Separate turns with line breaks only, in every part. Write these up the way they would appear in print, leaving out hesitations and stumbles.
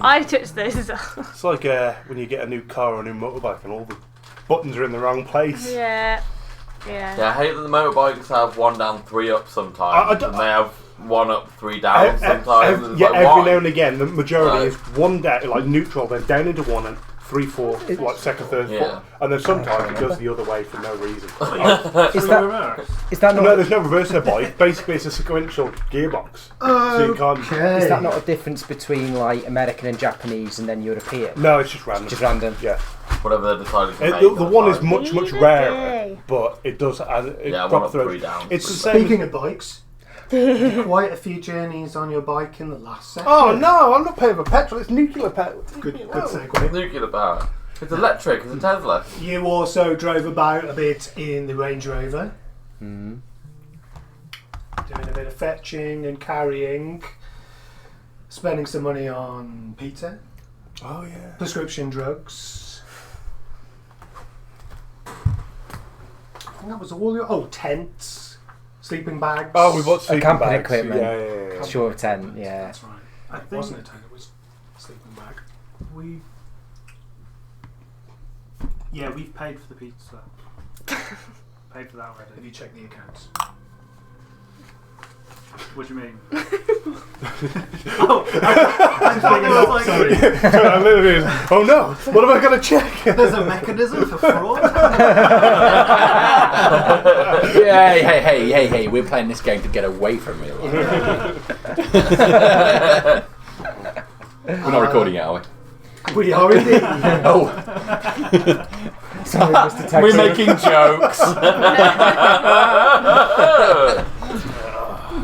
I touched those.
It's like when you get a new car or a new motorbike and all the buttons are in the wrong place.
Yeah.
Yeah, I hate that the motorbikes have 1 down, 3 up sometimes. And they have 1 up, 3 down sometimes.
Every now and again, the majority is 1 down, like neutral, then down into 1 and 3, 4, like second, third, fourth. And then sometimes it goes the other way for no reason.
Is that not?
No, there's no reverse in a bike. Basically, it's a sequential gearbox. So you can't.
Is that not a difference between like American and Japanese and then European?
No, it's just random.
Just random.
Yeah.
Whatever they're deciding to make.
The one is much rarer, but it does. It
1 up, 3 down.
It's the same.
Speaking of bikes, you did quite a few journeys on your bike in the last session.
Oh no, I'm not paying for petrol. It's nuclear petrol.
Good segue.
Nuclear power. It's electric. It's a Tesla.
You also drove about a bit in the Range Rover. Doing a bit of fetching and carrying. Spending some money on pizza.
Oh yeah.
Prescription drugs. I think that was all your... tents. Sleeping bags.
Oh, we bought sleeping
camping
bags.
equipment.
Yeah.
Short tent, yeah.
That's right. It wasn't a tent, it was a sleeping bag.
We've paid for the pizza. Paid for that already.
Have you checked the accounts?
What do you mean?
Sorry.
Oh no! What am I going to check?
There's a mechanism for fraud.
Hey, we're playing this game to get away from real life. We're not recording yet, are we?
We are indeed.
Oh.
Sorry, Mr. Texas.
We're making jokes.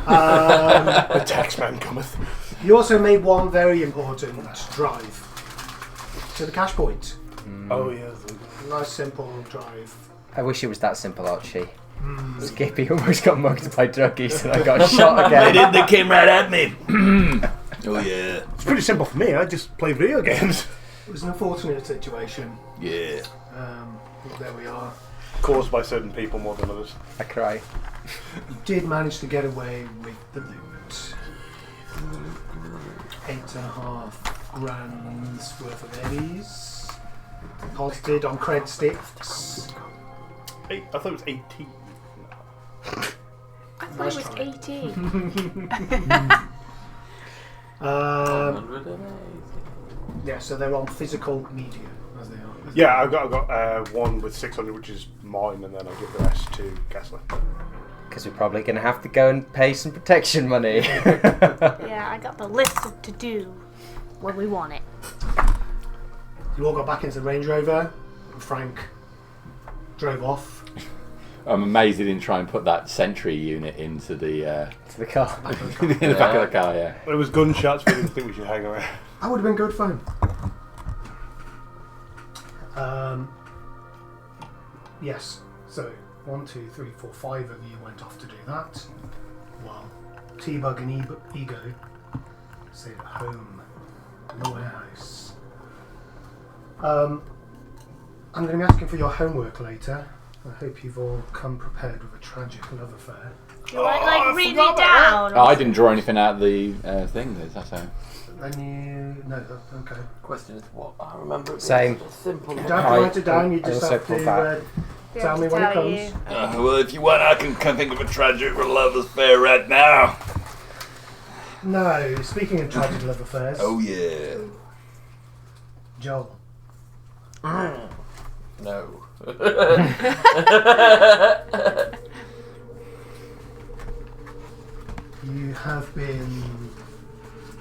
The taxman cometh.
You also made one very important drive to the cash point.
Oh yeah.
Nice simple drive.
I wish it was that simple, Archie. Skippy almost got mugged by druggies and I got shot again.
They came right at me. Oh yeah.
It's pretty simple for me. I just play video games.
It was an unfortunate situation.
Yeah.
There we are.
Caused by certain people more than others.
I cry.
You did manage to get away with the loot. 8.5 grand's worth of eddies. Halted on cred sticks.
I thought it was 18.
I thought it was 18.
Yeah, so they're on physical media, as they are.
Yeah, I've got one with 600, which is mine, and then I give the rest to Kessler.
Because we're probably going to have to go and pay some protection money.
Yeah, I got the list of to do when we want it.
You all got back into the Range Rover, and Frank drove off.
I'm amazed he didn't try and put that sentry unit into the
to the car.
in the back of the car. Yeah.
It was gunshots. We didn't think we should hang around.
That would have been good fun. Yes. So 1, 2, 3, 4, 5 of you went off to do that, while T-Bug and Ego stayed at home in the warehouse. I'm going to be asking for your homework later. I hope you've all come prepared with a tragic love affair.
Do you want like read it down?
Oh, I didn't draw anything out of the thing. That's how.
Then you... No, okay.
Question is what? I remember it
Same.
being simple.
You don't have to write it down, you just
also
have
pulled
to
that.
tell me when it comes.
Well, if you want, I can think of a tragic love affair right now.
No, speaking of tragic love affairs,
Oh yeah.
Joel,
No.
you have been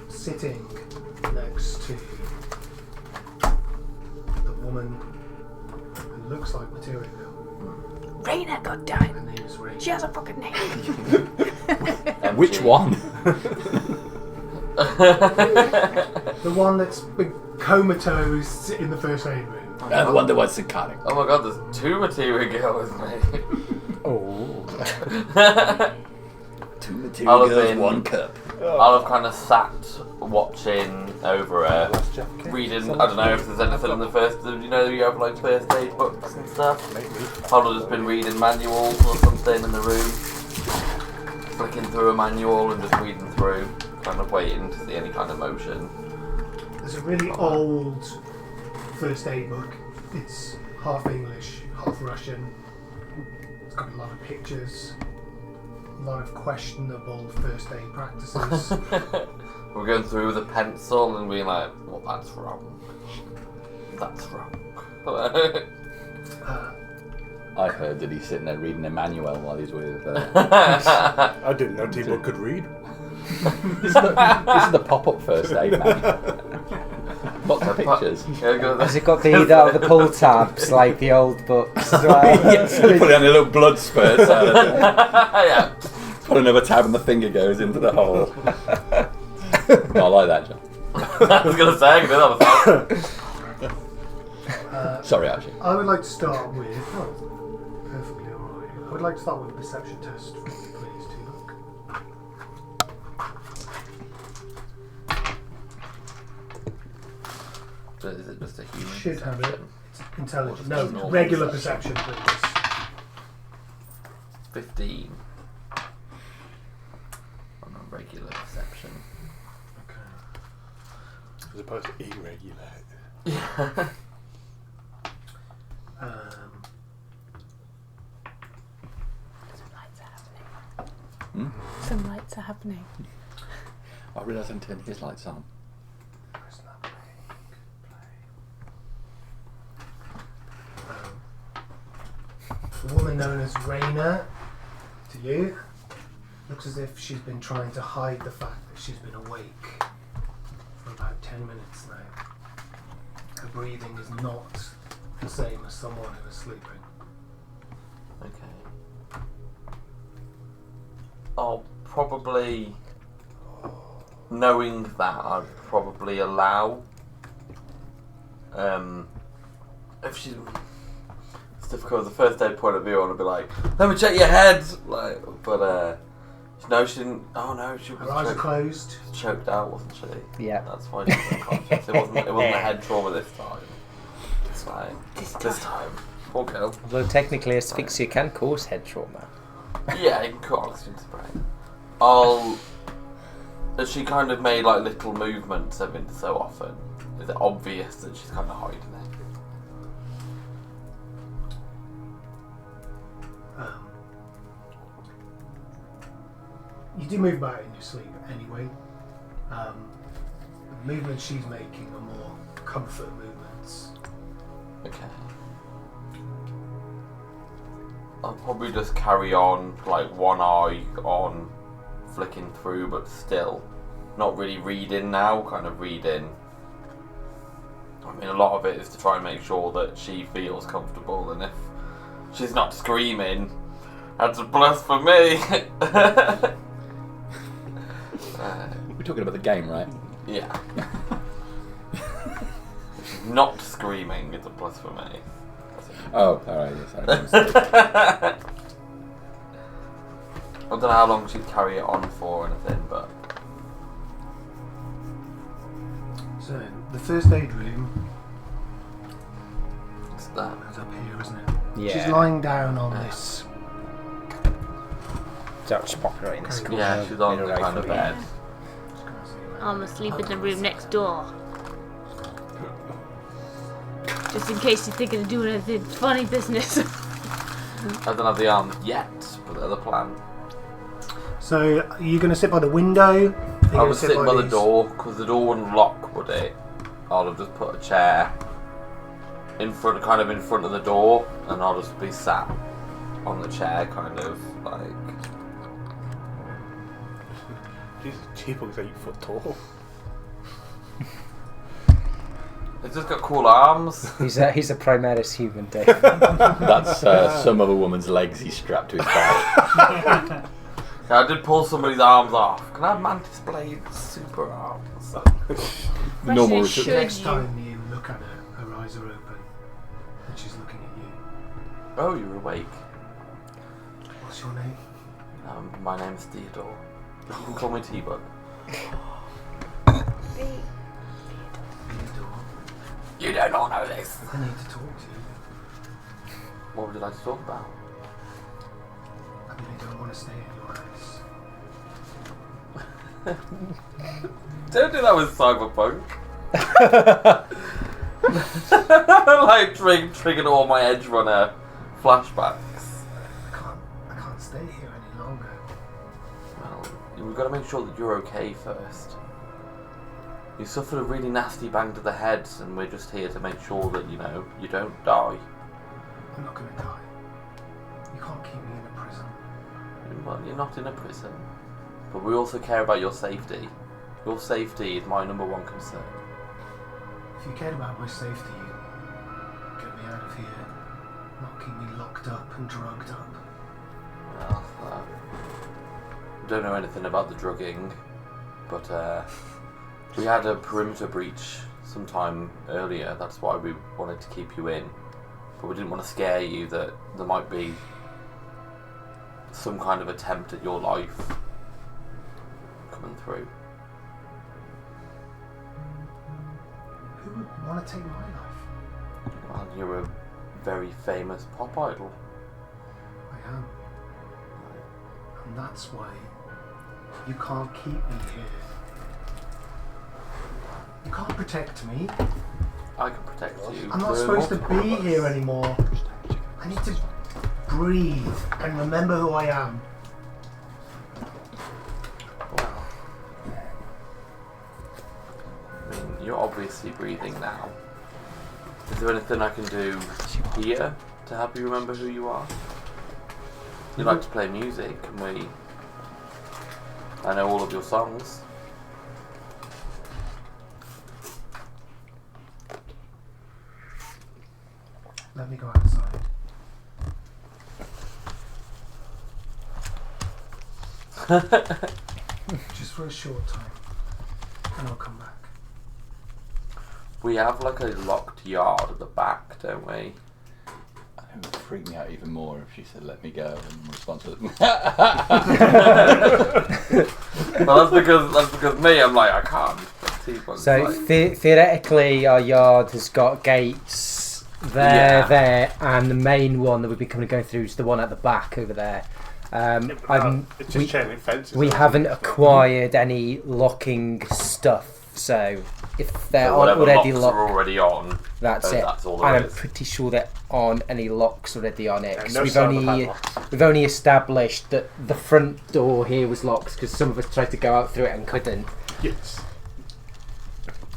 sitting next to the woman who looks like Material Girl.
Raina, goddammit.
Her name is Ray.
She has a fucking name.
Which one?
The one that's been comatose in the first aid room.
The one that was psychotic.
Oh my god, there's 2 Material Girls, mate.
Oh.
2 material
I'll have
girls,
been-
1 cup.
I'll have kind of sat watching over her, reading. I don't know if there's anything in the first. You know, you have like first aid books and stuff. I'll have just been reading manuals or something in the room, flicking through a manual and just reading through, kind of waiting to see any kind of motion.
There's a really old first aid book. It's half English, half Russian. It's got a lot of pictures, a lot of questionable first aid practices.
We're going through with a pencil and being like, well, that's wrong. That's wrong.
I heard that he's sitting there reading Emmanuel while he's with.
I didn't know T-Bug could read.
This is the pop-up first aid, man. Lots of pictures.
Has it got the pull tabs like the old books as well?
Yes, put it on a little blood spurts out of it.
Yeah.
Put another tab and the finger goes into the hole. I like that, John.
I was going to say, I can do that without.
Sorry, Archie.
I would like to start with. Oh, perfectly alright. I would like to start with a perception test for you, please, T-Bug.
So is it just a human
Should have it.
perception?
It's intelligent.
Or
No,
just normal
regular
perception?
perception, please.
15. On a regular perception.
Okay.
As opposed to irregular.
Yeah.
Some lights are happening.
Hmm?
Some lights are happening.
I realised I'm turning his lights on.
Where's that play? A woman known as Raina, to you, looks as if she's been trying to hide the fact that she's been awake for about 10 minutes now. Her breathing is not the same as someone who is sleeping.
Okay. I'll probably, knowing that, I'd probably allow. If she's, it's difficult. The first aid point of view, I want to be like, let me check your head, like, but no, she didn't. Oh no, she was
Her eyes are closed.
choked out, wasn't she?
Yeah.
That's why she was unconscious. It wasn't a head trauma this time. It's fine. This time. Poor girl.
Although technically asphyxia can cause head trauma.
Yeah, you can call oxygen spray. Has she kind of made like little movements every so often? Is it obvious that she's kind of hiding it?
You do move about in your sleep anyway. The movements she's making are more comfort movements.
Okay. I'll probably just carry on, like one eye on, flicking through, but still not really reading now, kind of reading. I mean, a lot of it is to try and make sure that she feels comfortable, and if she's not screaming, that's a plus for me.
We're talking about the game, right?
Yeah. If she's not screaming, it's a plus for me.
Oh, alright, yes. I
don't know how long she'd carry it on for or anything, but...
So, the first aid room
It's that.
is up here, isn't it?
Yeah.
She's lying down on this.
So just pop it right in the school.
Yeah, she's on the kind of bed.
I'm asleep in the room next door. Just in case you're thinking of doing anything funny business.
I don't have the arms yet, but they're the plan.
So, are you going to sit by the window?
I would sit by the door, because the door wouldn't lock, would it? I'll have just put a chair in front, kind of in front of the door, and I'll just be sat on the chair, kind of like.
Jesus, T-Bug's 8 foot tall.
It's just got cool arms.
He's a Primaris human, Dave.
That's some other woman's legs he's strapped to his back.
Yeah, I did pull somebody's arms off. Can I have Mantis Blade super arms?
Normal
Should
return.
Next time you look at her, her eyes are open, and she's looking at you.
Oh, you're awake.
What's your name?
My name's Theodore. You can call me T-Bug.
Theodore.
You don't all know this.
I need to talk to you.
What would you like to talk about?
I really don't want to stay at your house.
Don't do that with Cyberpunk. Like triggered all my Edge Runner flashbacks.
I can't stay here any longer.
Well, we've got to make sure that you're okay first. You suffered a really nasty bang to the head, and we're just here to make sure that, you know, you don't die.
I'm not gonna die. You can't keep me in a prison.
Well, you're not in a prison. But we also care about your safety. Your safety is my number one concern.
If you cared about my safety, you'd get me out of here, not keep me locked up and drugged up.
Well, don't know anything about the drugging, but we had a perimeter breach sometime earlier. That's why we wanted to keep you in. But we didn't want to scare you that there might be some kind of attempt at your life coming through.
Who would want to take my life?
Well, you're a very famous pop idol.
I am. And that's why you can't keep me here. You can't protect me.
I can protect you.
I'm not
We're
supposed to
multiple
be
of us.
here anymore. I need to breathe and remember who I am.
Well, I mean, you're obviously breathing now. Is there anything I can do here to help you remember who you are? You like to play music, and I know all of your songs.
Let me go outside. Just for a short time. And I'll come back.
We have like a locked yard at the back, don't we?
It would freak me out even more if she said "let me go" in response to
Well, that's because me, I'm like, I can't.
So theoretically, our yard has got gates there, there, and the main one that we've been going through is the one at the back over there.
It's just chain link fences.
We haven't acquired any locking stuff, so if they're
whatever
already
locks
locked,
are already on.
that's it.
That's all
And
there
I'm
is.
pretty sure there aren't any locks already on it.
Yeah,
'cause
no
we've
sign of
only
padlocks.
we've only established that the front door here was locked because some of us tried to go out through it and couldn't.
Yes.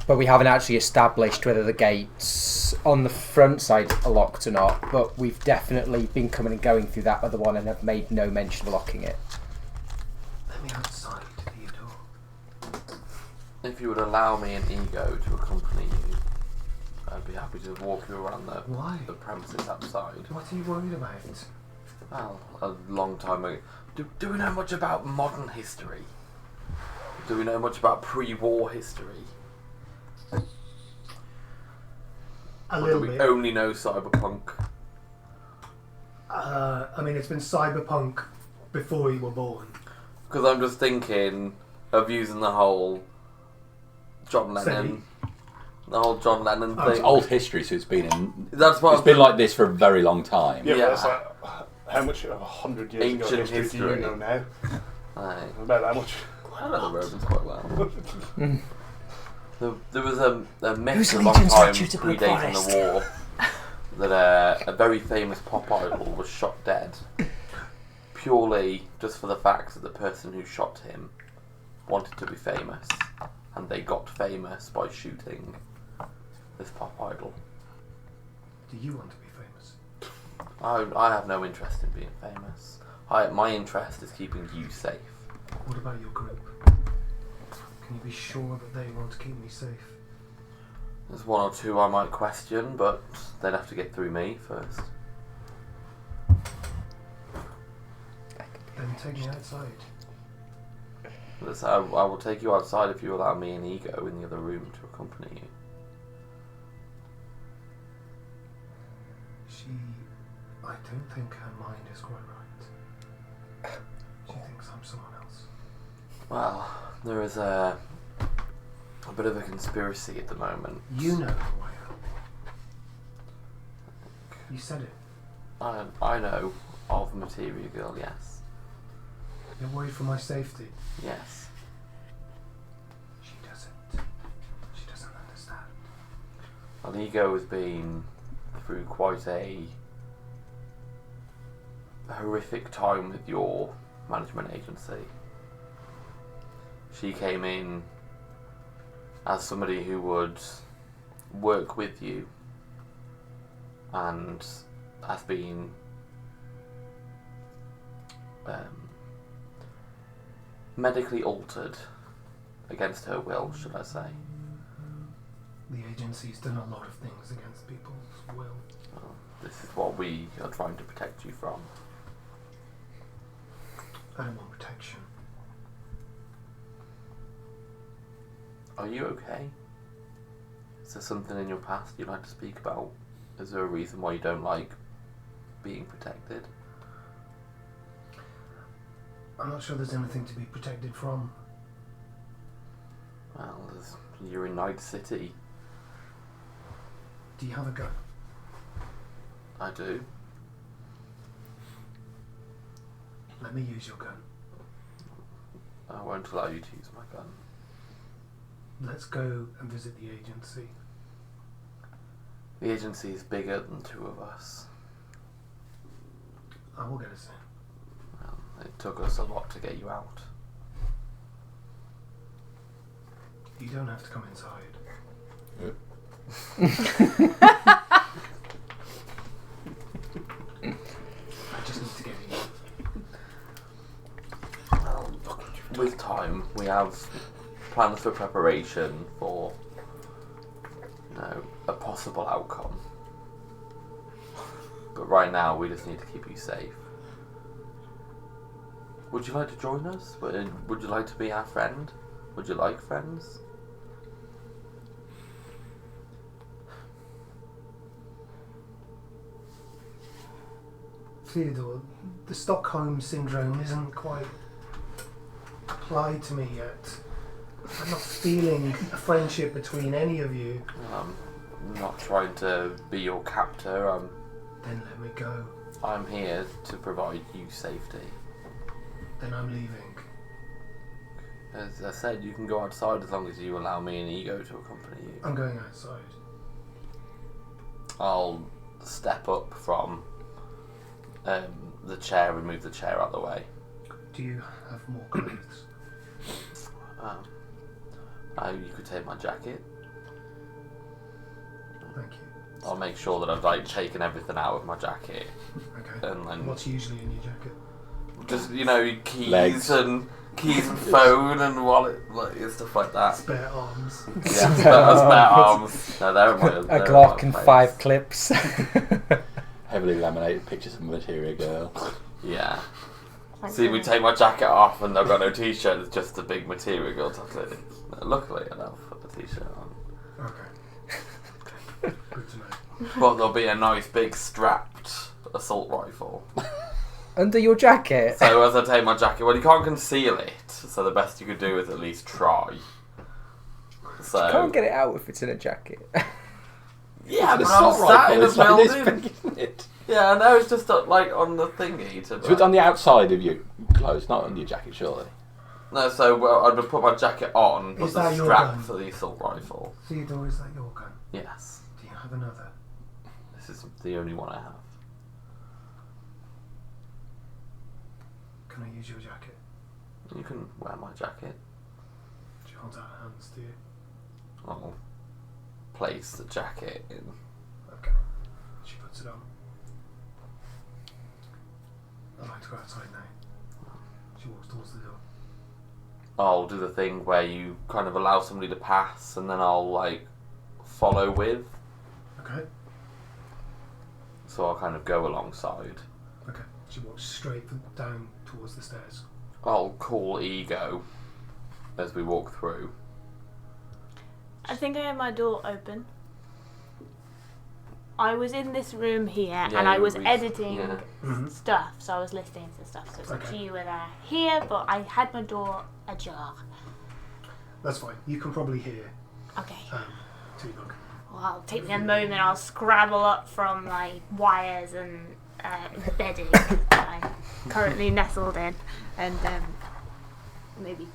But we haven't actually established whether the gates on the front side are locked or not. But we've definitely been coming and going through that other one and have made no mention of locking it.
Let me outside, Theodore.
If you would allow me an ego to accompany you, I'd be happy to walk you around
Why?
the premises outside.
What are you worried about?
Well, a long time ago. Do we know much about modern history? Do we know much about pre-war history?
A
Or do
little
we
bit.
only know cyberpunk?
I mean, it's been cyberpunk before you were born.
Because I'm just thinking of using the whole John Lennon, the whole John Lennon
Oh,
thing.
It's old history, so it's been in.
That's what
It's been like this for a very long time.
Yeah,
Yeah.
but it's like, how much of 100 years ago
Ancient
history do you
history.
know now?
Aye.
About that much.
I know the Romans quite well. There was a myth
Whose
a long
allegiance
time
led you to Black
predating
Forest?
the war that a very famous pop idol was shot dead purely just for the fact that the person who shot him wanted to be famous, and they got famous by shooting this pop idol.
Do you want to be famous?
I have no interest in being famous. My interest is keeping you safe.
What about your group? Can you be sure that they want to keep me safe?
There's one or two I might question, but they'd have to get through me first.
Then take me outside.
I will take you outside if you allow me and Ego in the other room to accompany you.
I don't think her mind is quite right. She thinks I'm someone else.
Well, there is a bit of a conspiracy at the moment.
You know who I am. You said it.
I know of Materia Girl, yes.
You're worried for my safety.
Yes.
She doesn't. She doesn't understand.
Well, Ego has been through quite a horrific time with your management agency. She came in as somebody who would work with you and has been medically altered against her will, should I say.
The agency's done a lot of things against people's will.
Well, this is what we are trying to protect you from.
I don't want protection.
Are you okay? Is there something in your past you'd like to speak about? Is there a reason why you don't like being protected?
I'm not sure there's anything to be protected from.
Well, you're in Night City.
Do you have a gun?
I do.
Let me use your gun.
I won't allow you to use my gun.
Let's go and visit the agency.
The agency is bigger than two of us.
I will get us in.
Well, it took us a lot to get you out.
You don't have to come inside. I just need to get in.
With time, we have plans for preparation for, a possible outcome. But right now, we just need to keep you safe. Would you like to join us? Would you like to be our friend? Would you like friends?
Theodore, the Stockholm Syndrome isn't quite applied to me yet. I'm not feeling a friendship between any of you.
I'm not trying to be your captor.
Then let me go.
I'm here to provide you safety.
Then I'm leaving.
As I said, you can go outside as long as you allow me and Ego to accompany you.
I'm going outside.
I'll step up from the chair and move the chair out of the way.
Do you have more clothes?
You could take my jacket.
Thank you.
I'll make sure that I've taken everything out of my jacket.
Okay.
And then
What's usually in your jacket?
just keys
Legs.
and phone and wallet, stuff like that.
Spare arms.
Yeah, spare arms. No, they're in my
A
they're in
Glock
my
and
place.
5 clips.
Heavily laminated pictures of Materia Girl.
Yeah.
Thank
See, we
goodness.
take my jacket off and I've got no t-shirt. It's just a big Material Girl chocolate. Luckily enough, put the t-shirt on.
Okay. Good to know.
But there'll be a nice big strapped assault rifle.
Under your jacket.
So as I take my jacket, well, you can't conceal it. So the best you could do is at least try. So
You can't get it out if it's in a jacket.
yeah, but
Assault
I'm sat in
rifle
a
is like this
building.
big, isn't it?
Yeah, no, it's just on the thingy. To,
So it's on the outside of your clothes, not under your jacket, surely.
No, so I'd put my jacket on, but
Is
the
that your
strap
gun?
for the assault rifle.
Theodore, is that your gun?
Yes,
Do you have another?
this is the only one I have.
Can I use your jacket?
You can wear my jacket.
Do you hold out hands, do you?
I'll place the jacket in.
Okay. She puts it on. I'd like to go outside now. She walks towards the door.
I'll do the thing where you kind of allow somebody to pass and then I'll follow with.
Okay.
So I'll kind of go alongside.
Okay. She walks straight down towards the stairs.
I'll call Ego as we walk through.
I think I had my door open. I was in this room here
Yeah,
and I
you
was
were
editing
yeah.
stuff, so I was listening to stuff. So it's like
Okay.
you were there here, but I had my door ajar.
That's fine. You can probably hear
Okay.
T-Bug.
Well, I'll take me a moment. I'll scrabble up from wires and bedding that I'm currently nestled in, and maybe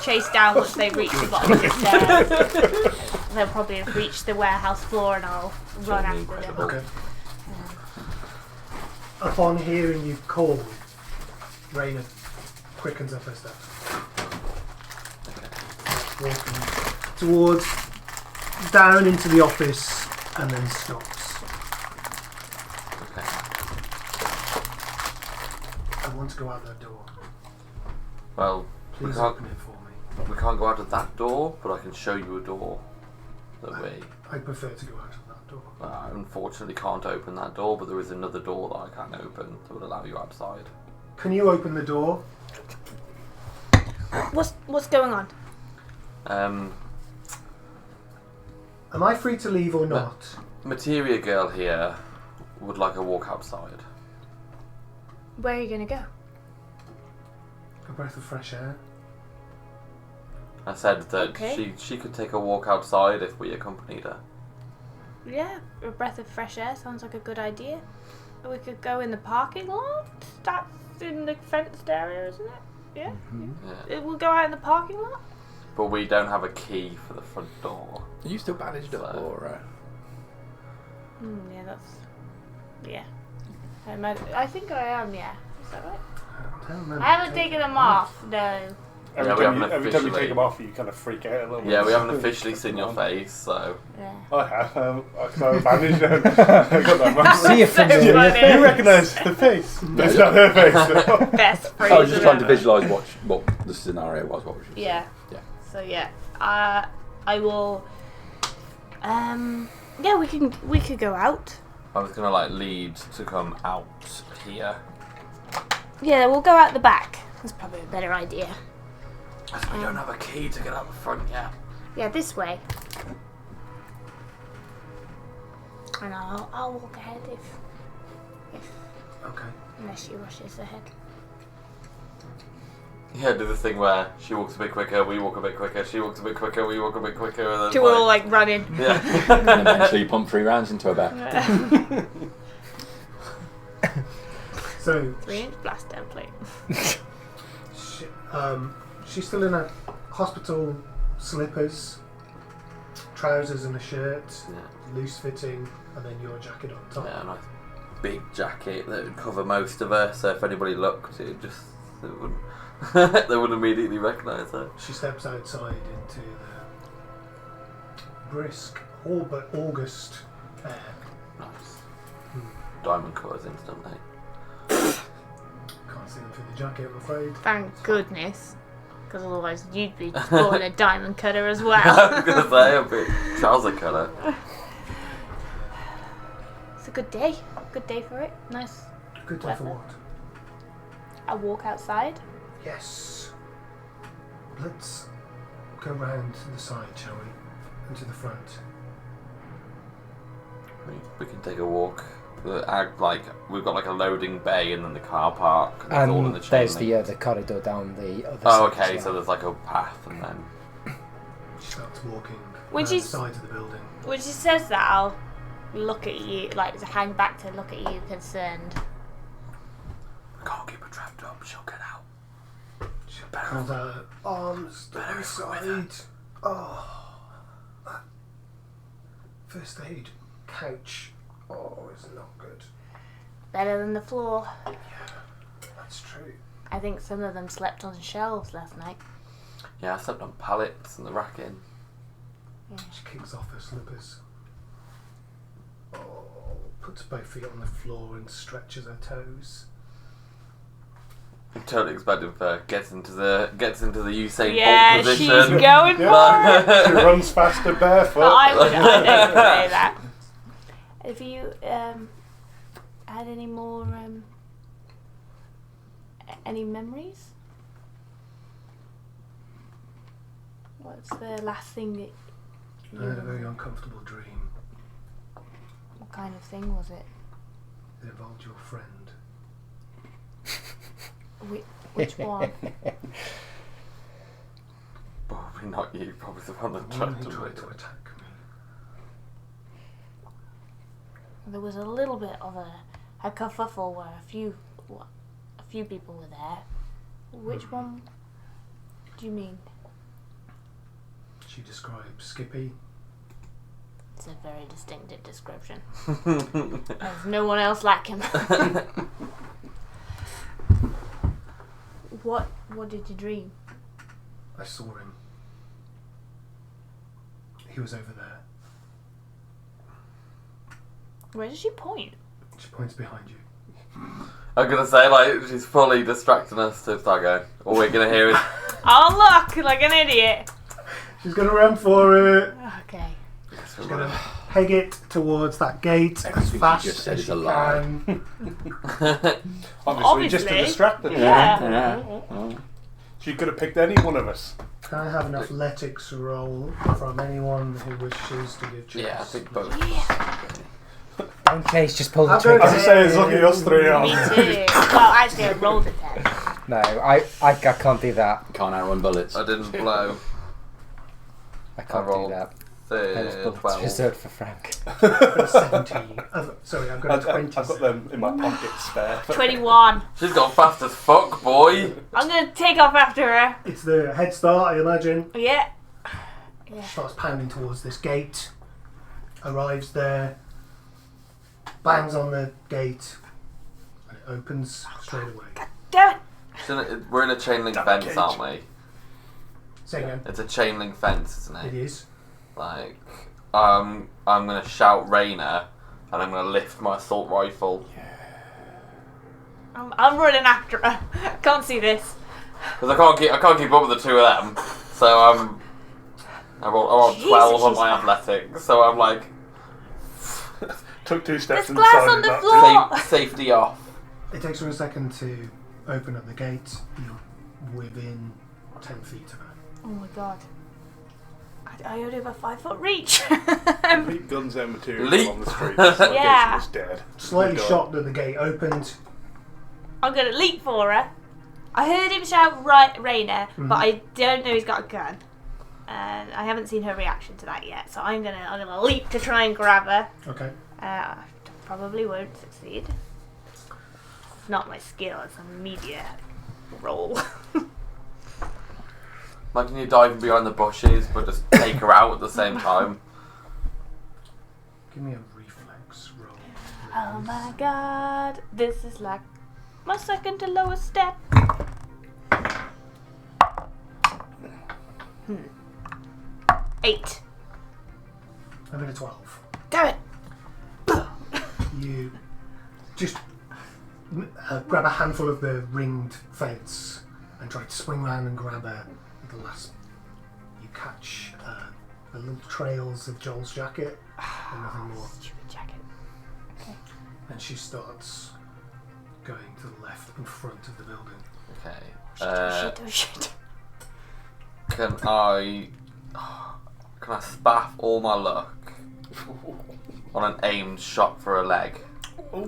chase down once they reach the bottom of the stairs. they'll probably have reached the warehouse floor and I'll run after them.
Okay. Upon hearing you call, Raina quickens up her steps. Walking towards down into the office and then stops.
Okay.
I want to go out that door.
Well,
Please open it for me.
we can't go out of that door, but I can show you a door that
I prefer to go out of that door.
I unfortunately can't open that door, but there is another door that I can open that would allow you outside.
Can you open the door?
What's going on?
Am I free to leave or not?
Materia girl here would like a walk outside.
Where are you going to go?
A breath of fresh air?
I said that
Okay.
she could take a walk outside if we accompanied her.
Yeah, a breath of fresh air sounds like a good idea. We could go in the parking lot. That's in the fenced area, isn't it? Yeah.
Yeah.
We'll go out in the parking lot.
But we don't have a key for the front door.
Are you still bandaged up,
So-
or?
Yeah, that's. Yeah. I think I am. Yeah. Is that right?
I don't remember
I haven't
taking
taken them
it
off. No.
Every,
Yeah, we
time,
haven't
every time you
officially-
take them off, you kind of freak out a little bit.
Yeah, we haven't officially seen your face, so...
Yeah.
I have. I was bandaged. I got that much.
See you
So
familiar
funny.
You recognise the face, but it's not her face.
Best phrase.
I was just trying to
ever.
visualise what the scenario was. What was you
Yeah.
Yeah.
So yeah, I will. Yeah, we could go out.
I was gonna like lead to come out here.
Yeah, we'll go out the back. That's probably a better idea.
We don't have a key to get out the front yet.
Yeah, this way. And I'll walk ahead if
Okay.
unless she rushes ahead.
Yeah, do the thing where she walks a bit quicker, we walk a bit quicker, she walks a bit quicker, we walk a bit quicker, and then
So we're all like running.
yeah.
And eventually you pump 3 rounds into her back.
So
3-inch blast template.
she's still in her hospital slippers, trousers and a shirt, loose fitting, and then your jacket on top.
Yeah, a nice big jacket that would cover most of her, so if anybody looked, it wouldn't they wouldn't immediately recognise her.
She steps outside into the brisk, all but August air.
Nice. Diamond colours instantly.
Can't see them through the jacket, I'm afraid.
Thank goodness, because otherwise you'd be pulling a diamond cutter as
I
well.
was gonna say a bit trouser colour.
It's a good day. Good day for it. Nice.
Good day for
Weather.
what?
A walk outside.
Yes. Let's go round to the side, shall we? And to the front.
We can take a walk. We've got like a loading bay and then the car park. And it's all in
And
the chain
there's
link.
the corridor down the other
Oh,
side.
okay.
as
So
well.
there's like a path and then.
She starts walking
When
round the
she's-
side of the building.
When she says that, I'll look at you, like to hang back to look at you, concerned.
We can't keep her trapped up. She'll get out.
She pulls out her arms to
better
the
if we're with
side. Oh, that first aid couch. Oh, is not good.
Better than the floor.
That's true.
I think some of them slept on shelves last night.
Yeah, I slept on pallets and the racking.
She kicks off her slippers. Oh, puts both feet on the floor and stretches her toes.
I'm totally expecting her gets into the Usain
Yeah,
Bolt
she's
position.
going for it.
She runs faster barefoot.
I don't say that. Have you had any more any memories? What's the last thing that you
I had a very uncomfortable dream.
What kind of thing was it?
It involved your friend.
Which one?
Probably not you. Probably the one that
The
tried
one who
to.
tried to attack me.
There was a little bit of a kerfuffle where a few people were there. Which one do you mean?
She described Skippy,
It's a very distinctive description. There's no one else like him. What did you dream?
I saw him. He was over there.
Where does she point?
She points behind you.
I'm gonna say, like, she's fully distracting us to start going. All we're gonna hear is.
Oh look, like an idiot.
She's going to run for it.
Okay.
She's going to peg it towards that gate as
Everything
fast
she just said
as
is
she
a lie.
can.
Obviously, just to
Obviously.
distract them.
Yeah.
She could have picked any one of us.
Can I have an athletics roll from anyone who wishes to give chase?
Yeah, I think both.
In case, just pull the
I'm
trigger.
going
As I say, it's looking at us three
Me
on.
too. Well, actually, I rolled a 10.
No, I can't do that.
Can't outrun bullets.
I didn't blow.
I can't do
rolled
that. Those bullets
12.
reserved for Frank.
17. Sorry, I've got a 20.
I've got them in my pocket spare.
21.
She's gone fast as fuck, boy.
I'm gonna take off after her.
It's the head start, I imagine.
Yeah.
She starts pounding towards this gate. Arrives there. Bangs on the gate. And it opens straight away.
Damn it.
We're in a chain link
Damn
fence,
cage.
aren't we?
Say again.
It's a chain link fence, isn't
It
it?
is.
Like, I'm gonna shout Raina, and I'm gonna lift my assault rifle.
I'm running after her. Can't see this.
Because I can't keep up with the two of them. So I rolled 12 on my athletics. So I'm like,
Took 2 steps
There's
and
glass
decided
on the
not
floor.
safety off.
It takes her a second to open up the gate. You're within 10 feet of her.
Oh my god. I only have a 5-foot reach.
to. Leap guns out material
Leap.
on the street. This location
Yeah.
is dead.
Slightly
We're done.
shocked that the gate opened.
I'm gonna leap for her. I heard him shout Raina, but I don't know he's got a gun. And I haven't seen her reaction to that yet, so I'm gonna leap to try and grab her.
Okay.
Probably won't succeed. It's not my skill, it's a media roll.
Imagine you diving behind the bushes, but just take her out at the same time.
Give me a reflex roll.
Oh my god, this is like my second to lowest step. 8.
I got a 12.
Damn it!
You just grab a handful of the ringed fence and try to swing round and grab her at the last. You catch the little trails of Joel's jacket and nothing more.
Stupid jacket.
And she starts going to the left in front of the building.
Okay.
Oh shit.
Can I spaff all my luck on an aimed shot for a leg? What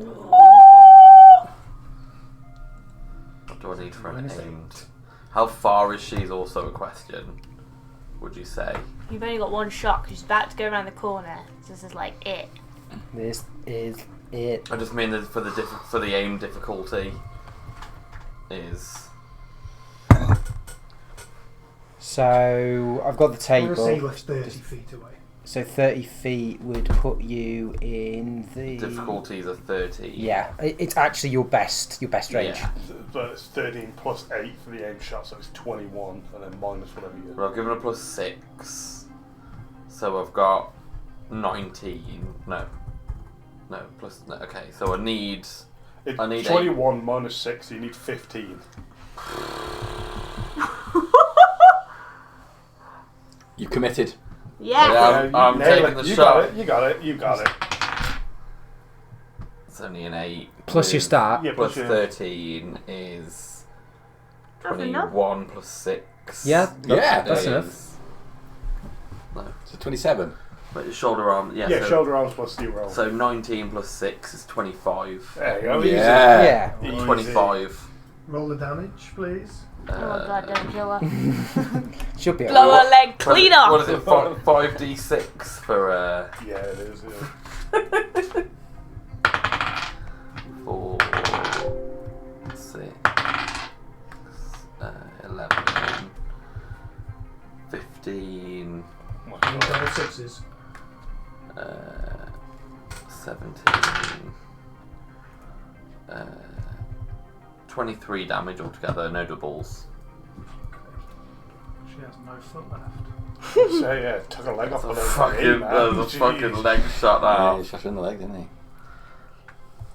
do I need for an
Minus
aimed?
8.
How far is she is also a question, would you say?
You've only got one shot because she's about to go around the corner. So this is like it.
This is it.
I just mean that for the aim difficulty is...
So I've got the
I'm going to say
table.
you were 30 feet away.
So 30 feet would put you in the
Difficulties are 30.
Yeah, it's actually your best range.
Yeah.
So it's 13 plus 8 for the aim shot, so it's 21, and then minus whatever you
Well, I've given a plus 6. So I've got 19. No, plus... No, okay, so I need...
It's
I need
21 minus 6, so you need 15.
You committed.
Yeah.
Yeah. I'm
nail
taking
it.
the
You
shot.
got it, you got it.
It's only an 8.
Plus your
with-
start.
Yeah,
Plus
your-
13 is
That's enough.
21 plus 6.
Yeah,
Yeah,
that's
is-
enough.
No.
So 27.
But your shoulder arm... Yeah,
Yeah,
so,
shoulder arms plus 0.
So 19 plus 6 is 25.
There you go.
Yeah.
Yeah.
Easy.
25.
Roll the damage, please.
Oh my god, don't kill her.
Should be
Blow
alright.
her leg clean off.
What is it? 5d6 for...
Yeah, it is. Yeah.
4, 6, 11, 15,
Any double sixes?
17. 23 damage altogether, no doubles.
She has no foot left.
So yeah, took a leg off
There's
the
a
leg.
fucking leg shot
Yeah,
out.
he shot her in the leg, didn't he?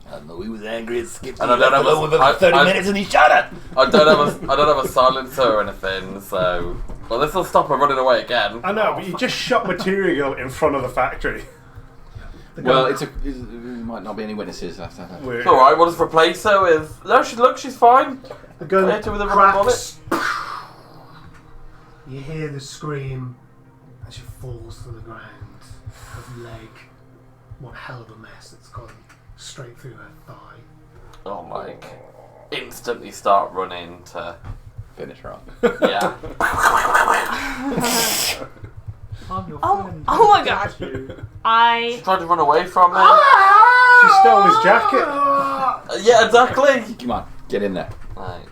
I don't know, he was angry and skipped.
And I don't have a,
within 30 minutes and he shot her!
I don't have a silencer or anything, so well, this will stop her running away again.
I know, but you just shot material in front of the factory.
Well, there might not be any witnesses after that.
It's all right. We'll just replace her with. No, she's fine.
The gun
Hit her with a rubber bullet.
cracks. You hear the scream as she falls to the ground. Her leg, one hell of a mess that's gone straight through her thigh.
Oh, like instantly start running to
Finish her off.
yeah.
I'm your
Oh,
friend.
oh my god.
You.
She
I.
tried to run away from me.
She stole his jacket.
Yeah, exactly.
Come on, get in there.
Like,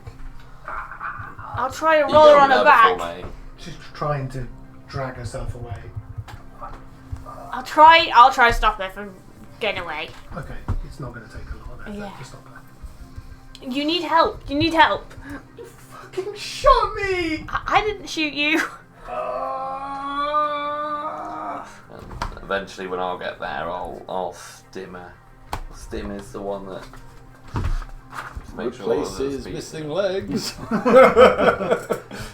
I'll try to
you
roll her
gotta
on
be
her
there before
back.
me.
She's trying to drag herself away.
I'll try to stop her from getting away.
Okay, it's not going to take a lot of effort
Yeah.
to stop her.
You need help. You need help.
You fucking shot me!
I didn't shoot you.
And eventually, when I'll get there, I'll stim her. Stim is the one that just makes sure all of
Replaces
those
missing legs.
I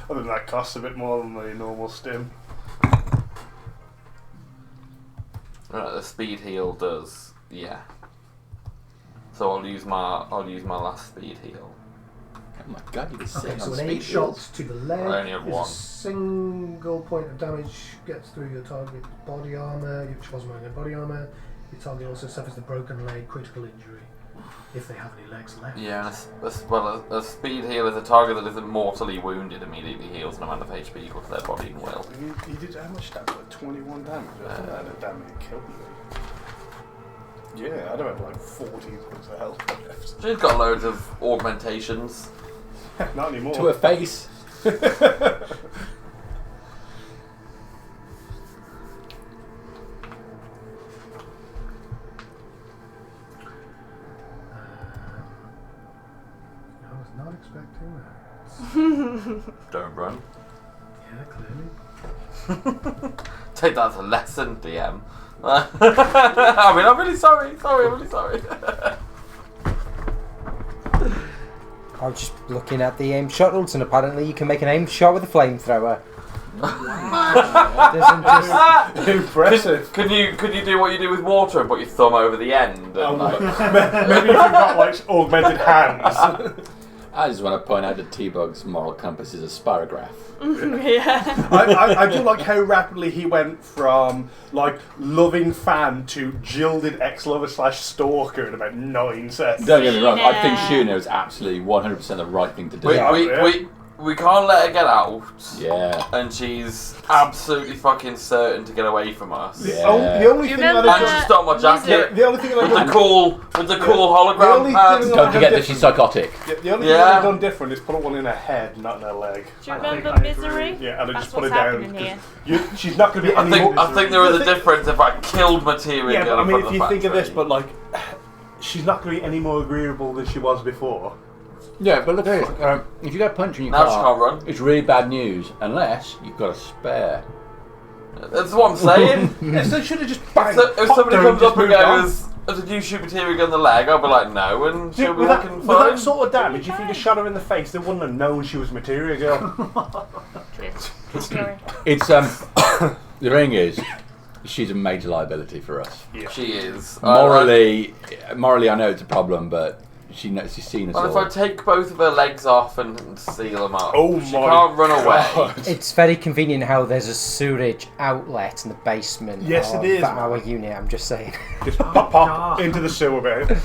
think that costs a bit more than the normal stim.
Right, the speed heal does, yeah. So I'll use my last speed heal.
Oh my god, you just
Okay,
sitting
so
on
an 8
speed
shots to the leg.
I only have
is
one.
a single point of damage gets through your target's body armor. She wasn't wearing any body armor. Your target also suffers the broken leg critical injury if they have any legs left.
Yeah, and a speed heal is a target that isn't mortally wounded immediately heals an amount of HP equal to their body and will.
He did how much damage? Like 21 damage? I thought that had damage killed me. Yeah, I'd have had like 40 points of health left.
She's got loads of augmentations.
Not anymore.
To her face.
I was not expecting that.
Don't run.
Yeah, clearly.
Take that as a lesson, DM. I mean, I'm really sorry. I'm really sorry.
I was just looking at the aim shot rules, and apparently you can make an aim shot with a flamethrower. Doesn't just...
Impressive.
Could you do what you do with water and put your thumb over the end? And, like,
Maybe if you've got like augmented hands.
I just want to point out that T-Bug's moral compass is a spirograph.
Yeah.
I do like how rapidly he went from like loving fan to jilted ex-lover / stalker in about 9 seconds.
Don't get me wrong, I think
Sheena.
Sheena is absolutely 100% the right thing to do.
we can't let her get out.
Yeah.
And she's absolutely fucking certain to get away from us.
The,
Yeah.
the only
Do you
thing that
remember-
And she stole my jacket.
the only thing that
With the
I've done,
cool hologram
only
pad.
thing
Don't forget that she's psychotic.
the only thing
Yeah.
that I've done different is put one in her head, not in her leg.
Do you
I
remember
think I
Misery?
agree.
Yeah, and I
That's
just put it
what's
down.
happening here.
'Cause she's not going to be
I
any
think
more.
there is a difference if I killed material.
Yeah, but I mean,
from
if
the
you think of this,
factory.
but like, she's not going to be any more agreeable than she was before.
Yeah, but look at this. If you get punched in your
Now she
car,
can't run.
it's really bad news, unless you've got a spare.
That's what I'm saying.
Yeah, so should have just
If somebody comes up and goes, "Did you shoot material in the leg?" I'll be like, "No," and she'll be
with,
looking
with that
fine.
sort of damage, if you just shot her in the face, they wouldn't have known she was Material Girl.
True story.
It's the thing is, she's a major liability for us.
She is
Morally, I know it's a problem, but she's seen us
Well, if
all.
I take both of her legs off and seal them up,
Oh
she
my
can't run away.
God.
It's very convenient how there's a sewerage outlet in the basement
Yes,
of
it is,
our
man.
unit, I'm just saying.
Just pop into the sewer bit.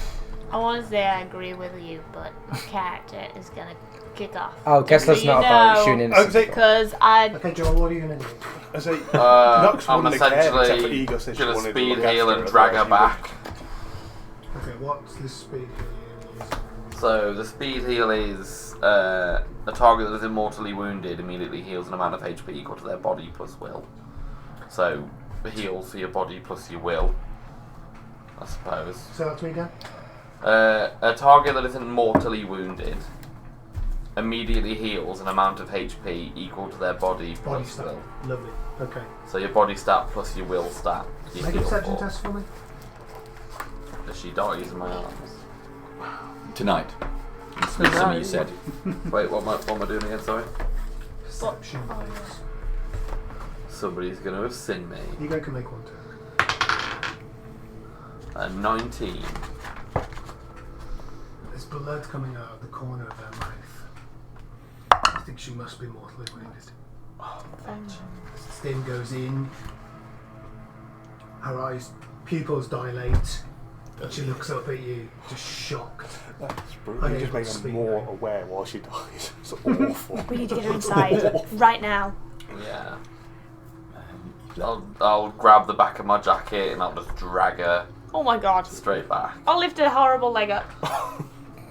I want to say I agree with you, but my character is gonna kick off.
Oh, guess that's
You
not about
know.
shooting
I was
innocent.
like,
Because I.
Okay, Joel, what are you going to do?
I say,
I'm
Nox wouldn't have cared, except for
essentially
Ego said she
gonna
wanted to
speed
look after
heal
her
and
as
drag
well,
her
she
back.
Okay, what's this speed you're using?
So the speed heal is a target that is immortally wounded immediately heals an amount of HP equal to their body plus will. So heals for your body plus your will. I suppose.
Say that to me again.
A target that isn't mortally wounded immediately heals an amount of HP equal to their body
Body
plus
stat.
will.
Lovely. Okay.
So your body stat plus your will stat. You
Make a
heal
perception
for.
test for me.
Does she die using my arms?
Tonight. It's something you said.
Wait, what am I doing again? Sorry.
Perception wise.
Somebody's going to have seen me.
You go can make one turn.
19.
There's blood coming out of the corner of her mouth. I think she must be mortally wounded. Sting goes in. Her eyes, pupils dilate. And she looks up at you, just shocked.
That's brutal. You just make her more aware while she dies. It's awful.
We need to get her inside right now.
Yeah. I'll grab the back of my jacket and I'll just drag her
Oh my god.
straight back.
I'll lift her horrible leg up.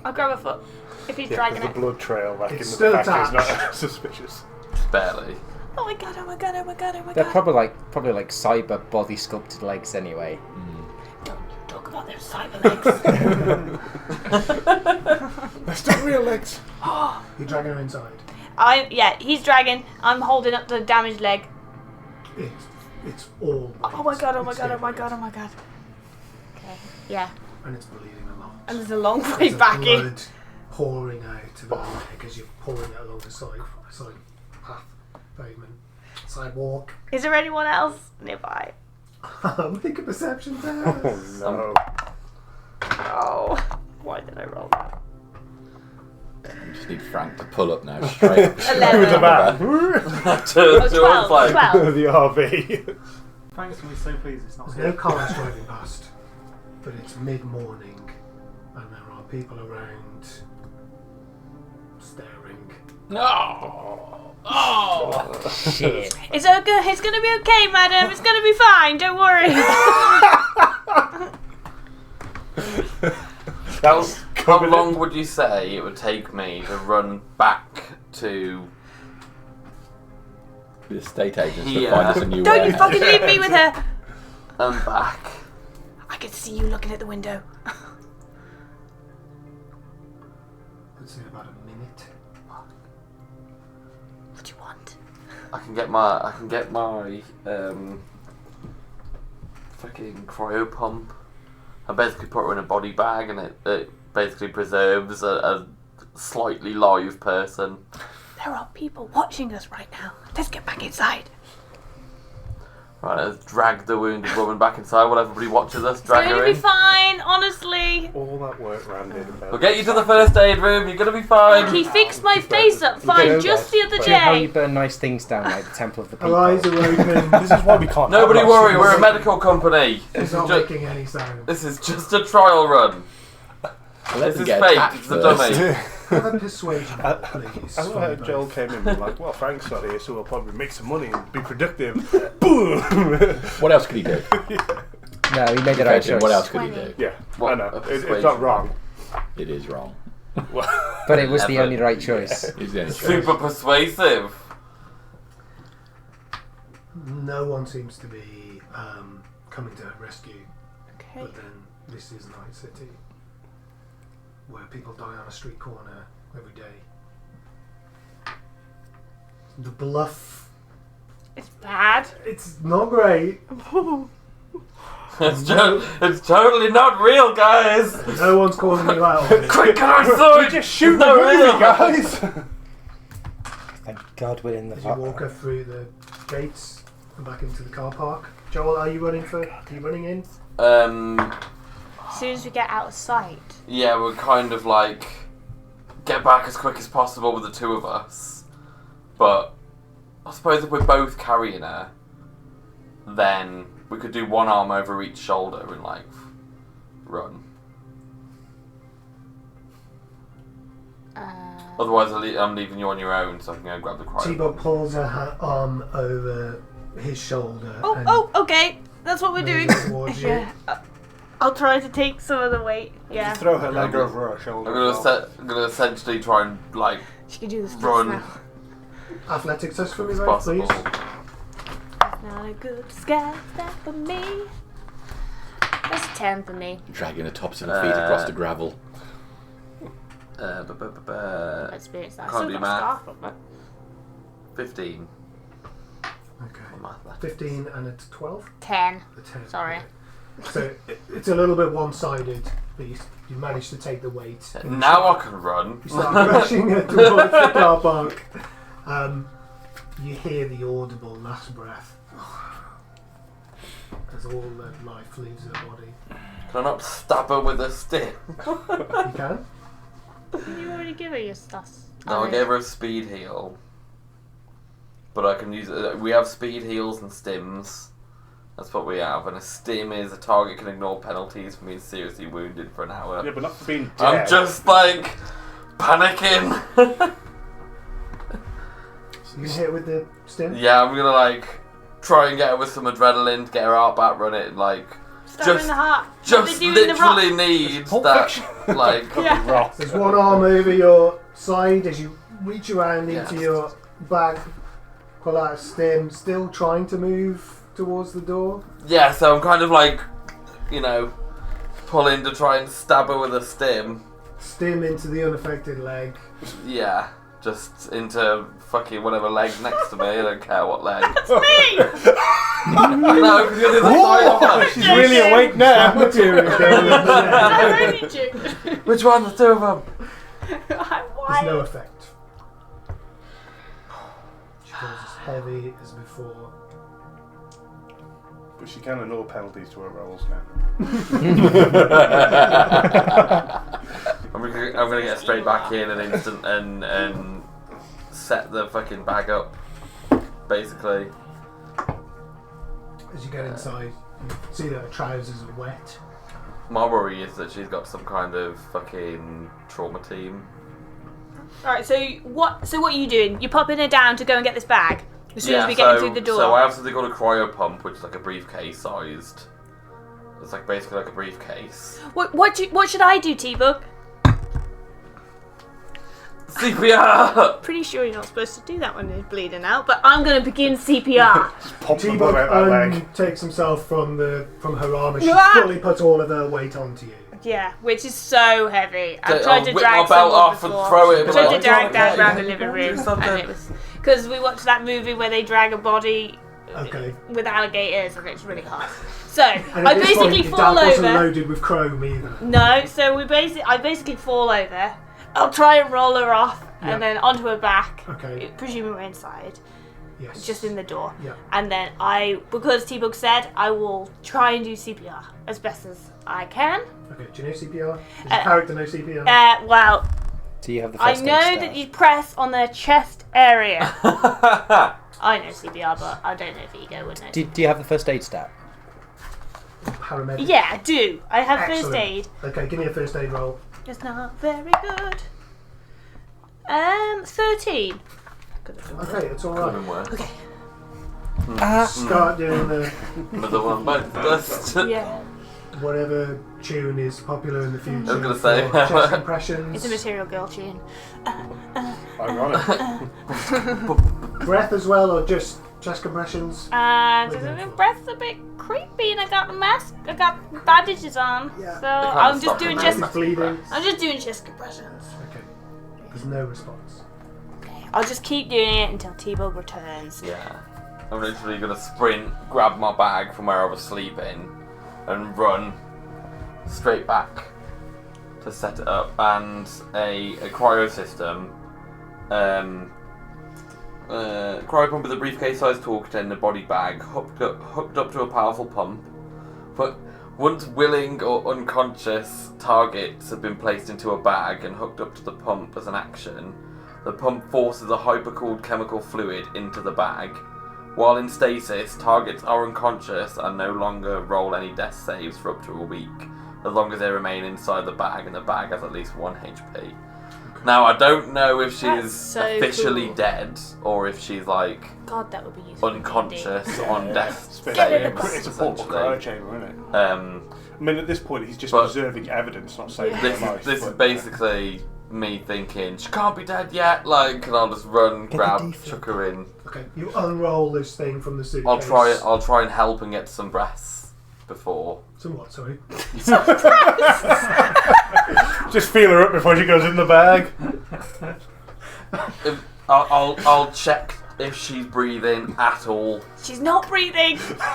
I'll grab her foot if he's dragging
the
it.
blood trail back
It's
in
still
the back is
attached.
not suspicious.
Barely.
Oh my god, oh my god, oh my god, oh my
They're
god.
probably like cyber body sculpted legs anyway.
Don't talk about their cyber legs.
They're still real legs.
You're dragging her inside.
He's dragging. I'm holding up the damaged leg.
It's all.
Oh my god, oh my
It's
god, oh my
everywhere.
god, oh my god. Okay, yeah.
And it's bleeding a lot.
And there's a long way
There's
back in.
blood pouring out of her leg as you're pulling it along the side path, pavement, sidewalk.
Is there anyone else nearby?
Make a perception test.
Oh no.
Oh, why did I roll that?
You just need Frank to pull up now, straight.
11.
With the van.
Oh, 12. 12.
The RV.
Thanks, we're so pleased it's not
There's
here.
no cars driving past, but it's mid-morning and there are people around staring.
No! Oh!
Shit.
It's okay. It's gonna be okay, madam. It's gonna be fine. Don't worry.
That was
How long would you say it would take me to run back to...
The estate agents
Yeah.
to find us a new
Don't you
warehouse.
fucking leave me with her.
and back?
I can see you looking at the window.
Let's say about a minute.
What do you want?
I can get my fucking cryo pump. I basically put her in a body bag and it basically preserves a slightly live person.
There are people watching us right now. Let's get back inside.
Right, let's drag the wounded woman back inside while everybody watches us
It's
drag
gonna
her
be
in.
fine, honestly.
all that work Randy.
We'll get you to the first aid room, you're gonna be fine.
He fixed my face up fine
go
just
there.
the other
See how you
day.
burn nice things down like the Temple of the
Her
People.
eyes are open.
This is why we can't.
Nobody
have
worry,
us.
we're a medical company.
It's not making any sound.
This is just a trial run.
Let
This
them
is
get
fake,
attacked
it's a
first.
dummy.
Have a persuasion, please.
I love how Joel came in and was like, well, Frank's not here, so we'll probably make some money and be productive. Boom!
What else could he do?
No, he made the right
Imagine,
choice.
what else could he
20.
do?
Yeah,
What,
I know.
a
It's
persuasion?
not wrong.
It is wrong.
But it was the
Never.
only right choice.
He's the only choice.
Super persuasive.
No one seems to be coming to her rescue,
Okay.
but then this is Night City, where people die on a street corner every day. The bluff,
It's bad.
it's not great.
It's totally not real, guys.
No one's calling you out on it.
Quick, get outside!
Just shoot
It's not
the movie,
real.
guys!
Thank God we're in the
As you walk her through the gates and back into the car park. Joel, are you running in?
As soon as we get out of sight.
Yeah, we're kind of like get back as quick as possible with the two of us. But I suppose if we're both carrying her, then we could do one arm over each shoulder and like run. Otherwise, I'm leaving you on your own, so I can go grab the cryo.
T-Bug pulls her arm over his shoulder. and
Okay. That's what we're doing.
moves towards you.
Yeah. I'll try to take some of the weight. Yeah.
Throw her leg over her shoulder.
I'm gonna essentially try and like
She can do this
run
now.
Athletics test for me,
as
right,
possible.
please.
Not a good sky that for me. That's a 10 for me.
Dragging the tops of her feet across the gravel.
Experience that.
Can't
Still
do
got
math.
scarf on, but
15.
Okay.
On math left.
15 and a 12?
10.
A 10.
Sorry.
Okay. So it's a little bit one-sided, but you managed to take the weight.
Now I can run.
You start rushing towards the car park. You hear the audible last breath as all the life leaves her body.
Can I not stab her with a stick?
You can?
You already give her your stuff.
No, I gave her a speed heal. But I can use it. We have speed heals and stims. That's what we have. And a stim is a target can ignore penalties for being seriously wounded for an hour.
Yeah, but not for being dead.
I'm just like panicking.
You can hit it with the stim?
Yeah, I'm gonna like try and get her with some adrenaline to get her out back running. Like
Stab her in the heart. What
just
they do in the rock.
literally needs
Pulp
that.
Fiction.
Like
Yeah.
There's one arm over your side as you reach around into
Yes.
your bag, pull out a stim, still trying to move towards the door.
yeah, so I'm kind of like, you know, pulling to try and stab her with a stim.
Stim into the unaffected leg.
Yeah, just into fucking whatever leg next to me. I don't care what leg.
That's me!
No, because you're the other side of her.
She's really awake now.
Material going in the leg.
I'm only joking.
Which one? The two of them.
There's no effect. She feels as heavy as before.
But she can annul penalties to her rolls now.
I'm gonna get straight back in an instant and set the fucking bag up, basically.
As you get inside, you see that her trousers are wet.
My worry is that she's got some kind of fucking trauma team.
Alright, so what are you doing? You're popping her down to go and get this bag as soon as we get in through the door.
So I have something called a cryo pump, which is like a briefcase sized. It's like basically like a briefcase.
What should I do, T-Bug?
CPR!
Pretty sure you're not supposed to do that when you're bleeding out, but I'm going to begin CPR.
Just pop the
T-Bug
blood out that leg.
takes himself from her arm and she
Ah!
fully puts all of her weight onto you.
Yeah, which is so heavy. I've
I'll
tried to
whip
drag
my belt
someone
off and
before.
throw it.
I
and be
tried
like,
to drag
"Oh,
Dad
okay,
around the
you
living
can do
room,
something."
and it was because we watched that movie where they drag a body
Okay.
with alligators, and it's really hard. So
And
I
at this
basically
point,
fall
Dad wasn't
over.
loaded with chrome either.
No, so I basically fall over. I'll try and roll her off,
Yeah.
and then onto her back.
Okay.
Presuming we're inside,
Yes.
just in the door.
Yeah.
And then because T-Bug said, I will try and do CPR as best as I can.
Okay. Do you know CPR? Does your character know CPR?
Well,
Do you have the
I
first aid
know
staff?
that you press on their chest area. I know CPR, but I don't know if Ego would know.
Do you have the first aid stat?
Paramedic.
Yeah, I do. I have first
Excellent.
aid.
Okay. Give me a first aid roll.
It's not very good. 13.
Okay, it's all right.
Couldn't work.
Okay.
Start doing the
Another one bites the dust.
Yeah.
whatever tune is popular in the future.
I was gonna say.
for chest compressions.
It's a Material Girl tune.
Ironic.
Breath as well, or just chest compressions?
The breath's a bit creepy, and I got the mask. I got bandages on,
Yeah.
so
can't
I'm just
stop
doing
the
chest.
He's bleeding.
I'm just doing chest compressions.
Okay. There's no response.
I'll just keep doing it until T-Bug returns.
Yeah. I'm literally gonna sprint, grab my bag from where I was sleeping, and run straight back to set it up. And a cryo system. Cryo pump with a briefcase-sized toolkit and a body bag hooked up to a powerful pump. But once willing or unconscious targets have been placed into a bag and hooked up to the pump as an action, the pump forces a hypercooled chemical fluid into the bag. While in stasis, targets are unconscious and no longer roll any death saves for up to a week, as long as they remain inside the bag and the bag has at least 1 HP. Now, I don't know if
That's
she's
so
officially
cool.
dead or if she's like
God, that would be useful.
unconscious on death
Get in the
saves,
It's a portable
essentially.
cryo chamber, isn't it? I mean, at this point, he's just
But-
preserving evidence, not saving
Yeah.
This
her life.
is
but,
basically me thinking she can't be dead yet. Like, and I'll just run,
Get the
grab,
defib.
chuck her in.
Okay, you unroll this thing from the suitcase.
I'll try and help and get some breaths. before.
So what, sorry?
Just feel her up before she goes in the bag.
I'll check if she's breathing at all.
She's not breathing.
Fuck,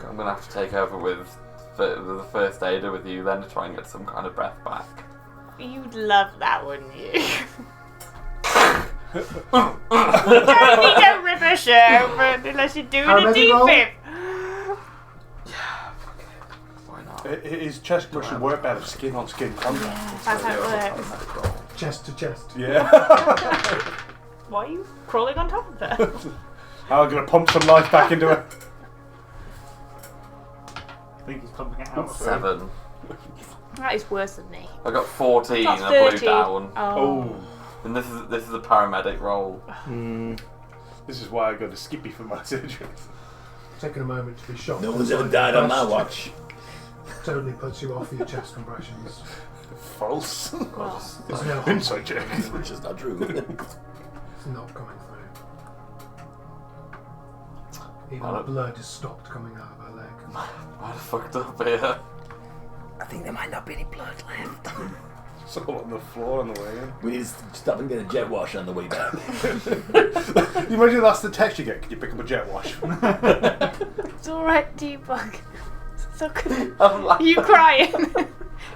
I'm gonna have to take over with the first aider with you then to try and get some kind of breath back.
You'd love that, wouldn't you? Don't rip her shirt open unless you're doing a deep fib.
Yeah, fuck it. Why not?
His chest brushing work better, skin on skin contact.
That's how it works.
Chest to chest.
Yeah.
Why are you crawling on top of her?
I'm going to pump some life back into her.
I think he's pumping it out.
7.
That is worse than me.
I got 14
Got
and I blew
13.
down.
Oh.
And this is a paramedic role.
This is why I go to Skippy for my surgery.
Taking a moment to be shocked.
No one's ever died on my watch.
Totally puts you off your chest compressions.
False.
Well,
There's no
Inside check.
Which is not true.
It's not coming through. Even the blood has stopped coming out of her leg.
Why the fuck up here?
I think there might not be any blood left.
It's all on the floor on the way in.
We need to stop and get a jet wash on the way back.
You imagine that's the text you get. Can you pick up a jet wash?
it's alright, Debug. It's okay.
I'm like,
Are you crying?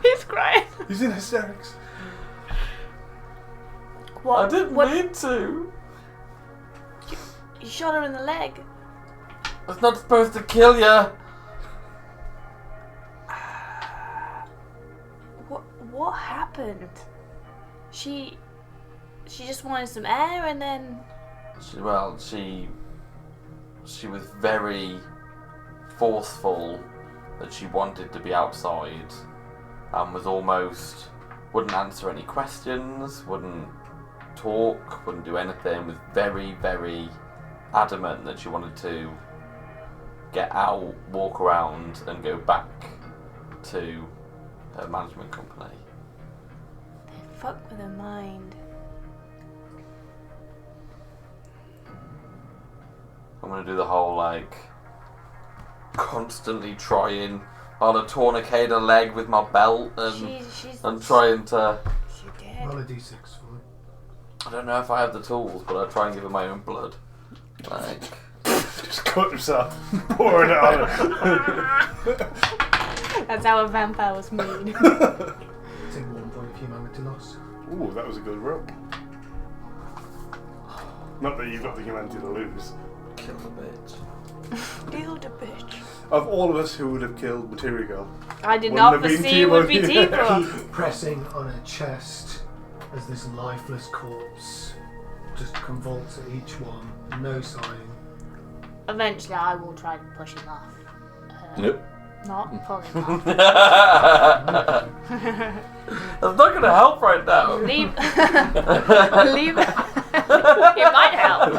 He's crying.
He's in hysterics.
What?
I didn't
what?
mean to.
You shot her in the leg.
It's not supposed to kill you.
What happened? She just wanted some air and then...
She was very forceful that she wanted to be outside and was wouldn't answer any questions, wouldn't talk, wouldn't do anything, was very, very adamant that she wanted to get out, walk around and go back to her management company.
They fuck with her mind.
I'm gonna do the whole constantly trying on a tourniquet a leg with my belt and trying to.
She did.
Roll a d6 for me.
I don't know if I have the tools, but I try and give her my own blood.
Just cut himself, pouring it on her.
That's how a vampire was made.
Take 1 point of humanity loss.
Ooh, that was a good roll. Not that you've got the humanity to lose.
Kill the bitch.
Kill the bitch.
Of all of us who would have killed Material Girl,
I did
Wouldn't
not
have been
foresee it would be
T-Bug.
T-Bug.
Keep pressing on her chest as this lifeless corpse just convulses at each one. No sign.
Eventually, I will try to push him off.
Nope.
Not pull him off.
That's not gonna help right now.
Leave. Leave. It might help.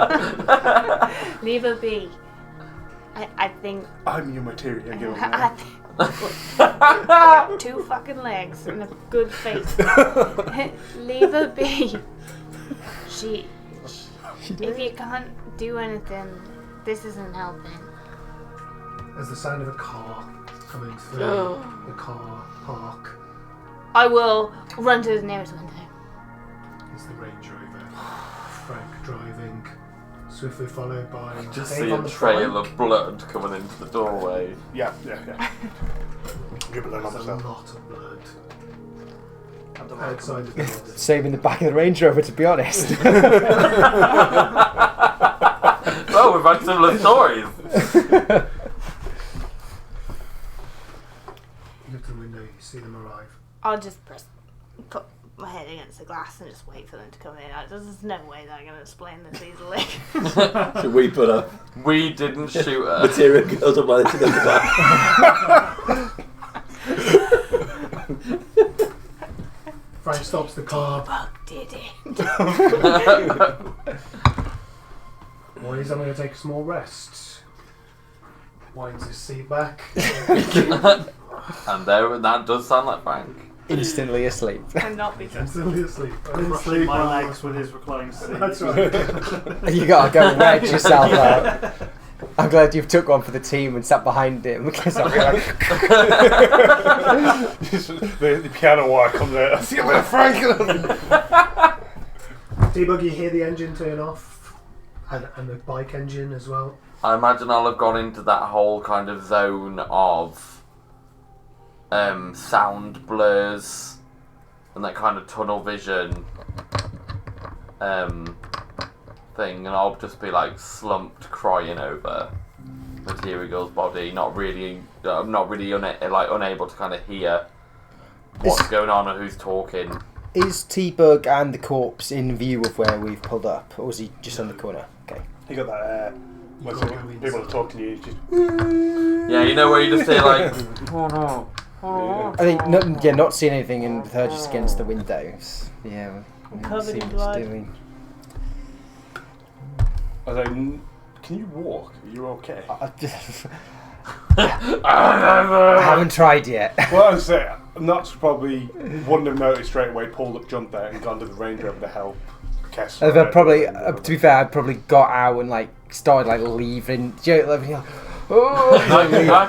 Leave her be. I think.
I'm your Material Girl.
I think 2 fucking legs and a good face. Leave her be. She. If you can't do anything, this isn't helping.
As the sound of a car coming through the car park.
I will run to the nearest window.
It's the Range Rover. Frank driving, swiftly followed by
Just
Dave
see
on
a
the
trail
flank.
of blood coming into the doorway.
Yeah. Dribbling on
There's a
myself.
lot of blood outside the building.
Saving the back of the Range Rover, to be honest.
Oh, we've had similar stories.
You look to the window, you see them arrive.
I'll just put my head against the glass and just wait for them to come in. There's no way that I'm going to explain this easily.
Should we put a
We didn't shoot her.
Material Girls up while it's in the back?
Frank stops the car.
Fuck did it.
Boys, I'm going to take a small rest. Winds his seat back.
And that does sound like Frank.
Instantly asleep.
Cannot be trusted.
Instantly asleep.
Crushing my legs with his reclining seat.
That's right.
You gotta go and wedge yourself out. I'm glad you've took one for the team and sat behind him because I'll be like,
the piano wire comes out. I see a bit of Franklin.
T-Bug, you hear the engine turn off, and the bike engine as well.
I imagine I'll have gone into that whole kind of zone of sound blurs and that kind of tunnel vision thing, and I'll just be like slumped crying over Material's body, not really unable to kind of hear what's going on or who's talking.
is T-Bug and the corpse in view of where we've pulled up, or is he just on the corner? Okay.
You got that when people are talking to you, it's just
Yeah, you know where you just hear like, oh no.
I think not seeing anything, and with her just against the windows. Yeah, we
Covered
see
in
what
blood.
she's doing.
I was like, can you walk? Are you okay?
I haven't tried yet.
Well, I was saying, Nuts probably wouldn't have noticed straight away, pulled up, jumped out, and gone to the Ranger Rover to help Kessler.
I've probably, to be fair, I probably got out and like started like leaving.
I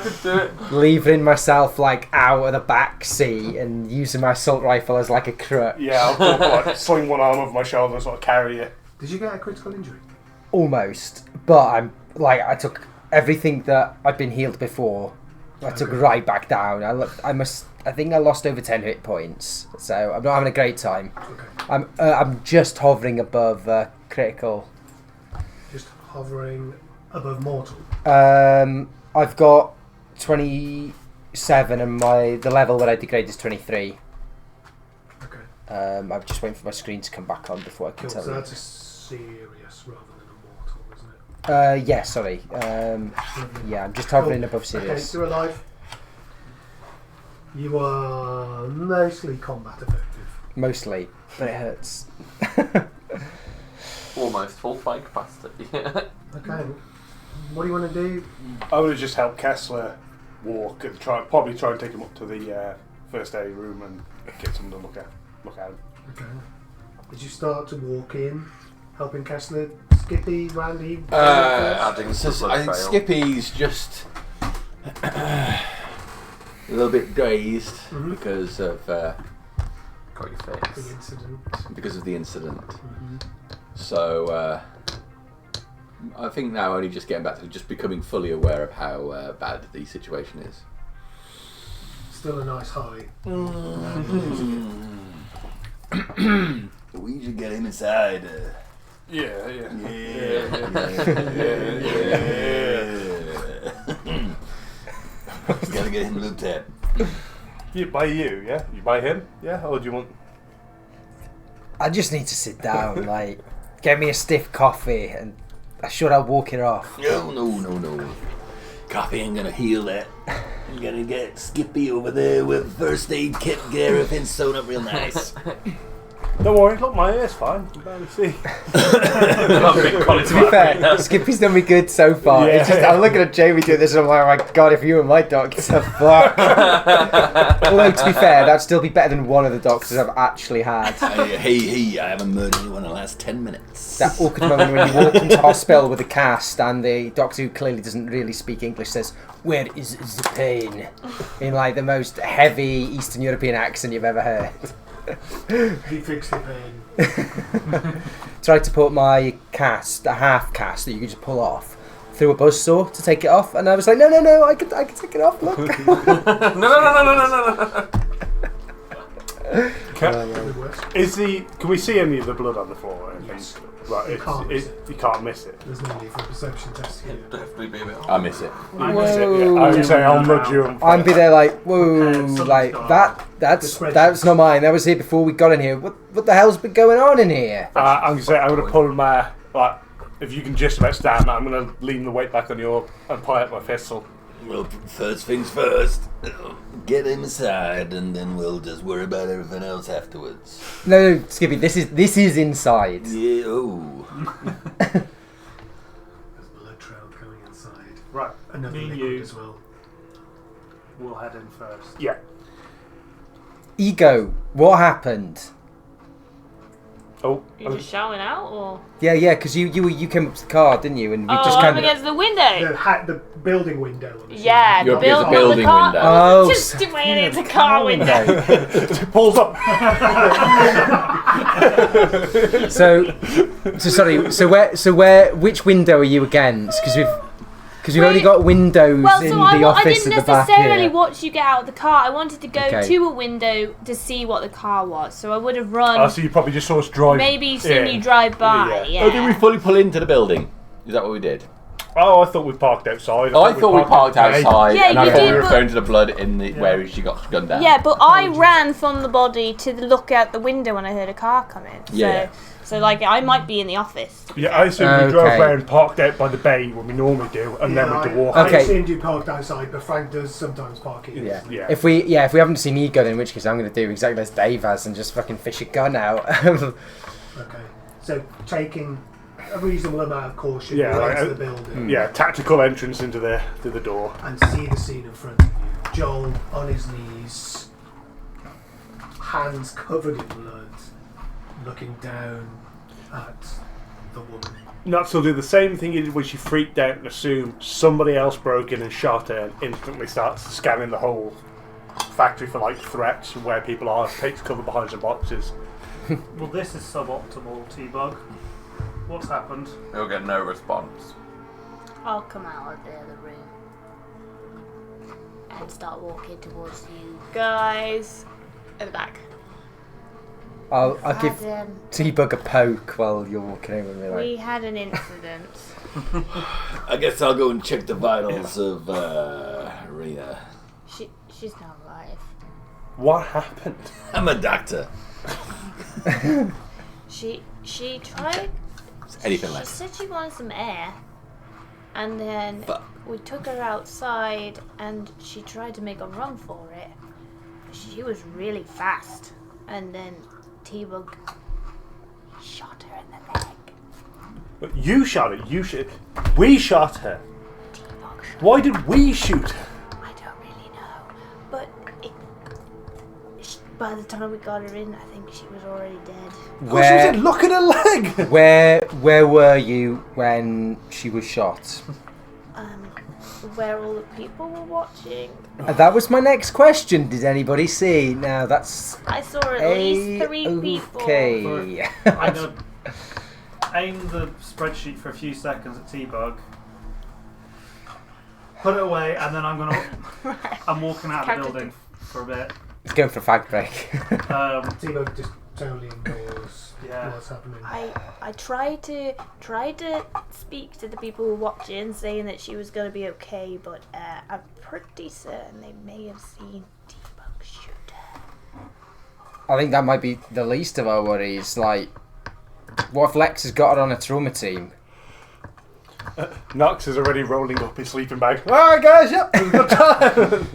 could do it.
Leaving myself like out of the back seat and using my assault rifle as like a crutch.
Yeah, I'll go, like, sling one arm over my shoulder and sort of carry you.
Did you get a critical injury?
Almost, but I'm like I took everything that I'd been healed before. I took right back down. I think I lost over 10 hit points, so I'm not having a great time.
Okay.
I'm just hovering above critical.
Just hovering above mortal.
I've got 27, and the level that I degrade is 23.
Okay.
I'm just waiting for my screen to come back on before I can
Cool.
tell
So
you.
that's a serious rather than a mortal, isn't it?
Yeah, sorry. Yeah, I'm just hovering above
Okay,
serious.
you're alive. You are mostly combat effective.
Mostly, but it hurts.
Almost full fight capacity.
Okay. What do you want to do?
I would have just helped Kessler walk and probably try and take him up to the first aid room and get someone to look at him.
Okay. Did you start to walk in, helping Kessler, Skippy, Randy?
I think Skippy's just a little bit dazed because of
Got your face.
the incident.
the incident. So I think now only just getting back to just becoming fully aware of how bad the situation is.
Still a nice high.
We should get him inside.
Yeah.
Gotta get him looked at.
You buy you, yeah? You buy him, yeah? Or do you want...
I just need to sit down, like, get me a stiff coffee, and I'm sure I'll walk it off.
No. Coffee ain't gonna heal that. I'm gonna get Skippy over there with first aid kit, get everything sewn up real nice.
Don't worry, look, my ear's fine. You barely see.
To be fair, Skippy's done me good so far.
Yeah.
It's just, I'm looking at Jamie doing this and I'm like, oh my god, if you were my doctor, fuck. Although, to be fair, that'd still be better than one of the doctors I've actually had.
Hey, I haven't murdered anyone in the last 10 minutes.
That awkward moment when you walk into hospital with a cast and the doctor, who clearly doesn't really speak English, says, "Where is the pain?" in like the most heavy Eastern European accent you've ever heard.
He fixed the pain.
Tried to put my cast, a half cast that you could just pull off, through a buzzsaw to take it off, and I was like, no, I can take it off. Look.
No.
Can we see any of the blood on the floor? Or anything?
Yes.
Right, you can't miss it.
There's no need for a perception test here.
Definitely be a bit.
I miss it.
You miss it, yeah. I would say I'll nudge you.
I'd be there like, whoa,
Okay,
like
something's
that's not mine. That was here before we got in here. What the hell's been going on in here?
I'm gonna say I would have pulled my if you can just about stand, I'm gonna lean the weight back on you and pull out my pistol.
Well, first things first, get him inside, and then we'll just worry about everything else afterwards.
No, Skippy, this is inside.
Yeah. Oh.
There's blood trail going inside.
Right,
Another
me and
liquid
you
as well.
will head in first.
Yeah.
Ego, what happened?
Oh,
You're just shouting out, or?
Yeah, because you came up to the car, didn't you? And we just
I'm
kind of.
against the window.
The building window.
Yeah,
You're
the
against the building
car,
window.
Oh,
just way it's a car window.
it pulls up.
So sorry. So where? Which window are you against? Because we've only got windows
Well,
in
so
the
I
office
didn't
at the back
necessarily
here.
watch you get out of the car. I wanted to go
Okay.
to a window to see what the car was. So I would have run.
Oh, so you probably just saw us drive.
Maybe seen you drive by. Yeah.
Oh, did we fully pull into the building? Is that what we did?
Oh, I thought we parked outside.
I thought we parked outside,
Yeah,
and I
you
thought we
did,
were
but-
referring to the blood in the where she got gunned down.
Yeah, but I ran from the body to look out the window when I heard a car come in.
Yeah.
So like, I might be in the office.
Yeah, I assume we drove
Okay.
around, parked out by the bay when we normally do, and then we had to walk.
I
Okay.
assumed you parked outside, but Frank does sometimes park in.
Yeah.
Yeah.
If we haven't seen me gun, in which case I'm going to do exactly as Dave has and just fucking fish a gun out.
Okay. So taking a reasonable amount of caution,
Yeah,
you
like,
enter the building
Yeah, tactical entrance into the door.
and see the scene in front of you. Joel on his knees, hands covered in blood, looking down at the woman.
Not so do the same thing you did when she freaked out and assumed somebody else broke in and shot her, and instantly starts scanning the whole factory for like threats and where people are, takes cover behind some boxes.
Well, this is suboptimal, T-Bug. What's happened?
You'll get no response.
I'll come out of the other room and start walking towards you guys at the back.
I'll give
Had,
T-Bug a poke while you're walking over me.
we
Like,
had an incident.
I guess I'll go and check the vitals of Rena.
She's not alive.
What happened?
I'm a doctor.
She tried.
Anything
She
less.
said she wanted some air, and then
Fuck.
we took her outside, and she tried to make a run for it. She was really fast, and then T-Bug shot her in the leg.
But you shot it. We shot her.
T-Bug shot
Why did we shoot her?
I don't really know, but by the time we got her in, I think she was already dead.
Where? Look at her leg.
where were you when she was shot?
Where all the people were watching.
That was my next question. Did anybody see? Now that's
I saw at least 3 people.
Okay.
I'm going to aim the spreadsheet for a few seconds at T-Bug. Put it away, and then I'm walking out of the building for a bit.
Let's go for a fag break.
T-Bug just totally ignores
Yeah.
what's happening.
I tried to speak to the people who were watching, saying that she was going to be okay, but I'm pretty certain they may have seen T-Bug shoot her.
I think that might be the least of our worries. Like, what if Lex has got her on a trauma team?
Knox is already rolling up his sleeping bag. Alright guys, yep, it was a good time.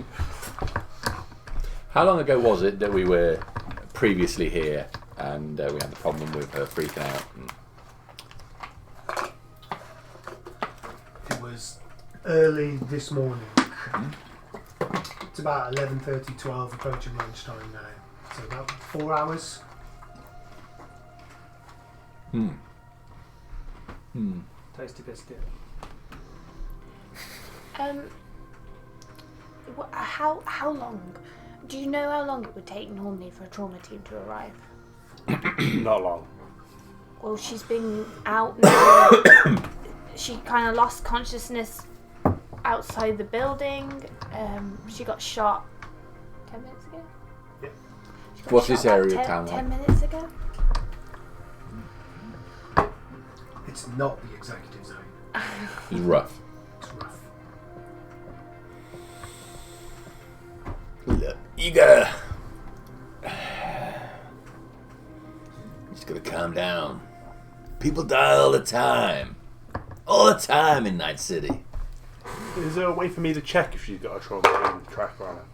How long ago was it that we were previously here and we had the problem with her freaking out?
It was early this morning. It's about 11:30, 12, approaching lunchtime now. So about 4 hours.
Tasty biscuit.
How long? Do you know how long it would take normally for a trauma team to arrive?
Not long.
Well, she's been out now. She kind of lost consciousness outside the building. She got shot 10 minutes ago.
Yeah.
She got
What's
shot
this
about
area of
10
town like?
10 minutes ago.
It's not the executive zone.
It's rough.
It's rough.
Look, you gotta calm down. People die all the time. All the time in Night City.
Is there a way for me to check if she's got a trauma tracker on her?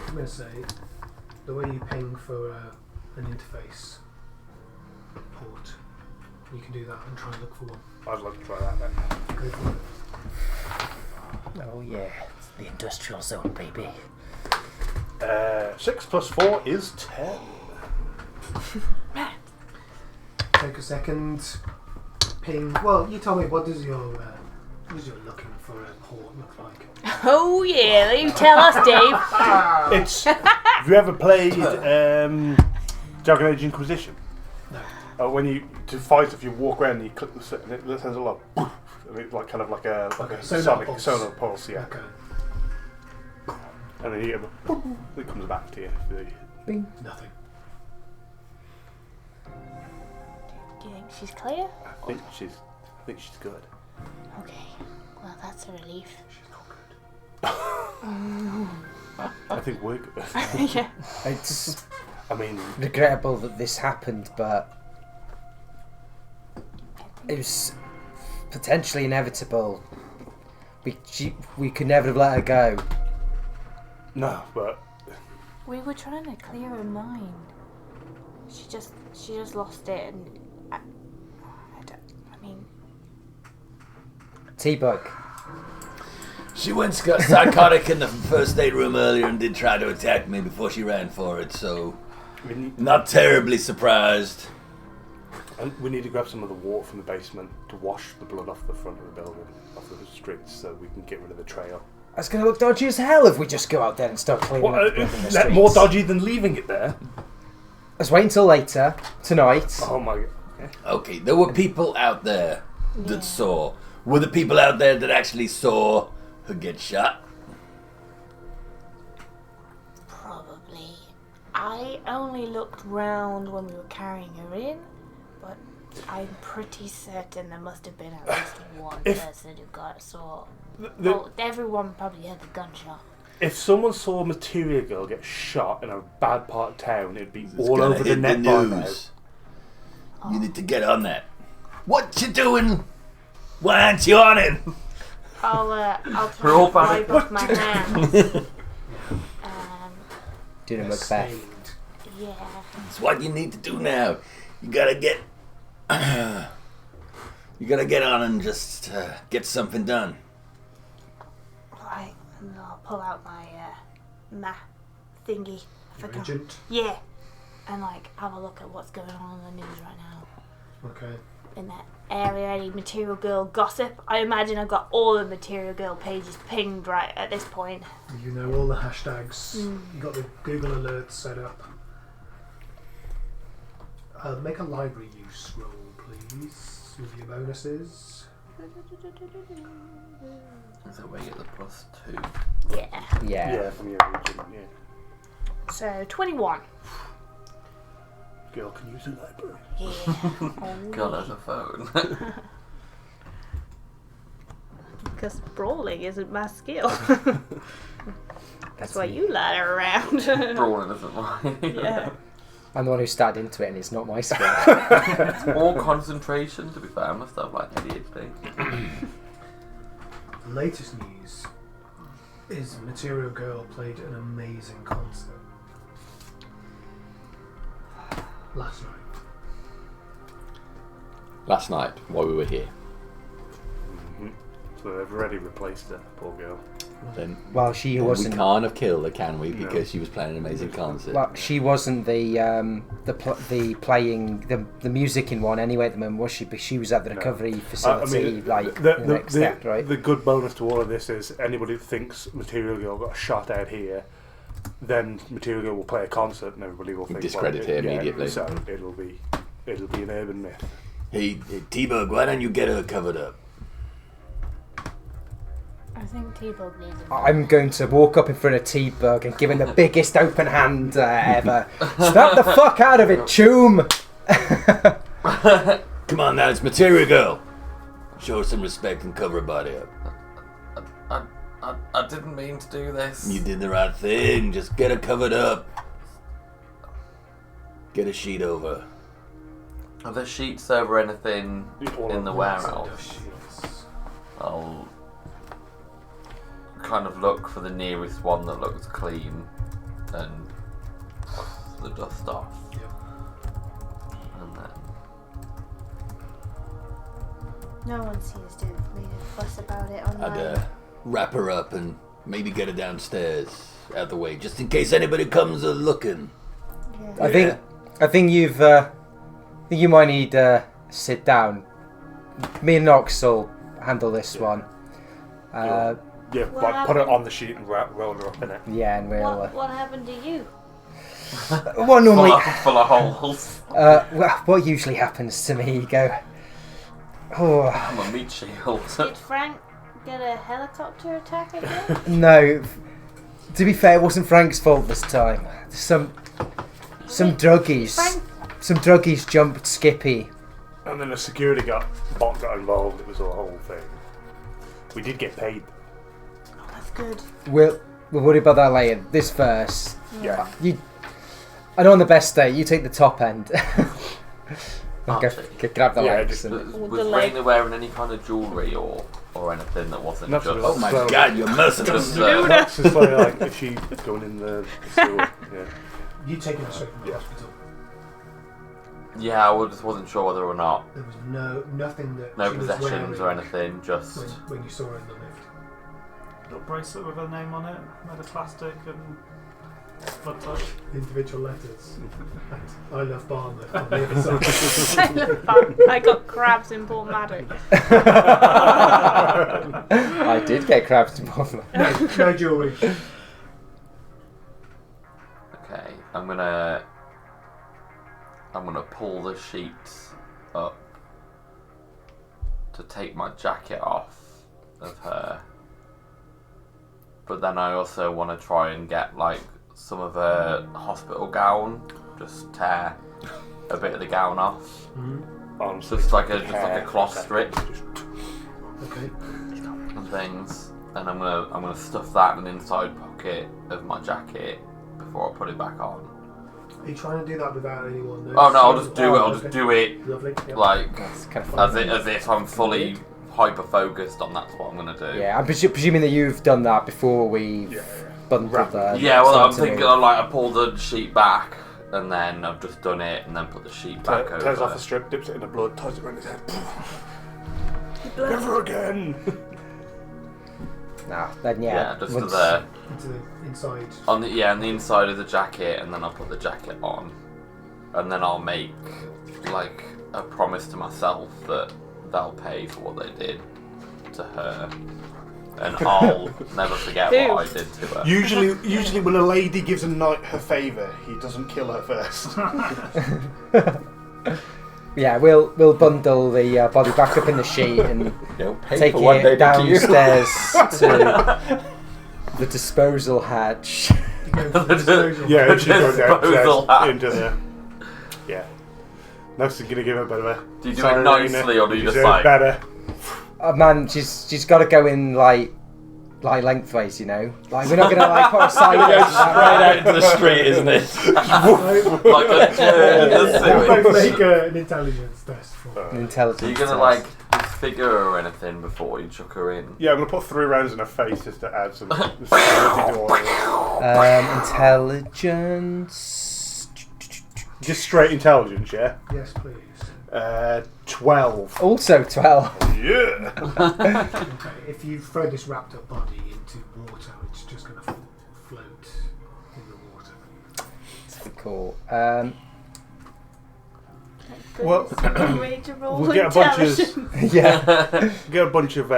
I'm going to say the way you ping for an interface port, you can do that and try and look for one.
I'd like to try that then.
Go for it.
Oh yeah, The industrial zone, baby.
6 plus 4 is 10.
Take a second. Ping. Well, you tell me, what does your looking for a port look like?
Oh yeah, you tell us, Dave.
It's. Have you ever played Dragon Age Inquisition?
No.
When you to fight, if you walk around and you click the and it sends a lot. And it's like kind of like a sonar pulse, yeah.
Okay.
And then you get it comes back to you.
Bing.
Nothing.
Do you think she's clear?
I think she's good.
Okay, well that's a relief.
She's not good. I think we're good.
Yeah.
It's
I mean,
regrettable that this happened, but it was potentially inevitable. We could never have let her go.
no, but
We were trying to clear her mind. She just lost it, and I mean,
T-Bug.
She once got psychotic in the first aid room earlier and did try to attack me before she ran for it, so not terribly surprised.
and we need to grab some of the water from the basement to wash the blood off the front of the building, off the streets, so we can get rid of the trail.
That's going to look dodgy as hell if we just go out there and start cleaning up the streets.
More dodgy than leaving it there.
Let's wait until later, tonight.
Oh my god.
Okay, there were people out there that saw. Were the people out there that actually saw her get shot?
probably. I only looked round when we were carrying her in, but I'm pretty certain there must have been at least one person who saw. Well, everyone probably heard the gunshot.
If someone saw Materia Girl get shot in a bad part of town, it'd be
It's
all
gonna
over the
hit
net by now.
news. You need to get on that. What you doing? Why aren't you on it?
I'll
We're all
try to
panicked.
wipe off my hands.
Doing a
Yes,
Macbeth.
stained.
Yeah.
It's what you need to do now. You gotta get... you gotta get on and just get something done.
Right, and I'll pull out my thingy. I
Your
forgot.
agent.
Yeah, and have a look at what's going on in the news right now.
Okay.
In that area, any Material Girl gossip. I imagine I've got all the Material Girl pages pinged right at this point.
You know all the hashtags. You got the Google alerts set up. Make a library use roll, please, with your bonuses.
So we get the +2.
Yeah.
Yeah.
Yeah, from your agent, yeah.
So 21.
Girl can use a library.
Yeah.
God has a phone.
Because brawling isn't my skill. That's why you lie around.
Brawling isn't mine.
Yeah.
I'm the one who started into it and it's not my skill.
It's more concentration, to be fair. I must have ADHD.
The latest news is Material Girl played an amazing concert last night.
Last night, while we were here.
So they've already replaced her, poor girl.
Then
Well, she
we
wasn't.
can't have killed her, can we?
No.
Because she was playing an amazing concert.
Well, she wasn't the playing the music in one anyway at the moment, was she? But she was at the recovery facility, the next step, right?
The good bonus to all of this is anybody that thinks Material Girl got shot out here, then Material Girl will play a concert and everybody will think
Discredit her immediately.
So it'll be an urban myth.
Hey, T-Bug, why don't you get her covered up?
I think T-Bug needs a
I'm going to walk up in front of T-Bug and give him the biggest open hand ever. Snap the fuck out of it, Choom!
Come on now, it's Material Girl. Show her some respect and cover her body up.
I didn't mean to do this.
You did the right thing. Just get her covered up. Get a sheet over.
Are there sheets over anything in the warehouse?
Yes.
I'll kind of look for the nearest one that looks clean and the dust off.
Yep.
And then
No one seems to have made a fuss about it online.
I'd wrap her up and maybe get her downstairs, out the way, just in case anybody comes a looking.
Yeah.
I think you might need to sit down. Me and Nox will handle this one.
Yeah,
What
like put it
happened?
on the sheet and roll her up in it.
Yeah, and we'll.
What happened to you?
What normally?
Full of holes.
Well, what usually happens to me? You go. Oh
I'm a meat shield.
Did Frank get a helicopter attack again?
no. To be fair, it wasn't Frank's fault this time. Some druggies.
Frank.
Some druggies jumped Skippy.
And then a security bot got involved. It was a whole thing. We did get paid.
Oh, that's good.
We'll worry about that later. This first.
Yeah.
I know on the best day, you take the top end.
I'll
Go,
take
grab the
Yeah,
legs.
just-
And,
Was Raina wearing any kind of jewellery or anything that wasn't
Not
just...
for
Oh my
So-
god, you're merciless.
Just,
That's just like if she going in the store. Yeah.
You taking her straight from the
Yeah.
hospital.
Yeah, I just wasn't sure whether or not.
There was nothing that
No
she was
possessions or
wearing
anything, just...
when you saw her in the lift.
Little bracelet with her name on it, made of plastic and blood type.
Individual letters. I love Barnley on the other side.
I got crabs in Port Maddox.
I did get crabs to bother.
No jewellery.
Okay, I'm gonna pull the sheets up to take my jacket off of her. But then I also want to try and get like some of her hospital gown, just tear a bit of the gown off.
Honestly,
Just like a cloth strip
Okay.
and things. And I'm gonna stuff that in the inside pocket of my jacket before I put it back on.
Are you trying to do that without anyone noticing?
Oh no, I'll just do it. I'll
okay.
just do it
Lovely. Yep.
like
That's kind of fun.
as if I'm fully hyper focused on that's what I'm gonna do.
Yeah, I'm presuming that you've done that before we
Yeah.
bundled the.
Yeah, well, I'm
started to
thinking
move.
I pulled the sheet back and then I've just done it and then put the sheet back
Tears
over.
off a strip, dips it in the blood, ties it around his head. Never again.
Nah, then
Yeah, just to
once-
there.
Into the inside.
On the inside of the jacket, and then I'll put the jacket on, and then I'll make like a promise to myself that they'll pay for what they did to her, and I'll never forget
Who?
what I did to her.
Usually when a lady gives a knight her favour, he doesn't kill her first.
Yeah, we'll bundle the body back up in the sheet and
They'll pay
take
for what they
it
did to you.
downstairs to the disposal hatch.
You go for the disposal.
Yeah, it should go
Disposal
downstairs into the. Yeah. Next is gonna give her a bit of a.
Do you do
sorry,
it nicely,
Raina,
or do you just
deserve
like?
better?
Oh man, she's got to go in like lengthways, you know. Like we're not gonna like put her sideways.
Straight out into the street, isn't it?
Like a turn the
Both
sewage.
make an intelligence test for
An intelligence.
Are you gonna
test.
like disfigure her or anything before you chuck her in?
Yeah, I'm gonna put 3 rounds in her face just to add some security to all of it.
Intelligence.
Just straight intelligence, yeah?
Yes, please.
12.
Also 12.
Yeah!
Okay, if you throw this wrapped up body into water, it's just going to float in the water.
Cool.
Well,
Way to roll
we'll get a bunch of
intelligence.
Yeah.
get a bunch of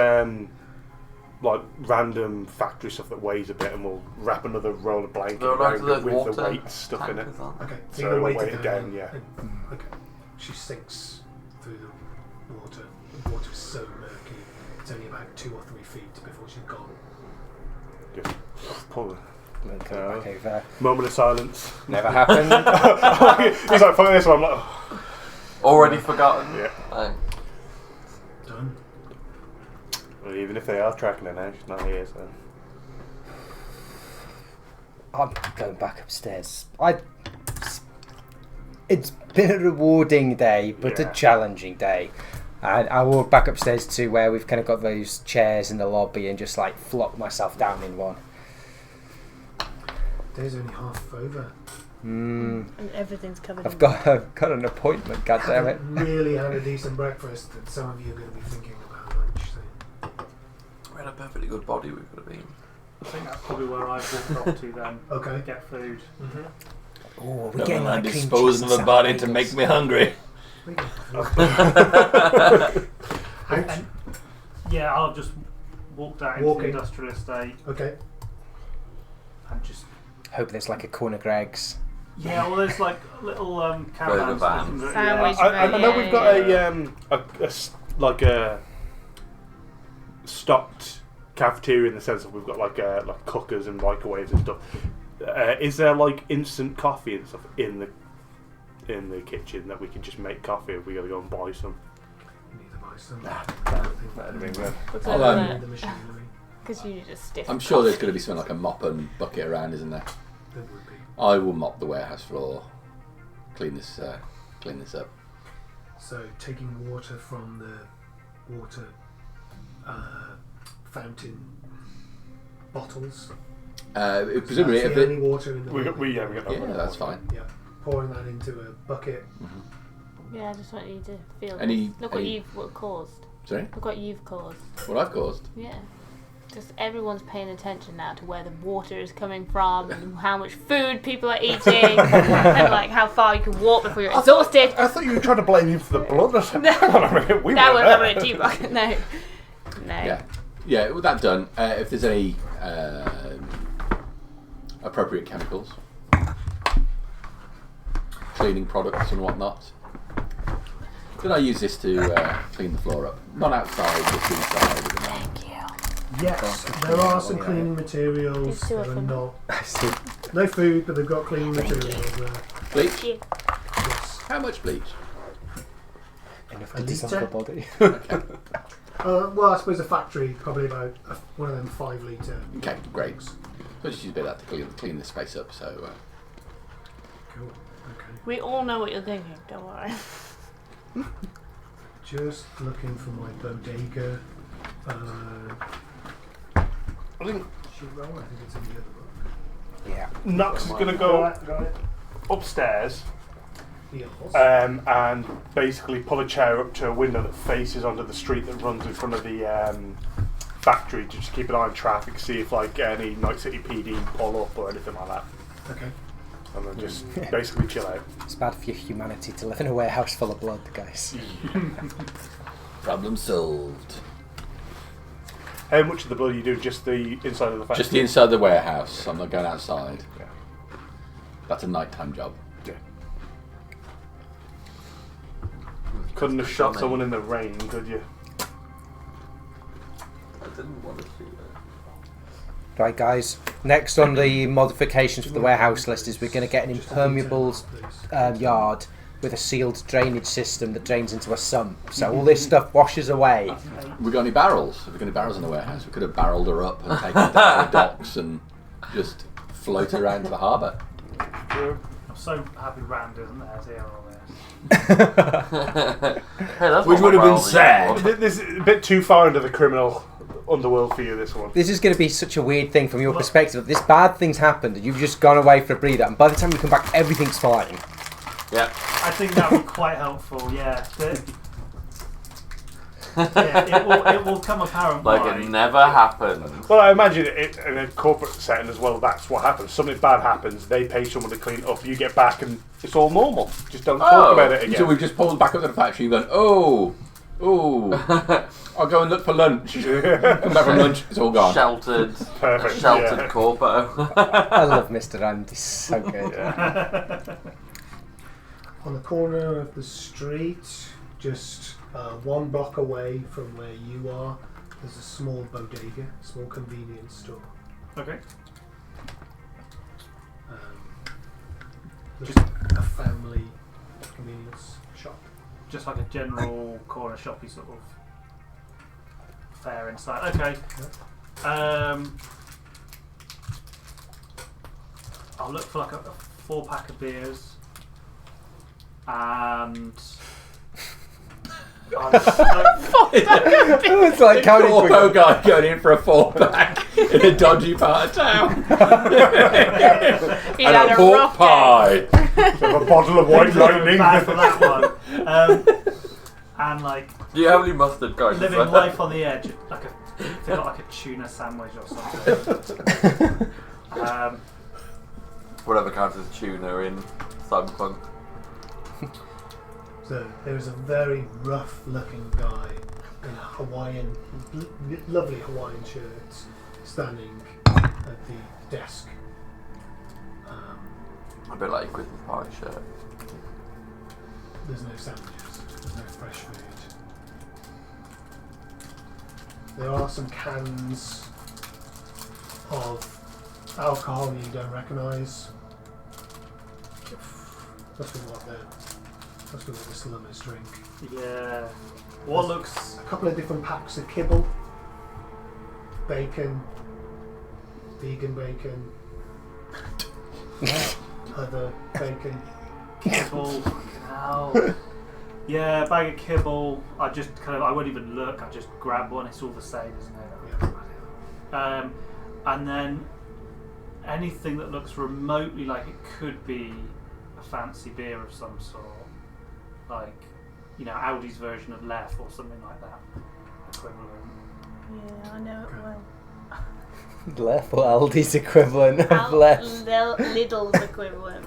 like random factory stuff that weighs a bit, and we'll wrap another roll of blanket
There are loads
around
of
it
those
with the
water
weight stuff in it.
tankers on.
Okay, so
So
you're going to
weight
weight
it
it
down, yeah.
Okay. She sinks through the water. The water is so murky. It's only about 2 or 3 feet before she's gone.
Just pull
Back over.
moment of silence.
Never happened.
He's like, fuck this one. I'm like, oh.
Already forgotten.
Yeah.
Like,
Done.
Well, even if they are tracking her now, she's not here, so.
I'm going back upstairs. It's been a rewarding day, but
Yeah.
a challenging day. And I walk back upstairs to where we've kind of got those chairs in the lobby and just like flop myself down in one.
Day's only half over.
And everything's covered
I've
in
got an appointment, goddammit.
Haven't really had a decent breakfast, and some of you are going to be thinking about lunch soon.
we had a perfectly good body we could have been.
I think that's probably where I walked off to then.
Okay.
Get food.
Oh, we're
Don't
getting
mind
like cream
disposing
cheese
of a body
and
to
bagels.
make me hungry.
And yeah, I'll just walk out into
Walking.
the industrial estate
Okay.
and just.
Hope there's like a corner Greg's.
Yeah, well, there's like little caravans.
vans.
looking at-
Sandwich.
I know
Yeah,
we've got
yeah.
a stocked cafeteria in the sense that we've got like cookers and microwaves and stuff. Is there like instant coffee and stuff in the kitchen that we can just make coffee if we got to go and buy some?
You need to buy some.
That'd be good.
What's
I'll,
over
The machinery.
Because you just stiff.
I'm sure there's going to be something like a mop and bucket around, isn't there?
There would be.
I will mop the warehouse floor, clean this up.
So taking water from the water fountain bottles.
Presumably,
that's
if
the
it,
only water in the
We
world.
got that.
yeah, that's fine.
Yeah. Pouring that into a bucket.
Yeah, I just want you to feel.
Any-
this. Look what
any-
you've caused.
Sorry,
Look what you've caused.
what I've caused.
Yeah. Just everyone's paying attention now to where the water is coming from and how much food people are eating and like how far you can walk before you're exhausted.
I thought you were trying to blame him for the blood or something. Hang on a minute, we
That
weren't
was
there.
not a debug. No. No.
Yeah, with that done, if there's any appropriate chemicals, cleaning products and whatnot, could I use this to clean the floor up? Not outside, just inside. At the moment.
Yes, there are some cleaning materials.
It's too
There are
often.
not.
I see.
No food, but they've got cleaning materials there.
Bleach?
Yeah.
Yes.
How much bleach?
Enough
A
to dissolve
litre?
the body.
Okay,
Well, I suppose a factory, probably about one of them 5 litre.
okay, great. So just use a bit of that to clean this space up. So
Cool. Okay.
We all know what you're thinking, don't worry.
Just looking for my bodega.
I think
Sheet roll. I think it's in the other book.
Yeah.
Knox is going to go upstairs
Yes.
and basically pull a chair up to a window that faces onto the street that runs in front of the factory to just keep an eye on traffic, see if like any Night City PD pull up or anything like that,
Okay.
and then just basically chill out.
It's bad for your humanity to live in a warehouse full of blood, guys.
problem solved.
How much of the blood are you doing? Just the inside of the factory?
Just the inside of the warehouse. I'm not going outside.
Yeah.
That's a nighttime job.
Yeah. Couldn't have shot someone in the rain, could you?
I didn't want to see that.
Right, guys. Next on the modifications for the warehouse list is we're going to get an impermeable yard with a sealed drainage system that drains into a sump. So all this stuff washes away.
We got any barrels? Have we got any barrels in the warehouse? We could have barreled her up and taken her down the docks and just float her around to the harbour.
True.
I'm so happy Rand isn't there to hear all this.
Hey, that's
Which
what
would have been
my
sad.
world is.
This is a bit too far into the criminal underworld for you, this one.
This is going to be such a weird thing from your perspective. This bad thing's happened and you've just gone away for a breather, and by the time you come back, everything's fine.
Yeah.
I think that would be quite helpful, yeah. Yeah, it will come apparent
Like
why.
it never happened.
Well, I imagine it in a corporate setting as well, that's what happens. Something bad happens, they pay someone to clean it up, you get back and it's all normal. Just don't talk about it again.
So we've just pulled back up to the factory and gone, oh, I'll go and look for lunch. Come back from lunch, it's all gone.
Sheltered.
Perfect,
Sheltered
yeah.
corpo.
I love Mr. Rand. He's so good.
On the corner of the street, just 1 block away from where you are, there's a small bodega, small convenience store.
Okay.
Just a family convenience shop.
Just like a general corner shoppy sort of fare inside. Okay. I'll look for like a 4-pack of beers. And
It's like counting
Corpo guy going in for a 4-pack in a dodgy part of town.
He's
And
had
a
a
pork
rough
pie.
Have a bottle of white lightning.
bad for that one. And like
Do you have any mustard, guys?
living life on the edge, like a If they got like a tuna sandwich or something.
Whatever counts as tuna in Cyberpunk.
So there's a very rough-looking guy in a Hawaiian, lovely Hawaiian shirt, standing at the desk.
A bit like a Christmas party shirt.
There's no sandwiches. There's no fresh food. There are some cans of alcohol you don't recognise. Must be what the slummers drink.
Yeah. What looks...
A couple of different packs of kibble, bacon, vegan bacon, other bacon.
Kibble. Ow. Yeah, bag of kibble. I won't even look. I just grab one. It's all the same, isn't it?
Yeah.
And then anything that looks remotely like it could be a fancy beer of some sort, like Audi's version of Lef or something like that, equivalent.
Yeah, I know it well.
Lef or Aldi's equivalent of Lef.
Lidl's equivalent.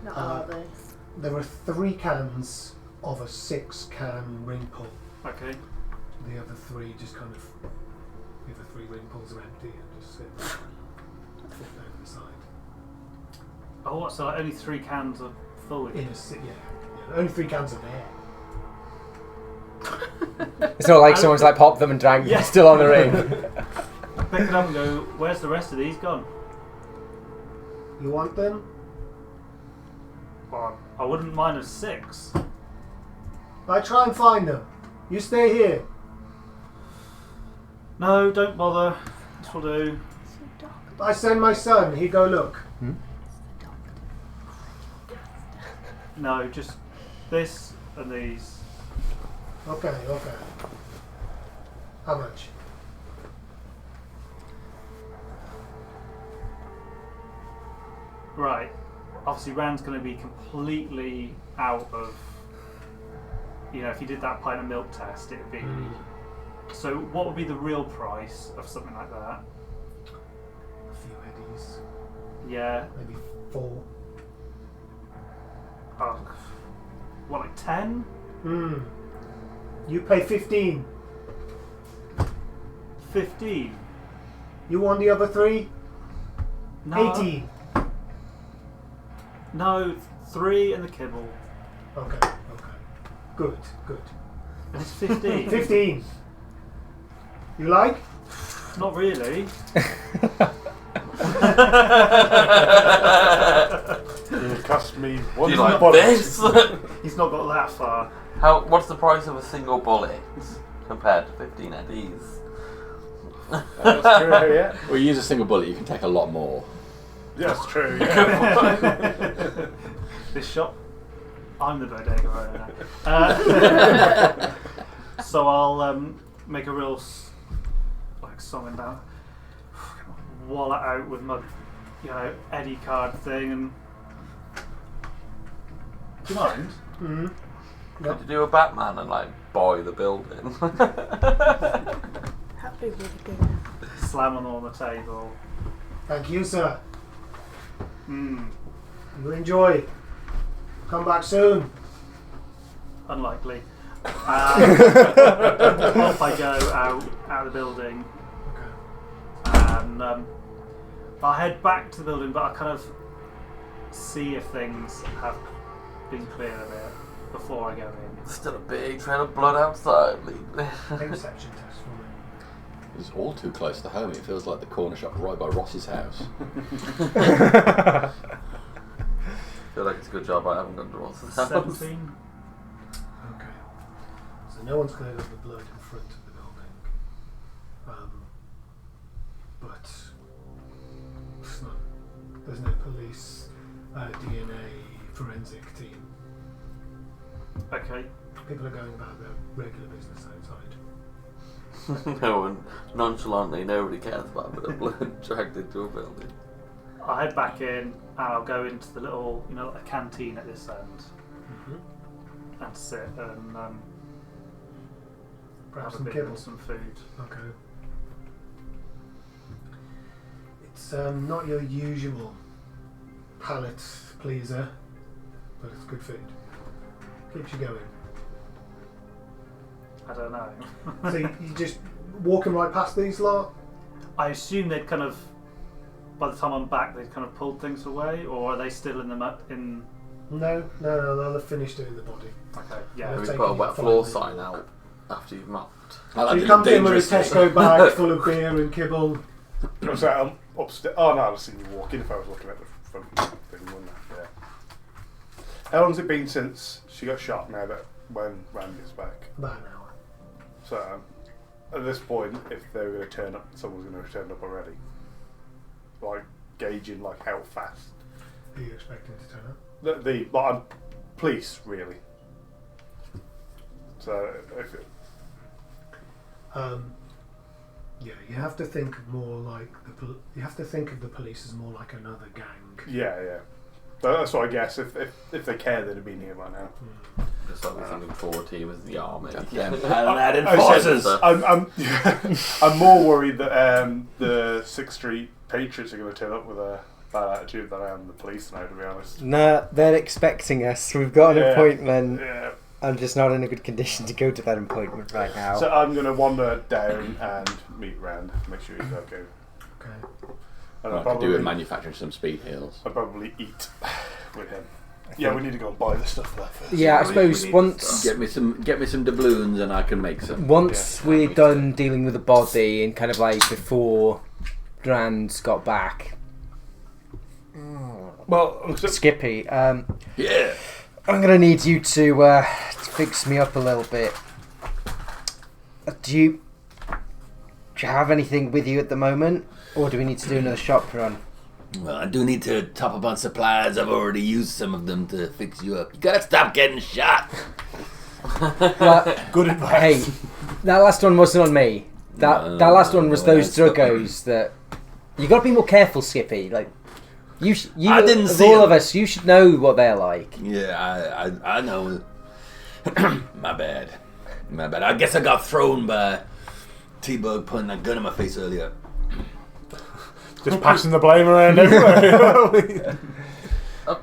Not Aldi's.
There were 3 cans of a 6-can ring pull.
Okay.
The other 3 just kind of, the other 3 ring pulls are empty and just sit there and flip over the side.
Oh, what? So like only 3 cans are full?
Yeah, only 3 cans are there.
It's not like someone's like popped them and drank them, still on the ring.
Pick it up and go, where's the rest of these gone?
You want them?
Well, I wouldn't mind a 6.
I try and find them. You stay here.
No, don't bother. This will do.
I send my son. He go look.
No, just this and these.
Okay. How much?
Right. Obviously, Rand's going to be completely out of. If you did that pint of milk test, it would be. So, what would be the real price of something like that?
A few eddies.
Yeah.
Maybe 4.
Oh, what, like 10?
You pay 15.
15?
You want the other 3?
No.
18.
No, 3 and the kibble.
Okay. Good.
And it's 15.
15. You like?
Not really.
It'll cost me
Do
one
you like
bullet.
this?
He's not got that far.
What's the price of a single bullet compared to 15 eddies?
That's true, yeah.
Well, you use a single bullet, you can take a lot more.
That's true, yeah.
This shop, I'm the bodega owner. So I'll make a real song and down, wallet out with my Eddie card thing and. Do you mind?
Mm-hmm.
Could you do a Batman and buy the building?
Happy with a good.
Slam on the table.
Thank you, sir.
Hmm.
You enjoy. Come back soon.
Unlikely. Off I go out of the building. And I'll head back to the building, but I'll kind of see if things have been cleared a bit before I go in.
Still a big trail of blood outside.
Perception test for me.
It's all too close to home. It feels like the corner shop right by Ross's house.
I feel like it's a good job I haven't gone to Ross's house.
17.
Okay. So no one's cleared up the blood in front of the building. But there's no police DNA forensic team.
Okay.
People are going about their regular business outside.
No one, nonchalantly, nobody cares about a bit of blood dragged into a building.
I'll head back in and I'll go into the little, a canteen at this end
Mm-hmm.
and sit and
grab
have a
some
beer
kibble.
and some food.
Okay. It's not your usual palate pleaser, but it's good food. Keeps you going.
I don't know.
So you just walking right past these lot?
I assume they'd kind of, by the time I'm back, they'd kind of pulled things away, or are they still in the in?
No, they'll have finished doing the body.
Okay, yeah.
They've
We
taken
put a
it
wet
fine.
floor sign out after you've mopped.
So you come in with a Tesco bag full of beer and kibble.
I'm sorry, I'm upstairs. Oh no, I'd have seen you walk in if I was looking at the front thing, wouldn't I? Yeah. How long's it been since she got shot now that when Randy's back?
About an hour.
So at this point, if they were going to turn up, someone's going to have turned up already. Like gauging like how fast.
Are you expecting to turn up?
I'm police really. So if it,
yeah, you have to think more like you have to think of the police as more like another gang.
yeah. So that's what I guess. If they care, they'd have been here by now.
Just like we're thinking forward team as the army.
Yeah.
I'm more worried that the 6th Street Patriots are going to turn up with a bad attitude than I am the police now, to be honest.
Nah, they're expecting us. We've got an appointment.
Yeah.
I'm just not in a good condition to go to that appointment right now.
So I'm going to wander down and meet Rand, make sure he's okay.
Okay.
And
I could do with manufacturing some speed heals.
I'll probably eat with him. Yeah, we need to go and buy the stuff for that first.
Yeah, I suppose once
Get me some doubloons and I can make some.
once we're done dealing with the body and kind of like before Rand got back.
Well,
Skippy,
Yeah.
I'm gonna need you to fix me up a little bit. Do you have anything with you at the moment, or do we need to do another shop run?
Well, I do need to top up on supplies. I've already used some of them to fix you up. You gotta stop getting shot.
Well,
good advice.
hey, that last one wasn't on me. That last one was those druggos that. You gotta be more careful, Skippy. Like, you
I didn't
of
see
all
them.
of us, you should know what they're like.
Yeah, I know. My bad. I guess I got thrown by T-Bug putting that gun in my face earlier.
Just passing the blame around everywhere.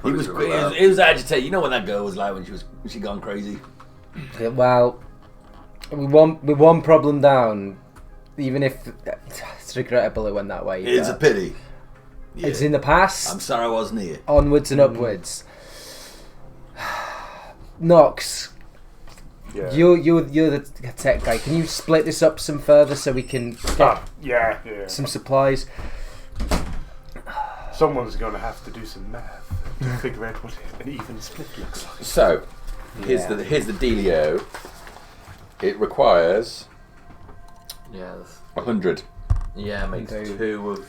It was agitated. You know what that girl was like when she gone crazy.
Well, we one problem down. Even if it's regrettable it went that way.
It's a pity. Yeah.
It's in the past.
I'm sorry I wasn't here.
Onwards and upwards. Nox,
Yeah.
you're the tech guy. Can you split this up some further so we can get
Yeah.
some supplies?
Someone's going to have to do some math to figure out what an even split looks like.
So, here's the dealio. It requires
Yeah,
100.
yeah, makes
Indeed.
2 of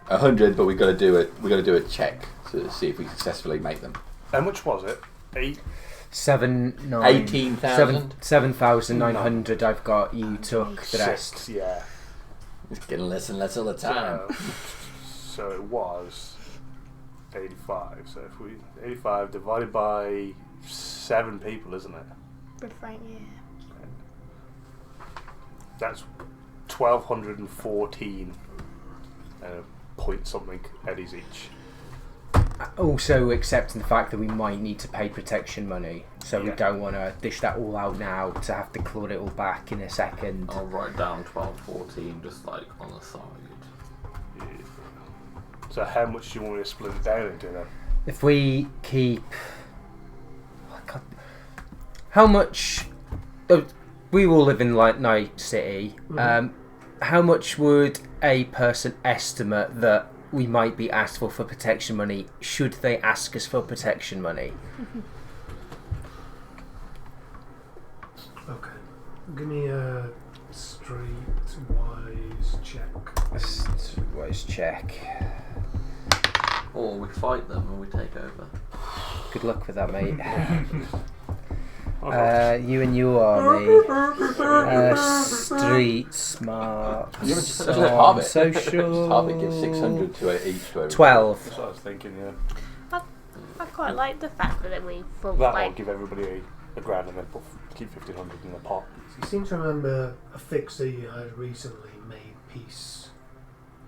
100, but we got to do it. We got to do a check to see if we successfully make them.
How much was it? 8?
18,000.
7,900. I've got. You took the rest.
6, yeah.
It's getting less and less all the time.
So it was 85. So if we 85 divided by 7 people, isn't it?
Good Frank, yeah.
That's 1,214 point something eddies each.
Also accepting the fact that we might need to pay protection money, so we
Yeah.
don't want to dish that all out now to have to claw it all back in a second.
I'll write down 12, 14 just like on the side.
Yeah. So how much do you want me to split it down into then?
If we keep, how much? We all live in Night City. How much would a person estimate that we might be asked for protection money? Should they ask us for protection money?
Okay. Give me a streetwise check.
Let's check.
Or we fight them and we take over.
Good luck with that, mate. You and your army. Street smart.
You haven't just halve it.
Social.
Half it gives 600 to each to everyone.
12.
That's what I was thinking, yeah.
I quite like the fact that we
That'll
like
give everybody a grand and then put keep 1,500 in the pot.
You seem to remember a fixer you had recently made peace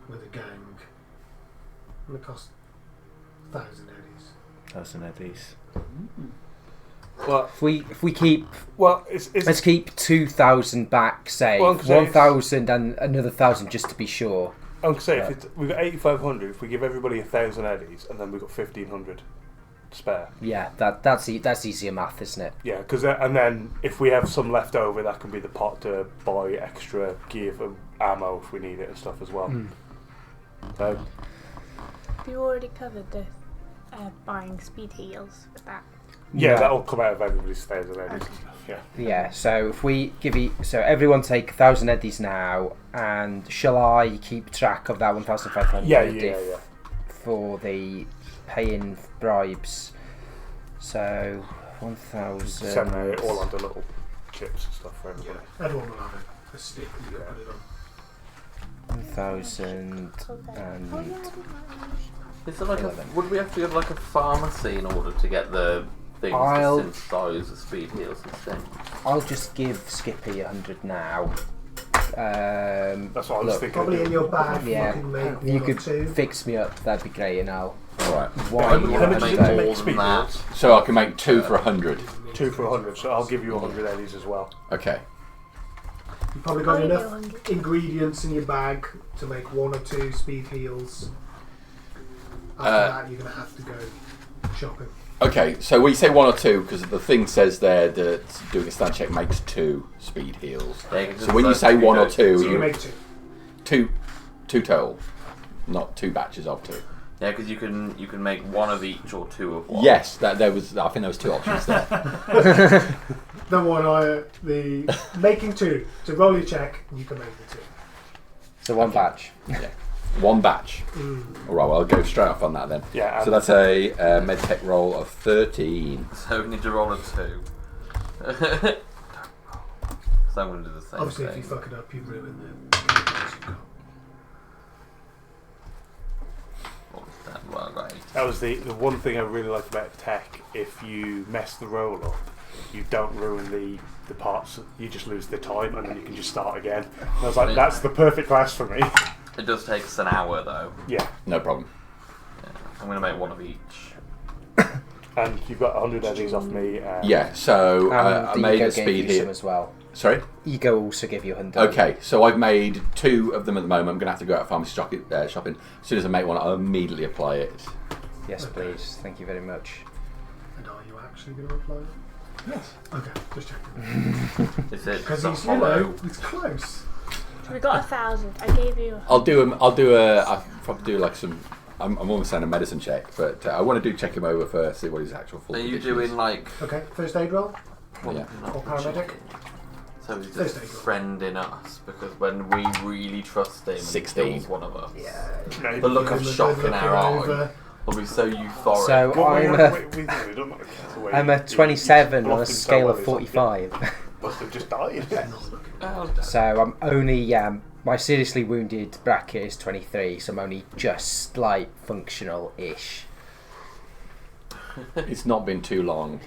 with a gang. And it cost 1,000 eddies.
1,000 eddies. Well,
If we keep,
it's
let's keep 2,000 back. Say
Well,
1,000 and another 1,000 just to be sure.
I'm gonna say if we've got 8,500, if we give everybody 1,000 eddies, and then we've got 1,500 spare.
Yeah, that's easier math, isn't it?
Yeah, because and then if we have some left over, that can be the pot to buy extra gear for ammo if we need it and stuff as well. So
Have you already covered the buying speed heals with that?
yeah, that'll come out of everybody's 1,000 eddies and stuff. Yeah.
Yeah. So if we give so everyone take 1,000 eddies now, and shall I keep track of that 1,500?
Yeah.
For the paying bribes. So 1,000.
Send it all onto little chips and stuff for everybody.
Everyone will have a stick and you can put it on.
1,000 and
Oh, yeah, I did that.
Is there like
11.
would we have to have like a pharmacy in order to get the things
I'll-
to synthesize the speed heals and things?
I'll just give Skippy 100 now.
That's what I was
Look,
thinking.
Probably in your bag
Yeah,
you can make
if you
one
could
or two.
fix me up, that'd be great, and I'll.
Alright.
Why
How
you
much
want
do you
to
make
more
speed
than that.
heals?
So I can make 2 for 100.
2 for 100, so I'll give you 100 eddies as well.
Okay.
You've probably got
I'll give you
enough
100.
ingredients in your bag to make 1 or 2 speed heals. After that, you're going to have to go shopping.
Okay, so we say 1 or 2 because the thing says there that doing a stand check makes 2 speed heals.
Yeah, 'cause
So when you
it's
say
like
1 or
So
2,
you
you
make 2.
two total, not 2 batches of 2.
Yeah, because you can make 1 of each or 2 of one.
Yes, I think there was 2 options there.
The making 2 to roll your check, and you can make the 2.
So one batch.
Yeah. 1 batch. All right, well I'll go straight off on that then.
Yeah.
So that's a medtech roll of 13.
So we need to roll a 2. So I'm going to do the same
Obviously, if
thing.
you fuck it up, you ruin the.
Well, right.
That was the one thing I really liked about tech. If you mess the roll up, you don't ruin the parts. You just lose the time, and then you can just start again. And I was like, that's the perfect class for me.
It does take us an hour though.
Yeah.
No problem.
Yeah. I'm going to make 1 of each.
And you've got 100 eddies off me.
Yeah, so
And
I
the
made
Ego
a
gave
speed
you some
heal.
as well.
Sorry?
Ego also give you 100.
Okay, so I've made 2 of them at the moment. I'm going to have to go out pharmacy shopping. As soon as I make one, I'll immediately apply it.
Yes, please. Thank you very much.
And are you actually going to reply?
Yes.
Okay, just checking.
Is it
Because
the
he's,
hollow?
it's close.
We got 1,000. I gave you.
I'll probably do like some. I'm almost saying a medicine check, but I want to do check him over first, see what his actual full
Are you
condition is.
doing like...
Okay, first aid roll
Yeah.
or paramedic.
So he's
First
just
aid roll.
friend in us because when we really trust him and he
16.
kills one of us,
Yeah.
the look of
Give him a
shock
good
in
look
our eye
over.
will be so euphoric.
So I'm a 27 on a scale of 45.
Must have just died.
So I'm only my seriously wounded bracket is 23, so I'm only just like functional-ish.
It's not been too long,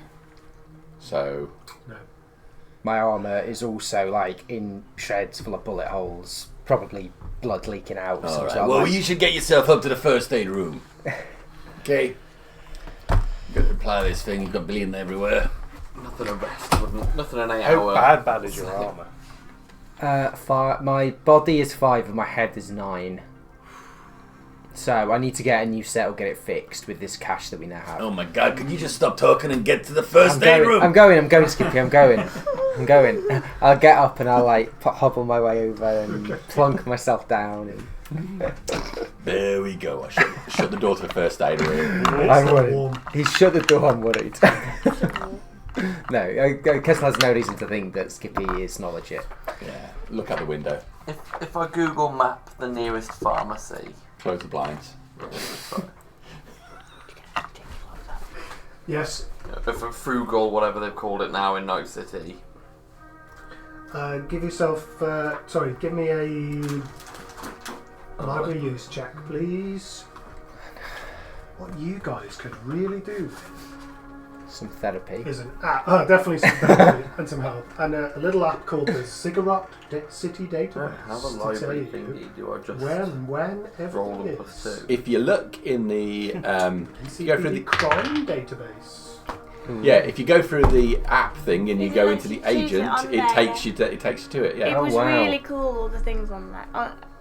so
No.
My armour is also like in shreds full of bullet holes, probably blood leaking out.
all
so
right.
I'm
Well,
like-
you should get yourself up to the first aid room. Okay. Got to apply this thing. You've got bleeding everywhere.
Nothing a rest, wouldn't. Nothing an 8
How
hour.
bad is your armour?
my body is 5 and my head is 9. So I need to get a new set or get it fixed with this cash that we now have.
Oh my God! Could you just stop talking and get to the first aid room?
I'm going, Skippy, I'm going. I'll get up and I'll like hobble my way over and plonk myself down. And
There we go. I shut the door to the first aid room.
I'm
so
worried.
warm.
He shut the door, I'm worried. No, Kessel has no reason to think that Skippy is knowledge yet.
Yeah. Look out the window.
If I Google map the nearest pharmacy.
Close the blinds.
Yes.
If a frugal, whatever they've called it now in Night City.
Give yourself. Give me a library use check, please. What you guys could really do with
Some therapy.
is an app. Definitely some therapy and some help. And a little app called the Cigarette City
I don't
Database.
have a
to tell
library
you
thingy, do I just
when
roll
everything
them plus
is.
2?
If you look in the, if you go through
the
the,
crime database.
yeah, if you go through the app thing and you
Is it
go
like
into the
you choose it
agent,
on
it
there,
takes you to it. Yeah.
It
Oh,
was
wow.
really cool, all the things on that.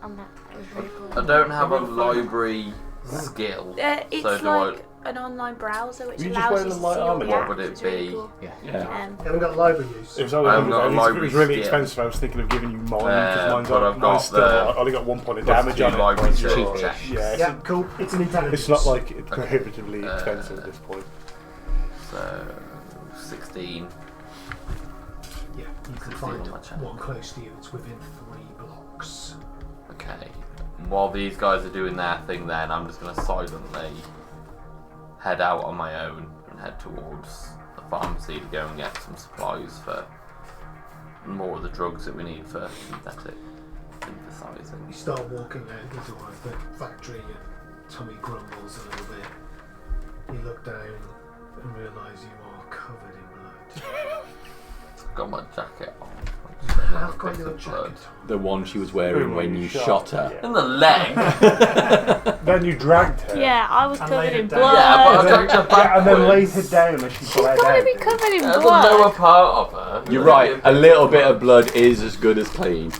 On that. It was really cool.
I don't have a library skill.
It's
so do
like an online browser which
You just
allows
wear
you
the
to
light
see all
armour
the
then?
apps.
What would it
It's really
be?
cool.
Yeah.
You haven't got library use.
It was only
I haven't got a
it
library
was really
skill.
expensive. I was thinking of giving you mine because mine's
but
on.
I've got
Mine's still.
the
I only got 1 point of
plus
damage
2
on it.
library
but
skill
cheapish.
checks.
Yeah,
Yeah, cool. It's an intelligence.
it's not like it's prohibitively expensive at this point.
So 16.
Yeah, you can
16
find
on my channel.
one close to you. It's within 3 blocks.
Okay. While these guys are doing their thing, then I'm just gonna silently head out on my own and head towards the pharmacy to go and get some supplies for more of the drugs that we need for synthetic synthesizing.
You start walking out into one of the factory, your tummy grumbles a little bit. You look down and realise you are covered in blood.
Got my jacket on.
I've got your jacket on.
The one she was wearing when you shot her.
In the leg.
Then you dragged her.
Yeah, I was
And
covered
laid
in
it down.
blood.
Yeah, but I
And then,
dragged her
yeah, and then laid her
backwards.
down as she
She's
bled
gotta
out.
be covered in
That's the lower
blood.
part of her.
You're right. A little bit of blood is as good as clean.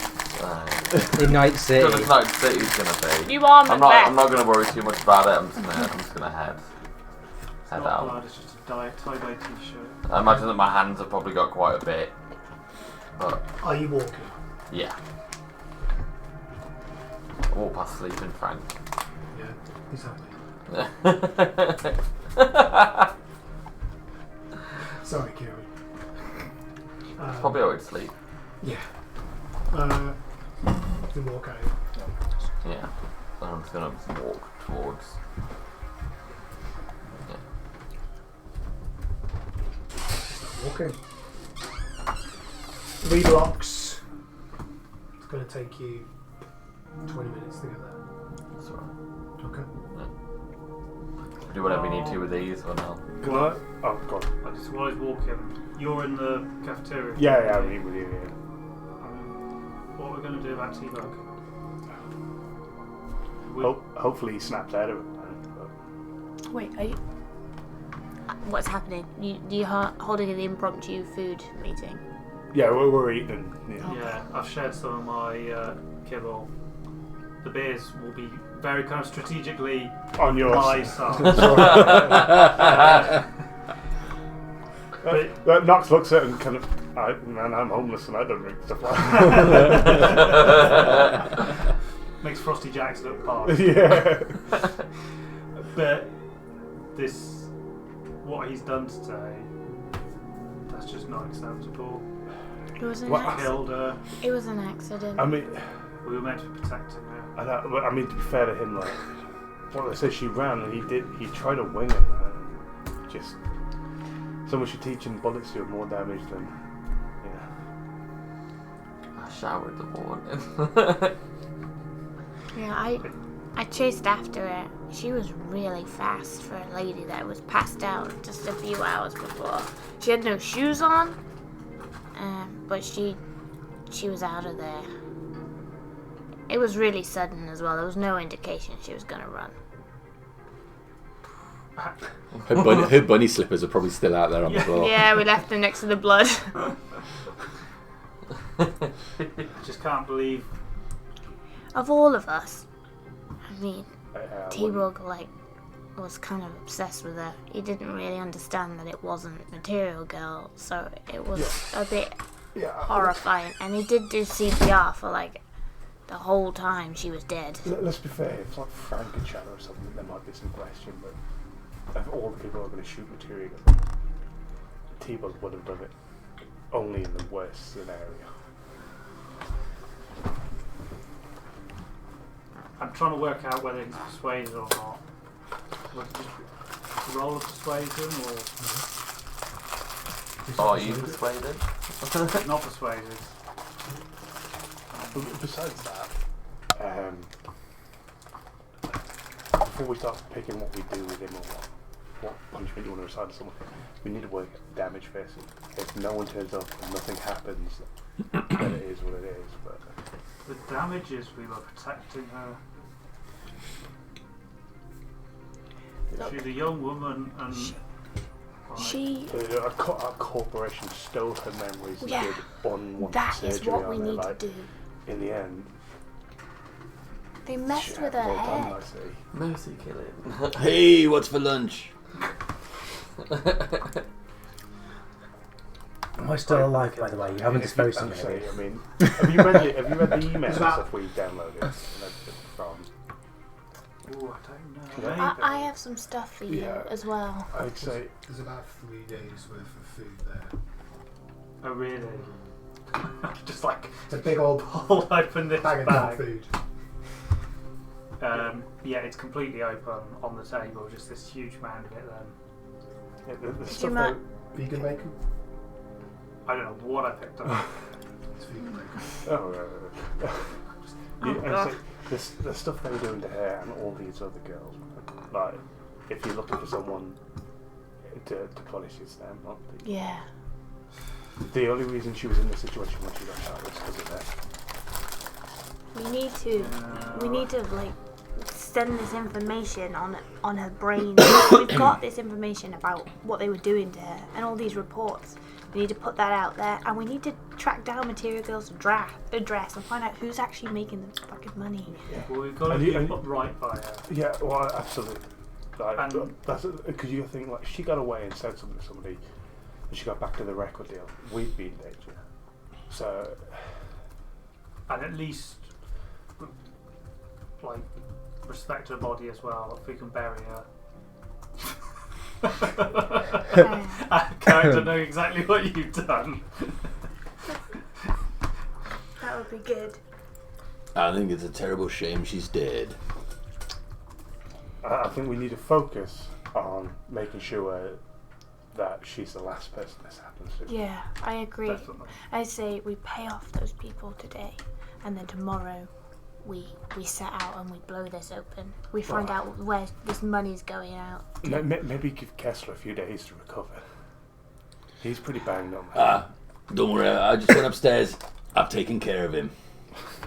In Night
Good
City.
as Night City's gonna be.
You are
I'm
Macbeth.
not gonna worry too much about it. I'm just gonna head
It's not
out.
blood, it's just a tie-dye t-shirt.
I imagine that my hands have probably got quite a bit, but
Are you walking?
yeah. I walk past sleeping Frank.
Yeah, exactly. Sorry, Kieran.
Probably always sleep.
Yeah. You walk out.
Yeah. And I'm just gonna walk towards.
Walking. 3 blocks. It's going to take you 20 minutes to get there.
That's alright.
Okay.
Do whatever you need to with these or no?
Can I? Oh, God.
I just while he's walking, you're in the cafeteria.
Yeah, I'll eat with you. Yeah.
What are we going to do about T-Bug?
Hopefully he snaps out of it.
Wait, are you? What's happening? You're holding an impromptu food meeting.
Yeah, we're eating. Yeah.
Yeah, I've shared some of my kibble. The beers will be very kind of strategically
On your
my
side.
side.
Knox looks at it and kind of, man, I'm homeless and I don't drink stuff like that.
Makes Frosty Jacks look parched.
Yeah.
But what he's done today, that's just not acceptable.
It was an
What?
accident.
Killed her.
It was an accident.
I mean,
We were meant to be protecting her.
I mean, to be fair to him, like, well, they said she ran and he tried to wing it, man. Just, someone should teach him bullets do more damage than,
I showered in the morning.
Yeah, I chased after her. She was really fast for a lady that was passed out just a few hours before. She had no shoes on, but she was out of there. It was really sudden as well. There was no indication she was gonna run.
Her bunny slippers are probably still out there on the floor.
Yeah, we left her next to the blood.
I just can't believe.
Of all of us, I mean,
yeah.
T-Bug was kind of obsessed with her. He didn't really understand that it wasn't Material Girl, so it was a bit horrifying. And he did do CPR for the whole time she was dead.
Let's be fair, if it's like Frankenstein or something, there might be some question, but of all the people who are going to shoot material, T-Bug would have done it only in the worst scenario.
I'm trying to work out whether he's persuaded or not. Was it just a roll of persuasion or
Are you persuaded?
not persuaded?
But besides that, before we start picking what we do with him or what, what punishment you want to assign to someone. We need to work damage first. If no one turns up and nothing happens, then it is what it is. But
The damage is we were protecting her. She's a young woman and
a corporation stole her memories and did unwanted
that
surgery
is what
on
we
her.
need
Like,
to do.
in the end,
They messed
shit
with her
happened, well
head.
done, I see.
Mercy killing.
Hey, what's for lunch?
Am I still alive, by the way? You haven't disposed of me.
I mean, have you read the email
It's about-
stuff we downloaded and everything from?
ooh, I don't know.
Yeah.
I have some stuff for you
Yeah.
as well.
I'd say
There's about 3 days worth of food there.
Oh really? Just like
It's a big old
pull open this
bag of dog
bag.
food.
Yeah, it's completely open on the table. Just this huge mound of it. Then
the
Did
stuff
you
that
Vegan bacon?
I don't know what I picked up.
It's vegan bacon.
oh, right. Yeah, I'd say the stuff they were doing to her and all these other girls. Like, if you're looking for someone to punish, it's them, not the.
Yeah.
The only reason she was in this situation when she got out was because of that.
We need to like send this information on her brain. We've got this information about what they were doing to her and all these reports. We need to put that out there, and we need to track down Material Girl's address and find out who's actually making the fucking money.
Well, we've got to keep right by her.
Yeah, well, absolutely. Like,
And-
that's because you think like she got away and said something to somebody, and she got back to the record deal. We'd be in danger. So,
And at least, like, respect her body as well. If we can bury her. I character know exactly what you've done.
That would be good.
I think it's a terrible shame she's dead.
I think we need to focus on making sure that she's the last person this happens to.
Yeah, I agree.
Definitely.
I say we pay off those people today, and then tomorrow we set out and we blow this open. We find out where this money's going out.
Maybe give Kessler a few days to recover. He's pretty banged up.
Don't worry, I just went upstairs. I've taken care of him.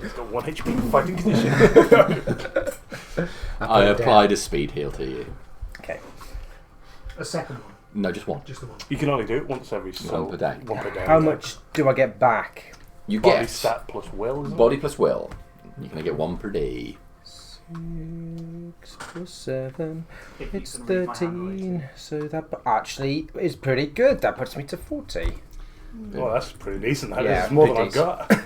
He's got 1 HP fighting condition.
I applied a speed heal to you.
Okay.
A second one.
No, just one.
Just the one.
You can only do it once every
One per day.
One per day.
How much do I get back?
You
Body
get
stat plus will, isn't
body plus will. You can get one per day.
6 plus 7.
If you
It's
can read my
13.
handwriting.
So that actually is pretty good. That puts me to 40.
it? Well, that's pretty decent. That
Yeah,
is more than
pretty
I've got.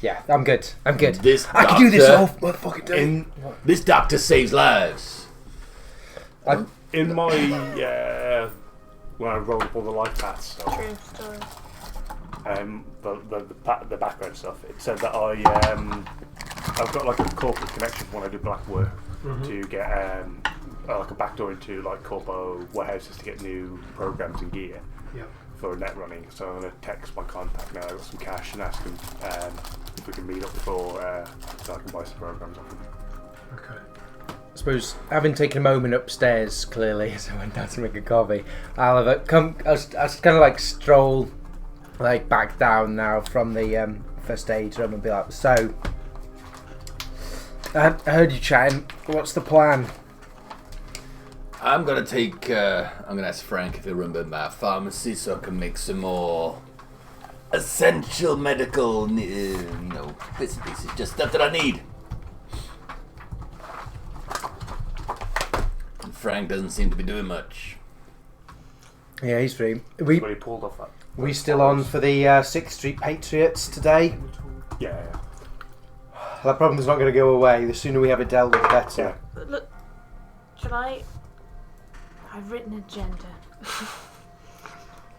Yeah, I'm good. I'm good.
This
I can do this
doctor-
all motherfucking day.
This doctor saves lives.
In my when I rolled up all the life paths, so,
True story.
the background stuff, it said that I've got like a corporate connection when I do black work to get like a backdoor into like corpo warehouses to get new programs and gear
Yep.
for net running. So I'm gonna text my contact now. I've got some cash and ask him if we can meet up before so I can buy some programs off him.
Okay.
I suppose, having taken a moment upstairs, clearly, as I went down to make a coffee, I'll have I was kind of like stroll like back down now from the first aid room and be like, so, I heard you chatting, what's the plan?
I'm gonna ask Frank if he'll run by my pharmacy so I can make some more essential medical, bits and pieces, just stuff that I need. And Frank doesn't seem to be doing much.
Yeah, he's free.
When he pulled off that.
We still on for the 6th Street Patriots today?
Yeah.
That problem's not going to go away. The sooner we have it dealt with, the better.
Yeah.
But look, I've written an agenda.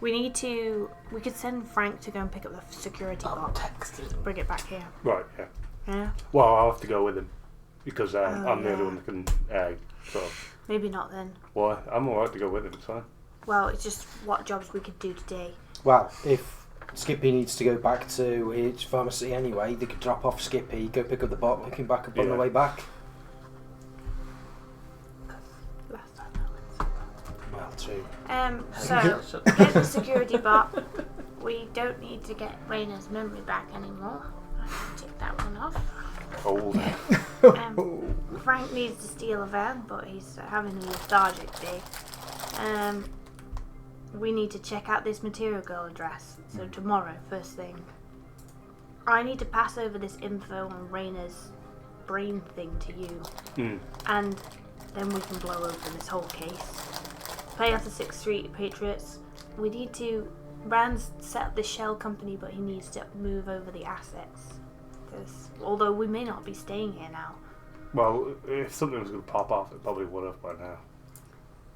We could send Frank to go and pick up the security box. Bring it back here.
Right. Yeah.
Yeah?
Well, I'll have to go with him because I'm the
yeah.
only one that can sort of.
Maybe not then.
Well, I'm alright to go with him. It's fine.
Well, it's just what jobs we could do today.
Well, if Skippy needs to go back to his pharmacy anyway, they could drop off Skippy, go pick up the bot, pick him back up on the
Yeah.
way back.
Last time I went.
see.
So, here's the security bot. We don't need to get Raina's memory back anymore. I can take that one off.
Old.
Frank needs to steal a van, but he's having a lethargic day. We need to check out this Material Girl address. So tomorrow, first thing. I need to pass over this info on Raina's brain thing to you. And then we can blow open this whole case. Pay off the 6th Street Patriots. We need to... Rand's set up this shell company, but he needs to move over the assets. Because although we may not be staying here now.
Well, if something was going to pop off, it probably would have by now.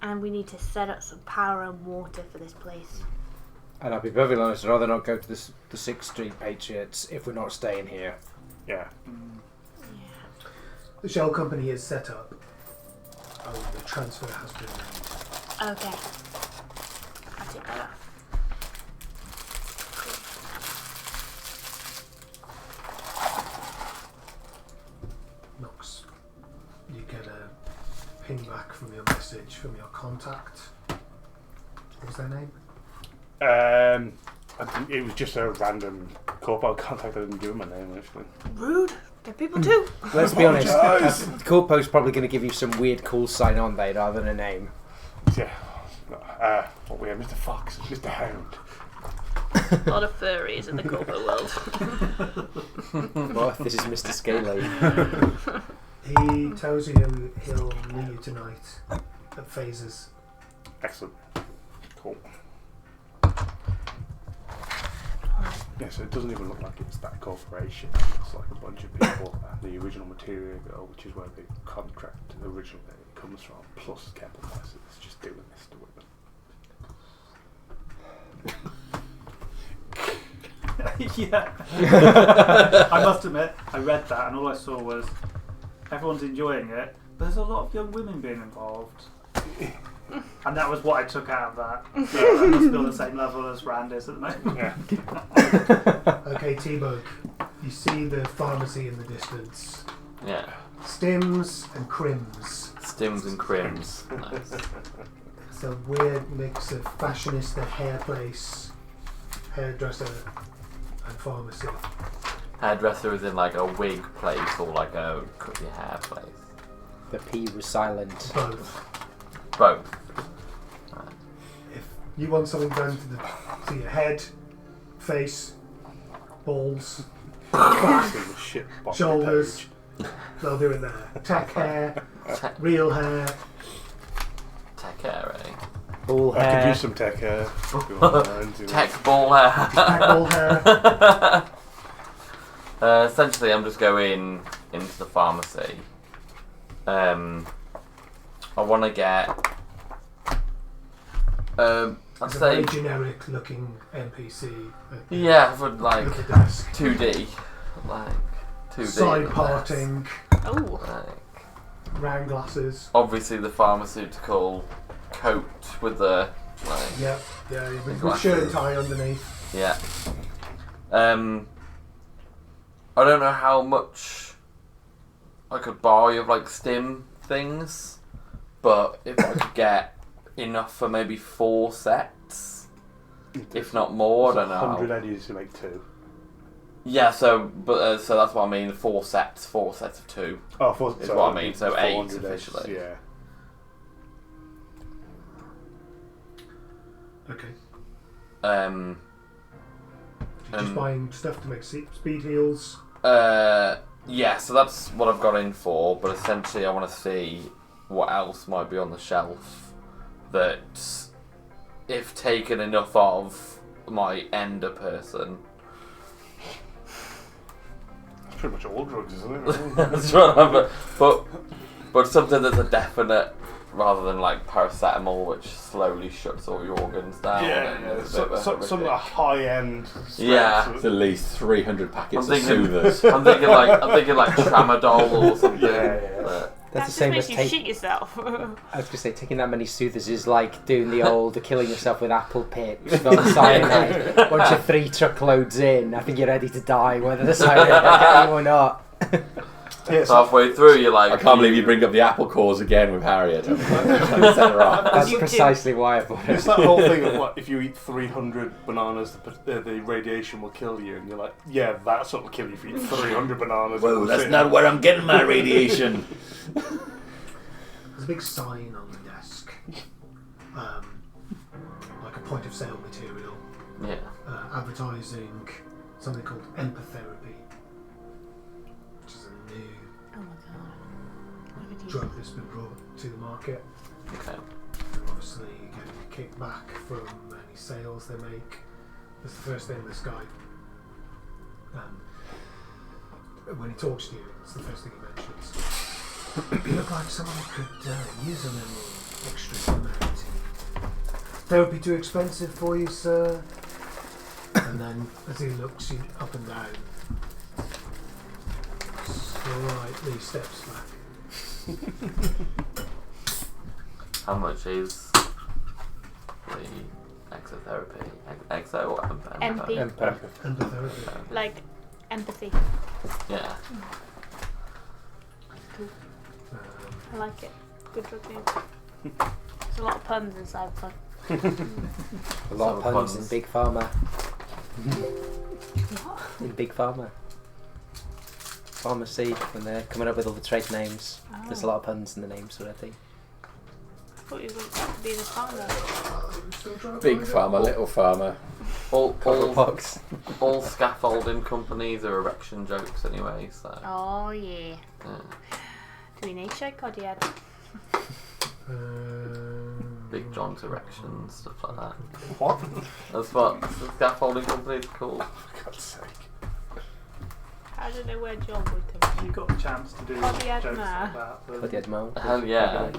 And we need to set up some power and water for this place.
And I'll be perfectly honest, I'd rather not go to the 6th Street Patriots if we're not staying here.
Yeah.
The shell company is set up. Oh, the transfer has been made.
Okay. I'll take that off.
Nox, you get a ping back from your message from your contact. What was their name?
I think it was just a random corpo contact. I didn't give him my name actually.
Rude. They're people too.
Let's be honest, Corpo's probably going to give you some weird call sign on there rather than a name.
Yeah. What we have, Mr. Fox, Mr. Hound.
A lot of furries in the corpo world.
Well, this is Mr. Scaly.
He tells you he'll meet you tonight at Phases.
Excellent. Cool. Yeah, so it doesn't even look like it's that corporation. It's like a bunch of people and the original Material Girl, which is where the contract originally comes from, plus Capital Masses just doing this to women.
Yeah. I must admit, I read that and all I saw was everyone's enjoying it, but there's a lot of young women being involved. And that was what I took out of that. So I must be on the same level as Rand is at the moment.
Yeah.
Okay, T-Bug, you see the pharmacy in the distance.
Yeah.
Stims and Crims.
Stims and Crims. Nice.
It's a weird mix of fashionista hair place, hairdresser, and pharmacy.
Hairdresser is in like a wig place or like a cut your hair place.
The P was silent.
Both.
Both.
If you want something done to your head, face, balls, back,
Shit box
shoulders,
page.
they'll do it there. Tech hair, real hair.
Tech hair, eh?
Ball
I could
hair.
use some tech hair. if you want mine, you know.
Tech ball hair.
Tech ball hair.
Essentially, I'm just going into the pharmacy. I want to get. I'd
It's a
say.
very generic looking NPC.
Yeah, for like
At the desk.
2D. Like 2D.
Side
less.
parting,
Oh.
Like,
round glasses.
obviously, the pharmaceutical coat with the. Like,
Yep, yeah, with
Glasses.
shirt and tie underneath.
yeah. I don't know how much I could buy of like stim things, but if I could get enough for maybe 4 sets, if not more, I don't know.
100 eddies to make 2.
Yeah, so so that's what I mean. 4 sets of 2.
Oh, 4,
Is
so
what I mean, so 8
400 eddies,
officially.
Yeah.
Okay. You're just
Um,
buying stuff to make speed heals.
Yeah, so that's what I've got in for. But essentially, I want to see what else might be on the shelf that, if taken enough of, might end a person.
It's pretty much all drugs, isn't it? Really?
That's right, but something that's a definite, rather than like paracetamol, which slowly shuts all your organs down. and
yeah.
is a bit of a
Some of the
horrific-
high-end.
Yeah.
It's at least 300 packets
I'm
of soothers.
I'm thinking like tramadol or something.
Yeah.
But-
That
That's
just
the same
makes
as
you
take.
shit yourself.
I was going to say, taking that many soothers is like doing the old killing yourself with apple pips, from cyanide. Once you're 3 truckloads in, I think you're ready to die, whether the cyanide will get you or not.
Yeah, so
Halfway through, you're like,
I can't believe you bring up the apple cores again with Harriet. I'm trying to set her off.
That's
You do.
precisely why I bought
it's
it.
that whole thing of what if you eat 300 bananas, the radiation will kill you, and you're like, yeah, that's what will kill you if you eat 300 bananas.
Whoa, that's not where I'm getting my radiation.
There's a big sign on the desk, like a point of sale material,
yeah.
advertising something called empatherapy, which is a new
Oh my god. What would you
drug that's been brought to the market.
Okay.
And obviously you get a kickback from any sales they make. That's the first thing this guy, when he talks to you, it's the first thing he mentions. You look like someone who could use a little extra humanity. Therapy too expensive for you, sir? And then as he looks you up and down, slightly steps back.
How much is the exotherapy? Exo or
MP.
Empatherapy.
Like empathy.
Yeah.
I like it. Good drug name. There's a lot of puns in Cyberpunk.
A lot of puns in
puns.
Big Pharma.
What?
In Big Pharma. Pharmacy, when they're coming up with all the trade names. There's a lot of puns in the names already.
I thought you were going to be the farmer.
Big farmer, little farmer.
All
Box.
all scaffolding companies are erection jokes anyway, so.
Oh yeah.
Yeah.
Do we need shake or do you add?
Big John's erections, stuff like that.
What?
That's what the scaffolding companies are called.
For God's sake.
I don't know where John would come from.
You got the chance to do
Oh, the
jokes
Edna.
like that.
Put
But
the Edmond.
Hell yeah.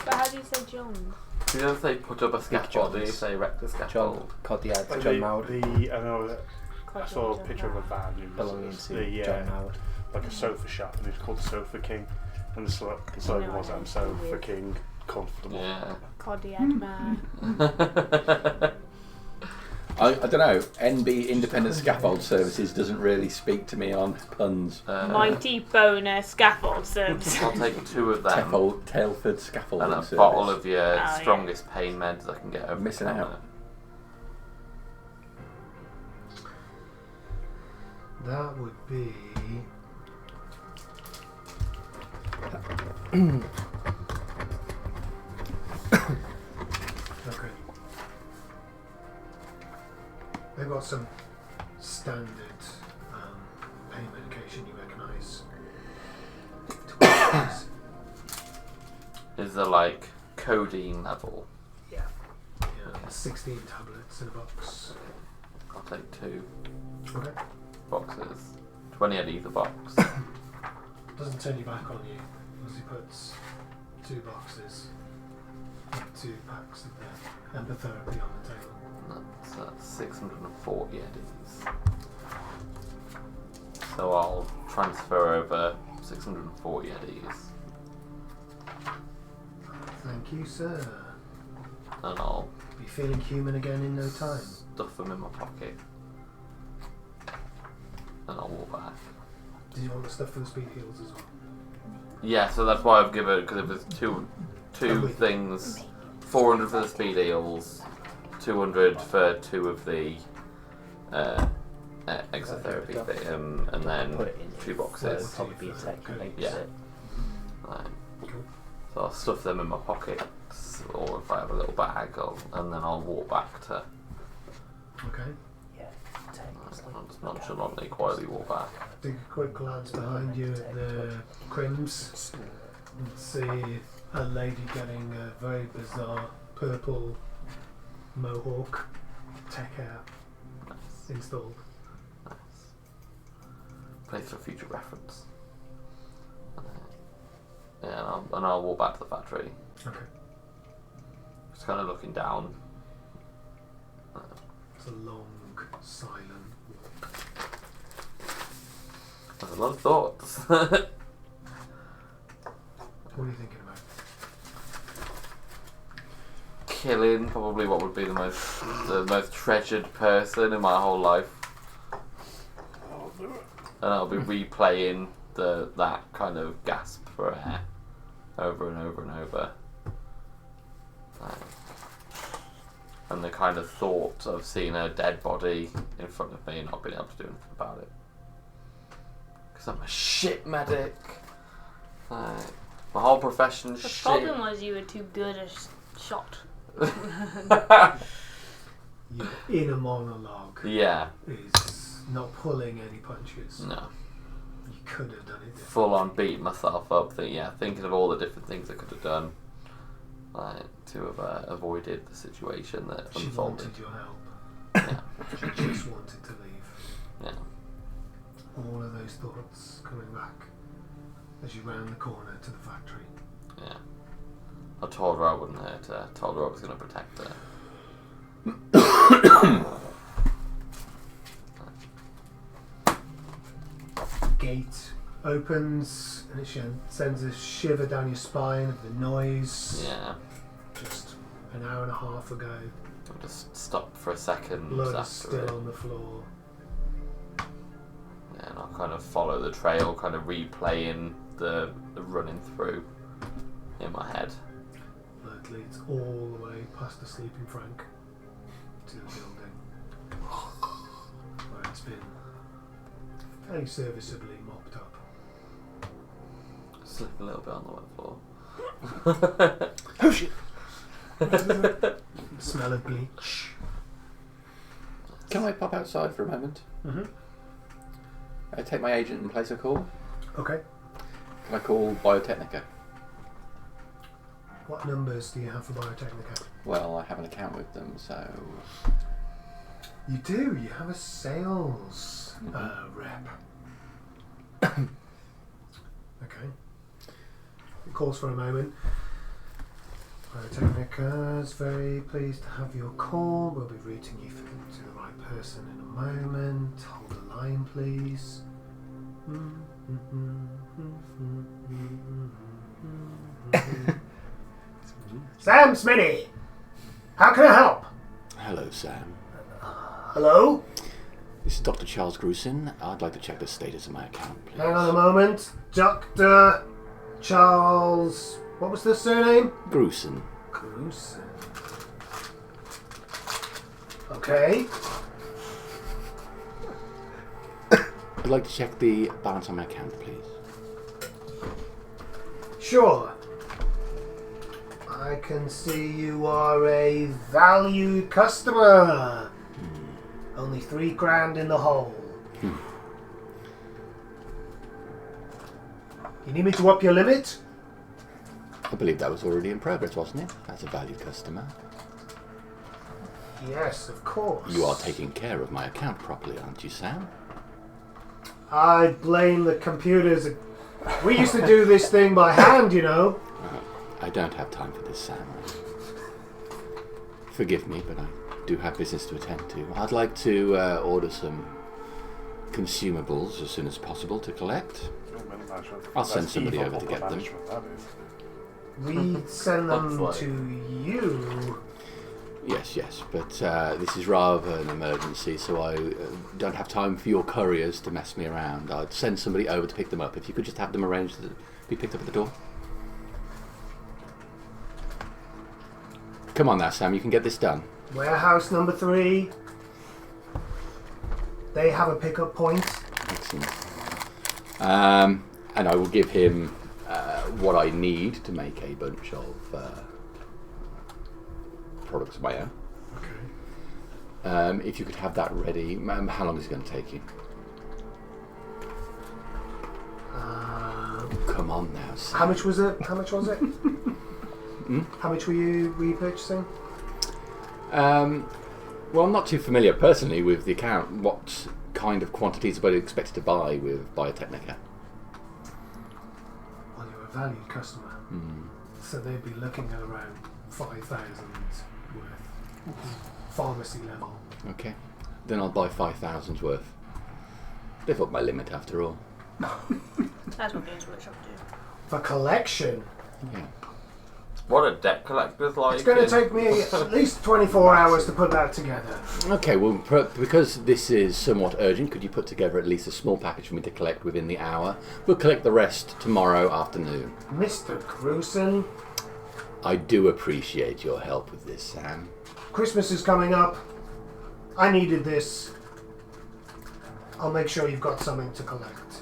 But how do you say John?
You don't say put up a scaffold, you
Johns.
say erect a
John
scaffold.
Codiad,
Like
John Mowd.
I know that I saw a picture of a van who
Belonging
was
to
the,
John Mowd.
like a sofa shop, and it's called the Sofa King. And the slogan was, "I'm Sofa King, comfortable."
Yeah.
Codiad man.
I don't know. NB Independent Scaffold Services doesn't really speak to me on puns.
Mighty boner scaffold service.
I'll take 2 of them
Telford Scaffolding
and a
Service.
bottle of your
yeah.
strongest pain meds I can get over.
Missing
the
out.
counter.
That would be okay. They've got some standard pain medication you recognise.
Is there like codeine level?
Yeah, 16 tablets in a box.
I'll take 2
Okay.
boxes. 20 at either box.
Doesn't turn you back on you as he puts 2 boxes with 2 packs of the empatherapy on the table.
That's 640 eddies. So I'll transfer over 640 eddies
Thank you, sir.
and I'll
Be feeling human again in no time.
stuff them in my pocket. And I'll walk back.
Did you want the stuff for the speed heals as well?
Yeah, so that's why I've given, because it was two things, 400 for the speed eels, 200 for 2 of the exotherapy bit, and then
Put it in
2
Well, it
boxes.
would probably be a tech that makes
Yeah.
it.
Right.
Cool.
So I'll stuff them in my pockets, or if I have a little bag, and then I'll walk back to.
Okay.
Yeah, tech.
I'll just nonchalantly, quietly walk back.
Take a quick glance behind you at the crims and see a lady getting a very bizarre purple mohawk tech hair
Nice,
installed.
nice. Place for future reference. And then, yeah, and I'll walk back to the factory.
Okay.
Just kind of looking down.
It's a long, silent walk.
There's a lot of thoughts.
What are you thinking about?
Killing probably what would be the most treasured person in my whole life. And I'll be replaying that kind of gasp for air over and over and over. And the kind of thought of seeing a dead body in front of me and not being able to do anything about it. Because I'm a shit medic. My whole profession's
The
shit.
problem was you were too good a shot.
Your inner monologue
Yeah,
is not pulling any punches.
no.
You could have done it differently.
Full on beating myself up, thinking of all the different things I could have done to have avoided the situation that
She
unfolded.
wanted your help.
Yeah.
She just wanted to leave.
Yeah.
All of those thoughts coming back as you round the corner to the factory.
Yeah. I told her I wouldn't hurt her. I told her I was going to protect her.
Gate opens and it sends a shiver down your spine of the noise.
Yeah.
Just an hour and a half ago.
I just stopped for a second
Blood is
after
still
it.
on the floor.
Yeah, and I'll kind of follow the trail, kind of replaying the running through in my head.
Blood leads all the way past the sleeping Frank to the building, where it's been fairly serviceably mopped up.
Slip a little bit on the wet floor.
Oh shit!
Smell of bleach.
Can I pop outside for a moment?
Mm-hmm.
I take my agent and place a call.
Okay.
Can I call Biotechnica?
What numbers do you have for Biotechnica?
Well, I have an account with them, so...
You do. You have a sales rep. Okay. It calls for a moment. Biotechnica is very pleased to have your call. We'll be routing you to the right person in a moment. Hold the line, please. Sam Smitty! How can I help?
Hello, Sam.
Hello?
This is Dr. Charles Grusin. I'd like to check the status of my account, please.
Hang on a moment. Dr. Charles... What was the surname?
Grusin.
Grusin. Okay.
I'd like to check the balance on my account, please.
Sure. I can see you are a valued customer. Only $3,000 in the hole. You need me to up your limit?
I believe that was already in progress, wasn't it? As a valued customer.
Yes, of course.
You are taking care of my account properly, aren't you, Sam?
I blame the computers. We used to do this thing by hand, you know.
I don't have time for this, Sam. Forgive me, but I do have business to attend to. I'd like to order some consumables as soon as possible to collect. I'll send somebody over to get them.
We send them to you.
Yes, but this is rather an emergency, so I don't have time for your couriers to mess me around. I'd send somebody over to pick them up. If you could just have them arranged to be picked up at the door. Come on now, Sam, you can get this done.
Warehouse number 3. They have a pickup point.
Excellent. And I will give him what I need to make a bunch of products of my own.
Okay.
If you could have that ready, how long is it going to take you? Come on now, Sam.
How much was it? How much was it? How much were you purchasing?
Well, I'm not too familiar personally with the account. What kind of quantities are you expected to buy with Biotechnica?
Well, you're a valued customer, so they'd be looking at around 5,000 worth, pharmacy level.
Okay, then I'll buy 5,000's worth. They've upped my limit after all.
That's what Games Workshop do.
For collection,
Yeah.
What a debt collector's like.
It's going to take me at least 24 hours to put that together.
Okay, well, because this is somewhat urgent, could you put together at least a small package for me to collect within the hour? We'll collect the rest tomorrow afternoon.
Mr. Grusin,
I do appreciate your help with this, Sam.
Christmas is coming up. I needed this. I'll make sure you've got something to collect.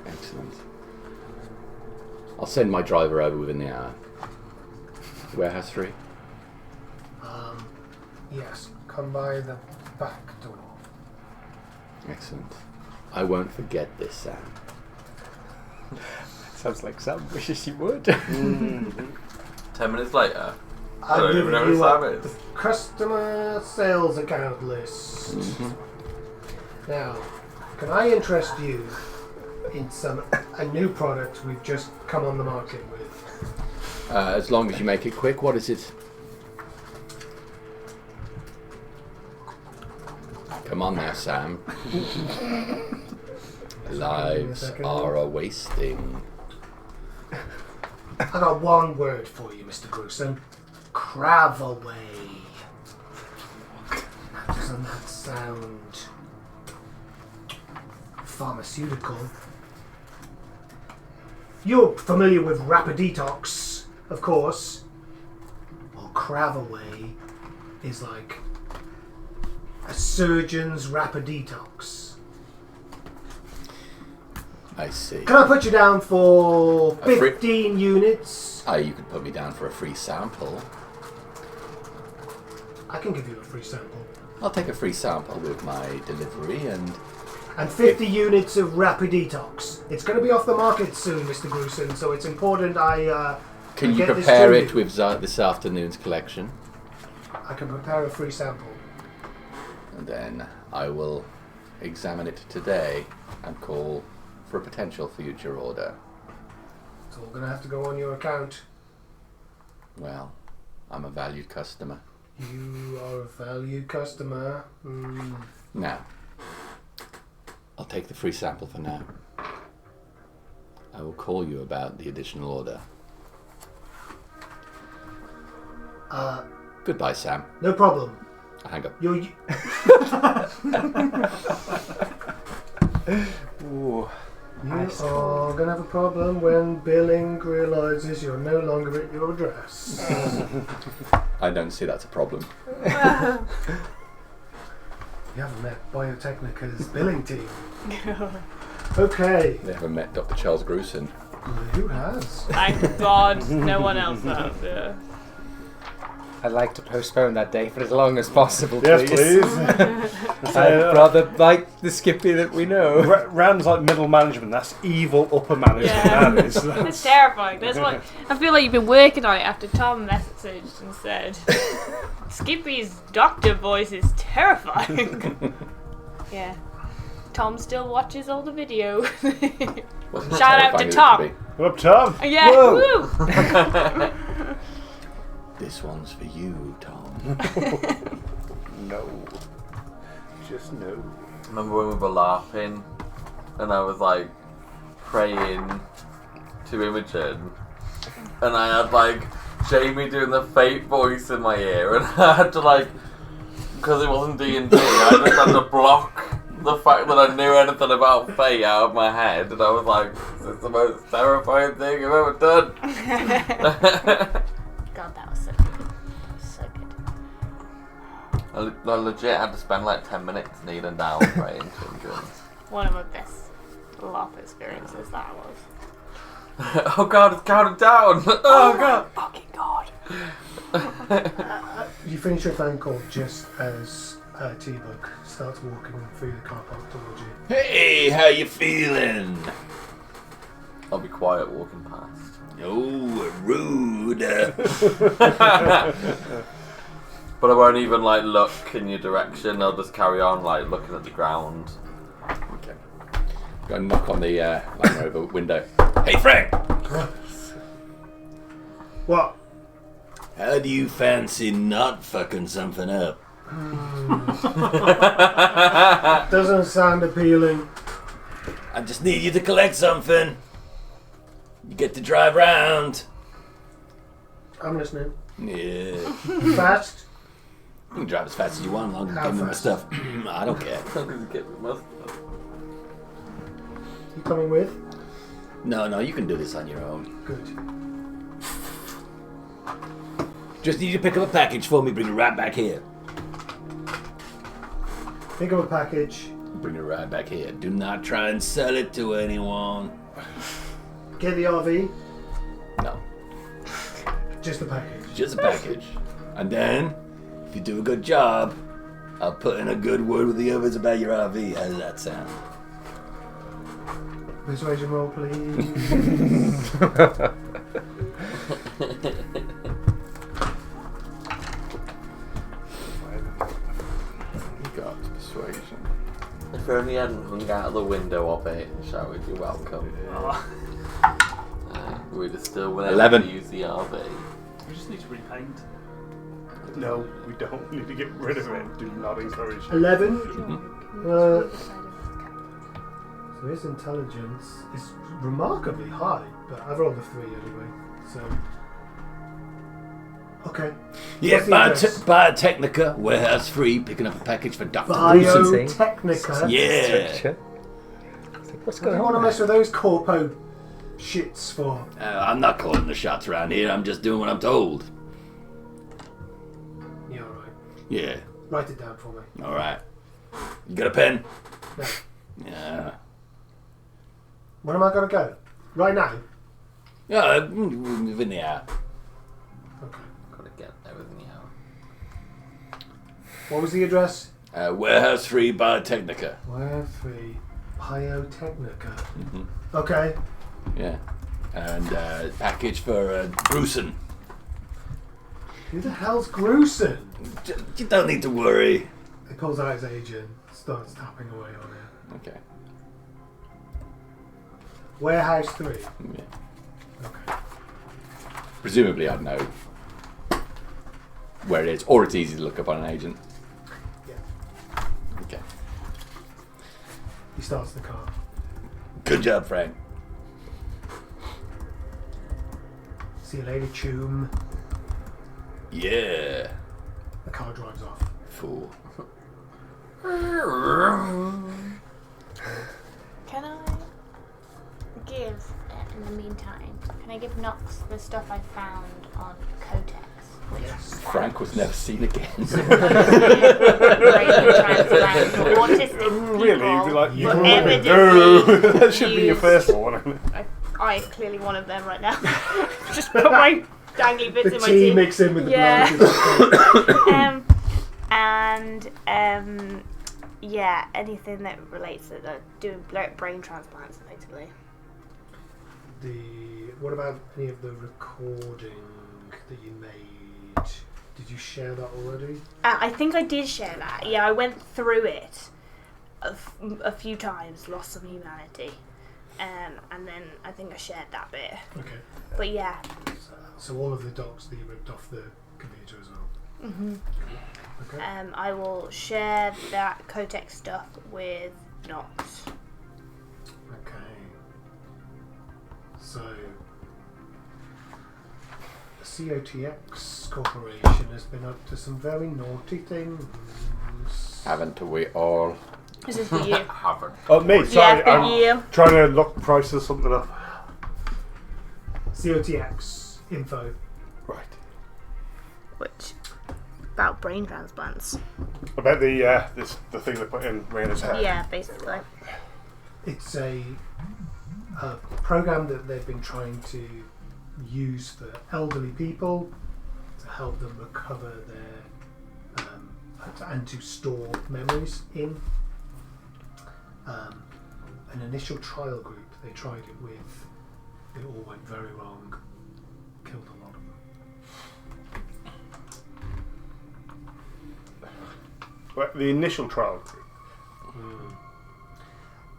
Excellent. I'll send my driver over within the hour. Warehouse 3?
Yes, come by the back door.
Excellent. I won't forget this, Sam.
Sounds like Sam wishes he would.
10 minutes later. I
I've
don't even
given
know
you
what
the
Sam is.
customer sales account list.
Mm-hmm.
Now, can I interest you in a new product we've just come on the market with?
As long as you make it quick, what is it? Come on now, Sam. Lives are a wasting.
I got one word for you, Mr. Grusin. Cravaway. Now, doesn't that sound pharmaceutical? You're familiar with Rapidetox, of course. Well, Cravaway is like a surgeon's Rapidetox.
I see.
Can I put you down for 15 units?
You could put me down for a free sample.
I can give you a free sample.
I'll take a free sample with my delivery and
50 units of Rapidetox. It's going to be off the market soon, Mr. Grusin, so it's important I
Can you
get this
prepare
to
it
you.
with this afternoon's collection?
I can prepare a free sample.
And then I will examine it today and call for a potential future order.
It's all going to have to go on your account.
Well, I'm a valued customer.
You are a valued customer.
Now, I'll take the free sample for now. I will call you about the additional order. Goodbye, Sam.
No problem.
I hang up.
You're...
Ooh.
You are going to have a problem when billing realises you're no longer at your address.
I don't see that's a problem.
You haven't met Biotechnica's billing team. Okay.
They haven't met Dr. Charles Grusin.
Who has?
Thank God no one else has. Yeah.
I'd like to postpone that day for as long as possible,
Yes,
please.
please.
I'd rather like the Skippy that we know.
Rounds like middle management. That's evil upper management.
Yeah.
That is.
It's terrifying. That's why I feel like you've been working on it after Tom messaged and said Skippy's doctor voice is terrifying. Yeah. Tom still watches all the video.
Wasn't
Shout out to
terrifying as it
Tom.
could be.
What up, Tom?
Yeah.
Whoa.
Woo.
This one's for you, Tom.
No. Just no.
Remember when we were laughing and I was like praying to Imogen and I had like Jamie doing the fake voice in my ear and I had to like, because it wasn't D&D, I just had to block the fact that I knew anything about Fate out of my head and I was like, this is the most terrifying thing I've ever done.
God, that was so good. So good.
I legit had to spend like 10 minutes kneeling down praying to Imogen.
One of my best laugh experiences that was.
Oh god, it's counting down! Oh god!
Fucking God.
You finish your phone call just as T-Bug starts walking through the car park towards you.
Hey, how you feeling?
I'll be quiet walking past.
Oh, rude.
But I won't even like look in your direction, I'll just carry on like looking at the ground.
Okay. Go and knock on the Land Rover window. Hey, Frank!
What?
How do you fancy not fucking something up?
Doesn't sound appealing.
I just need you to collect something. You get to drive around.
I'm listening.
Yeah.
Fast.
You can drive as fast as you want, as long as you give me my
fast?
stuff. I don't care.
You coming with?
No, you can do this on your own.
Good.
Just need you to pick up a package for me, bring it right back here.
Pick up a package.
Bring it right back here. Do not try and sell it to anyone.
Get the RV.
No,
Just the package.
just a package. And then, if you do a good job, I'll put in a good word with the others about your RV. How does that sound?
Persuasion roll, please.
You got persuasion.
If only I hadn't hung out of the window of it and shouted you're welcome. We'd have still been able
11.
to use the RV.
We just need to repaint.
No, we don't need to get rid of it. Do not encourage it.
11.
Mm-hmm.
So his intelligence is remarkably high, but I've rolled a 3 anyway. So. Okay.
Yeah,
What's the address?
Biotechnica, warehouse free, picking up a package for Dr. Gruesome.
Biotechnica.
Yeah.
What's
What do
going
you want to
on?
mess with those corpo shits for?
I'm not calling the shots around here, I'm just doing what I'm told.
Yeah, alright.
Yeah,
Write it down for me.
alright. You got a pen?
No.
Yeah.
When am I going to go? Right now?
Yeah, within the hour.
Okay.
Gotta get everything out.
What was the address?
Warehouse free, Biotechnica.
Where 3 Biotechnica.
Mm-hmm.
Okay.
Yeah. And package for Gruesome.
Who the hell's Gruesome?
You don't need to worry.
He pulls out his agent, starts tapping away on it.
Okay.
Warehouse 3.
Yeah.
Okay.
Presumably I'd know where it is, or it's easy to look up on an agent.
Yeah.
Okay.
He starts the car.
Good job, Frank.
See you later, Choom.
Yeah.
The car drives off.
Fool.
Can I give, in the meantime, can I give Nox the stuff I found on Codex? Which
Yes.
Frank was never seen again.
brain transplant for autistic
Really?
people,
You'd be like,
but
no,
evidently
that should be your
used-
first one.
I clearly one of them right now. Just put my dangly bits
The
in my
tea
teeth.
mix in with the
Yeah.
blankets.
Yeah, anything that relates to doing brain transplants, effectively.
What about any of the recording that you made? Did you share that already?
I think I did share that. Yeah, I went through it a few times, lost some humanity, and then I think I shared that bit.
Okay.
But yeah.
So all of the docs that you ripped off the computer as well.
Mhm.
Okay.
I will share that Codex stuff with Nox.
Okay. So, the COTX Corporation has been up to some very naughty things.
Haven't we all?
This is for you.
Haven't.
Oh, me, sorry.
Yeah, for
I'm
you.
trying to look the price of something up.
COTX info.
Right.
Which about brain transplants.
About the the thing they put in Raina's head.
Yeah, basically.
It's a program that they've been trying to use for elderly people to help them recover their and to store memories in. An initial trial group they tried it with. It all went very wrong. Killed a lot of them.
Well, the initial trial.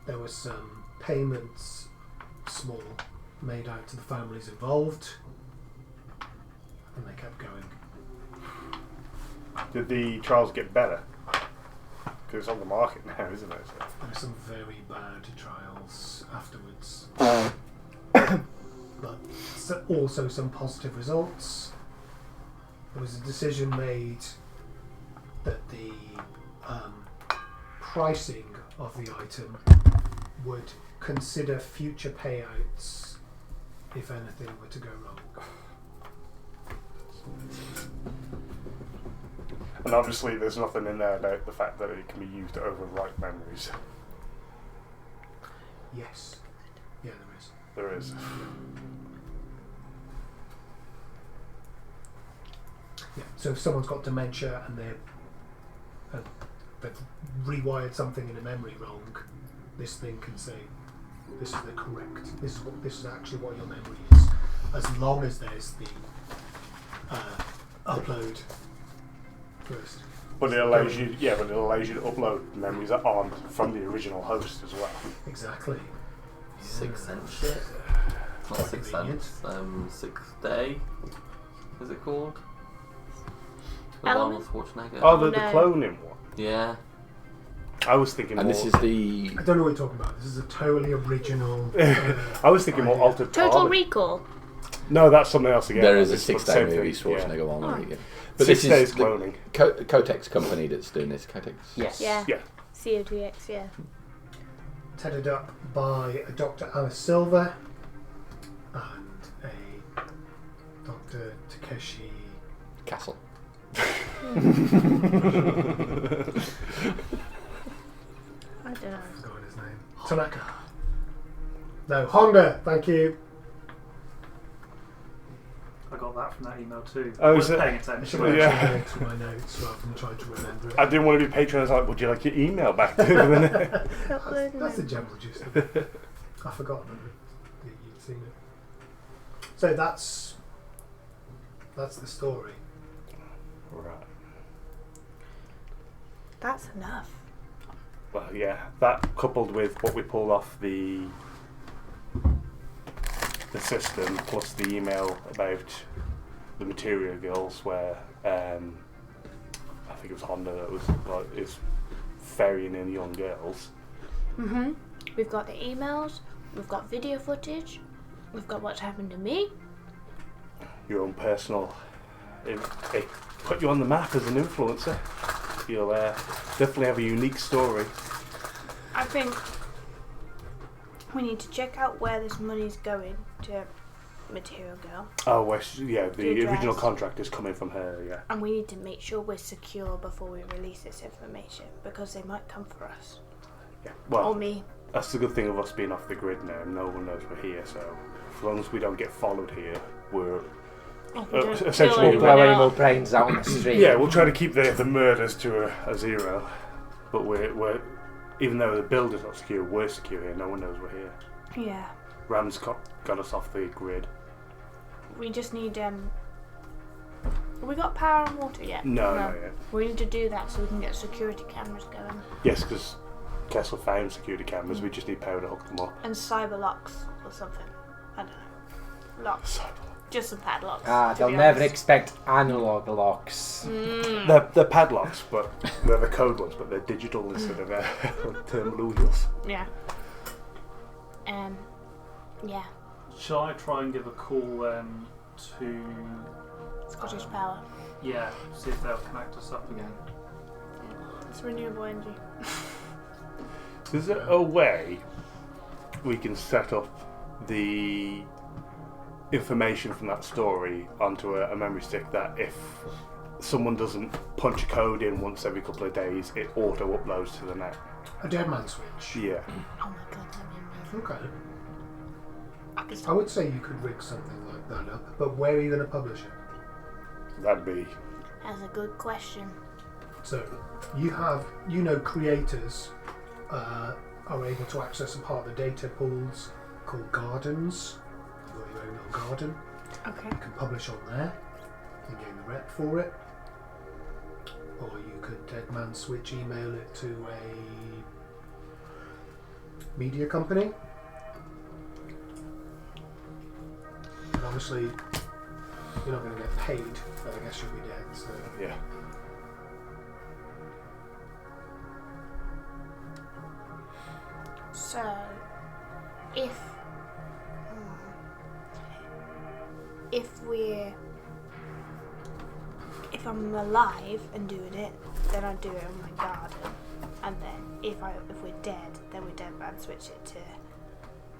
There was some payments, small, made out to the families involved, and they kept going.
Did the trials get better? Because it's on the market now, isn't it? So.
There were some very bad trials afterwards, but also some positive results. there was a decision made that the pricing of the item would consider future payouts if anything were to go wrong.
And obviously there's nothing in there about the fact that it can be used to overwrite memories.
Yes. Yeah, there is.
There is.
Yeah. So if someone's got dementia and they've rewired something in a memory wrong, this thing can say, "This is the correct. This is actually what your memory is," as long as there's the upload first.
But it allows you, but it allows you to upload memories that aren't from the original host as well.
Exactly.
Sixth Sense shit. Not
Quite
Sixth
convenient.
Sense. Sixth Day. Is it called? The
Element?
Arnold Schwarzenegger.
Oh, the
no.
cloning one.
Yeah.
I was thinking
And
more.
this is the.
I don't know what you're talking about. This is a totally original.
I was thinking more
idea.
Altered
Total
Carbon.
Recall.
No, that's something else again.
There is a
It's the
6 Day
same
movie,
thing, yeah.
Schwarzenegger one.
Oh.
There you go.
But
this
6 days
is the
cloning.
Kotex company that's doing this. Kotex.
Yes.
Yeah.
Yeah.
CO2X, yeah.
Headed up by a Dr. Alice Silver and a Dr. Takeshi.
Castle.
I don't know.
I've forgotten his name. Tanaka. No, Honda. Thank you.
I got that from that email too.
Oh,
I
is
was
it?
paying
I
attention.
should have
Yeah.
actually read through my notes rather than trying to remember it.
I didn't want to be patronized. Like, would you like your email back to them?
That's the general gist of it. I forgot that you'd seen it. So that's the story.
Right.
That's enough.
Well, yeah. That coupled with what we pulled off the system, plus the email about the Material Girls, where I think it was Honda that was like is ferrying in young girls.
Mhm. We've got the emails. We've got video footage. We've got what's happened to me.
Your own personal. It put you on the map as an influencer. You'll definitely have a unique story.
I think we need to check out where this money's going to Material Girl,
Oh, well, yeah, the
The
original
address.
contract is coming from her, yeah.
and we need to make sure we're secure before we release this information because they might come for us
Yeah.
or
Well,
me.
that's the good thing of us being off the grid now. No one knows we're here, so as long as we don't get followed here, we're...
If we don't kill
essentially,
Won't
anyone
blow any more
else.
brains out on the street.
Yeah, we'll try to keep the murders to a zero. But we're even though the building's not secure, we're secure here. No one knows we're here.
Yeah.
Ram's got us off the grid.
We just need have we got power and water yet?
No, not yet.
We need to do that so we can get security cameras going.
Yes, because Kessel found security cameras. We just need power to hook them up.
And cyber locks or something. I don't know. Locks. Just some padlocks.
Ah,
to
they'll
be
never
honest.
expect analog locks.
They're padlocks, but they're the code ones, but they're digital instead of terminal wheels.
Yeah. Yeah.
Shall I try and give a call to
Scottish Power.
yeah, see if they'll connect us up again?
It's renewable energy.
Is there a way we can set up the information from that story onto a memory stick that if someone doesn't punch a code in once every couple of days, it auto uploads to the net?
A dead man switch.
Yeah.
Oh my god, that made me.
Okay.
I could
I
stop.
would say you could rig something like that up, but where are you going to publish it?
That'd be...
That's a good question.
So you have, creators are able to access a part of the data pools called gardens. You've got your own little garden.
Okay.
You can publish on there and gain the rep for it. Or you could dead man switch email it to a media company. And obviously you're not going to get paid, but I guess you'll be dead, so...
Yeah.
So, if we're if I'm alive and doing it, then I'd do it in my garden. And then if we're dead, then we're dead, but I'd switch it to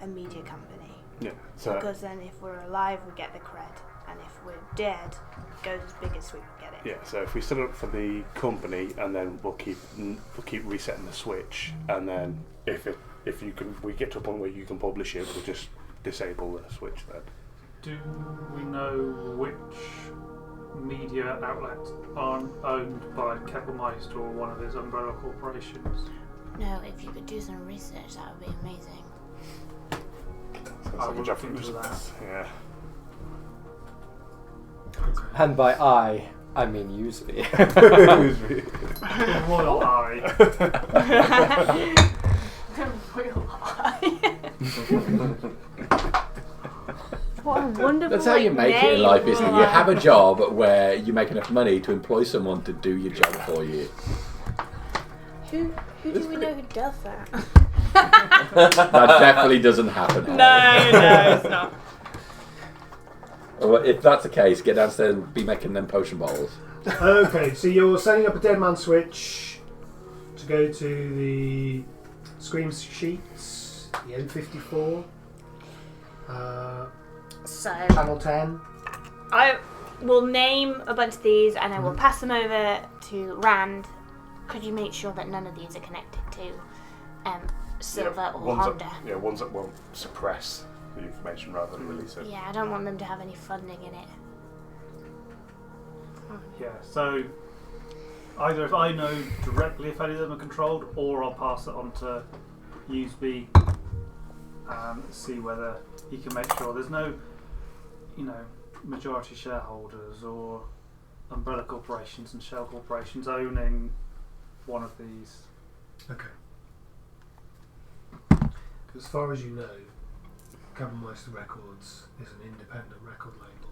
a media company.
Yeah. So
Because then if we're alive, we get the cred. And if we're dead, it goes as big as we can get it.
yeah. So if we set up for the company, and then we'll keep resetting the switch, and then we get to a point where you can publish it, we'll just disable the switch then.
Do we know which media outlets are owned by Keppelmeister or one of his umbrella corporations?
No, if you could do some research, that would be amazing.
So
I
it's
will
like a
look into that.
Yeah.
And by I mean Usby.
The Royal Eye.
Royal Eye. What a wonderful
That's how you make it in life, isn't it? You have a job where you make enough money to employ someone to do your job for you.
Who do we know who does that?
That definitely doesn't happen.
No, it's not.
Well, if that's the case, get downstairs and be making them potion bottles.
Okay, so you're setting up a dead man switch to go to the Scream sheets, the N54,
So
Channel 10.
I will name a bunch of these and I will pass them over to Rand. Could you make sure that none of these are connected to Silver or Honda?
Ones that won't suppress the information rather than release it.
Yeah, I don't want them to have any funding in it.
Yeah, so either if I know directly if any of them are controlled, or I'll pass it on to Useby and see whether he can make sure there's no, majority shareholders or umbrella corporations and shell corporations owning one of these.
Okay. As far as you know, Keppelmeister Records is an independent record label.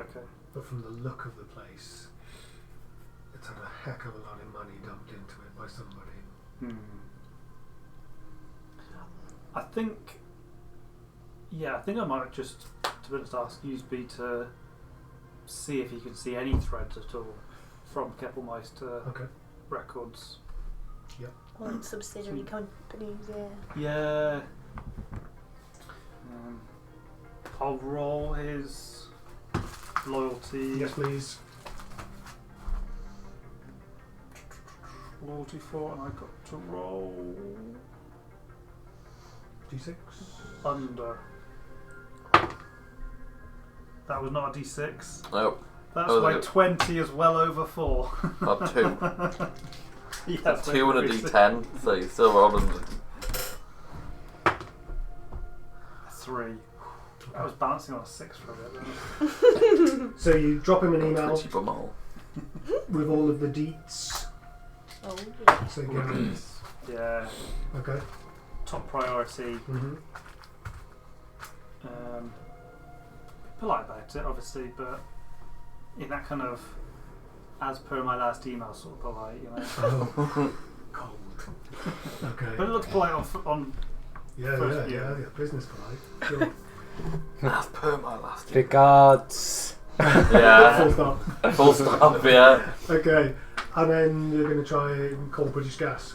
Okay.
But from the look of the place, it's had a heck of a lot of money dumped into it by somebody.
I think I might just, to be honest, ask Useby to see if he can see any threads at all from Keppelmeister Records.
Or subsidiary companies, yeah.
Yeah. I'll roll his loyalty.
Yes, please.
Loyalty 4, and I got to roll
D6.
under. That was not a D6.
Nope.
That's why 20 is well over 4.
Got 2.
Yes,
2 and a D10, so you're still rolling.
3. I was balancing on a 6 for a bit.
So you drop him an email
Pretty bumhole.
with all of the deets.
Oh, yeah.
So you get it.
Yeah.
Okay.
Top priority.
Mm-hmm.
Polite about it, obviously, but in that kind of, as per my last email, sort of polite,
Oh, cold. Okay.
But it looks polite on
Yeah. Business polite. Sure.
As per my last email.
Regards.
Yeah.
Full stop.
Full stop, yeah.
Okay. And then you're going to try and call British Gas.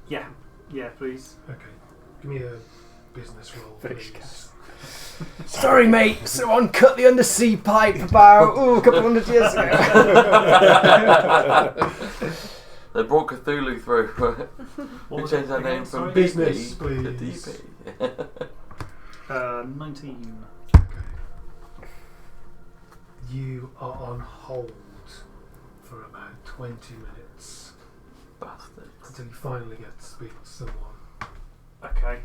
Yeah, please.
Okay. Give me a business roll,
British
please.
Gas.
Sorry, mate. Someone cut the undersea pipe about a couple hundred years ago.
They brought Cthulhu through.
What
We
was
changed
it
our
again,
name from
sorry?
Business,
DP to
please.
DP.
19.
Okay. You are on hold for about 20 minutes
Bastard.
until you finally get to speak to someone.
Okay.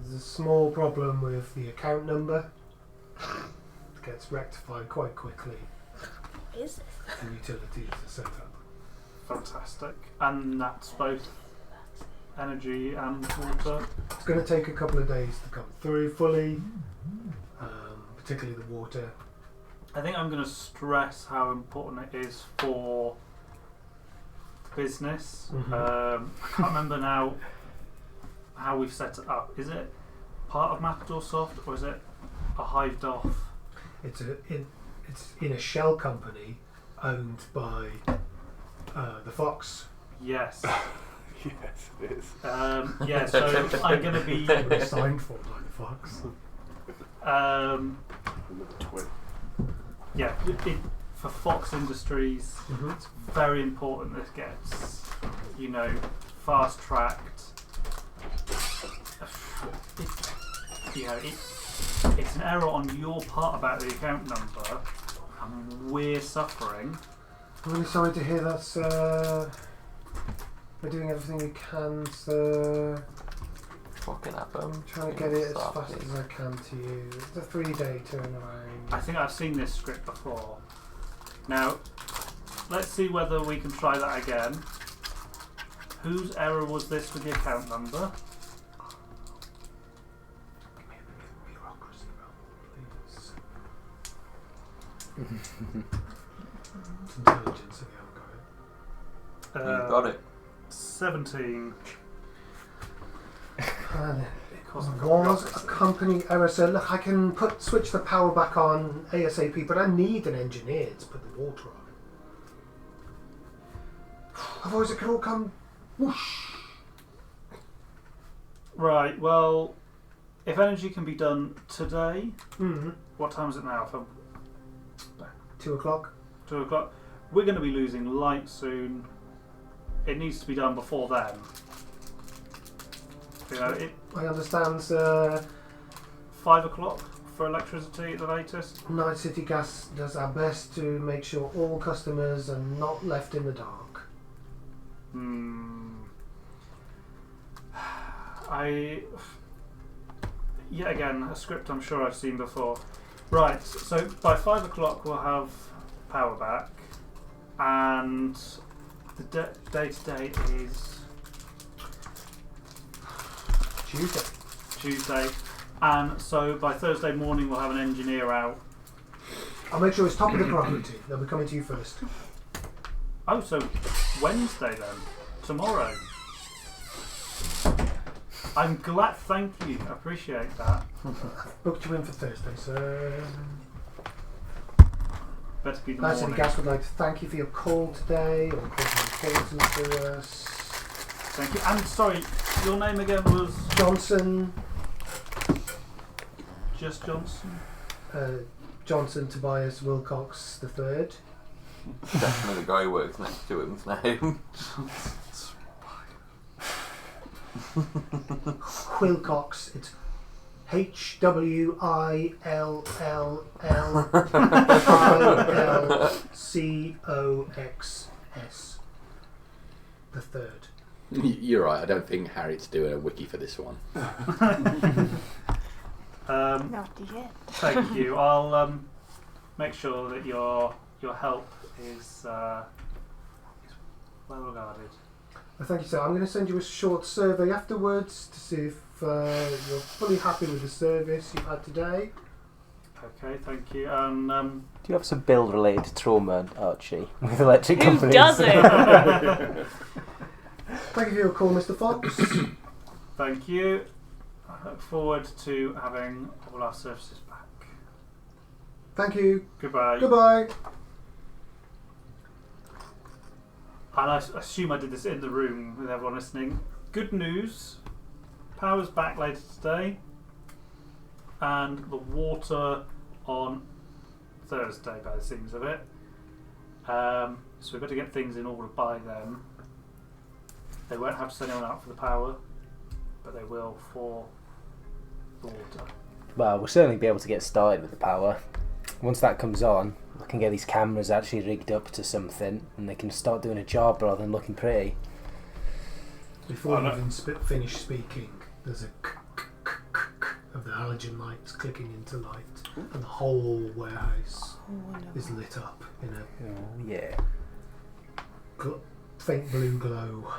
There's a small problem with the account number. It gets rectified quite quickly.
What is this?
The utilities are set up.
Fantastic. And that's both energy and water.
It's going to take a couple of days to come through fully, particularly the water.
I think I'm going to stress how important it is for the business.
Mhm.
I can't remember now how we've set it up. Is it part of Matador Soft or is it a hived off?
It's it's in a shell company owned by the Fox.
Yes.
Yes, it is.
Yeah, so I'm going to be...
Signed for by the Fox.
Twin.
Yeah, for Fox Industries,
Mhm.
it's very important this gets, fast tracked. It's an error on your part about the account number, and we're suffering.
I'm really sorry to hear that, sir. We're doing everything we can, sir.
Fucking happen.
Trying to get it as fast as I can to you. It's a 3-day turnaround.
I think I've seen this script before. Now, let's see whether we can try that again. Whose error was this with the account number?
Give me a bit of bureaucracy roll, please. It's intelligence if you haven't got it.
You've got it.
17.
And
Because I've got
was a
bureaucracy.
company error, sir. Look, I can switch the power back on ASAP, but I need an engineer to put the water on. Otherwise, it could all come whoosh.
Right, well, if energy can be done today,
Mm-hmm.
what time is it now?
2 o'clock.
2 o'clock. We're going to be losing light soon. It needs to be done before then.
I understand, sir.
5 o'clock for electricity at the latest.
Night City Gas does our best to make sure all customers are not left in the dark.
Yet again, a script I'm sure I've seen before. Right, so by 5 o'clock we'll have power back, and the day today is Tuesday, and so by Thursday morning we'll have an engineer out.
I'll make sure it's top of the priority. They'll be coming to you first.
Oh, so Wednesday then? Tomorrow? I'm glad, thank you, I appreciate that.
Booked you in for Thursday, sir.
Better be the
Night City
morning.
Gas would like to thank you for your call today, or causing importance to us.
Thank you. And sorry, your name again was
Johnson.
just Johnson?
Johnson Tobias Wilcox III.
Definitely the guy who works next to him's name.
Wilcox. It's HWILLILCOXS. The third.
You're right. I don't think Harriet's doing a wiki for this one.
Not yet.
Thank you. I'll make sure that your help is well regarded.
Thank you, sir. I'm going to send you a short survey afterwards to see if you're fully happy with the service you've had today.
Okay, thank you. And
Do you have some build-related trauma, Archie, with electric
Who
companies?
doesn't?
Thank you for your call, Mr. Fox.
thank you. I look forward to having all our services back.
Thank you.
Goodbye.
Goodbye.
And I assume I did this in the room with everyone listening. Good news. Power's back later today. And the water on Thursday by the seams of it. So we've got to get things in order by then. They won't have to send anyone out for the power, but they will for the water.
Well, we'll certainly be able to get started with the power. Once that comes on, we can get these cameras actually rigged up to something, and they can start doing a job rather than looking pretty.
Before you even finish speaking, there's a of the halogen lights clicking into light, and the whole warehouse is lit up in a
Oh yeah.
faint blue glow.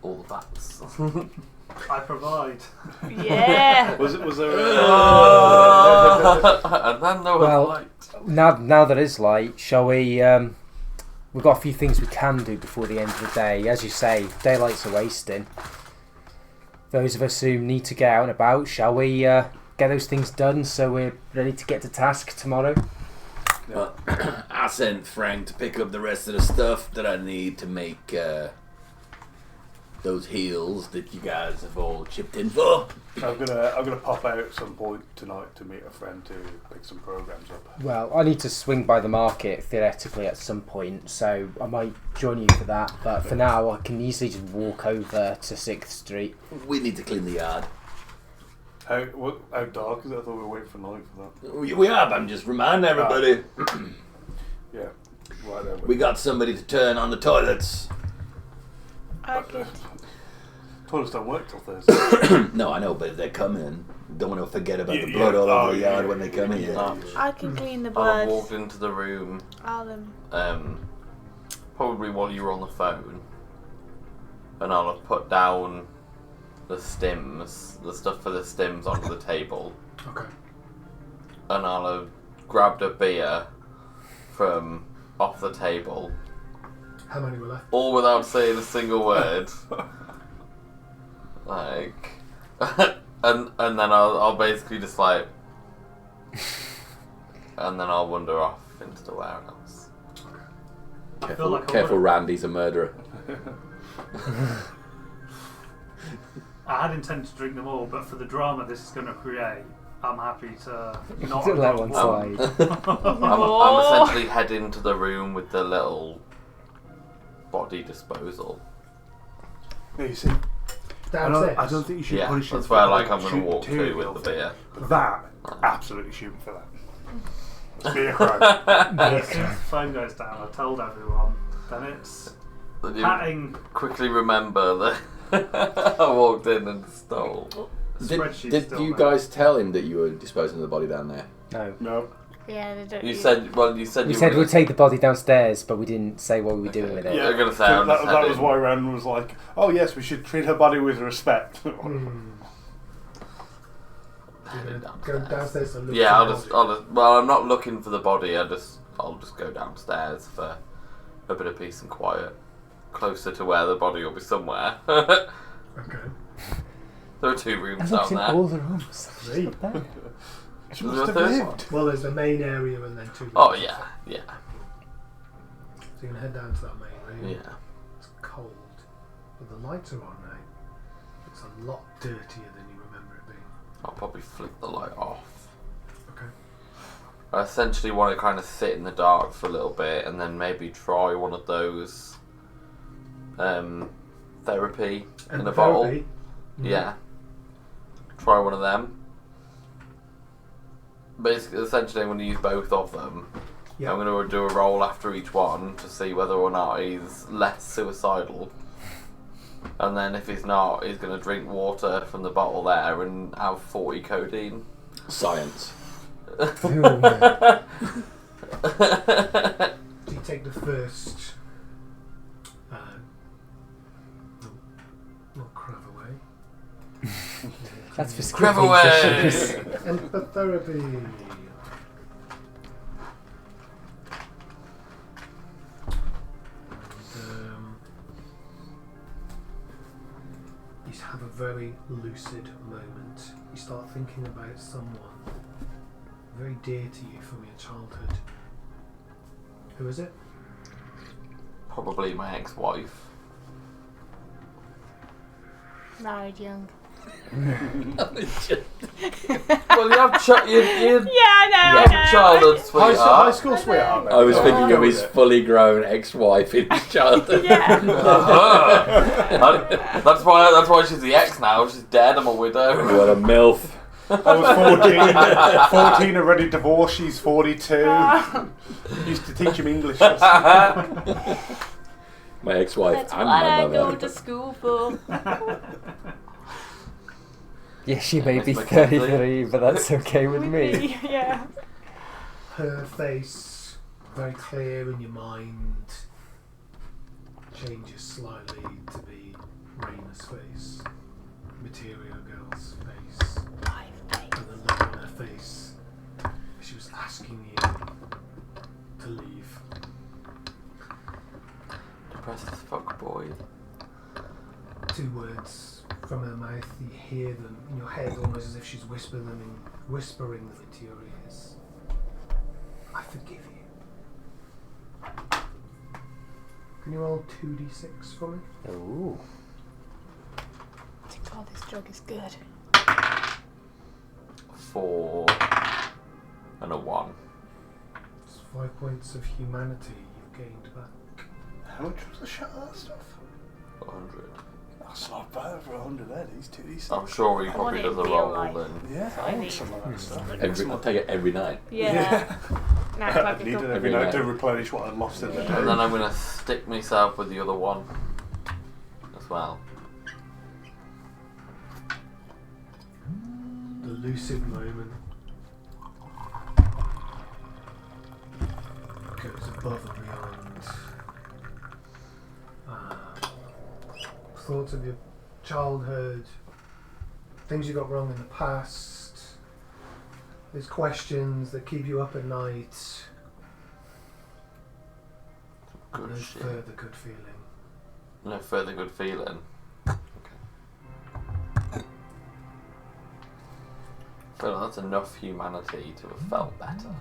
All the bats.
I provide.
Yeah.
Was there
And then there was
Well,
light.
Now there is light, shall we? We've got a few things we can do before the end of the day. As you say, daylight's a wasting. Those of us who need to get out and about, shall we get those things done so we're ready to get to task tomorrow?
I sent Frank to pick up the rest of the stuff that I need to make those heels that you guys have all chipped in for.
I'm gonna pop out at some point tonight to meet a friend to pick some programs up.
Well, I need to swing by the market theoretically at some point, so I might join you for that. But for now, I can easily just walk over to 6th Street.
We need to clean the yard.
How dark is it? I thought we were waiting for night for that.
We are, but I'm just reminding everybody.
Yeah. Right there.
We got somebody to turn on the toilets.
I could.
Toilets don't work till Thursday.
No, I know, but they're coming. Don't want to forget about the blood all over the yard when they come in.
I can clean the
I'll
blood.
have walked into the room, probably while you were on the phone, and I'll have put down the stims, the stuff for the stims onto the table.
Okay.
And I'll have grabbed a beer from off the table.
How many were left?
All without saying a single word. Like, and then I'll basically just like, and then I'll wander off into the warehouse.
I feel like
Careful, Randy's a murderer.
I had intended to drink them all, but for the drama this is going to create, I'm happy to not
To let
have
one
drunk
slide.
I'm essentially heading to the room with the little body disposal.
Yeah, you see,
Downstairs.
I don't think you should
Yeah,
punish him
that's
for
where
that.
like I'm going
Shoot
to walk
two
to with the beer.
That, absolutely shoot him for that. Be a crime.
As soon as the phone goes down, I told everyone. Then it's patting
Quickly remember that I walked in and stole.
the spreadsheet.
Did
still
you
there.
guys tell him that you were disposing of the body down there?
No.
No.
Yeah, they don't.
You
use-
said
We
you
said
were
we'd take the body downstairs, but we didn't say what we were doing with it.
Yeah. I'm gonna say I'm just
that was
heading.
why Ren was like, "Oh yes, we should treat her body with respect."
You're gonna go downstairs and look
Yeah,
for
I'll
the
just,
body.
well, I'm not looking for the body. I'll just go downstairs for a bit of peace and quiet, closer to where the body will be somewhere.
Okay.
There are 2 rooms
I
down
looked in
there.
all the rooms.
Three.
She
Was
must have
there a third
lived.
Well, there's the main area and then 2 rooms.
Oh yeah, yeah,
So you're gonna head down to that main room.
yeah.
It's cold, but the lights are on now. It's a lot dirtier than you remember it being.
I'll probably flick the light off.
Okay.
I essentially want to kind of sit in the dark for a little bit and then maybe try one of those therapy in a bottle.
Therapy?
Yeah. Try one of them. Basically, essentially, I'm going to use both of them.
Yeah.
I'm going to do a roll after each one to see whether or not he's less suicidal. And then if he's not, he's going to drink water from the bottle there and have 40 codeine.
Science.
So you take the first. Not crab away.
That's for
Grab
skipping
away!
sessions.
Empatherapy. You have a very lucid moment. You start thinking about someone very dear to you from your childhood. Who is it?
Probably my ex-wife.
Married young.
Well, you have you
Yeah, I know.
have a childhood
High
sweetheart.
school sweetheart.
I was
mate.
thinking
Go
of
with
his
it.
fully grown ex-wife in his childhood.
Yeah.
That's why she's the ex now. She's dead. I'm a widow.
What a MILF.
I was 14, 14 already divorced, she's 42. Used to teach him English.
My ex-wife
That's
and
what
my
I go
mother.
to school for.
Yeah, she may be
Makes my cat
33, but that's okay with me.
Yeah.
Her face, very clear in your mind, changes slightly to be Raina's face, Material Girl's face, and the look on her face. She was asking you to leave.
Depressed as fuck, boy.
2 words from her mouth, you hear them in your head almost as if she's whispering them into your ears. I forgive you. Can you roll 2d6 for me?
Ooh.
God, this drug is good.
4 and a 1.
It's 5 points of humanity you've gained back.
How much was the shot of that stuff?
100.
That's not bad for 100 there. These 2d6.
I'm sure he
I
probably
want it
does
in
a
real
roll
life.
then.
Yeah,
So
I
I
want
need-
some of that stuff.
I take it every night.
Yeah. Now
I
I've
need
got
it every night to replenish what I lost in the day.
And then I'm going to stick myself with the other one as well.
The lucid moment goes above and beyond thoughts of your childhood, things you got wrong in the past, these questions that keep you up at night.
Good
No
shit.
further good feeling.
No further good feeling. I feel like that's enough humanity to have felt better.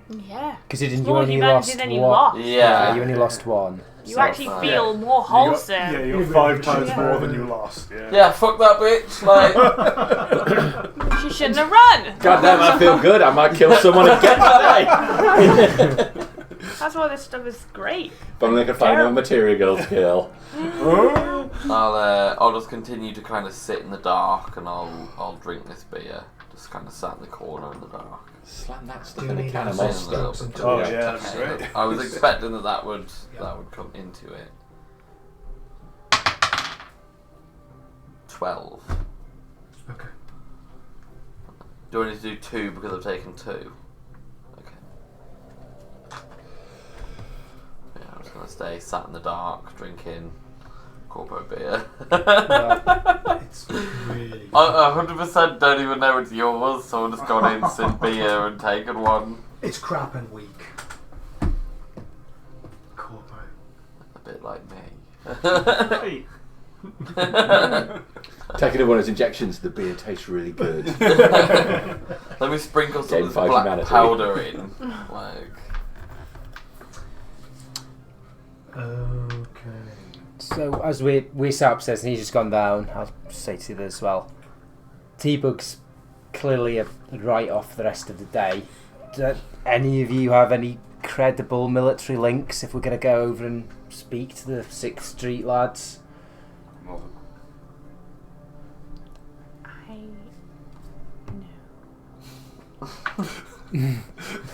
Yeah.
Because you
More
only
humanity
lost
than you
one.
lost.
Yeah.
You only lost one.
You
So
actually
far.
feel
Yeah.
more wholesome.
Yeah, you got
Yeah,
5
but-
times
Yeah.
more than you lost. Yeah.
Yeah, fuck that bitch. Like,
She shouldn't have run.
God damn, I feel good. I might kill someone again today.
That's why this stuff is great.
If only I could find a material skill.
I'll just continue to kind of sit in the dark and I'll drink this beer. Just kind of sat in the corner in the dark.
Slam that stuff
Do
in a
need
can of
some
monster.
strokes and
Oh,
touch.
yeah, that's great.
I was expecting that would
Yeah.
come into it. 12.
Okay.
Do I need to do 2 because I've taken 2? Okay. Yeah, I'm just gonna stay sat in the dark, drinking corporate beer.
It's really
I 100% don't even know it's yours, so I've just gone instant beer and taken one.
it's crap and weak. Corporate.
A bit like me.
Hey,
Taking one of those injections, the beer tastes really good.
Let me sprinkle some
Game
of this
5
black
humanity.
powder in. Like,
Okay.
So as we sat upstairs and he's just gone down, I'll say to you as well. T-Bug's clearly a write-off for the rest of the day. Do any of you have any credible military links if we're going to go over and speak to the 6th Street lads?
I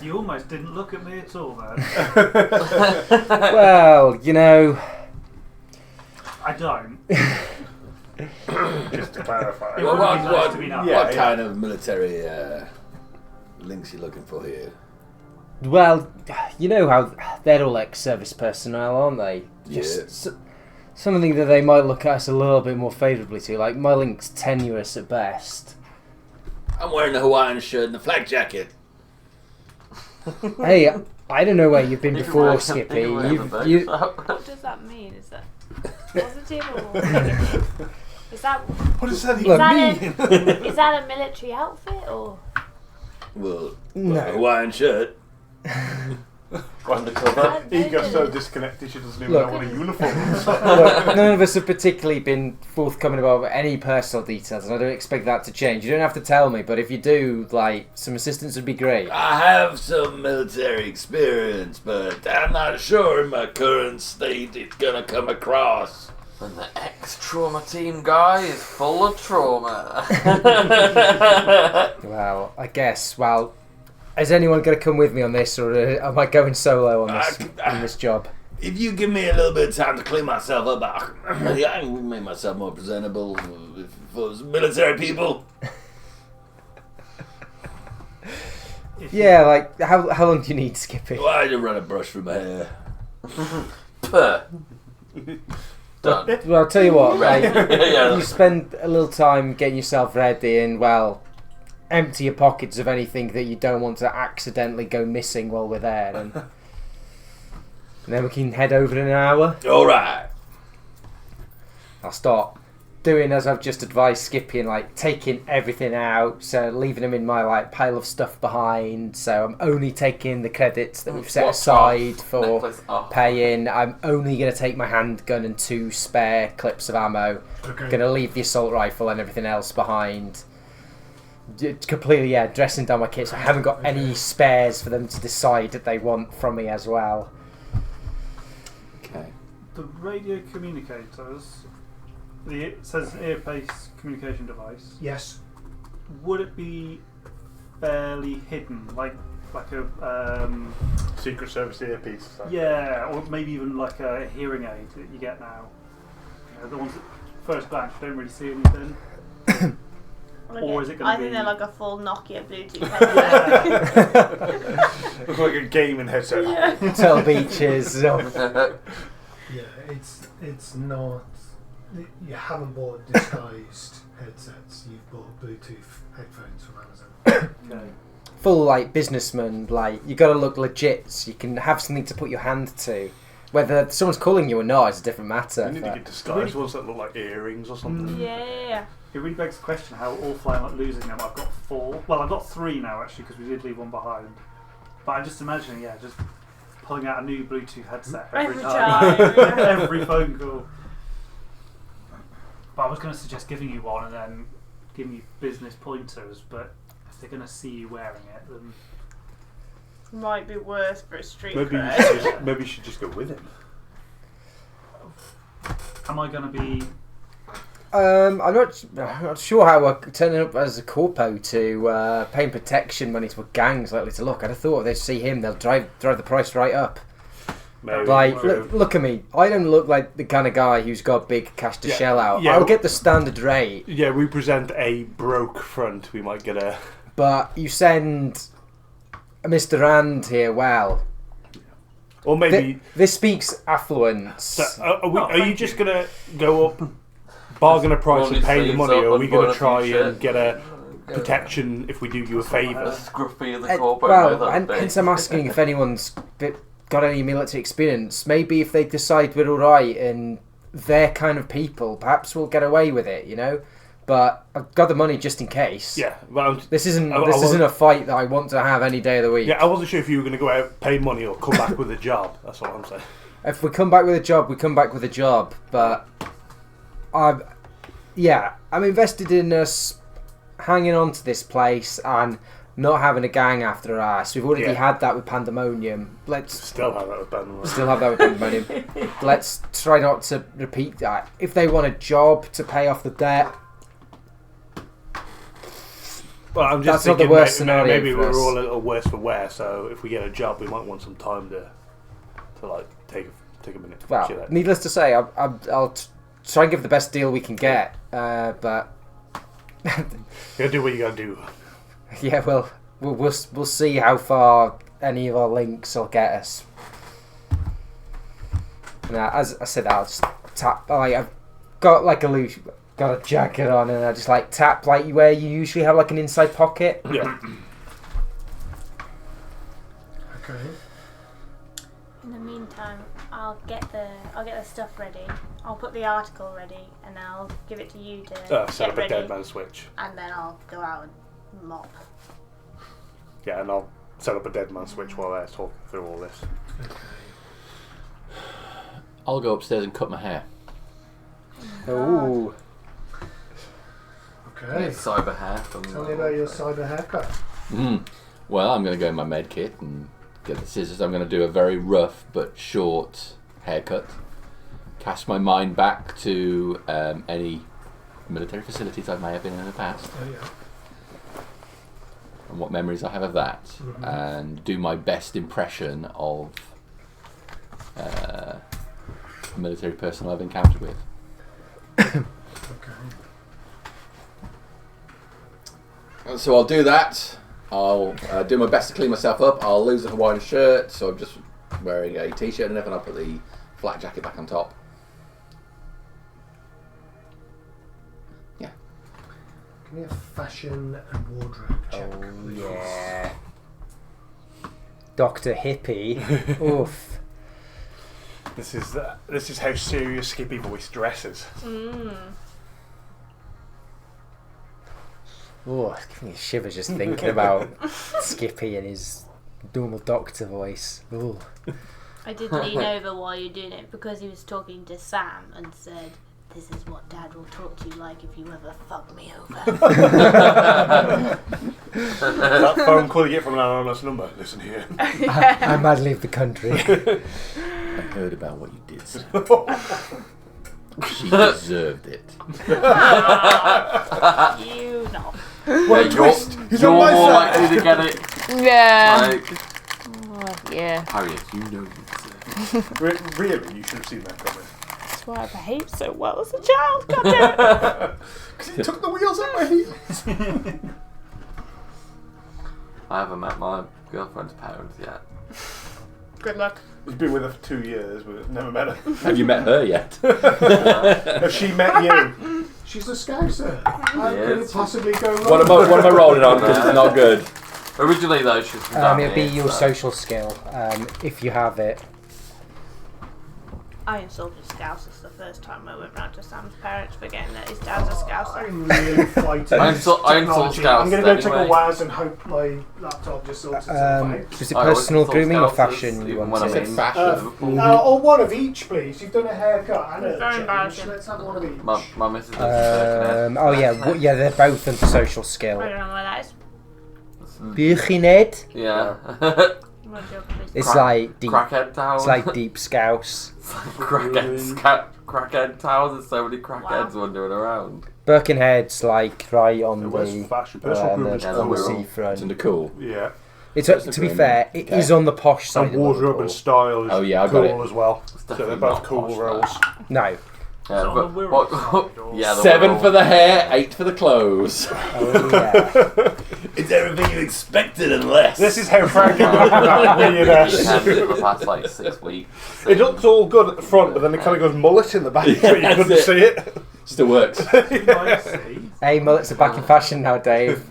you almost didn't look at me at all, man.
Well, you know,
I don't.
Just to clarify.
It would be nice
what
to be nice.
Yeah,
what kind of military links are you looking for here?
well, you know how they're all ex-service personnel, aren't they?
Yeah.
Something that they might look at us a little bit more favourably to. Like, my link's tenuous at best.
I'm wearing the Hawaiian shirt and the flak jacket.
Hey, I don't know where you've been
you can
before,
wear-
Skippy.
you can wear the
You,
boat.
what does that mean? Is that positive or negative? Is that
What does that
Look,
even mean?
is that a military outfit or?
Well,
No.
a Hawaiian shirt.
Undercover.
Ego's so disconnected she doesn't even
Look.
know what a uniform is.
Look, none of us have particularly been forthcoming about any personal details, and I don't expect that to change. You don't have to tell me, but if you do, like, some assistance would be great.
I have some military experience, but I'm not sure in my current state it's gonna come across.
And the ex-trauma team guy is full of trauma.
Well, I guess, well, is anyone going to come with me on this, or am I going solo on this job?
If you give me a little bit of time to clean myself up, I can make myself more presentable for military people.
Yeah, like, how long do you need, Skippy?
Why did you run a brush through my hair?
Puh. Done.
Well, I'll tell you what, like,
Yeah.
you spend a little time getting yourself ready and, well, empty your pockets of anything that you don't want to accidentally go missing while we're there, and then we can head over in an hour.
Alright.
I'll start doing as I've just advised Skippy and like taking everything out, so leaving them in my like pile of stuff behind. So I'm only taking the credits that we've set
Watch
aside
off,
for
necklace off.
paying. I'm only going to take my handgun and 2 spare clips of ammo.
Okay.
Going to leave the assault rifle and everything else behind. Completely, yeah, dressing down my kit. So I haven't got any spares for them to decide that they want from me as well.
Okay.
The radio communicators, it says earpiece communication device.
Yes.
Would it be fairly hidden, like a
Secret Service earpiece. So.
yeah, or maybe even like a hearing aid that you get now? You know, the ones that first glance you don't really see anything. Or is it gonna
I think
be-
they're like a full Nokia Bluetooth headset.
Looks like a gaming headset.
Yeah.
Turtle Beaches.
Yeah, it's not. You haven't bought disguised headsets. You've bought Bluetooth headphones from Amazon.
Okay.
Full like businessman, like you got to look legit so you can have something to put your hand to. Whether someone's calling you or not is a different matter.
You need to
but-
get disguised ones that look like earrings or something.
Yeah.
It really begs the question how awful I am at losing them. I've got 4. Well, I've got 3 now actually because we did leave one behind. But I'm just imagining, yeah, just pulling out a new Bluetooth headset every
Every
time.
time.
Every phone call. But I was going to suggest giving you one and then giving you business pointers, but if they're going to see you wearing it, then
Might be worse for a street
Maybe you,
cred.
maybe you should just go with him.
am I going to be...
I'm not sure how we're turning up as a corpo to paying protection money to a gang's likely to look. I'd have thought they'd see him, they'll drive the price right up.
Maybe.
Like, look at me. I don't look like the kind of guy who's got big cash to
Yeah,
shell out.
yeah.
I'll get the standard rate,
Yeah, we present a broke front. We might get a.
but you send Mr. Rand here, well,
Or maybe.
this speaks affluence.
So, are
thank
you just
you.
gonna go up, bargain a price
Roll
and
your
pay the
sleeves
money,
up
or are
and
we
put on
gonna
a few
try and
shirts.
get a protection if we do you a
The
favour?
scruffy of the corporate.
Well, hence I'm asking if anyone's got any military experience. Maybe if they decide we're all right and they're kind of people, perhaps we'll get away with it, you know. But I've got the money just in case.
Yeah, well,
This isn't
I
this
wasn't-
isn't a fight that I want to have any day of the week.
yeah. I wasn't sure if you were gonna go out, pay money, or come back with a job. That's all I'm saying.
If we come back with a job, we come back with a job. But I'm invested in us hanging on to this place and not having a gang after us. We've already
Yeah.
had that with Pandemonium. Let's
Still have that with Ben.
still have that with Pandemonium. Let's try not to repeat that. If they want a job to pay off the debt,
Well, I'm
That's
just
not the
thinking
worst
maybe,
scenario
maybe
for
we're
us.
all a little worse for wear. So if we get a job, we might want some time to like take a minute to chill
well,
out.
needless to say, I'll try and give the best deal we can get. But
You gotta do what you gotta do.
yeah, we'll see how far any of our links will get us. Now, as I said, I'll just tap. Like I've got like got a jacket on, and I just like tap like where you usually have like an inside pocket.
Yeah.
Okay.
In the meantime, I'll get the stuff ready. I'll put the article ready, and I'll give it to you to
Set
get
up a
ready.
dead man switch.
And then I'll go out and mop.
Yeah, and I'll set up a dead man switch while they're talking through all this.
I'll go upstairs and cut my hair.
Ooh.
Okay.
Cyber hair from.
Tell me about your cyber haircut.
Well, I'm going to go in my med kit and get the scissors. I'm going to do a very rough but short haircut. Cast my mind back to any military facilities I may have been in the past
Oh yeah.
and what memories I have of that, and do my best impression of military personnel I've encountered with.
Okay.
So I'll do that. I'll do my best to clean myself up. I'll lose the Hawaiian shirt, so I'm just wearing a t-shirt and everything. I'll put the flak jacket back on top. Yeah.
Give me a fashion and wardrobe check.
Oh
please.
yeah. Dr. Hippie. Oof.
This is how serious Skippy voice dresses.
Oh, it's giving me shivers just thinking about Skippy and his normal doctor voice. Oh.
I did lean over while you're doing it because he was talking to Sam and said, "This is what Dad will talk to you like if you ever fuck me over."
That phone call you get from an anonymous number. Listen here.
I might leave the country.
I heard about what you did, sir. She deserved it.
You know.
What a twist! You're more likely to get it.
Yeah.
Like,
Yeah.
Harriet, you know you deserve it.
Really, you should have seen that coming.
That's why I behaved so well as a child. God damn it.
Because he took the wheels out my heels.
I haven't met my girlfriend's parents yet.
Good luck.
He's been with her for 2 years, but never met her.
Have you met her yet?
Has she met you?
She's a scouser. How could it possibly go wrong?
What am I rolling on? Because it's not good.
Originally, though, she was from down
It'll be
here,
your
so-
social skill, if you have it.
I insulted Scousers the first time I went round to Sam's parents, forgetting that his dad's a Scouser.
I'm really fighting
I
this
insult
technology.
Scouts
I'm going to go take
anyway.
a Waz and hope my laptop just sorts itself out.
Was it
I always
personal
insult
grooming or
Scousers,
fashion you
even when
I
I'm
wanted?
said
in
fashion.
Or one of each, please. You've done a haircut and a
Very
change.
embarrassing.
Let's have one of each.
My missus lives in Birkenhead.
Oh yeah, yeah, they're both under social skill.
I don't know what that is.
Birkenhead?
Yeah.
What geography is
It's
Crack-
like deep.
Crackhead towers.
It's like deep scouse.
Crackhead towers. There's so many crackheads wandering around.
Birkenhead's like right on
Where's
the
fashion? Personal grooming is
yeah,
on the
cool.
we're all-
It's
seafront.
under cool.
Yeah.
It's
Personal
to be
grooming.
fair, it
Okay.
is on the posh side.
And
of
wardrobe
Liverpool.
and style is
Oh, yeah, I got
cool
it.
as well.
It's
So they're
definitely
both
not
cool
posh,
roles.
No.
Yeah,
So on
but
the Wirral
what?
side, or-
Yeah, the
7
Wirral.
for the hair, 8 for the clothes.
Oh yeah.
It's everything you expected and less.
This is how Frank can look at that weird
Had it
ass.
for the past like 6 weeks.
It looks all good at the front, but then it kind of goes mullet in the back, so you
that's
couldn't
it.
see it.
Still works.
You might see.
Hey, mullets are back in fashion now, Dave.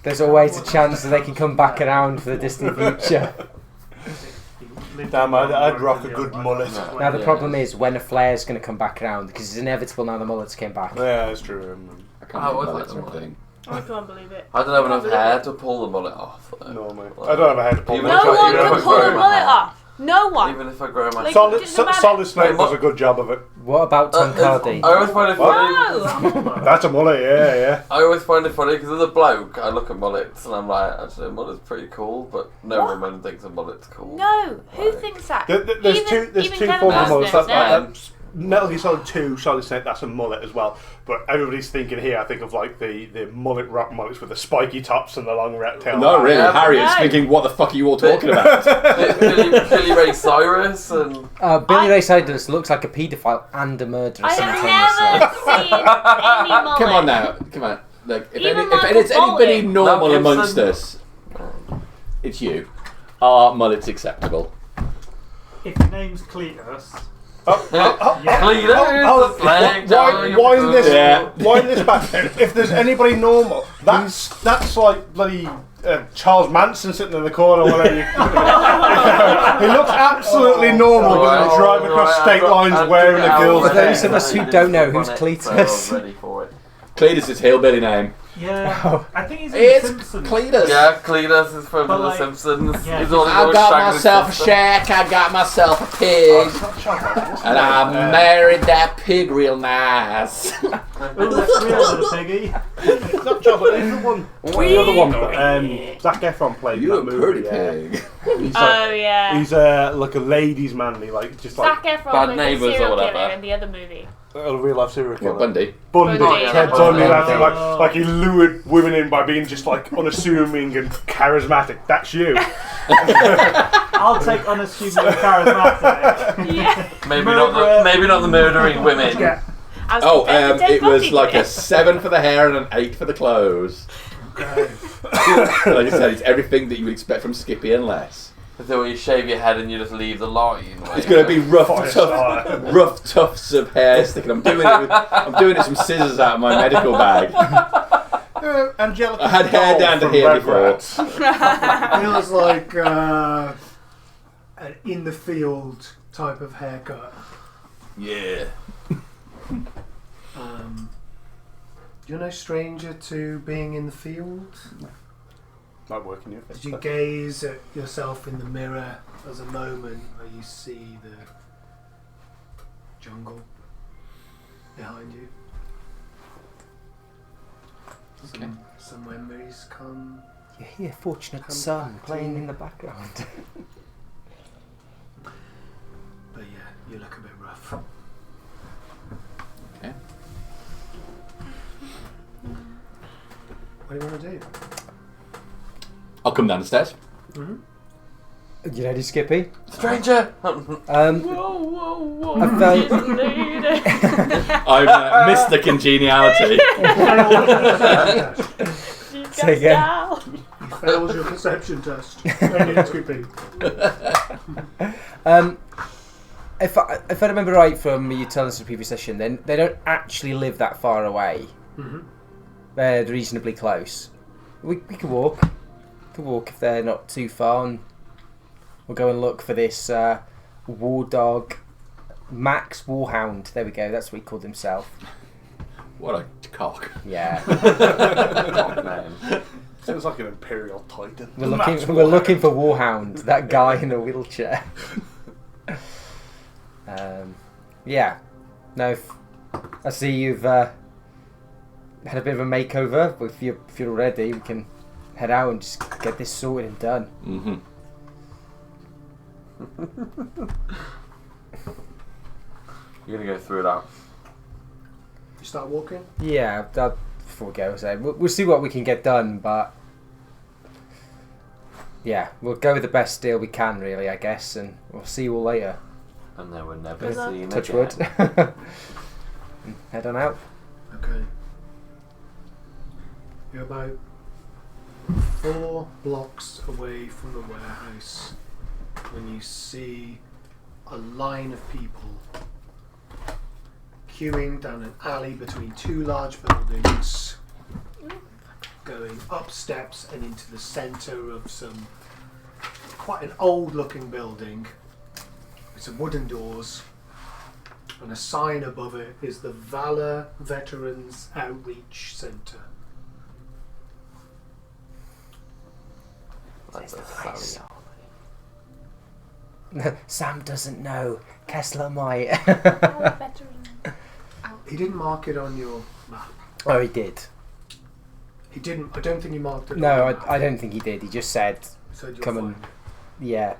There's always a chance that they can come back around for the distant future.
Damn, I'd rock a good mullet.
Now the problem is when a flare's going to come back around because it's inevitable now the mullets came back.
Yeah, that's true.
I can't
Oh,
remember
was
that
it?
sort of thing.
I can't believe it.
I don't have enough hair to pull the mullet off. Though.
No, mate. I don't have a head to pull
Even
No
if I-
one
even if
can
I
pull
grow
a
my
mullet
hair.
off. No one.
Even if I grow my
Like-
Solid,
no matter-
Solid Snake
Wait,
does
what?
a good job of it.
What about Tom Hardy?
I always find it funny.
No.
That's a mullet, yeah, yeah.
I always find it funny because as a bloke, I look at mullets and I'm like, actually, a mullet's pretty cool, but no
What?
woman thinks a mullet's cool.
No. Who
Like-
thinks that?
There's
Even-
two
even
forms
Cannibal
of mullets.
knows that.
That's Metal Gear Solid 2, Solid Snake, that's a mullet as well. But everybody's thinking here, I think of like the mullet rock mullets with the spiky tops and the long rat tail.
No, really.
Yeah,
Harriet's
no.
thinking, what the fuck are you all talking about?
Billy Ray Cyrus and
Billy Ray Cyrus looks like a paedophile and a murderer
I
simultaneously.
have never seen any mullet.
Come on now. Come on. Like, if
Even
if
like
it's
a
anybody
bullet.
normal
No,
amongst
Gibson.
us, it's you. Are mullets acceptable?
If your name's Cletus,
Wind this,
Yeah.
wind this back. If there's anybody normal, that's like bloody Charles Manson sitting in the corner. Whatever you, he looks absolutely normal, but he's driving across state lines wearing a girl's
For those of
hair.
us who don't know who's Cletus.
Ready for it.
Cletus is hillbilly name.
yeah, I think he's in
It's
The Simpsons.
Cletus.
Yeah, Cletus is from
But
The
like-
Simpsons.
yeah.
He's all
I
always
got
shagging his
myself a
sister.
shack, I got myself a pig, and I married that pig real nice.
Ooh, that's real, little piggy.
Not chocolate. Who's the one? What's the other one? Zac Efron played in
You a
that
pretty
movie. Yeah.
pig.
He's
Oh
like,
yeah.
he's like a ladies' man. He like just like
Zac Efron
Bad
was
Neighbours
a
or
serial
whatever.
killer in the other movie.
a real life serial killer.
What, Bundy?
Bundy,
Bundy,
Ted
yeah.
Bundy, that
Oh.
thing, like he lured women in by being just like unassuming and charismatic. That's you.
I'll take unassuming and charismatic.
Yeah.
Maybe not the murdering women.
Yeah.
I was
Oh,
compared to Ted
it was
Bundy
like
today.
a 7 for the hair and an 8 for the clothes. Like I said, it's everything that you would expect from Skippy and less.
So where you shave your head and you just leave the line.
It's going to be rough,
Fire.
rough tufts of hair sticking. I'm doing it with some scissors out of my medical bag.
Angelica
I had hair
Doll
down to
from
here
Red
before.
Rats.
Feels like an in the field type of haircut.
Yeah.
You're no stranger to being in the field.
Like working your
Did you gaze at yourself in the mirror as a moment where you see the jungle behind you?
Okay.
Some memories come.
You hear Fortunate
Come
Son
back to
playing
you.
in the background.
But yeah, you look a bit rough.
Okay.
What do you want to do?
I'll come down the stairs.
Mm-hmm.
You ready, Skippy?
Stranger!
I
She's
felt.
a lady.
I've missed the congeniality.
She
Say
goes
again.
down.
You failed your perception test. Skippy.
If I remember right from you telling us in the previous session, then they don't actually live that far away.
Mm-hmm.
They're reasonably close. We could walk. Could walk if they're not too far, and we'll go and look for this war dog, Max Warhound. There we go. That's what he called himself.
What a cock.
Yeah.
Cock name.
Sounds like an Imperial Titan.
We're looking for Warhound, that guy in a wheelchair. Yeah. No, I see you've had a bit of a makeover. If you're ready, we can head out and just get this sorted and done.
Mm-hmm.
You're gonna go through that.
You start walking?
Yeah. Before we go, so we'll see what we can get done, but yeah, we'll go with the best deal we can, really, I guess, and we'll see you all later.
And then we're never
Good luck.
seen
Touch
again.
wood. Head on out.
Okay. You're about 4 blocks away from the warehouse when you see a line of people queuing down an alley between 2 large buildings, going up steps and into the centre of some quite an old looking building with some wooden doors, and a sign above it is the Valor Veterans Outreach Centre.
That's a
Nice.
Sally.
Sam doesn't know. Kessler might.
He didn't mark it on your map.
Oh, he did.
He didn't. I don't think he marked it.
No,
on your map.
I don't think he did. He just said,
He said you'll
come
find
and... Yeah.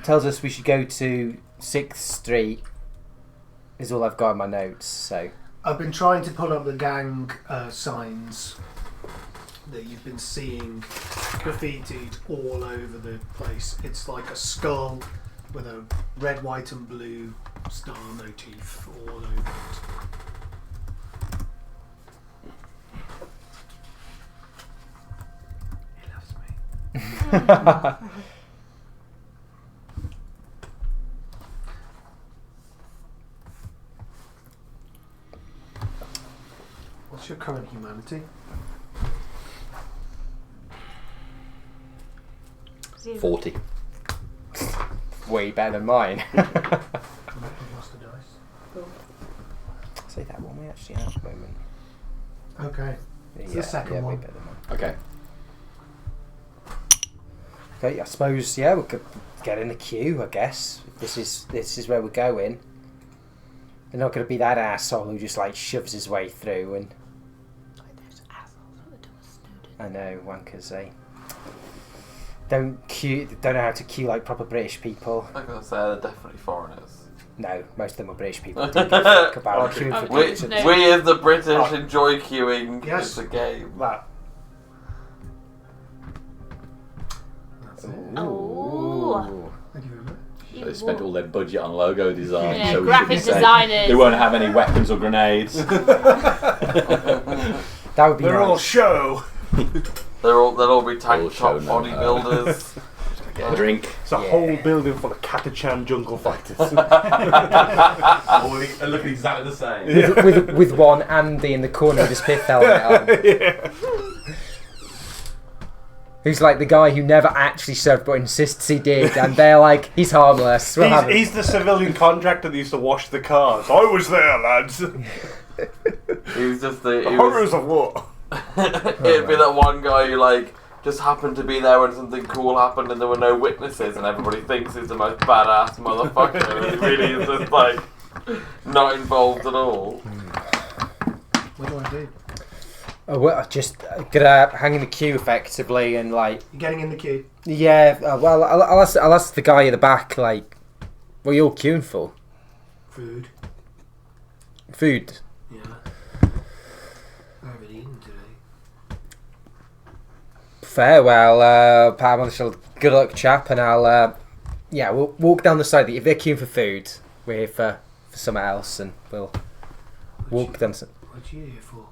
Tells us we should go to 6th Street. Is all I've got in my notes, so...
I've been trying to pull up the gang signs that you've been seeing graffitied all over the place. It's like a skull with a red, white and blue star motif all over it. He loves me. What's your current humanity?
Zero.
40.
Way better than mine.
I've lost a dice.
Say that one we actually have at the moment.
Okay. It's the second
way
one.
better than mine.
Okay.
Okay, I suppose, yeah, we could get in the queue, I guess. This is where we're going. They're not going to be that asshole who just, like, shoves his way through and...
Like those assholes at the door snowed
I know, wankers, eh? Don't know how to queue like proper British people.
I'm gonna say they're definitely foreigners.
No, most of them are British people. Don't give a fuck about
Okay.
queuing for
We,
Brits.
No.
we as the British enjoy queuing.
Yes.
It's a game.
That.
That's it.
Oh.
Thank you very much.
So they spent all their budget on logo design.
Yeah,
so we
graphic
shouldn't say
designers.
they won't have any weapons or grenades.
That would be
They're
nice.
all show.
They'll all be
All
tank
show
top
no
bodybuilders.
Get a drink.
It's a whole building full of Catachan jungle fighters.
Looking exactly the same.
with one Andy in the corner with his pith helmet on.
Yeah.
Who's like the guy who never actually served but insists he did, and they're like, he's harmless. We'll have him.
He's the civilian contractor that used to wash the cars. I was there, lads.
He was just the.
The
He
horrors
was,
of war.
it'd be that one guy who like just happened to be there when something cool happened and there were no witnesses and everybody thinks he's the most badass motherfucker and he really is just like not involved at all.
What do I do?
Oh, well, just gonna hang in the queue effectively and like.
You're getting in the queue.
Yeah. Well, I'll ask the guy at the back like, what are you all queuing for?
Food.
Food.
Yeah. I haven't eaten today.
Fair. Pat, good luck, chap, and I'll. We'll walk down the side. If they're queuing for food, we're here for something else, and we'll walk down.
What are you here for?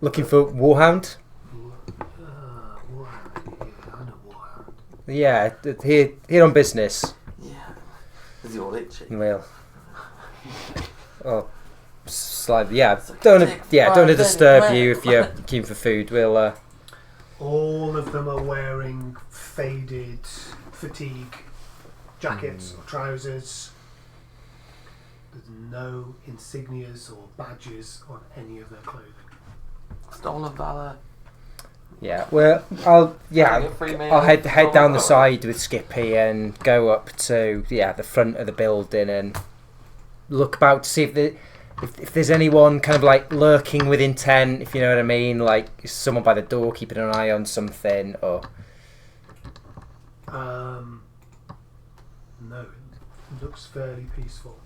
Looking for Warhound.
Warhound. Yeah, I know Warhound.
Yeah, here on business.
Yeah. Is he all itchy?
Well. Oh, slightly. Yeah. Don't want to disturb you if you're queuing for food. We'll.
All of them are wearing faded fatigue jackets or trousers. There's no insignias or badges on any of their clothing.
Stolen valor.
Yeah. Well, I'll head
Stolen
down the
valor.
side with Skippy and go up to the front of the building and look about to see if there's anyone kind of like lurking with intent, if you know what I mean, like is someone by the door keeping an eye on something or.
No, it looks fairly peaceful.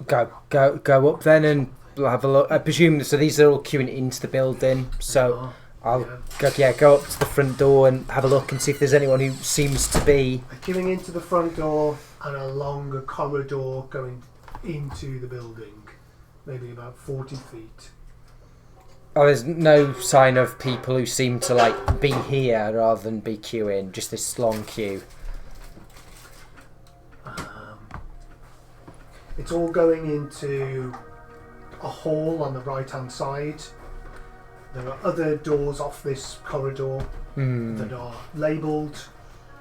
Go up then and we'll have a look. I presume so. These are all queuing into the building, so I'll go up to the front door and have a look and see if there's anyone who seems to be.
They're queuing into the front door and along a corridor going into the building, maybe about 40 feet.
Oh, there's no sign of people who seem to like be here rather than be queuing. Just this long queue.
It's all going into a hall on the right hand side. There are other doors off this corridor that are labelled.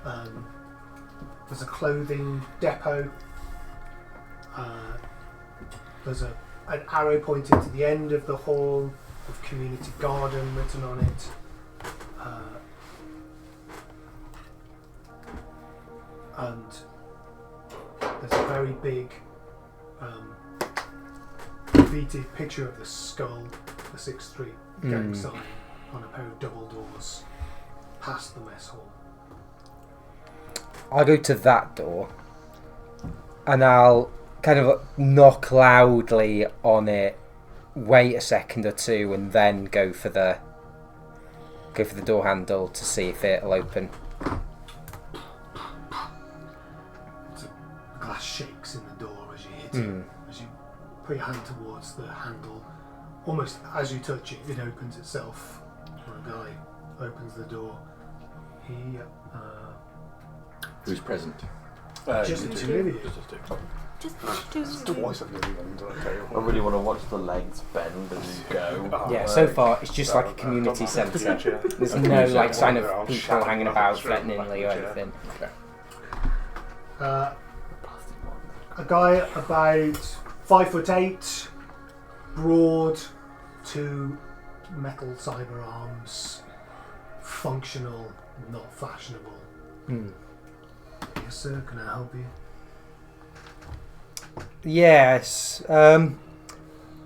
There's a clothing depot. There's an arrow pointing to the end of the hall with community garden written on it. And there's a very big graffiti picture of the skull, the 6th Street gang sign on a pair of double doors past the mess hall.
I'll go to that door and I'll kind of knock loudly on it, wait a second or two, and then go for the door handle to see if it'll open.
The glass shakes in the door as you hit it. As you put your hand towards the handle, almost as you touch it, it opens itself. When a guy opens the door, he
Who's present?
just the two of you.
It's twice I've nearly gone into that table.
I really want to watch the legs bend and go.
Yeah, so far it's just like a community centre. There's no like sign of people hanging about threateningly or anything.
A guy about 5'8", broad, 2 metal cyber arms, functional, not fashionable. Yes, sir. Can I help you?
Yes. I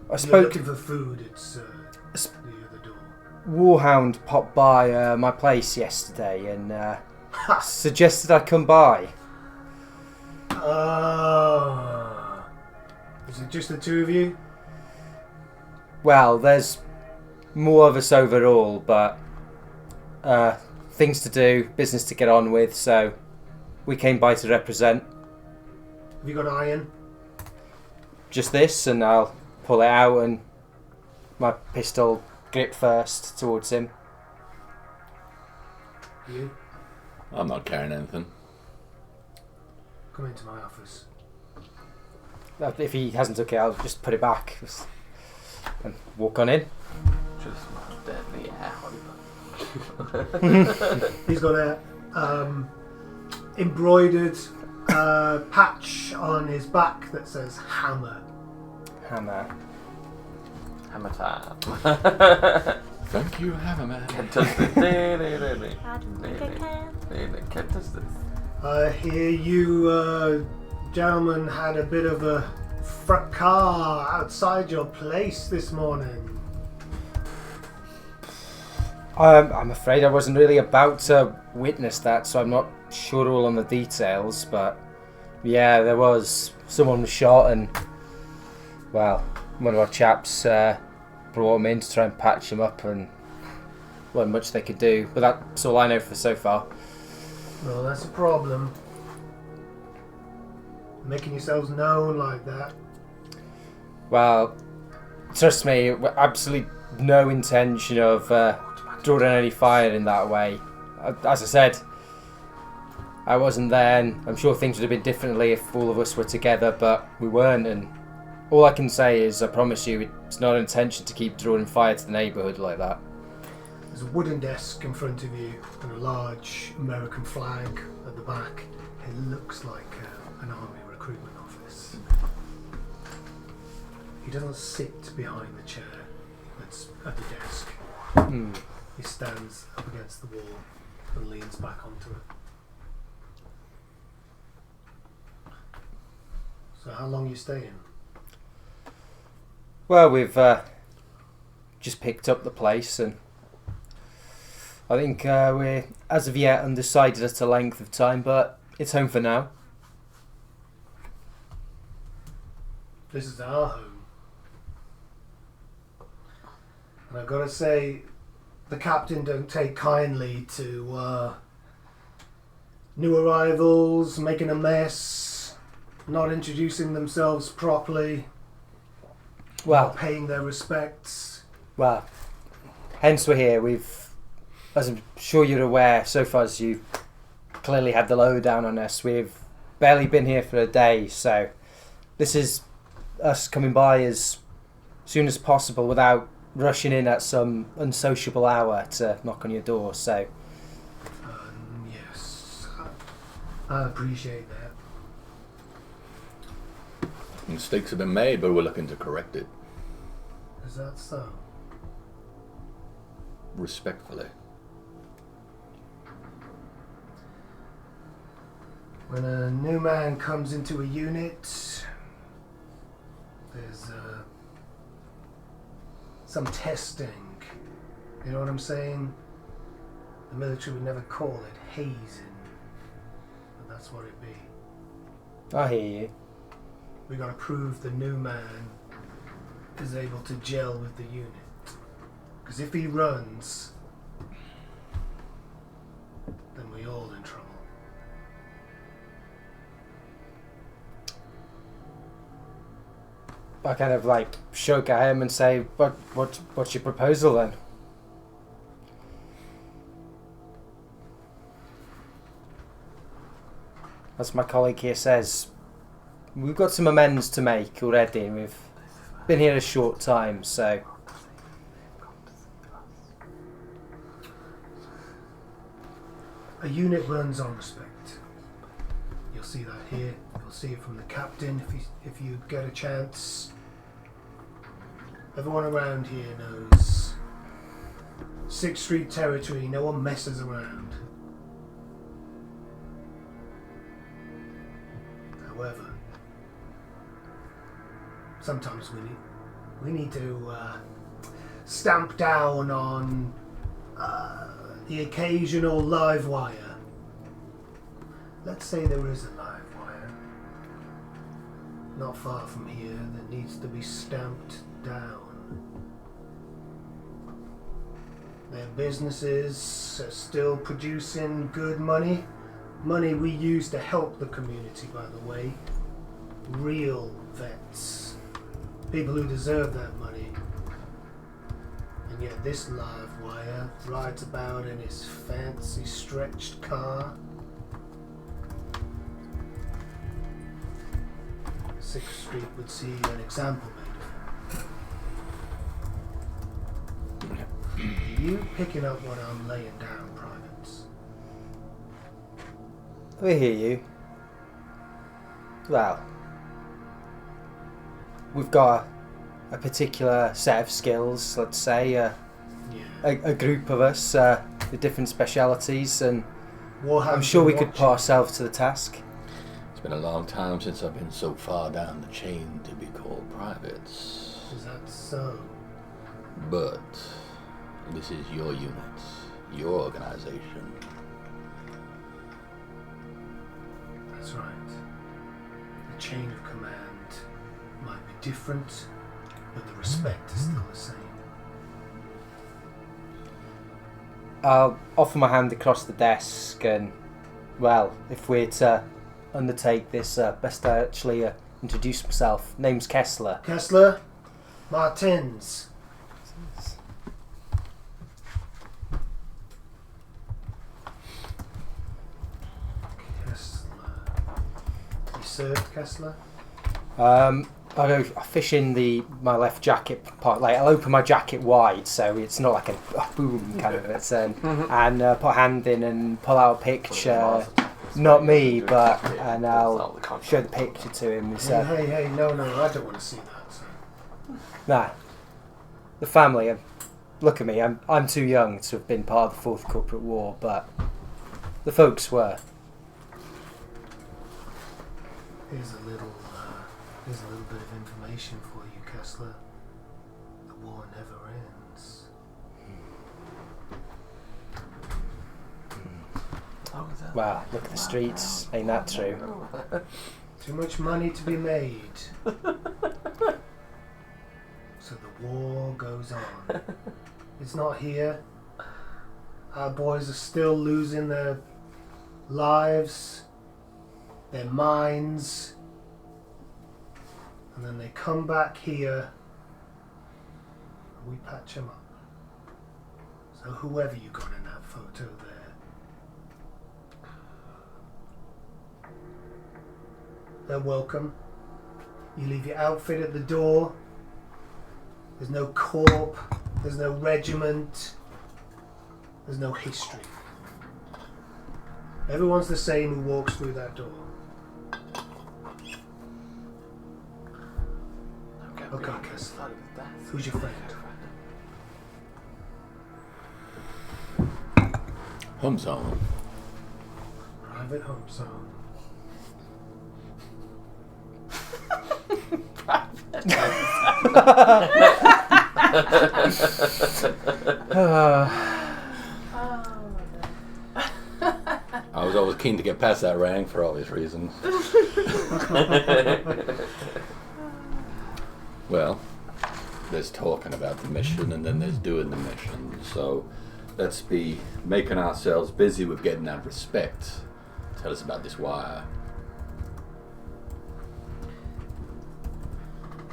You're
spoke.
looking for food. It's the other door.
Warhound popped by my place yesterday and suggested I come by.
Is it just the two of you?
Well, there's more of us overall, but things to do, business to get on with, so we came by to represent.
Have you got iron?
Just this, and I'll pull it out and my pistol grip first towards him.
You?
I'm not carrying anything.
Come into my office.
If he hasn't took it, I'll just put it back and walk on in.
Just deadly air.
He's got a embroidered a patch on his back that says hammer.
Hammer.
Hammer time.
Thank you, Hammerman.
Can't touch this.
I don't think I can.
Can't touch this.
I hear you gentlemen had a bit of a fracas outside your place this morning.
I'm afraid I wasn't really about to witness that, so I'm not sure all on the details, but yeah, there was. Someone was shot and, well, one of our chaps brought him in to try and patch him up, and wasn't much they could do, but that's all I know for so far.
Well, that's a problem. Making yourselves known like that.
Well, trust me, absolutely no intention of drawing any fire in that way. As I said, I wasn't there, and I'm sure things would have been differently if all of us were together, but we weren't, and all I can say is I promise you it's not an intention to keep drawing fire to the neighbourhood like that.
There's a wooden desk in front of you and a large American flag at the back. It looks like an army recruitment office. He doesn't sit behind the chair that's at the desk. He stands up against the wall and leans back onto it. So how long are you staying?
Well, we've just picked up the place, and I think we're, as of yet, undecided as to length of time, but it's home for now.
This is our home. And I've got to say, the captain don't take kindly to new arrivals making a mess, not introducing themselves properly,
Well,
not paying their respects.
well, hence we're here. We've, as I'm sure you're aware, so far as you clearly had the lowdown on us, we've barely been here for a day, so this is us coming by as soon as possible without rushing in at some unsociable hour to knock on your door, so...
Yes, I appreciate that.
Mistakes have been made, but we're looking to correct it.
Is that so?
Respectfully.
When a new man comes into a unit, there's some testing. You know what I'm saying? The military would never call it hazing, but that's what it be.
I hear you.
We gotta prove the new man is able to gel with the unit. Because if he runs, then we all in trouble.
I kind of like shake at him and say, what's your proposal then? As my colleague here says, we've got some amends to make already, and we've been here a short time, so...
A unit runs on respect. You'll see that here. You'll see it from the captain if you get a chance. Everyone around here knows 6th Street territory. No one messes around. However, sometimes we need to stamp down on the occasional live wire. Let's say there is a live wire not far from here that needs to be stamped down. Their businesses are still producing good money. Money we use to help the community, by the way. Real vets. People who deserve that money. And yet this live wire rides about in his fancy stretched car. 6th Street would see an example made of him. Are you picking up what I'm laying down, privates?
We hear you. Well, we've got a particular set of skills, let's say, a group of us with different specialities, and I'm sure we could put ourselves to the task.
It's been a long time since I've been so far down the chain to be called privates.
Is that so?
But this is your unit, your organization.
That's right. The chain of command might be different, but the respect is still the same.
I'll offer my hand across the desk, and, well, if we're to undertake this, best I actually introduce myself. Name's Kessler.
Kessler? Martins. You served, Kessler?
I fish in my left jacket part. Like, I'll open my jacket wide, so it's not like a boom kind of it. And put a hand in and pull out a picture. Not me, but and I'll show the picture to him.
Hey, no, I don't want to see that. So.
Nah, the family. Look at me. I'm too young to have been part of the Fourth Corporate War, but the folks were.
Here's a little bit of information for you, Kessler. The war never ends.
Wow, look at the streets. Ain't that true?
Too much money to be made. So the war goes on. It's not here. Our boys are still losing their lives, their minds, and then they come back here and we patch them up. So whoever you got in that photo there, they're welcome. You leave your outfit at the door. There's no corp, there's no regiment, there's no history. Everyone's the same who walks through that door. Okay, Kessler. Who's your friend?
Home zone.
Private home zone.
I was always keen to get past that rank for obvious reasons. Well, there's talking about the mission and then there's doing the mission. So let's be making ourselves busy with getting that respect. Tell us about this wire.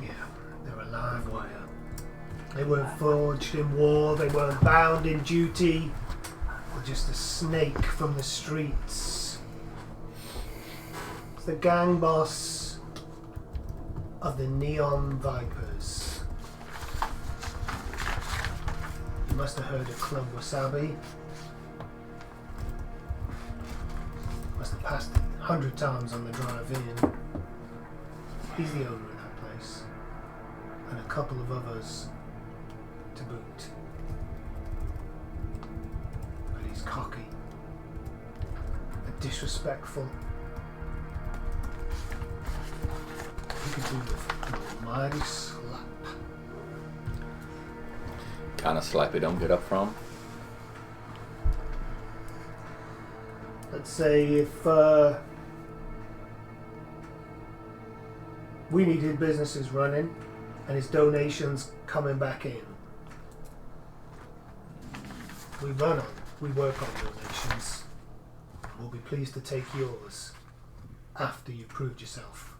Yeah, they're a live wire. They weren't forged in war, they weren't bound in duty. They're just a snake from the streets. It's the gang boss of the Neon Vipers. You must have heard of Club Wasabi. Must have passed it 100 times on the drive in. He's the owner of that place. And a couple of others to boot. But he's cocky. And disrespectful. He could do with an almighty slap.
Kind of slap you don't get up from.
Let's say if we need his businesses running and his donations coming back in. We work on donations. We'll be pleased to take yours after you've proved yourself.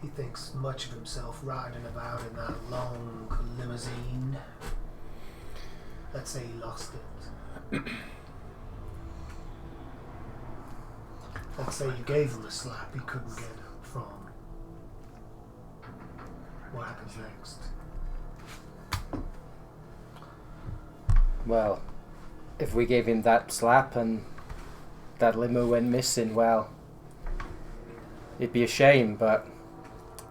He thinks much of himself riding about in that long limousine. Let's say he lost it. Let's say you gave him a slap he couldn't get up from. What happens next?
Well, if we gave him that slap and that limo went missing, well, it'd be a shame, but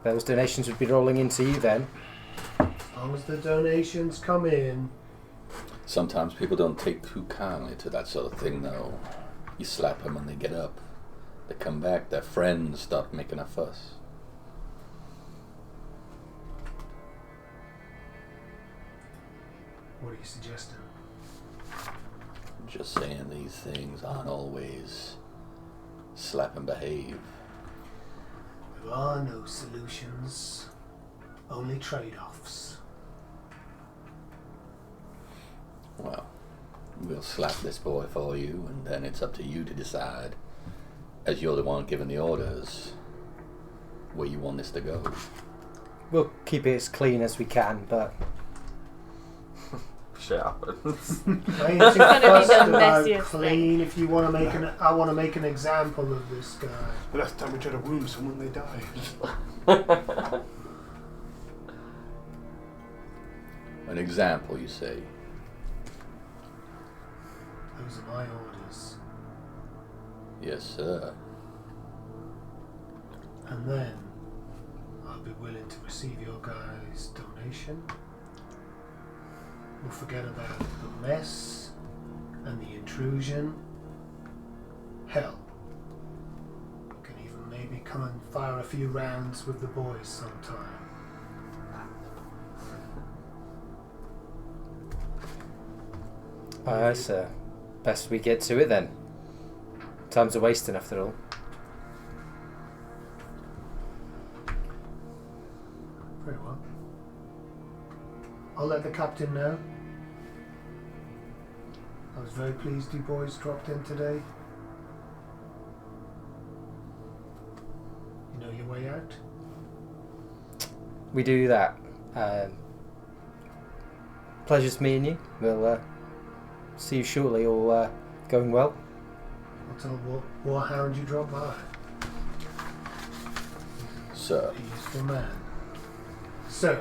those donations would be rolling into you then.
As long as the donations come in.
Sometimes people don't take too kindly to that sort of thing, though. You slap them and they get up. They come back, their friends start making a fuss.
What are you suggesting?
Just saying these things aren't always slap and behave.
There are no solutions, only trade-offs.
Well, we'll slap this boy for you, and then it's up to you to decide, as you're the one giving the orders, where you want this to go.
We'll keep it as clean as we can, but
Shit happens.
Ain't
gonna
too
be
fussed
the
about
messiest
clean. If you want to make I want to make an example of this guy.
The last time we tried to wound someone, they died.
An example, you say?
Those are my orders.
Yes, sir.
And then I'll be willing to receive your guys' donation. We'll forget about the mess and the intrusion. Hell, we can even maybe come and fire a few rounds with the boys sometime.
Aye, sir. Best we get to it then. Time's a wasting after all.
Very well. I'll let the captain know. I was very pleased you boys dropped in today. You know your way out?
We do that. Pleasure's meeting you. We'll see you shortly. All going well.
I'll tell Warhound you drop by.
Sir.
He's the man. So,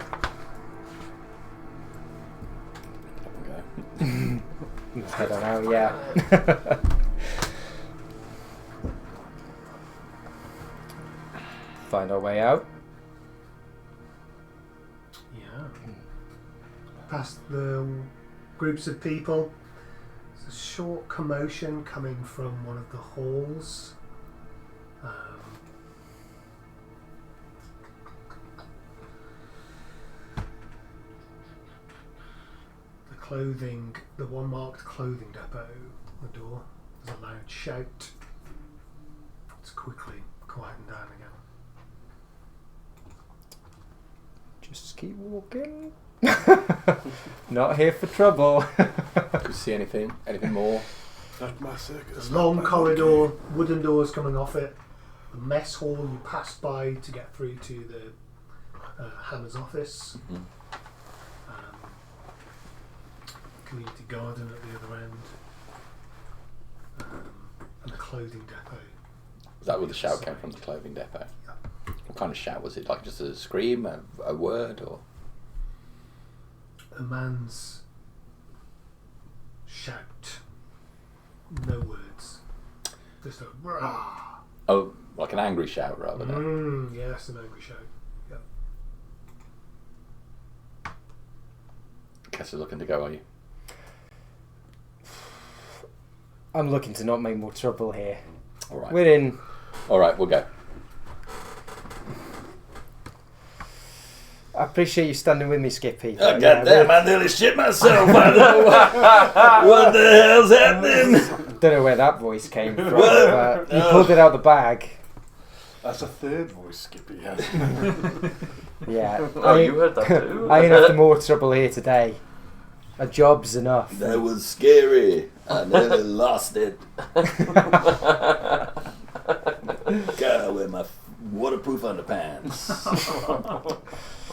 Okay.
I don't know, yeah. Find our way out.
yeah. Past the groups of people, there's a short commotion coming from one of the halls. The one marked clothing depot, the door, there's a loud shout. It's quickly quieting down again.
Just keep walking. Not here for trouble.
Could you see anything? Anything more?
Not my circus.
A long corridor, wooden doors coming off it. The mess hall you pass by to get through to the Hammer's office.
Mm-hmm.
Community garden at the other end. And the clothing depot.
Is that where the shout came from, the clothing depot?
Yeah.
What kind of shout was it? Like just a scream, a word, or?
A man's shout. No words. Just a rah.
Oh, like an angry shout rather than.
Yes, an angry shout. Yep.
Kessa's looking to go, are you?
I'm looking to not make more trouble here.
All right.
We're in.
All right, we'll go.
I appreciate you standing with me, Skippy.
Oh,
but yeah,
goddamn, I nearly shit myself. I know what the hell's happening.
don't know where that voice came from, but you pulled it out the bag.
That's a third voice Skippy has.
Yeah.
Oh, you heard that too?
I ain't after more trouble here today. A job's enough.
That was scary. I nearly lost it. Gotta wear my waterproof underpants.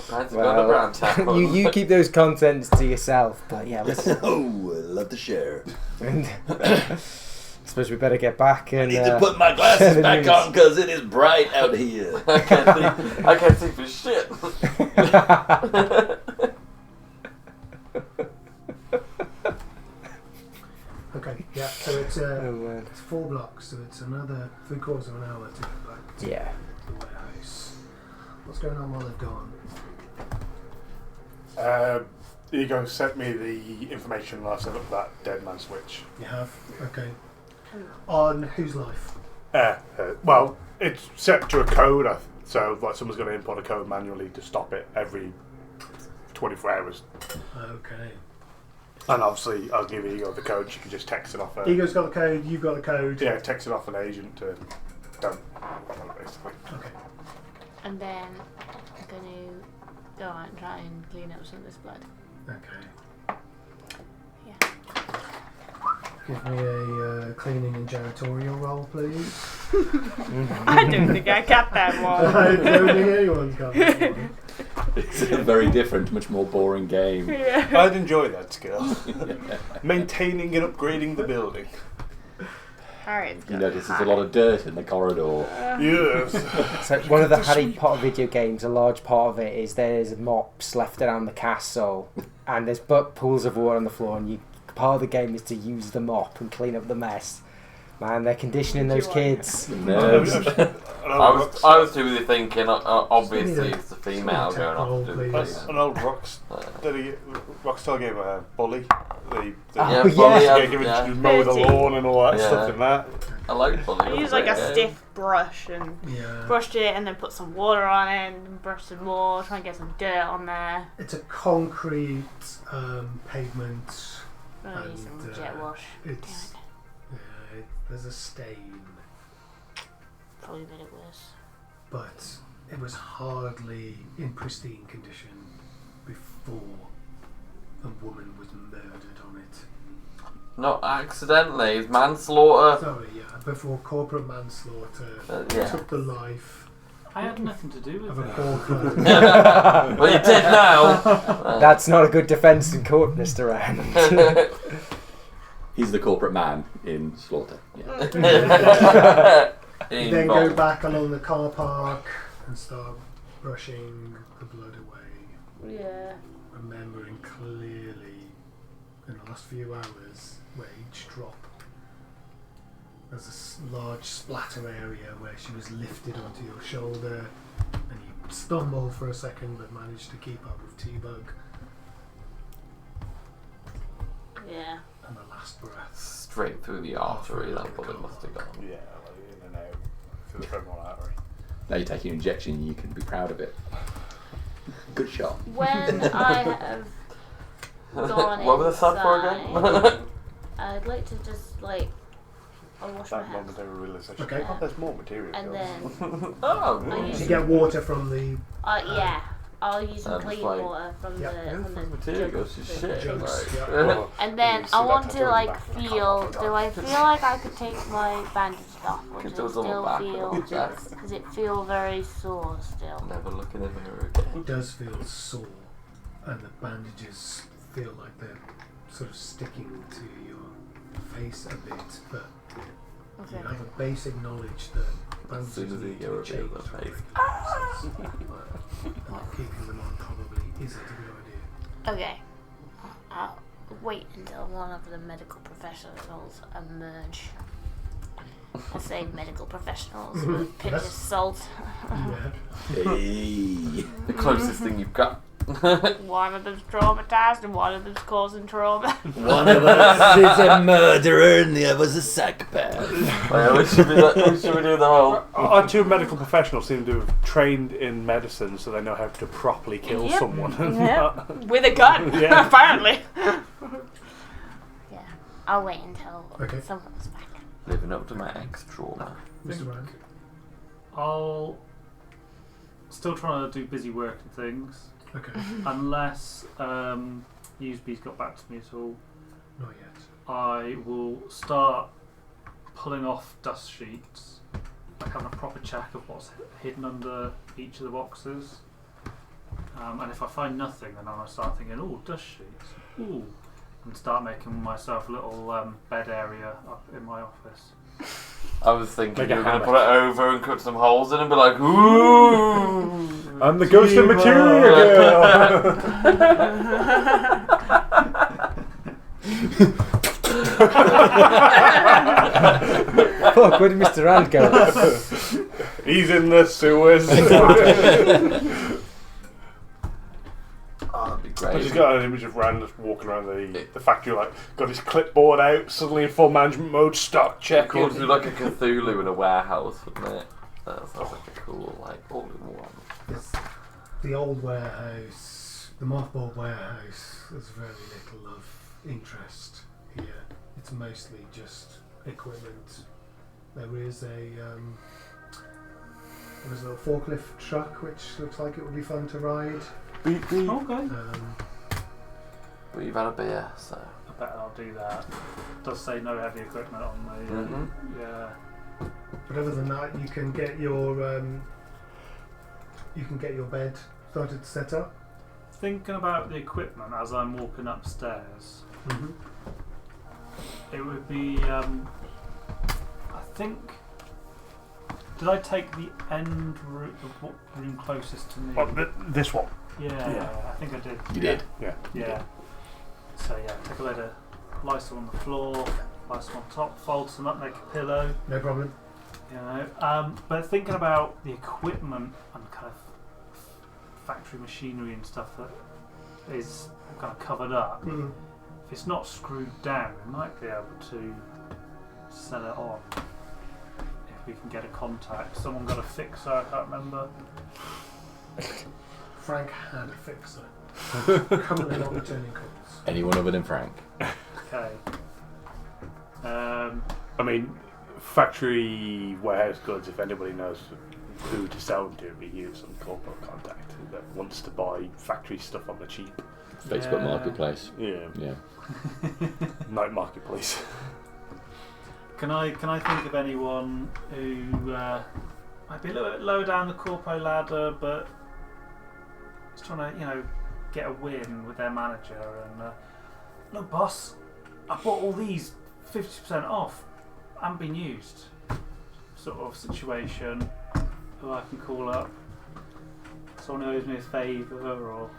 Pants got the brown tap on.
you keep those contents to yourself, but yeah, let's.
Oh, I love to share.
And, I suppose we better get back and.
I need to put my glasses back on because it is bright out here.
I can't see for shit.
man.
It's 4 blocks, so it's another 3/4 of an hour to get back to
Yeah.
the warehouse. What's going on while they've gone?
Ego sent me the information and I set up that dead man switch.
You have? Okay. On whose life?
Well, it's set to a code, so like someone's going to input a code manually to stop it every 24 hours.
Okay.
And obviously, I'll give Ego the code. She can just text it off.
Ego's got the code, you've got the code.
Yeah, text it off an agent to don't basically.
Okay.
And then I'm going to go out and try and clean up some of this blood.
Okay.
Yeah.
Give me a cleaning and janitorial roll, please.
I don't think I got that
I
one.
don't think anyone's got that one.
It's a very different, much more boring game.
I'd enjoy that skill. Maintaining and upgrading the building.
Harriet's
You
got
notice there's a lot of dirt in the corridor.
Yes.
So one of the Harry Potter video games, a large part of it is there's mops left around the castle, and there's pools of water on the floor, and part of the game is to use the mop and clean up the mess. Man, they're conditioning those kids.
Nerves.
I was too busy thinking, obviously it's the female going off to do the
Please.
thing.
An old Rockstar game, Bully.
Yeah,
Oh,
Bully,
yeah.
Give it
yeah.
just mow the lawn and all that
Yeah.
stuff in that.
I like Bully.
I use like a
Yeah.
stiff brush and
Yeah.
brushed it and then put some water on it and brush some more, try and get some dirt on there.
It's a concrete pavement.
Oh, use some
And,
jet wash.
It's there's a stain,
Probably made it worse.
but it was hardly in pristine condition before a woman was murdered on it.
Not accidentally, it's manslaughter.
Sorry, yeah, before corporate manslaughter
Yeah.
took the life
I had nothing to do with
of a
it.
corporate.
Well, you did now.
That's not a good defence in court, Mr. Rand.
He's the corporate man in Slaughter. Yeah.
You then go back along the car park and start brushing the blood away,
Yeah.
remembering clearly in the last few hours where each drop there's a large splatter area where she was lifted onto your shoulder and you stumble for a second but managed to keep up with T-Bug,
Yeah.
and the last breath.
Straight through the artery, that bullet must have gone.
Yeah, like in and out through the femoral artery.
Now you take an injection, you can be proud of it. Good shot.
When I have gone
What was that for
inside,
again?
I'd like to just like, I'll wash my
That
hands.
momentary realization.
Okay.
Oh, there's more material.
And then,
Oh,
I
Did
use
you get water from the
yeah, I'll use some
Just
clean
like-
water from
Yeah.
the
material goes to
the
shit.
jugs,
Like.
yeah.
And then
You
I
see
want
that
to
tattoo
like
back on the
feel.
car.
Do I feel like I could take my bandages off, or
Because
does
there
it
was on the
still
back
feel?
of the chest.
Does it feel very sore still?
Never look in the mirror again.
It does feel sore, and the bandages feel like they're sort of sticking to your face a bit, but
Okay.
you have a basic knowledge that
As soon
bandages
as
need
you
to be
go
changed
over the
on a
face.
regular basis. Not keeping them on probably isn't a good idea.
Okay. I'll wait until one of the medical professionals emerge. I say medical professionals with a pinch of
Yes.
salt.
Yeah.
Hey.
The closest thing you've got.
One of them's traumatized and one of them's causing trauma.
One of us is a murderer and the other's a psychopath.
Yeah, we should be do the whole.
Our two medical professionals seem to have trained in medicine, so they know how to properly kill
Yep.
someone.
Yep. With a gun,
Yeah.
apparently.
Yeah. I'll wait until
Okay.
someone's back.
Living up to my ex trauma.
Mr. Rank.
I'll still trying to do busy work and things,
Okay.
unless Usby's got back to me at all.
Not yet.
I will start pulling off dust sheets, like having a proper check of what's hidden under each of the boxes. And if I find nothing, then I'm going to start thinking, oh, dust sheets. Ooh. And start making myself a little bed area up in my office.
I was thinking
Make
you
a
were going to
hammock.
put it over and cut some holes in and be like, ooh.
I'm the ghost of material girl.
Fuck, where did Mr. Rand go?
He's in the sewers.
Oh, that'd be
I
great.
just got an image of Rand just walking around the factory, like, got his clipboard out, suddenly in full management mode, stock check.
Cool to do like a Cthulhu in a warehouse, wouldn't it? That sounds like a cool, like, all in one.
It's the old warehouse, the mothballed warehouse. There's very little of interest here. It's mostly just equipment. There is a little forklift truck which looks like it would be fun to ride.
Okay.
But you've had a beer, so.
I bet I'll do that. It does say no heavy equipment on the. Yeah.
But other than that, you can get your bed started to set up.
Thinking about the equipment as I'm walking upstairs, it would be. I think. Did I take the end room closest to me?
This one.
Yeah, I think I did.
You did?
Yeah. So yeah, take a load of Lysol on the floor, Lysol on top, fold some up, make a pillow.
No problem.
You know, but thinking about the equipment and kind of factory machinery and stuff that is kind of covered up, if it's not screwed down, we might be able to sell it on. If we can get a contact. Someone got a fixer, I can't remember.
Frank had a fixer. Currently not returning calls.
Anyone other than Frank?
Okay.
I mean, factory warehouse goods, if anybody knows who to sell them to, we use some corporate contact that wants to buy factory stuff on the cheap.
Facebook Marketplace.
Yeah.
Yeah.
Night marketplace.
Can I think of anyone who might be a little bit lower down the corpo ladder, but is trying to, get a win with their manager and look, boss, I bought all these 50% off, haven't been used, sort of situation. Who I can call up? Someone who owes me a favour,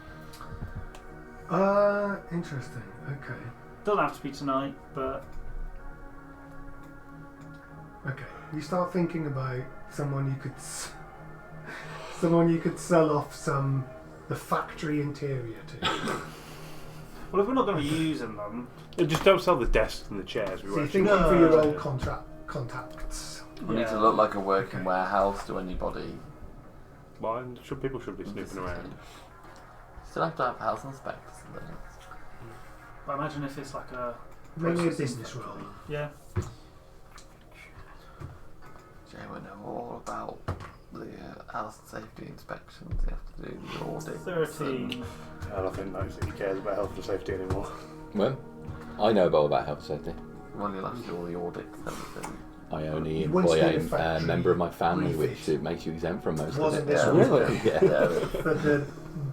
or
interesting. Okay.
doesn't have to be tonight, but
Okay. You start thinking about someone you could sell off the factory interior to.
well, if we're not going to be using them,
Just don't sell the desks and the chairs.
So you're thinking for your old contacts.
We need to look like a working warehouse to anybody.
Why? People should be snooping around.
Still have to have house inspectors and things.
but imagine if it's like a
Maybe a business role.
yeah.
Jay would know all about the health and safety inspections. You have to do the audits.
13.
I don't think nobody cares about health and safety anymore.
Well, I know about health and safety.
When you'll have to do all the audits and everything.
I only
You once
employ
did a
a
factory
member of my family,
refit.
which makes you exempt from most
Wasn't
of it.
this
Yeah.
really?
Yeah.
But the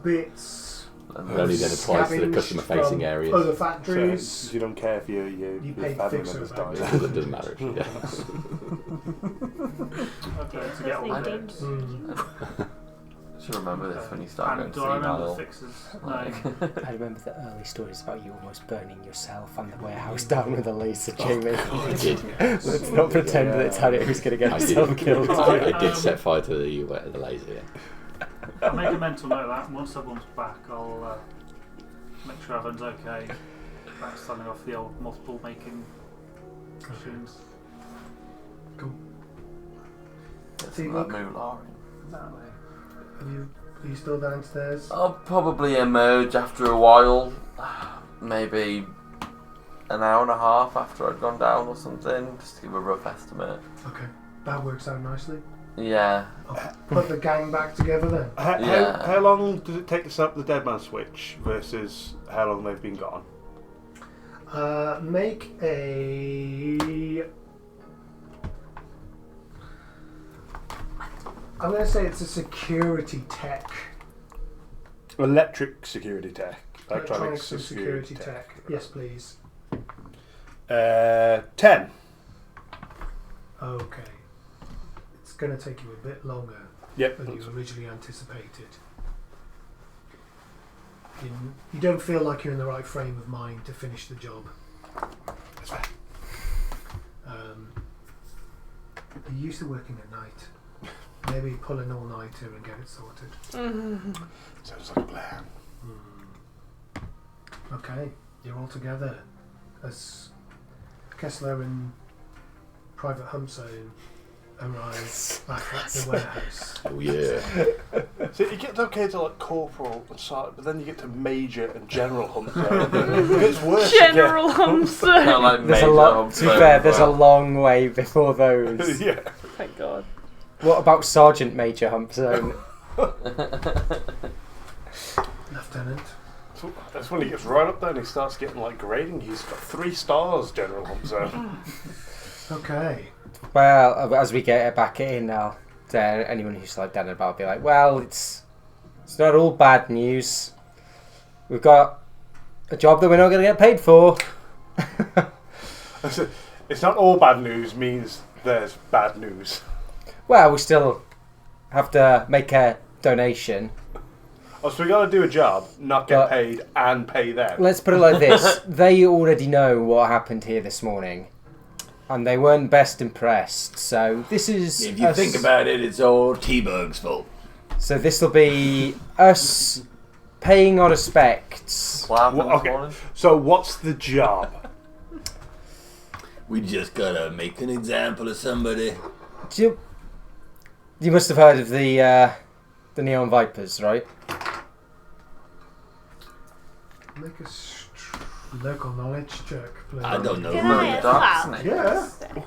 bits
It only then applies to the
scavenged
customer-facing
from
areas.
other
So
factories.
you don't care if your
You
your
paid
family
fixer
members
about
die.
it.
It doesn't matter. Yeah.
Okay, to get all
That's
of it.
Should remember this when you start
And
going
do
to
I remember the
email.
fixes? No.
I remember the early stories about you almost burning yourself and the warehouse down with a laser, Jamie.
I did.
Let's not pretend that it's Harry who's going to get
I
himself
did.
killed.
I did set fire to the laser. Yeah.
I'll make a mental note of that, and once everyone's back, I'll make sure everyone's okay. That's selling off the old mothball making machines.
Cool.
Get
See,
some of
look.
that moolah in.
Exactly.
Are you still downstairs?
I'll probably emerge after a while. Maybe an hour and a half after I'd gone down or something, just to give a rough estimate.
Okay. That works out nicely.
Yeah.
I'll put the gang back together then.
Yeah.
How long does it take to set up the dead man switch versus how long they've been gone?
Make a... I'm going to say it's a security tech.
Electric security tech.
Electronics and security tech. Yes, please.
10.
Okay. It's going to take you a bit longer
Yep.
than you originally anticipated. You don't feel like you're in the right frame of mind to finish the job.
That's fine.
You're used to working at night. Maybe pull an all-nighter and get it sorted.
Sounds like a plan.
Okay, you're all together as Kessler and Private Humpzone arrive back at the warehouse.
Oh yeah.
So you get okay to like corporal and sergeant, but then you get to major and general hunter. It gets worse.
General Humpson.
Kind of like
There's a
Major
lot. To be
Humphrey
fair,
as
there's a
well.
long way before those.
Yeah.
Thank God.
What about Sergeant Major Humpzone?
Lieutenant.
So that's when he gets right up there and he starts getting like grading. He's got 3 stars, General Hunter.
Okay.
Well, as we get it back in, anyone who's like down about will be like, well, it's not all bad news. We've got a job that we're not going to get paid for.
It's not all bad news means there's bad news.
Well, we still have to make a donation.
Oh, so we got to do a job, not get
But-
paid, and pay them.
Let's put it like this. They already know what happened here this morning. And they weren't best impressed. So this is...
If you think about it, it's all T-Bug's fault.
So this will be us paying our respects.
What happened
Well,
this
okay.
morning?
So what's the job?
We just gotta make an example of somebody.
You must have heard of the Neon Vipers, right?
Make a local knowledge check, please.
I don't know.
Can
Look
I
at
as
that
well?
snake.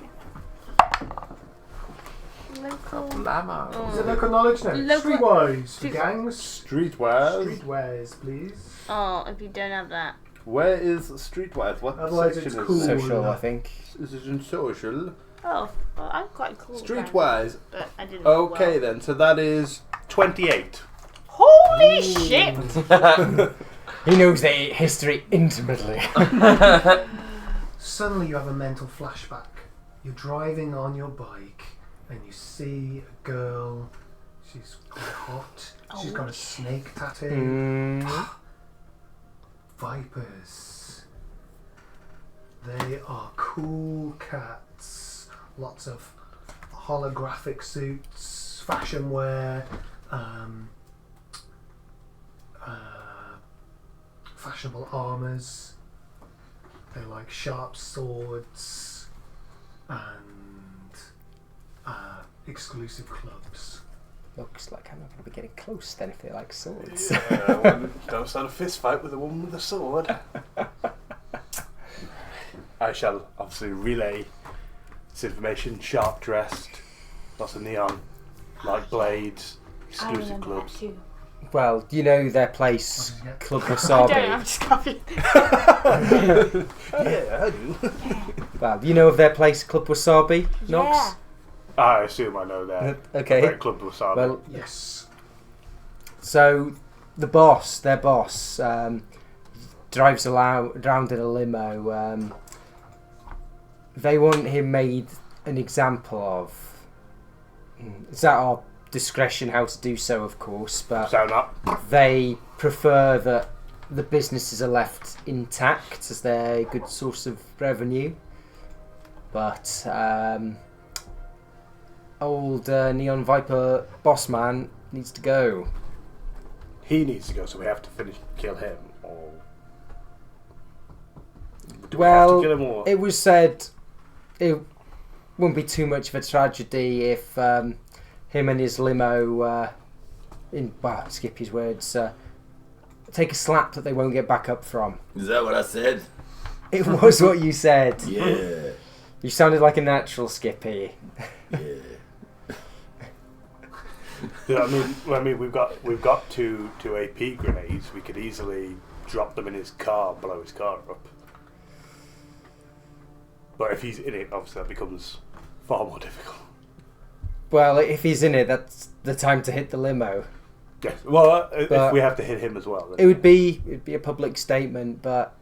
Yeah.
Local.
Llama.
Is it local knowledge now?
Local-
Streetwise for
Street-
gangs.
Streetwise.
Streetwares, please.
Oh, if you don't have that.
Where is Streetwise? What
Otherwise
section
it's
is
cool.
it?
Social, I think.
Is it in social?
Oh, well, I'm quite cool.
Streetwise.
But I didn't.
Okay
Well.
then, so that is 28.
Holy shit!
He knows the history intimately.
Suddenly you have a mental flashback. You're driving on your bike and you see a girl. She's quite hot. She's got a snake tattoo. Vipers. They are cool cats. Lots of holographic suits, fashion wear, fashionable armours. They like sharp swords and exclusive clubs.
Looks like I'm not going to be getting close then if they like swords.
Yeah, well, don't start a fist fight with a woman with a sword. I shall obviously relay this information. Sharp dressed, lots of neon, like blades,
I
exclusive
remember
clubs.
that too.
Well, you know their place,
What did you get?
Club
I don't,
Wasabi.
I'm just copying.
Yeah, I do.
Well, you know of their place, Club Wasabi, Knox?
Yeah.
I assume I know that.
Okay.
Great Club Wasabi.
Well,
Yes.
so their boss, drives around in a limo. They want him made an example of. It's at our discretion how to do so, of course, but
Sound up.
they prefer that the businesses are left intact as their good source of revenue. But old Neon Viper boss man needs to go.
He needs to go, so we have to kill him. Or do we have
Well,
to kill him or?
it was said it wouldn't be too much of a tragedy if him and his limo, skip his words, take a slap that they won't get back up from.
Is that what I said?
It was what you said.
Yeah.
You sounded like a natural, Skippy.
Yeah.
Yeah, I mean, we've got two AP grenades. We could easily drop them in his car, blow his car up. But if he's in it, obviously that becomes far more difficult.
Well, if he's in it, that's the time to hit the limo.
Yes. Well, if
But
we have to hit him as well, then
It'd be a public statement, but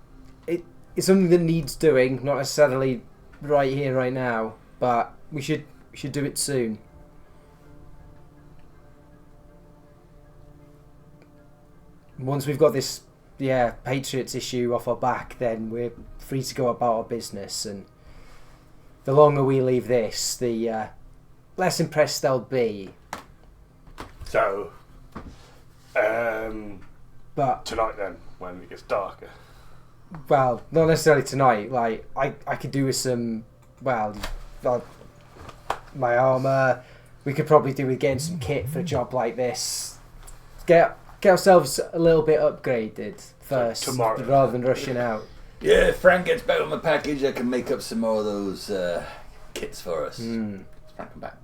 it's something that needs doing, not necessarily right here, right now. But we should do it soon. Once we've got this, Patriots issue off our back, then we're free to go about our business. And the longer we leave this, the less impressed they'll be.
So,
But
tonight then, when it gets darker.
well, not necessarily tonight. Like I could do with some. Well, my armor. We could probably do with getting some kit for a job like this. Get ourselves a little bit upgraded first,
tomorrow.
rather than rushing out.
Yeah, if Frank gets back on my package, I can make up some more of those kits for us.
Mm.
Let's Frank come back.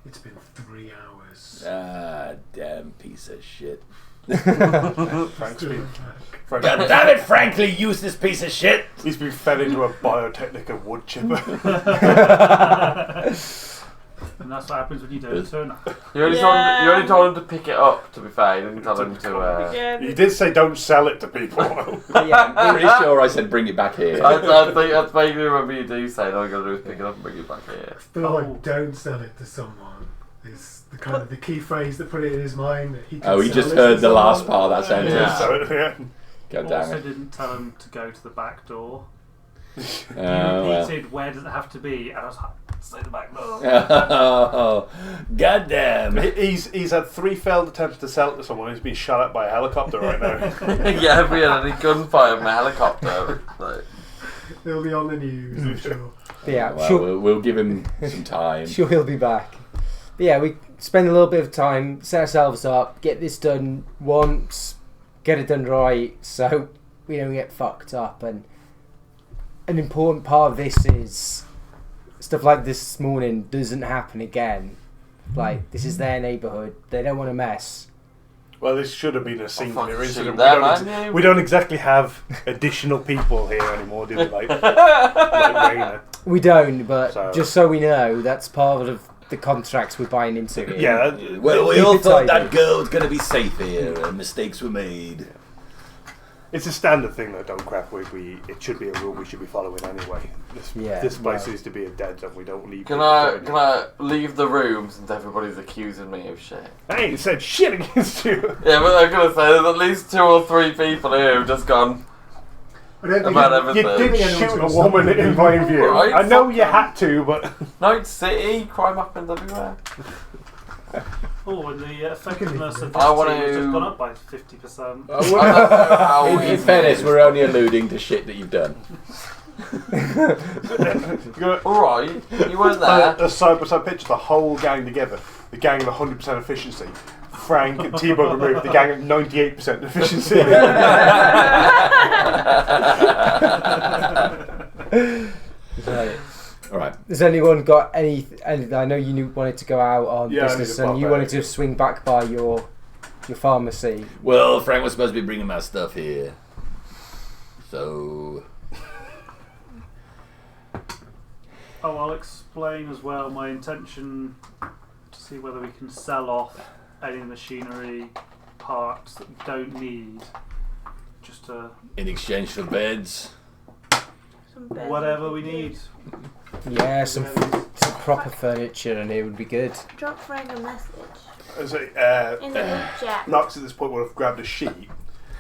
It's been 3 hours.
Ah, damn piece of shit.
Frank's been,
God damn it, frankly useless piece of shit!
he's been fed into a Biotechnica wood chipper.
And that's what happens when you don't turn up.
You only told him to pick it up, to be fair. You didn't tell him to...
Yeah,
You did say don't sell it to people.
Yeah, I'm pretty sure I said bring it back here.
I think that's vaguely remember you do say all you gotta do is pick it up and bring it back here.
I feel like don't sell it to someone is the kind of the key phrase that put it in his mind. That he
Oh, he
sell
just
it to
heard the last
someone.
part of that sentence.
Yeah.
So, yeah.
God
Also
damn it.
didn't tell him to go to the back door.
Oh,
He
well.
repeated, where does it have to be? And I was like, say the back door.
Oh, God damn.
He's had 3 failed attempts to sell it to someone. He's been shot at by a helicopter right now.
Yeah, if we had any gunfire from a helicopter. Like,
It'll be on the news, I'm sure.
But yeah,
Well,
sure,
we'll give him some time.
sure he'll be back. But yeah, we spend a little bit of time, set ourselves up, get this done once, get it done right, so we don't get fucked up. And an important part of this is stuff like this morning doesn't happen again. Like, this is their neighbourhood. They don't want to mess.
Well, this should have been a singular
fucking
incident.
shoot there, man.
We don't exactly have additional people here anymore, do we? Like Raina.
We don't, but
So-
just so we know, that's part of the contracts we're buying into here.
Yeah.
Well, we
Keep
all
it
thought
tidy.
that girl was going to be safe here, and mistakes were made.
It's a standard thing though, don't crap. It should be a rule we should be following anyway. This place
well.
needs to be a dead zone. We don't leave.
can
people
I
going in.
leave the room since everybody's accusing me of shit?
I ain't said shit against you.
Yeah, but I'm gonna say there's at least 2 or 3 people here who've just gone
I don't think
about
You
everything.
think
did
anyone's
shoot
gonna
a
stop
woman
you.
in plain view.
Right,
I know
fuck
you
them.
had to, but
Night City, crime happens everywhere.
Oh, and the effectiveness of this
I
team
wanna-
has just gone up by 50%.
I don't know how
In
easy
fairness,
it
we're
is.
only alluding to shit that you've done.
Alright, you weren't there.
a side by side picture, the whole gang together. The gang at 100% efficiency. Frank and T-Bug removed. The gang at 98% efficiency.
Right.
All right.
Has anyone got any? I know you wanted to go out on
Yeah, I
business
need to
and you
pop
wanted
out.
to swing back by your pharmacy.
Well, Frank was supposed to be bringing my stuff here. So...
Oh, I'll explain as well my intention to see whether we can sell off any machinery parts that we don't need. Just to
In exchange for beds.
some beds
whatever
would
we
be
need.
Yeah, some proper furniture and it would be good.
good. Drop Frank a message
As a,
in the group chat.
Knox at this point would have grabbed a sheet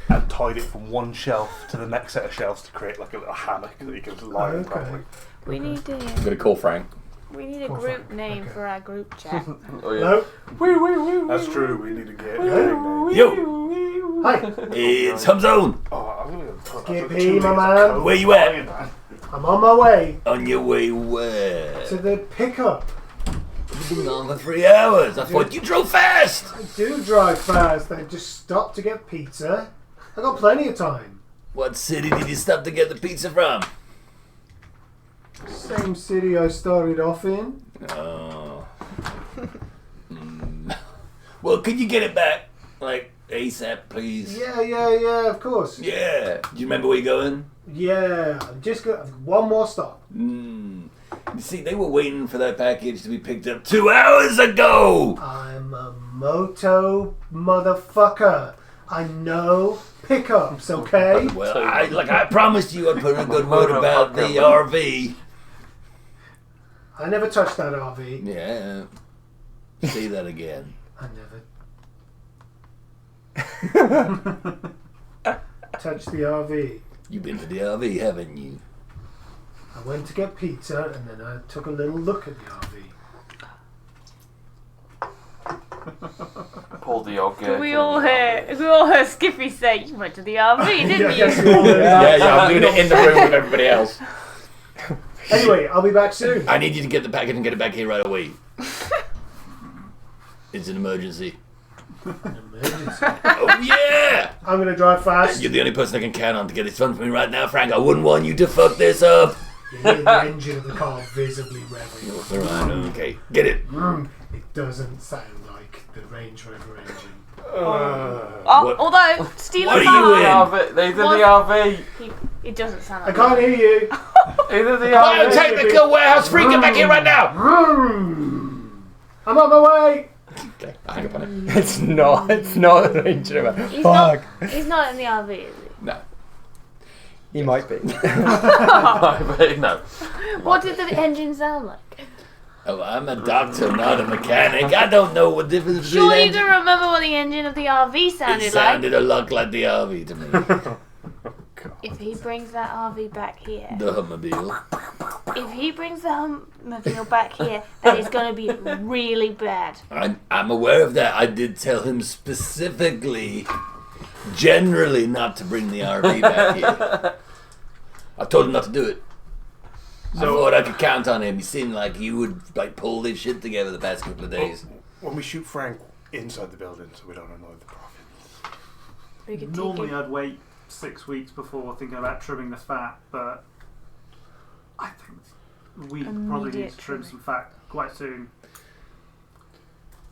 and tied it from one shelf to the next set of shelves to create like a little hammock that you can lie on
Okay.
properly.
We need
I'm going to call Frank.
a
Cool,
group
Frank.
name
Okay.
for our group chat.
Oh, yeah.
No.
That's true. We need to get a gang name.
Yo!
Hi.
It's Hum Zone!
Oh, I'm gonna put
Skippy, my man.
Where you at?
I'm on my way
On your way where?
to the pickup.
You've been on for 3 hours. I thought you drove fast!
I do drive fast. I just stopped to get pizza. I got plenty of time.
What city did you stop to get the pizza from?
Same city I started off in.
Oh. Well, could you get it back? Like, ASAP, please?
Yeah, of course.
Yeah. Do you remember where you're going?
Yeah, I'm just got one more stop.
You see, they were waiting for that package to be picked up 2 hours ago!
I'm a moto motherfucker. I know pickups, okay?
Well, I promised you I'd put in a good word about the RV.
I never touched that RV.
Yeah. Say that again.
I never touched the RV.
You've been to the RV, haven't you?
I went to get pizza and then I took a little look at the RV.
pull the old gherkin.
We all heard Skippy say, "You went to the RV, didn't you?"
Yes, we all heard that.
Yeah, I'm doing it in the room with everybody else.
Anyway, I'll be back soon.
I need you to get the packet and get it back here right away. It's an emergency.
Emergency.
Oh yeah!
I'm going to drive fast.
You're the only person I can count on to get this fun for me right now, Frank. I wouldn't want you to fuck this up.
You hear the engine of the car visibly revving.
Alright, okay. Get it.
It doesn't sound like the Range Rover engine.
What?
Although, steal
What
a
are you
car.
in?
He's in the RV.
It doesn't sound
I
like
can't hear you.
He's in the RV.
Biotechnical warehouse freak, get back here right now!
I'm on my way.
Okay, I hang up on it.
It's not a Range Rover.
He's
Fuck.
He's not in the RV, is he?
No.
He might be.
No.
What did the engine sound like?
Oh, I'm a doctor, not a mechanic. I don't know what difference between
Surely you
engines.
can remember what the engine of the RV sounded
It sounded a lot like the RV to me.
like. If he brings that RV back here,
The Hummobile.
if he brings the Hummermobile back here, then it's going to be really bad.
I'm aware of that. I did tell him specifically, generally, not to bring the RV back here. I told him not to do it. I thought I could count on him. He seemed like he would pull this shit together the past couple of days.
When we shoot Frank inside the building, so we don't annoy the profits.
We could take
Normally
him.
I'd wait 6 weeks before thinking about trimming the fat, but I think we probably need to trim some fat quite soon.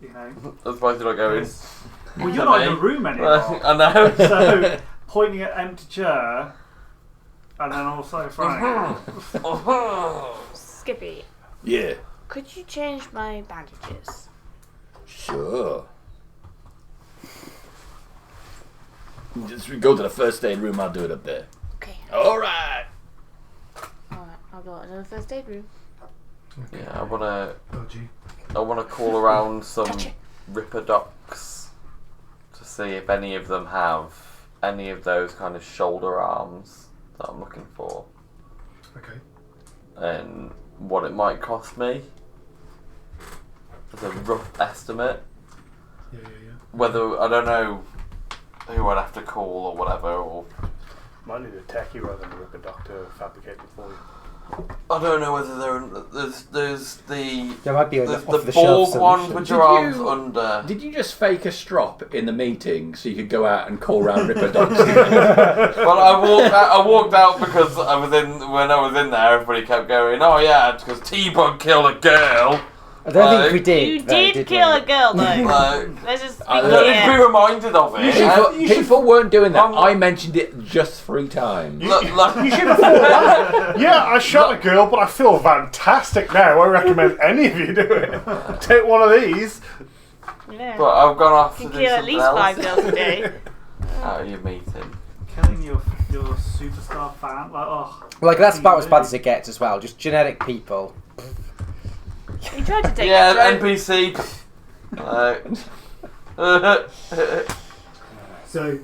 You know.
That's why you're not going.
Well, you're not in the room anymore.
I know.
So pointing at empty chair, and then also Frank.
Skippy,
Yeah,
could you change my bandages?
sure. Just go to the first aid room. I'll do it up there.
Okay.
All right.
Alright, I'll go to the first aid room.
Yeah, I wanna
Dodgy.
call around some
Gotcha.
Ripper docs to see if any of them have any of those kind of shoulder arms that I'm looking for,
Okay.
and what it might cost me as a rough estimate.
Yeah.
Whether I don't know who I'd have to call or whatever, or
Might need a techie rather than a ripper doctor fabricate it for you.
I don't know whether there's the
There might be
there's
off
the
the shelf
Borg ones
solution.
which
Did
are arms
you-
under.
Did you just fake a strop in the meeting so you could go out and call round Ripper dogs?
Well, I walked out because when I was in there, everybody kept going, "Oh yeah, because T-Bug killed a girl."
I don't think we did.
You
though,
did kill a girl, though.
Like,
Let's just be
I need to be
clear.
reminded of it.
People weren't doing that.
Um,
I mentioned it just 3 times.
Look,
You should have thought that. Yeah, I shot a girl, but I feel fantastic now. I recommend any of you do it. Take one of these.
Yeah.
but I've gone off
You
to
can
do
kill at
something
least
else.
5 girls a day.
Out of your meeting.
Killing your superstar fan, like
Like, that's about as bad as it gets as well. Just genetic people.
He tried to take
Yeah,
that throat.
NPC.
So,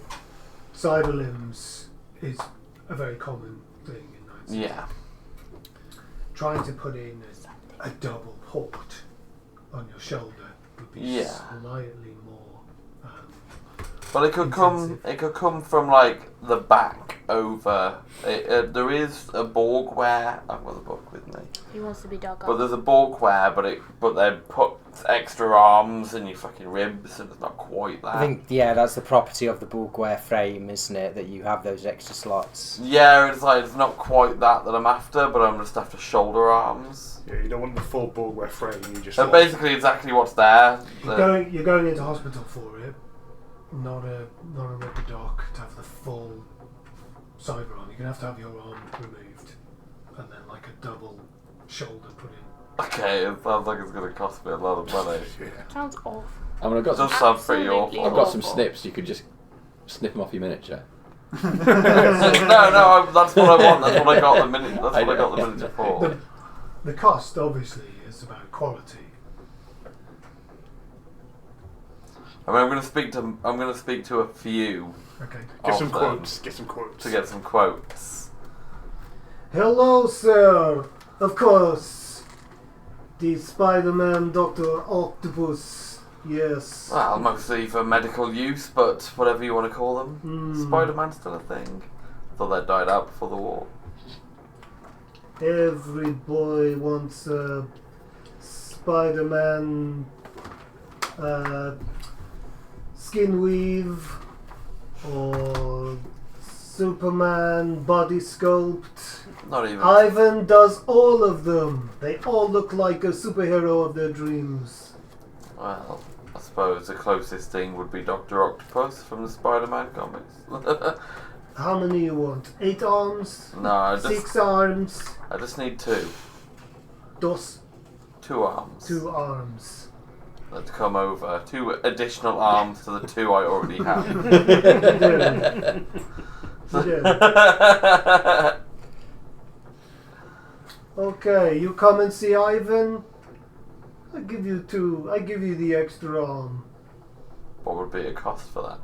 cyber limbs is a very common thing in Knights.
Yeah.
Trying to put in a double port on your shoulder would be
Yeah.
slightly more.
But it could come. It could come from like the back over. There is a Borgware. I've got the book with me.
He wants to be dog
But there's a Borgware, but they put extra arms in your fucking ribs, and it's not quite that.
I think, yeah, that's the property of the Bulkware frame, isn't it? That you have those extra slots.
Yeah, it's like it's not quite that I'm after, but I'm just after shoulder arms.
Yeah, you don't want the full Bulgware frame. You just
So
want
basically, exactly what's there.
You're going into hospital for it, not a rubber doc to have the full cyber arm. You're gonna have to have your arm removed, and then like a double shoulder put in.
Okay, it sounds like it's going to cost me a lot of money.
Sounds awful.
I mean, I've got
It
some,
does sound pretty
Absolutely
awful.
I've got some
awful.
snips. You could just snip them off your miniature.
No, that's what I want. That's what I got the minute. That's what I got the miniature for.
The cost obviously is about quality.
I mean, I'm going to speak to a few
Okay.
get some
of them
quotes. Get some quotes.
to get some quotes.
Hello, sir. Of course, the Spider-Man Dr. Octopus Yes.
Well, mostly for medical use, but whatever you want to call them. Spider-Man's still a thing. Thought that died out before the war.
Every boy wants a Spider-Man skin weave or Superman body sculpt.
Not even.
Ivan does all of them. They all look like a superhero of their dreams.
Well, I suppose the closest thing would be Dr. Octopus from the Spider-Man comics.
How many you want? 8 arms?
No,
6 arms?
I just need 2.
Dos.
2 arms.
2 arms.
Let's come over. 2 additional arms to the 2 I already have.
Okay, you come and see Ivan. I give you 2. I give you the extra arm.
What would be a cost for that?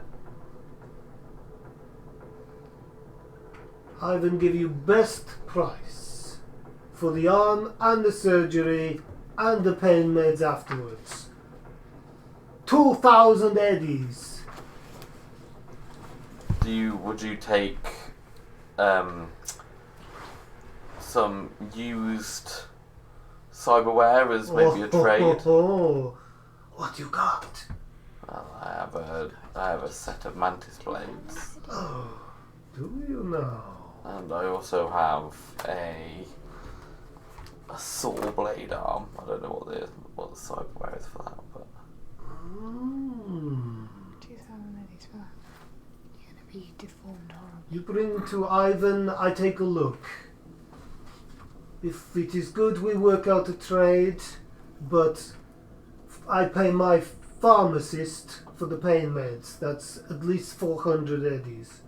Ivan give you best price for the arm and the surgery and the pain meds afterwards. 2,000 eddies.
Would you take some used cyberware as maybe a trade?
What you got?
Well, I have a set of mantis blades.
Oh, do you know?
And I also have a saw blade arm. I don't know what the cyberware is for that, but
2,000 eddies for that. You're gonna be deformed horribly.
You bring to Ivan, I take a look. If it is good, we work out a trade, but I pay my pharmacist for the pain meds. That's at least 400 eddies.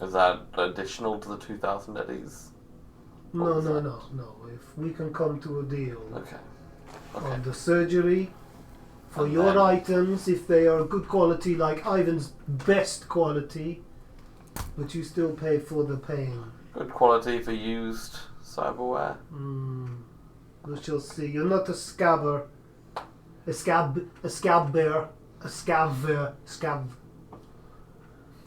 is that additional to the 2,000 eddies?
No.
was that?
No. If we can come to a deal
Okay.
on the surgery, for
And
your
then-
items, if they are good quality, like Ivan's best quality, but you still pay for the pain.
Good quality for used cyberware.
We shall see. You're not a scabber. A scab bear.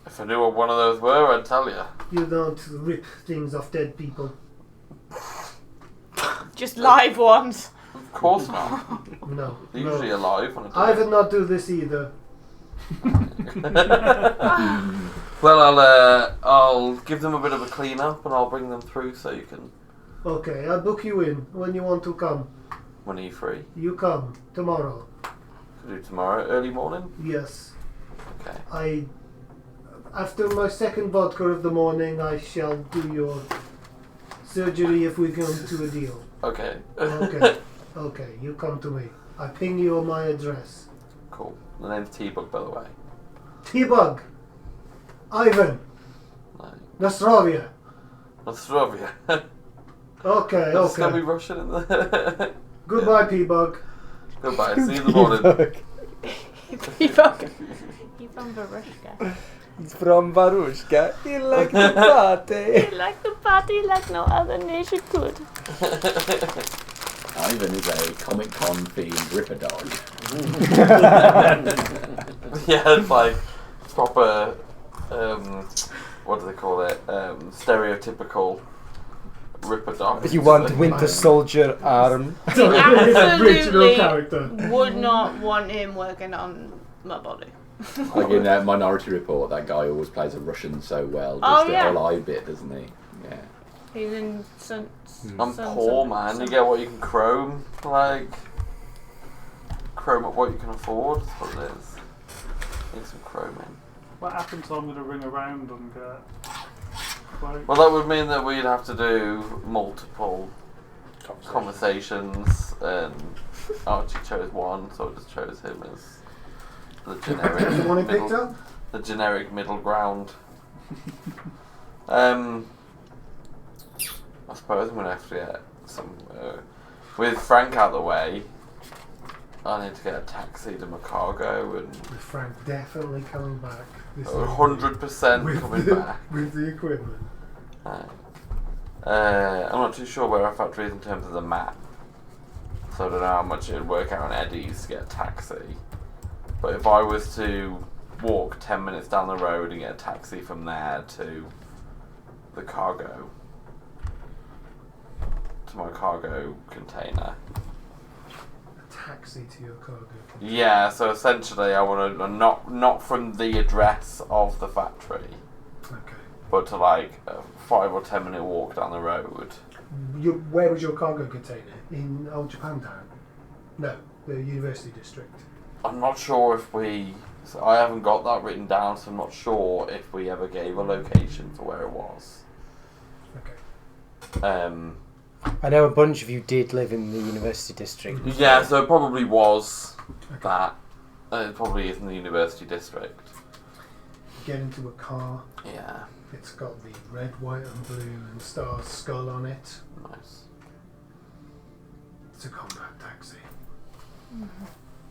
If I knew what one of those were, I'd tell you.
You don't rip things off dead people.
Just live ones.
Of course not.
No.
They're usually
no.
alive on a
I
day.
would not do this either.
Well, I'll give them a bit of a clean up and I'll bring them through so you can.
Okay, I'll book you in when you want to come.
When are you free?
You come tomorrow.
Could do tomorrow, early morning.
Yes.
Okay.
After my second vodka of the morning, I shall do your surgery if we come to a deal.
Okay.
Okay. Okay, you come to me. I ping you on my address.
Cool. The name's T-Bug, by the way.
T-Bug. Ivan.
No.
Nostrovia.
Nostrovia.
Okay,
It's gonna be
okay.
Russian in there.
Goodbye, P-Bug.
Goodbye. See you in the morning.
You from Barushka.
He's from Barushka. He like the party.
You like the party like no other nation could.
Ivan is a Comic Con themed Ripper dog.
Yeah, it's like proper. What do they call it? Stereotypical Ripper dog.
You want Winter Soldier arm?
Absolutely
character.
would not want him working on my body.
Like in Minority Report, that guy always plays a Russian so well.
Oh,
Does the
yeah.
whole eye bit, doesn't he? Yeah.
He's in some.
I'm poor, man. You get what you can chrome. Like, chrome at what you can afford. That's what it is. Need some chrome in.
What happens? I'm going to ring around and get quotes.
Well, that would mean that we'd have to do multiple conversations, and Archie chose one, so I just chose him as the generic
You want it picked
middle,
up?
the generic middle ground. I suppose I'm gonna have to get some. With Frank out of the way, I need to get a taxi to Chicago and
With Frank definitely coming back. This
100% coming back.
With the equipment.
I'm not too sure where our factory is in terms of the map, so I don't know how much it would work out on Eddie's to get a taxi. But if I was to walk 10 minutes down the road and get a taxi from there to the cargo, to my cargo container.
A taxi to your cargo container?
Yeah, so essentially I want to, not from the address of the factory,
Okay.
but to like a 5 or 10 minute walk down the road.
Where was your cargo container? In Old Japantown? No, the University District.
I'm not sure if so I haven't got that written down, so I'm not sure if we ever gave a location for where it was.
Okay.
I know a bunch of you did live in the University District.
Yeah, so it probably was
Okay.
that. It probably is in the University District.
Get into a car.
Yeah,
It's got the red, white, and blue and stars skull on it.
nice.
It's a combat taxi.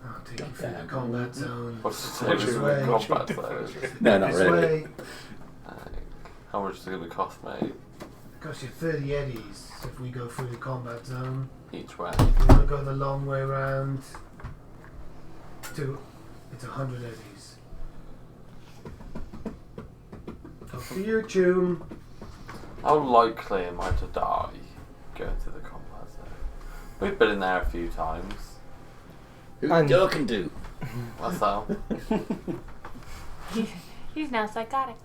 I'll take you
God
through the
damn.
combat zone.
What's the
Which
difference
way?
in combat zone?
No, not
This
really.
way.
How much is it going to cost me
Costs you 30 eddies if we go through the combat zone.
each way?
If you want to go the long way round, it's 100 eddies. Up to you, Tune.
How likely am I to die going to the combat zone? We've been in there a few times.
Who
And-
you talking to?
That's how.
He's now psychotic.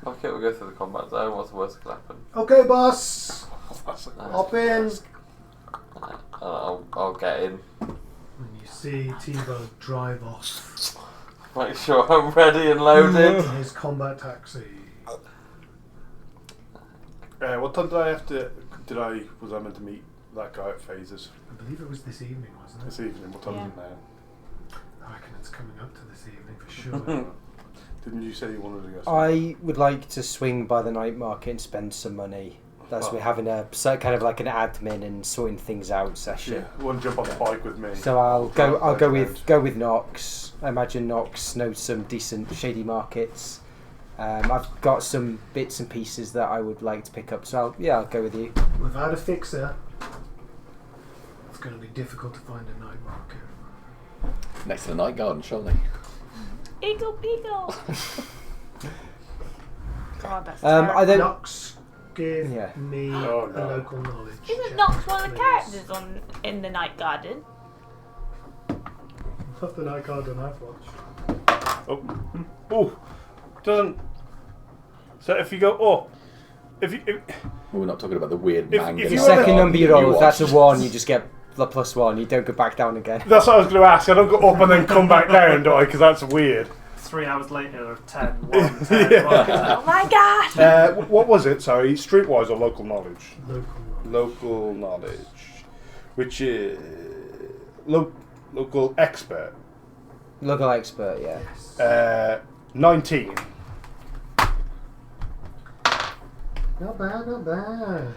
Okay, we'll go through the combat zone. What's the worst that could happen?
Okay, boss. Hop in.
I'll get in.
When you see T-Bug drive off
Make sure I'm ready and loaded.
in his combat taxi.
What time did I have to? Was I meant to meet that guy at Phases
I believe it was this evening, wasn't it?
this evening? What time is it now?
I reckon it's coming up to this evening for sure.
Didn't you say you wanted to go?
I would like to swing by the night market and spend some money. That's we're having a kind of like an admin and sorting things out session.
Yeah, want to jump on the bike with me?
So I'll go with Knox. I imagine Knox knows some decent shady markets. I've got some bits and pieces that I would like to pick up. So I'll go with you.
Without a fixer, it's going to be difficult to find a night market.
Next to the night garden, surely.
Eagle, eagle. God, that's
I don't.
Knox, give
Yeah.
me
Oh, no.
a local knowledge.
Isn't
check,
Knox one of the
please.
characters in the Night Garden?
Not the night garden I've watched.
Oh, doesn't. So if you go if
We're not talking about the weird
If-
manga.
if
The
you
garden
second number you
that
roll, if that's a
watched.
1, you just get the +1. You don't go back down again.
that's what I was going to ask. I don't go up and then come back down, do I? Because that's weird.
3 hours later, 10, 1, 10, 1.
Oh my god!
What was it? Sorry, streetwise or local knowledge?
Local knowledge.
Local knowledge, which is local expert.
Local expert, yeah.
Yes.
19.
Not bad, not bad.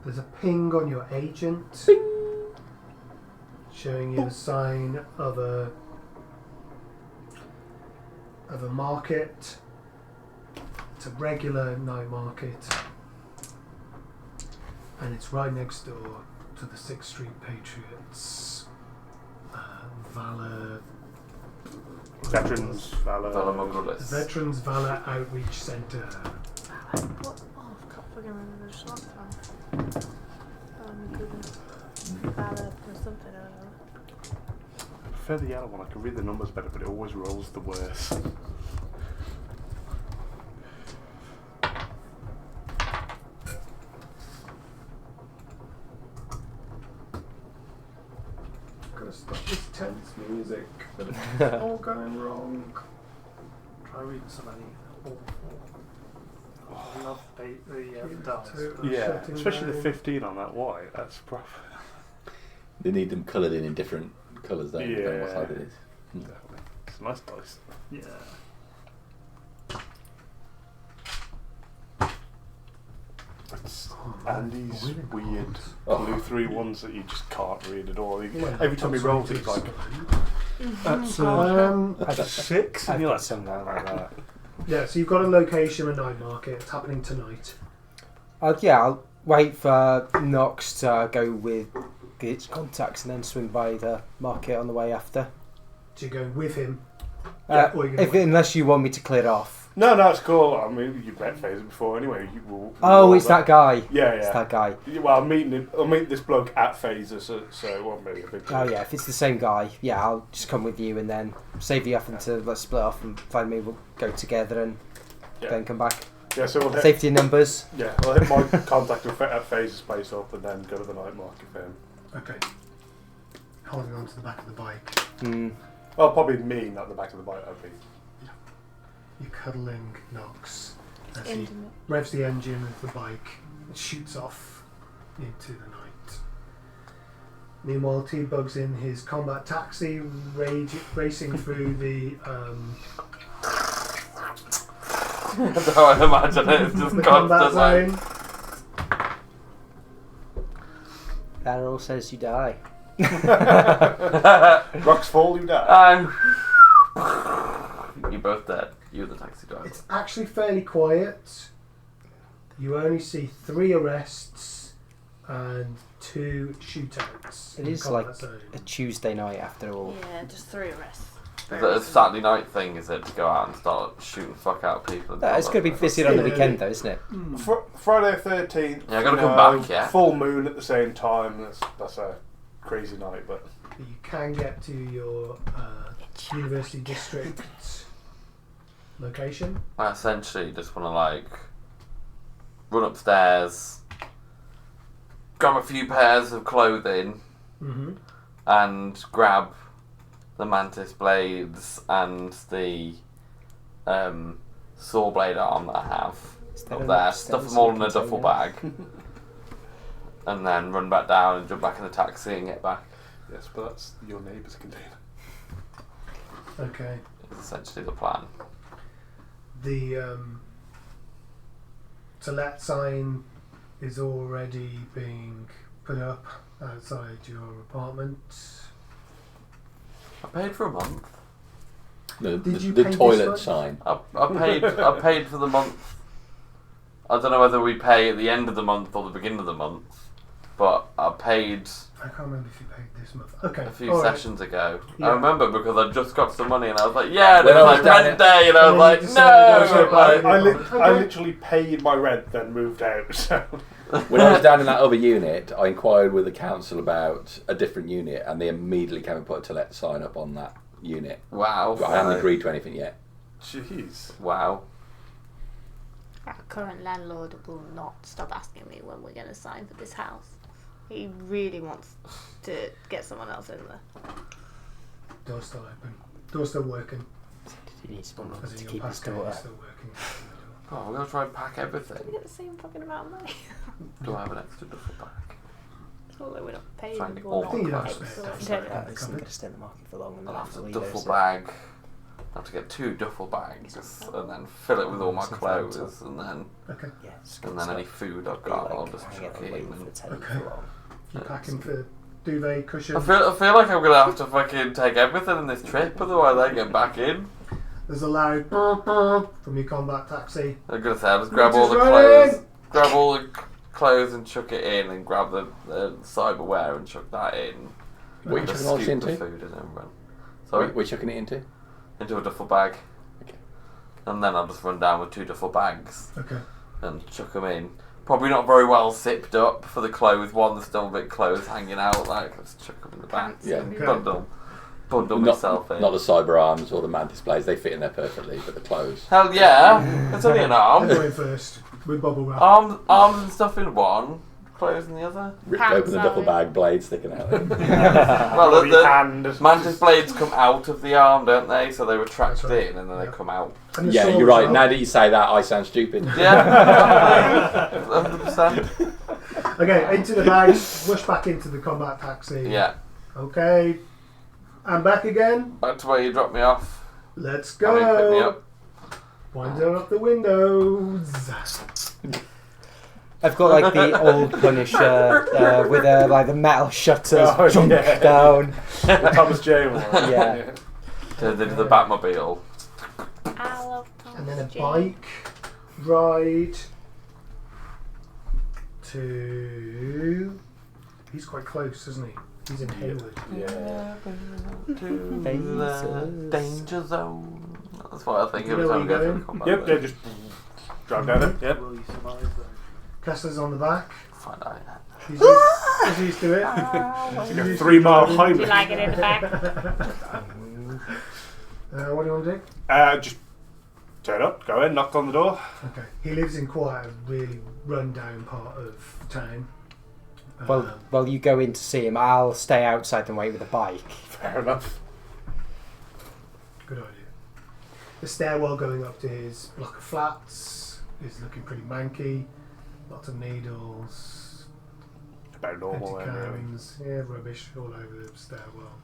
There's a ping on your agent showing you the sign of a market. It's a regular night market, and it's right next door to the 6th Street Patriots Valor.
Veterans, Valor.
Valamogulis.
Veterans Valor Outreach Centre.
What? Oh, I can't fucking remember the short time. Valor or something, I don't know.
I prefer the yellow one. I can read the numbers better, but it always rolls the worst.
Gotta stop this tense music. It's all going wrong.
Try reading some of the I love the dials.
Totally
Yeah,
shutting
especially the
down.
15 on that white. That's rough.
They need them coloured in different colours, don't they? Depending on what
Yeah.
side it is.
Definitely. It's a nice dice.
Yeah.
It's
Oh, man,
Andy's
a winning
weird
Oh.
blue 3 ones that you just can't read at all.
Well,
Every time he
that's
rolls,
what
it's like,
explain.
that's
That's
6, and
I've
you're
got
like,
some now like that.
Yeah, so you've got a location, a night market. It's happening tonight.
I'll wait for Nox to go with its contacts and then swing by the market on the way after.
So you're going with him? Or you're gonna wait?
Unless you want me to clear off.
No, it's cool. I mean, you've met Phaser before anyway.
It's that guy.
Yeah.
It's that guy.
Well, I'll meet this bloke at Phaser, so it won't be a big deal.
Oh yeah, if it's the same guy, yeah, I'll just come with you and then save you having to let's split off and find me. We'll go together and then come back.
Yeah, so we'll hit,
safety in numbers.
Yeah, I'll hit my contact at Phaser's place up and then go to the night market for him.
Okay. Holding on to the back of the bike.
Well, probably me, not the back of the bike. I'd be.
You're cuddling Nox as he revs the engine of the bike and shoots off into the night. Meanwhile, T-Bug's in his combat taxi, racing through the
I imagine it. It's just
the combat
constant.
zone.
That all says you die.
Rocks fall, you die.
You're both dead. You're the taxi driver.
It's actually fairly quiet. You only see 3 arrests and 2 shootouts.
It is like a Tuesday night after all.
Yeah, just 3 arrests.
Is it a Saturday night thing, is it, to go out and start shooting the fuck out of people?
It's going to be busier on the weekend though, isn't it?
Friday the 13th.
Yeah, I got to come back, yeah.
Full moon at the same time. That's a crazy night, but...
You can get to your University District location.
I essentially just want to, run upstairs, grab a few pairs of clothing, and grab the mantis blades and the saw blade arm that I have up there, stuff them all in a duffel bag, and then run back down and jump back in the taxi and get back.
Yes, but that's your neighbour's container.
Okay.
It's essentially the plan.
The to let sign is already being put up outside your apartment.
I paid for a month.
Did you
the
pay
toilet
this much?
sign.
I paid for the month. I don't know whether we pay at the end of the month or the beginning of the month, but I paid
I can't remember if you paid this month. Okay.
a few
all right.
sessions ago.
Yeah.
I remember because I just got some money and I was like, yeah, and it
When
was
I was
like
down
rent day, and I was like, no.
I literally paid my rent, then moved out. So.
When I was down in that other unit, I inquired with the council about a different unit, and they immediately came and put a to let sign up on that unit.
Wow.
But I haven't agreed to anything yet.
Jeez.
Wow.
Our current landlord will not stop asking me when we're going to sign for this house. He really wants to get someone else in there.
Door's still open. Door's still working.
He needs someone
As
to
in your
keep his
passcode
daughter.
is still working.
Oh, we're going to try and pack
We
everything.
get the same fucking amount of money.
Do I have an extra duffel bag?
Although we're not paying
Trying to
or
all
not
I think you have
paying,
spare
so
duffel
it's
bag.
totally-
Yeah.
It's not going to stay in the market for long. And
I'll
then
have
have
a
to leave
duffel
it,
bag. I have to get 2 duffel bags and then fill it with all my clothes and then
Okay.
Yeah, it's
and
good
then
stuff.
any food I've
Be
got,
like,
I'll just
hang
chuck
out
it
waiting
in.
for the telly
Okay.
for long.
You're packing for duvet, cushion.
I feel like I'm gonna have to fucking take everything in this trip, otherwise I get back in.
There's a loud burp burp from your combat taxi.
I'm gonna say I'll just grab
Which
all
is
the
running!
clothes, grab all the clothes and chuck it in, and grab the cyberware and chuck that in.
What are you
And just
chucking all this
scoop the
into?
food in and run. Sorry,
We're chucking it into?
into a duffel bag.
Okay.
And then I'll just run down with 2 duffel bags
Okay.
and chuck them in. Probably not very well zipped up for the clothes. One that's still a bit clothes hanging out. Like let's chuck them in the back.
Pants
Yeah.
And
Okay.
bundle
Not,
myself in.
not the cyber arms or the mantis blades, they fit in there perfectly, but the clothes.
Hell yeah! It's only an
I'm
arm.
going first with bubble wrap.
Arms and stuff in one, clothes in the other.
Ripped
Pants
open the duffel
are
bag, blades sticking out.
Well, the
hand.
mantis blades come out of the arm, don't they? So they were trapped
That's right.
in and then
Yeah.
they come out.
And the
Yeah,
sword
you're
as
right.
well.
Now that you say that, I sound stupid.
Yeah, 100%.
Okay, into the bag, rush back into the combat taxi.
Yeah,
Okay. I'm back again.
back to where you dropped me off.
Let's
I mean, pick me
go.
up.
Wind up the windows.
I've got like the old Punisher with like the metal shutters
Oh,
jump
yeah.
down.
The Thomas J. one.
Yeah.
Turned into the Batmobile.
I love Tom
And then a
and Jerry.
bike ride to. He's quite close, isn't he? He's in Hayward.
Yeah.
To the danger zone. That's what I think
You
every
know
time we
where
go
you're
through the combat.
Yep, they just drive down it. Yep.
Will you survive though?
Kessler's on the back.
Find out.
He's used to it.
It's like a 3 mile
Do you
Heimlich.
like it in the back?
What do you want to do?
Just turn up, go in, knock on the door.
Okay. He lives in quite a really run-down part of town.
Well, you go in to see him. I'll stay outside and wait with the bike.
Fair enough.
Good idea. The stairwell going up to his block of flats is looking pretty manky. Lots of needles,
About normal then, really.
petticans, yeah, rubbish all over the stairwell.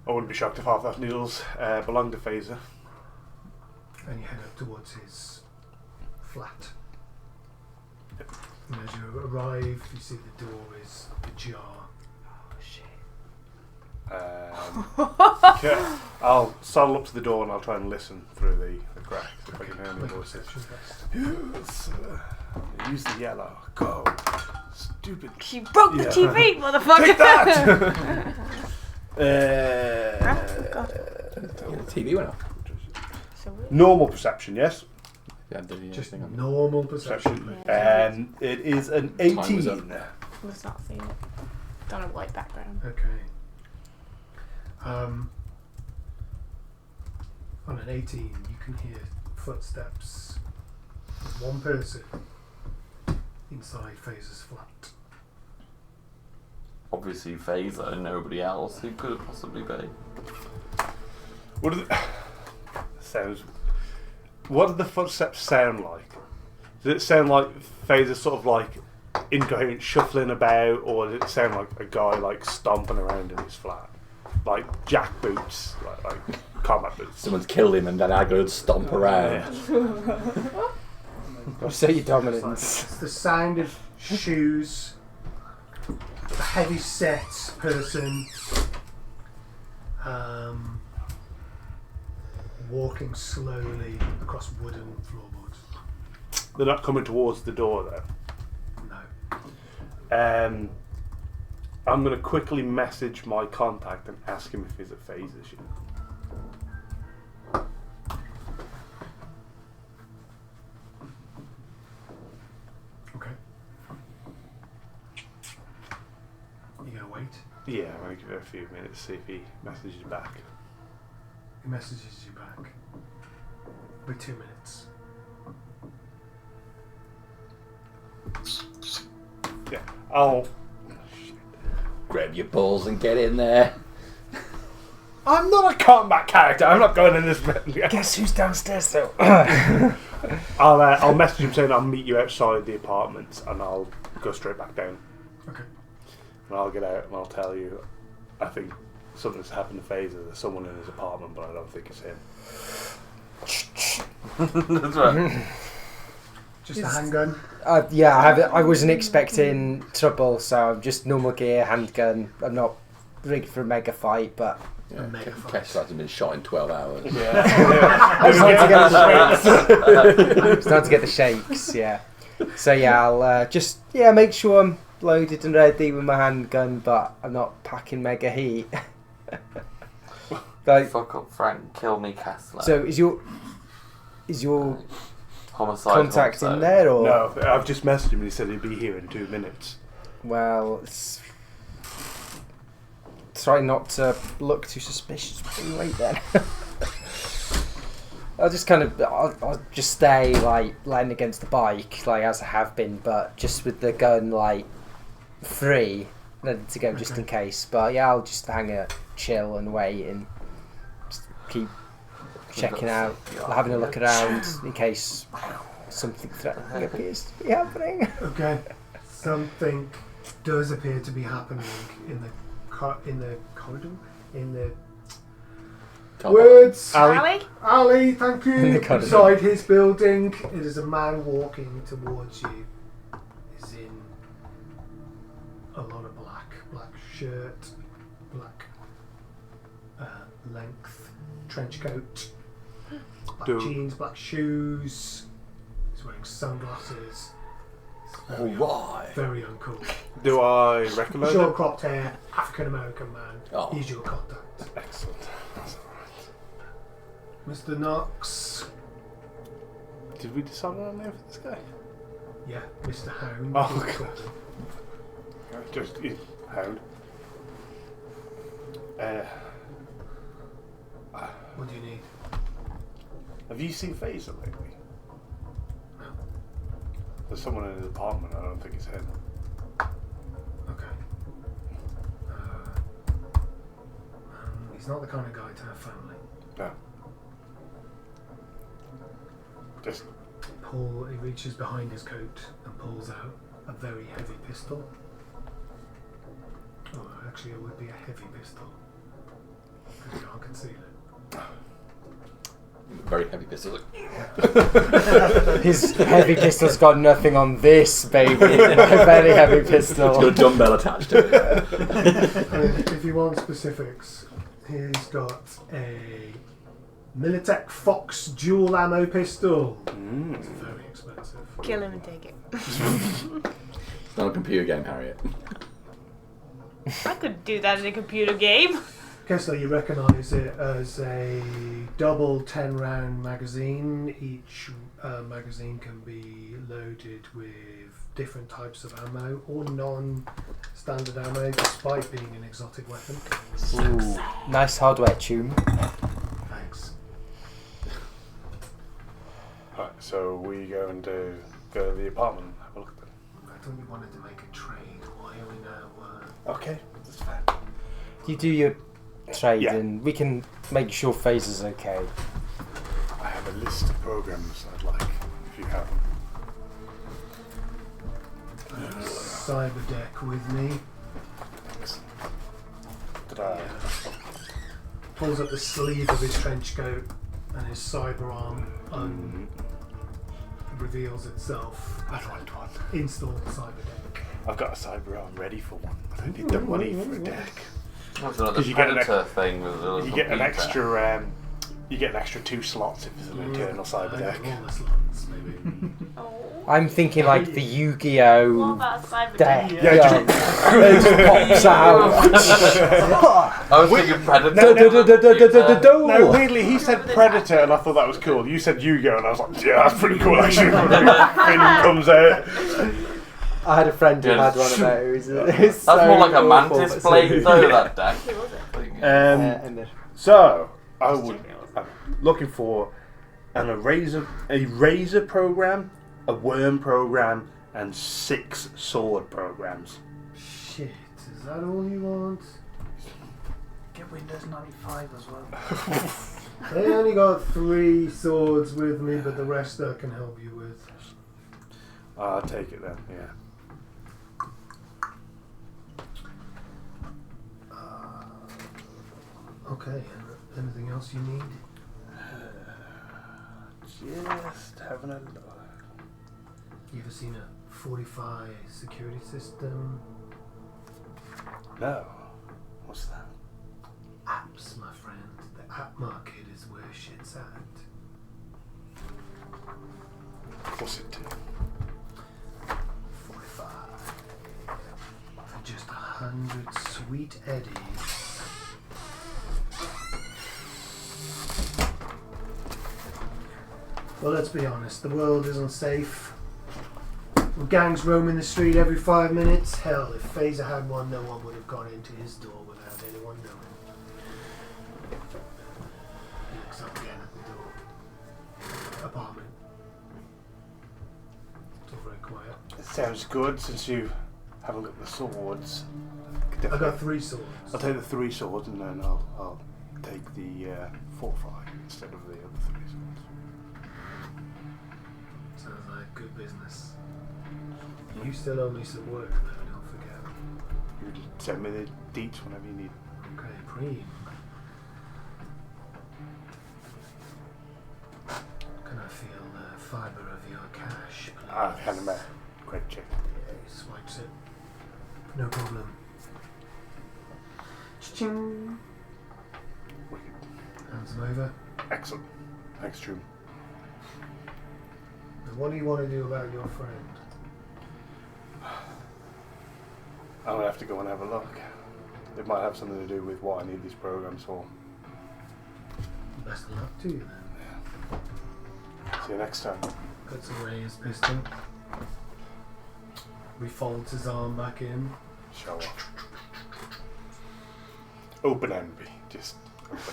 I wouldn't be shocked if half those needles belonged to Phaser.
And you head up towards his flat. And as you arrive, you see the door is ajar.
Okay. I'll saddle up to the door and I'll try and listen through the cracks if I can hear any
Make a
voices.
perception test.
Yes, use the yellow. Go. Stupid.
You broke the
Yeah.
TV, motherfucker!
Take that!
God.
The TV went off.
So weird.
Normal perception, yes?
Yeah, did you
Just
think of it?
normal perception.
And it is an 18.
was up.
Let's not see it. It's on a white background.
Okay. On an 18, you can hear footsteps of one person inside Phaser's flat.
Obviously, Phaser and nobody else. Who could it possibly be?
What do the sounds? What do the footsteps sound like? Does it sound like Phaser sort of like incoherent shuffling about, or does it sound like a guy like stomping around in his flat, like jack boots, like combat boots?
Someone's killed him and then I go stomp around.
So your dominance.
It's the sound of shoes, a heavy set person walking slowly across wooden floorboards.
They're not coming towards the door though.
No.
I'm going to quickly message my contact and ask him if he's at Phaser ship.
Okay. You gonna wait?
Yeah, I'm going to give it a few minutes to see if he messages back.
He messages you back. Wait 2 minutes.
Yeah, I'll.
Grab your balls and get in there.
I'm not a combat character. I'm not going in this.
Guess who's downstairs though?
I'll message him saying I'll meet you outside the apartment and I'll go straight back down.
Okay.
And I'll get out and I'll tell you. I think something's happened to Phaser. There's someone in his apartment, but I don't think it's him.
That's right.
Just a handgun.
Yeah, I wasn't expecting trouble, so I'm just normal gear, handgun. I'm not rigged for a mega fight, but
Yeah,
mega fight.
Kessler hasn't been shot in 12 hours.
I'm starting to get the shakes. Starting to get the shakes, yeah. So yeah, I'll just make sure I'm loaded and ready with my handgun, but I'm not packing mega heat. Like,
Fuck up, Frank. Kill me, Kessler.
so is your
Homicide.
contact
homicide.
in there or?
No, I've just messaged him and he said he'd be here in 2 minutes.
Well, try not to look too suspicious when you wait then. I'll just stay like lying against the bike like as I have been, but just with the gun like free, ready to go just in case. But yeah, I'll just hang a chill and wait and just keep checking out, having a look around in case something threatening appears to be happening.
Okay. Something does appear to be happening in the corridor, in the words.
Ali?
Ali, thank
In
you.
the corridor.
Inside his building, it is a man walking towards you. He's in a lot of black shirt, black length trench coat, black
Do-
jeans, black shoes. He's wearing sunglasses.
Alright.
Very uncool.
Do I recognise
Short
him?
cropped hair, African American man.
Oh.
He's your contact.
Excellent. That's alright.
Mr. Knox.
Did we decide on a name for this guy?
Yeah, Mr. Hound.
Oh,
We'll
God.
call him.
Just Hound.
What do you need?
Have you seen Phaser lately?
No.
There's someone in his apartment. I don't think it's him.
Okay. He's not the kind of guy to have family.
No. Just
He reaches behind his coat and pulls out a very heavy pistol. Oh, actually, it would be a heavy pistol. Because you can't conceal it.
Very heavy pistol.
His heavy pistol's got nothing on this, baby. A very heavy pistol.
It's got a dumbbell attached to it.
If you want specifics, he's got a Militech Fox dual ammo pistol. It's very expensive.
Kill him and take it.
It's not a computer game, Harriet.
I could do that in a computer game.
Kessler, you recognise it as a double 10-round magazine. Each magazine can be loaded with different types of ammo or non-standard ammo, despite being an exotic weapon.
Ooh, nice hardware tune.
Thanks.
right. So we go and go to the apartment and have a look at them.
I thought you wanted to make a trade. Why are we now?
Okay, that's fair.
You do your trade
Yeah.
and we can make sure Phaser's okay.
I have a list of programs I'd like, if you have them.
Cyberdeck with me.
Excellent. Did I?
Pulls up the sleeve of his trench coat and his cyber arm reveals itself.
I'd like one.
Installed Cyberdeck.
I've got a cyber arm ready for one. I don't need the money for a deck.
That's another
'Cause you get an
predator thing with a little
You get an
computer.
extra. You get an extra 2 slots if it's an internal cyber
I
deck.
have all the slots, maybe.
Oh.
I'm thinking like the
What
Yu-Gi-Oh!
about a cyber
deck.
deck?
Yeah,
it just pops out.
I was thinking predator.
No, weirdly, he said Predator, and I thought that was cool. You said Yu-Gi-Oh, and I was like, yeah, that's pretty cool, actually. When the fin comes out.
I had a friend who
Yes.
had one of those.
That's more like a mantis blade, though, that deck.
So, I'm looking for an razor program, a worm program, and 6 sword programs.
Shit, is that all you want?
Get Windows 95 as well.
They only got 3 swords with me, but the rest I can help you with.
I'll take it then, yeah.
Okay, anything else you need?
Just having a look.
You ever seen a 45 security system?
No. What's that?
Apps, my friend. The app market is where shit's at.
What's it do?
45. For just 100 sweet eddies. Well, let's be honest, the world isn't safe. With gangs roaming the street every 5 minutes, hell, if Phaser had one, no one would have gone into his door without anyone knowing. He looks up again at the door. Apartment. It's all very quiet.
It sounds good since you haven't got the swords.
I got 3 swords.
I'll take the 3 swords and then I'll take the 4-5 instead of the other 3 swords.
Sounds like good business. You still owe me some work, though, don't forget.
You just send me the deets whenever you need.
Okay, Preem. Can I feel the fibre of your cash, please?
Hand him a credit check.
Yeah, he swipes it. No problem. Cha-ching.
Wicked.
Hands him over.
Excellent. Thanks, Drew.
And what do you want to do about your friend?
I'm gonna have to go and have a look. It might have something to do with what I need these programs for.
Best of luck to you then.
See you next time.
Puts away his pistol. Refolds his arm back in.
Show off. Open envy. Just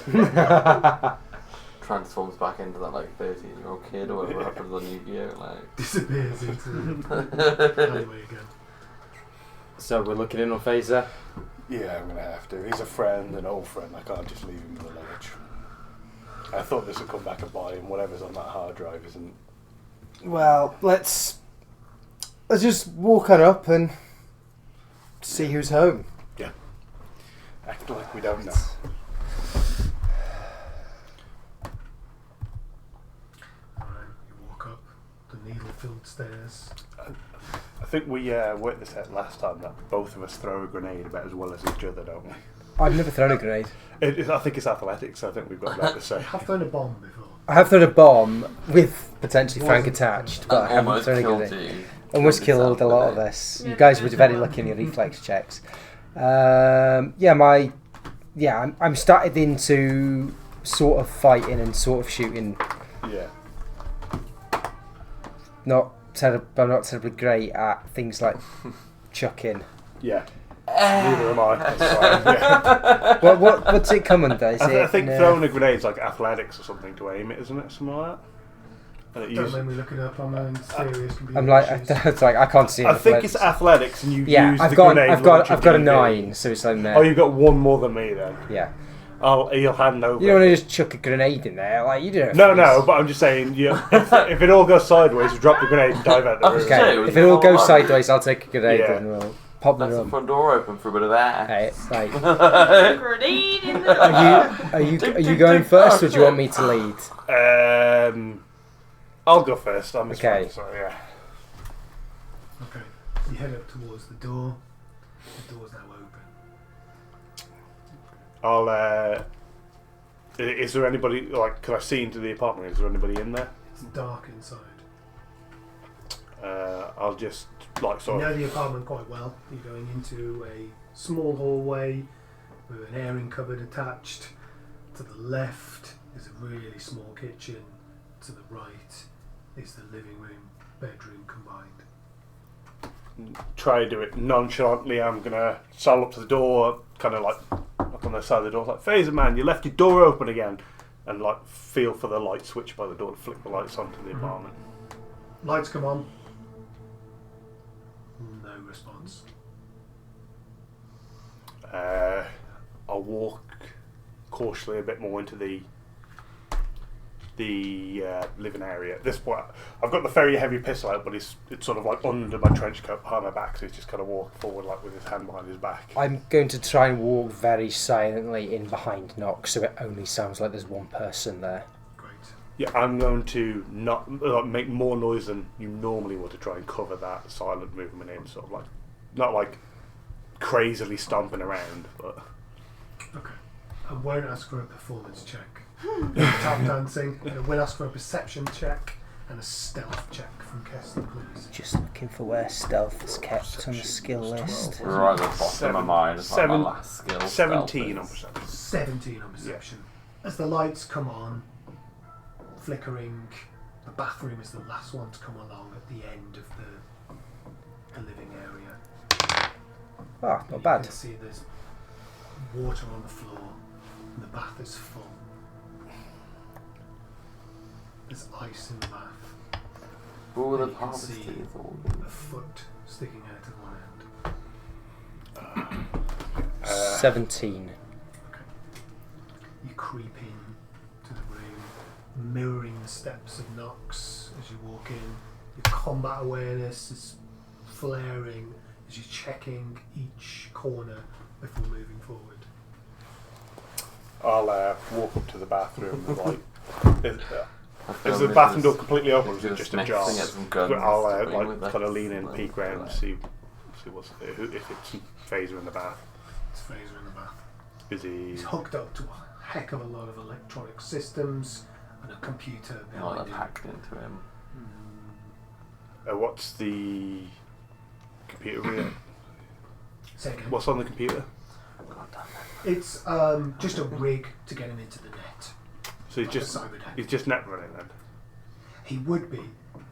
open envy.
Transforms back into that like 13-year-old kid or whatever happens on Yu-Gi-Oh! Like
Disappears into the alleyway again.
So we're looking in on Phaser.
Yeah, I'm gonna have to. He's a friend, an old friend. I can't just leave him in the lurch. I thought this would come back and bite him. Whatever's on that hard drive isn't.
Well, let's just walk on up and see who's home.
Yeah. Act like we don't know.
Alright, you walk up the needle-filled stairs.
I think we worked this out last time that both of us throw a grenade about as well as each other, don't we?
I've never thrown a grenade.
I think it's athletics. I think we've got that to say.
I've thrown a bomb before.
I have thrown a bomb with potentially Frank
Wasn't-
attached, but I haven't
almost
thrown a
killed
grenade.
you.
Almost killed a lot of
us.
us. You guys were very lucky in your reflex checks. I'm started into sort of fighting and sort of shooting.
Yeah.
I'm not terribly great at things like chucking.
Yeah. Neither am I. That's fine. Yeah.
What's it come under? Is
I think
it,
throwing a grenade's like athletics or something to aim it, isn't it? Something like that. And it
Don't
uses-
mind me looking up on my serious computer
I'm like,
issues.
it's like I can't see.
I think it's athletics, and you
Yeah,
use
I've
the
got
grenade.
I've got
launcher
a
DD.
9, so it's like there.
Oh, you've got one more than me then.
Yeah.
You'll hand over.
You don't want to just chuck a grenade in there, like you do.
No, but I'm just saying, if it all goes sideways, you drop the grenade and dive out the room.
Okay,
So,
if it all goes
alright.
sideways, I'll take a grenade
Yeah.
and we'll pop the
That's the
room.
front door open for a bit of air.
Hey, like,
Grenade in the
are you going first, or do you want me to lead?
I'll go first. I'm
Okay.
Sorry, yeah.
Okay, you head up towards the door. The door's now open.
Is there anybody, like, can I see into the apartment? Is there anybody in there?
It's dark inside.
I'll just, like,
You
sort
know
of.
the apartment quite well. You're going into a small hallway with an airing cupboard attached. To the left is a really small kitchen. To the right is the living room, bedroom combined.
Try to do it nonchalantly. I'm gonna sidle up to the door, kind of like up on the side of the door, like, Phaser man, you left your door open again, and like feel for the light switch by the door to flick the lights onto the apartment.
Lights come on. No response.
I'll walk cautiously a bit more into the living area. At this point, I've got the very heavy pistol out, but it's sort of like under my trench coat, behind my back, so he's just kind of walking forward like with his hand behind his back.
I'm going to try and walk very silently in behind Nox, so it only sounds like there's one person there.
Great.
Yeah, I'm going to not make more noise than you normally would to try and cover that silent movement in, sort of like, not like crazily stomping around, but.
Okay. I won't ask for a performance check. Tap dancing. I will ask for a perception check and a stealth check from Kessler, please.
Just looking for where stealth is kept on the skill list.
Right at the bottom of mine. It's like my
Seven-
last skill.
17 on
stealth
perception.
17 on perception. As the lights come on, flickering, the bathroom is the last one to come along at the end of the living area.
Ah,
And
not
you
bad.
can see there's water on the floor and the bath is full. There's ice in the bath.
Ooh, the
You can see
harvest is all
a foot sticking out of one end.
17.
You creep in to the room, mirroring the steps of Nox as you walk in. Your combat awareness is flaring as you're checking each corner before moving forward.
I'll walk up to the bathroom. Is the bathroom door completely open, or is it just ajar? I'll kind of lean in, peek round, and see what's if it's Phaser in the bath.
It's Fraser in the bath.
Is he?
He's hooked up to a heck of a lot of electronic systems and a computer
Well,
behind
I've
him.
hacked into him.
What's the computer read?
Say again.
What's on the computer?
It's just a rig to get him into the net.
So he's
Like
just
a cyber deck.
he's just net running then.
He would be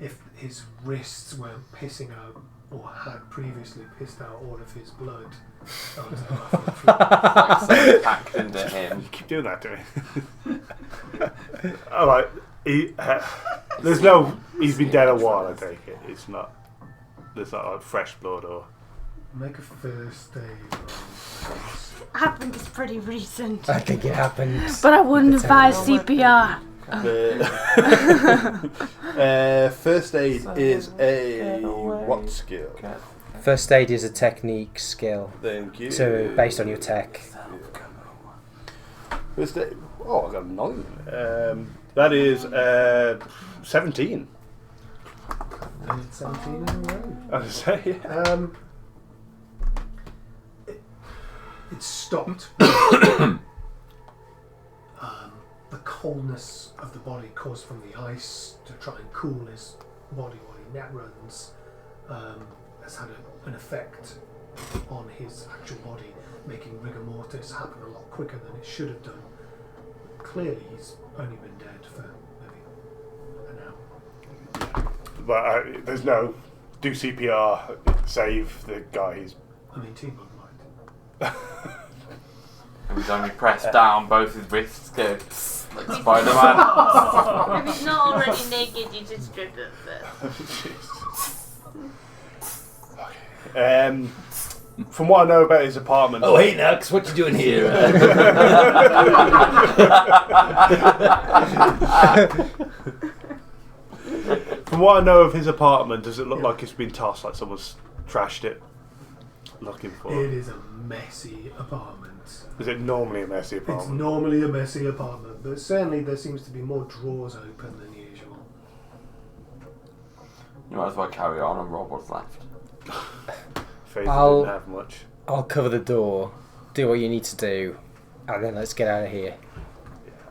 if his wrists weren't pissing out or had previously pissed out all of his blood. onto the bathroom floor.
Packed into him.
You keep doing that to me. Alright. There's no. He's been dead a while. I take it. It's not. There's not like fresh blood or.
Make a first aid roll, please.
Happened is pretty recent.
I think it happened.
But I wouldn't advise CPR.
First aid is a what skill?
First aid is a technique skill.
Thank you.
So based on your tech.
First aid. Oh, I got a 9. That is 17.
17 in a row.
I was say. Yeah.
It stopped. The coldness of the body caused from the ice to try and cool his body while he net runs has had an effect on his actual body, making rigor mortis happen a lot quicker than it should have done. Clearly, he's only been dead for maybe an hour.
But there's no. Do CPR. Save the guy. He's.
I mean, T-Bug might.
Every time you press down, both his wrists go like Spider-Man.
If he's not already naked, you just strip it first.
From what I know about his apartment.
Oh, hey, Nux, what you doing here?
From what I know of his apartment, does it look like it's been tossed, like someone's trashed it? Looking for.
It is a messy apartment.
Is it normally a messy
It's
apartment?
normally a messy apartment, but certainly there seems to be more drawers open than usual.
You might as well carry on and rob what's left.
Faith
I'll-
didn't have much.
I'll cover the door, do what you need to do, and then let's get out of here.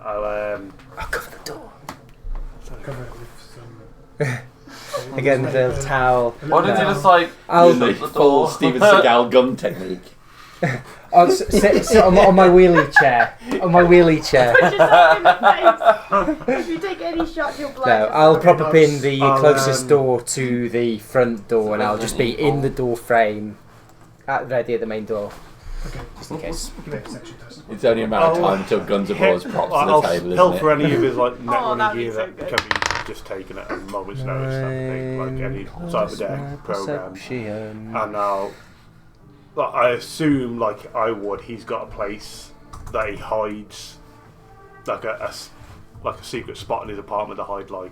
I'll
cover the door.
Cover it with some.
Again, the towel.
Why did you just like
I'll
shut the
Full
door?
Steven Seagal gun technique.
I'll sit on my wheelie chair. On my wheelie chair.
Push yourself in the face. If you take any shots, you'll blind
No,
yourself.
I'll prop up in the
I'll,
closest door to the front door, and I'll just be in the door frame, ready at the main door,
Okay,
just in case.
give it a perception test.
It's only a matter of time until guns are brought as props to the table,
help
isn't
for
it?
any of his like net
Oh,
running
that'd be
gear
so
that
good.
can be just taken at a moment's notice. Type of thing, like any cyber deck program. And now, like, I assume, like I would, he's got a place that he hides, like a secret spot in his apartment to hide like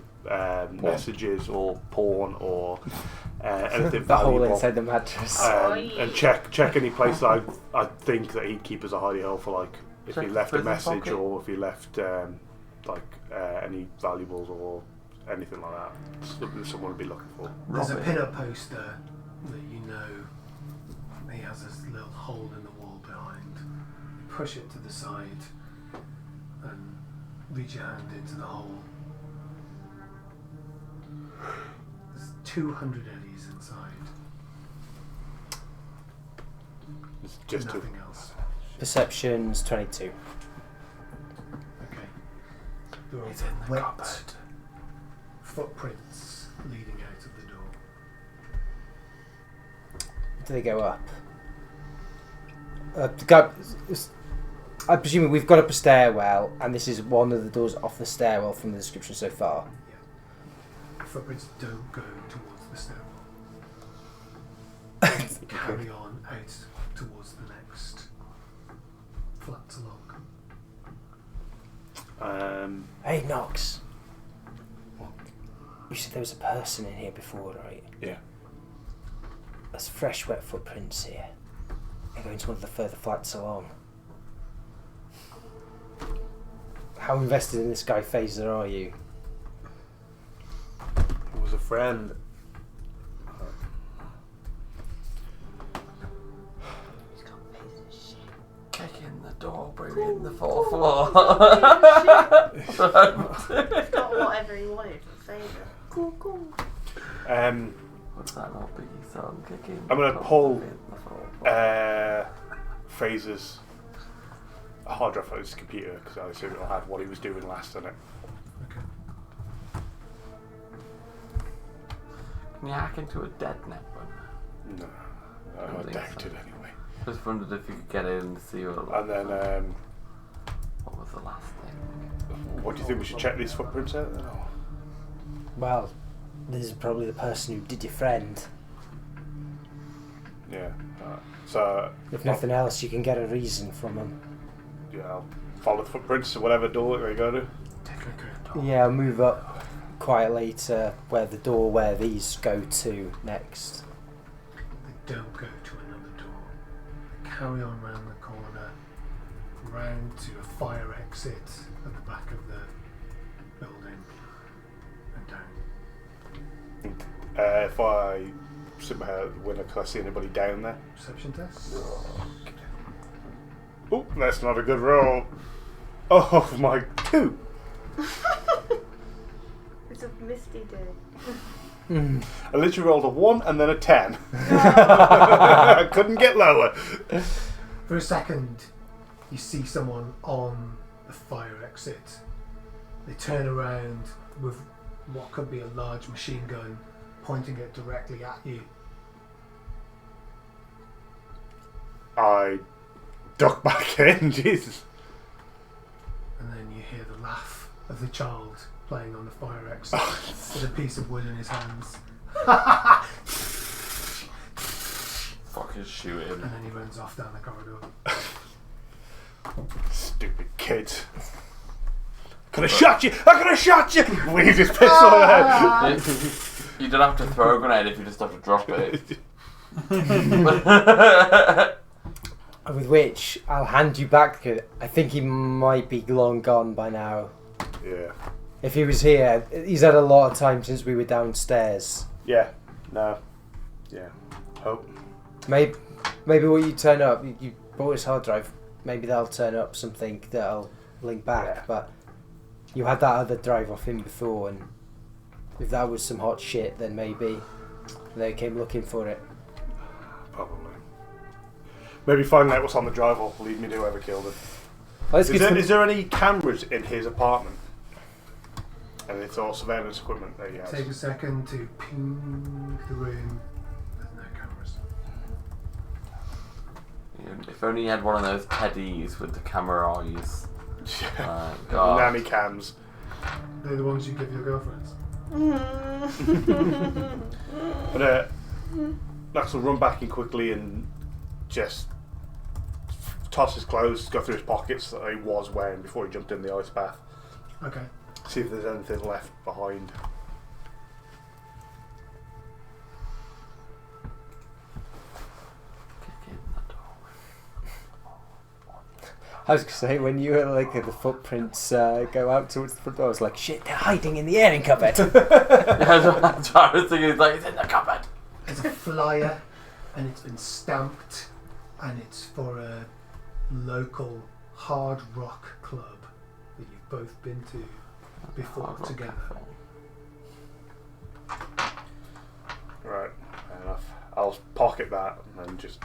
messages or porn or anything
The hole
valuable.
inside the mattress.
And check any place that I think that he'd keep as a hidey hole for, like if
Check
he left a
his prison
message
pocket.
or if he left any valuables or anything like that. Something someone would be looking for.
There's a pin-up poster that you know he has this little hole in the wall behind. You push it to the side and reach your hand into the hole. There's 200 eddies inside.
It's just
Nothing else.
Perception's 22.
Okay. There are wet footprints leading out of the door.
Do they go up? I'm presuming we've got up a stairwell, and this is one of the doors off the stairwell from the description so far.
Footprints don't go towards the stairwell. Carry on out towards the next flats along.
Hey, Knox. You said there was a person in here before, right?
Yeah.
There's fresh, wet footprints here. They're going to one of the further flats along. How invested in this guy Phaser are you?
He was a friend.
Kick in the door, bring in the fourth floor.
He's got whatever he wanted for favour. Cool.
What's that not biggie song? Kick in
I'm gonna
the door,
pull-
bring in the fourth
Fraser's hard drive on his computer because I assume it'll have what he was doing last on it.
Okay.
Can you hack into a dead network?
No, I
don't
doubt
think so.
it anyway.
Just wondered if you could get in and see what.
And then,
What was the last thing?
what do you think we should check these footprints out then? Or?
Well, this is probably the person who did your friend.
Yeah. So
If nothing else, you can get a reason from him.
yeah, I'll follow the footprints to whatever door we go to.
Yeah, I'll move up quietly to where the door where these go to next.
They don't go to another door. They carry on round the corner, round to a fire exit at the back of the building, and down.
If I sit my head at the window, can I see anybody down there?
Perception test.
Oh, that's not a good roll. Oh my 2.
It's a misty day.
I literally rolled a 1 and then a 10. I couldn't get lower.
For a second, you see someone on the fire exit. They turn around with what could be a large machine gun, pointing it directly at you.
I duck back in, Jesus.
And then you hear the laugh of the child playing on the fire exit with a piece of wood in his hands.
Fucking shoot him.
And then he runs off down the corridor.
Stupid kid. I could have shot you! I could have shot you! Waved his pistol ahead.
You don't have to throw a grenade if you just have to drop it.
With which, I'll hand you back. I think he might be long gone by now.
Yeah.
If he was here, he's had a lot of time since we were downstairs.
Yeah. No. Yeah. Hope.
Maybe what you turn up, you bought his hard drive. Maybe they'll turn up something that'll link back.
Yeah.
But you had that other drive off him before, and if that was some hot shit, then maybe they came looking for it.
Probably. Maybe finding out what's on the drive will lead me to whoever killed him. Is there any cameras in his apartment? And it's all surveillance equipment that he has.
Take a second to ping the room. There's no cameras.
If only you had one of those teddies with the camera eyes.
Nanny cams.
They're the ones you give your girlfriends.
But Max will run back in quickly and just toss his clothes, go through his pockets that he was wearing before he jumped in the ice bath.
Okay.
See if there's anything left behind.
I was going to say, when you were like the footprints go out towards the front door, I was like, shit, they're hiding in the airing cupboard.
That's what I was thinking, like, it's in the cupboard.
There's a flyer, and it's been stamped, and it's for a local hard rock club that you've both been to before together.
Right, fair enough. I'll pocket that and then just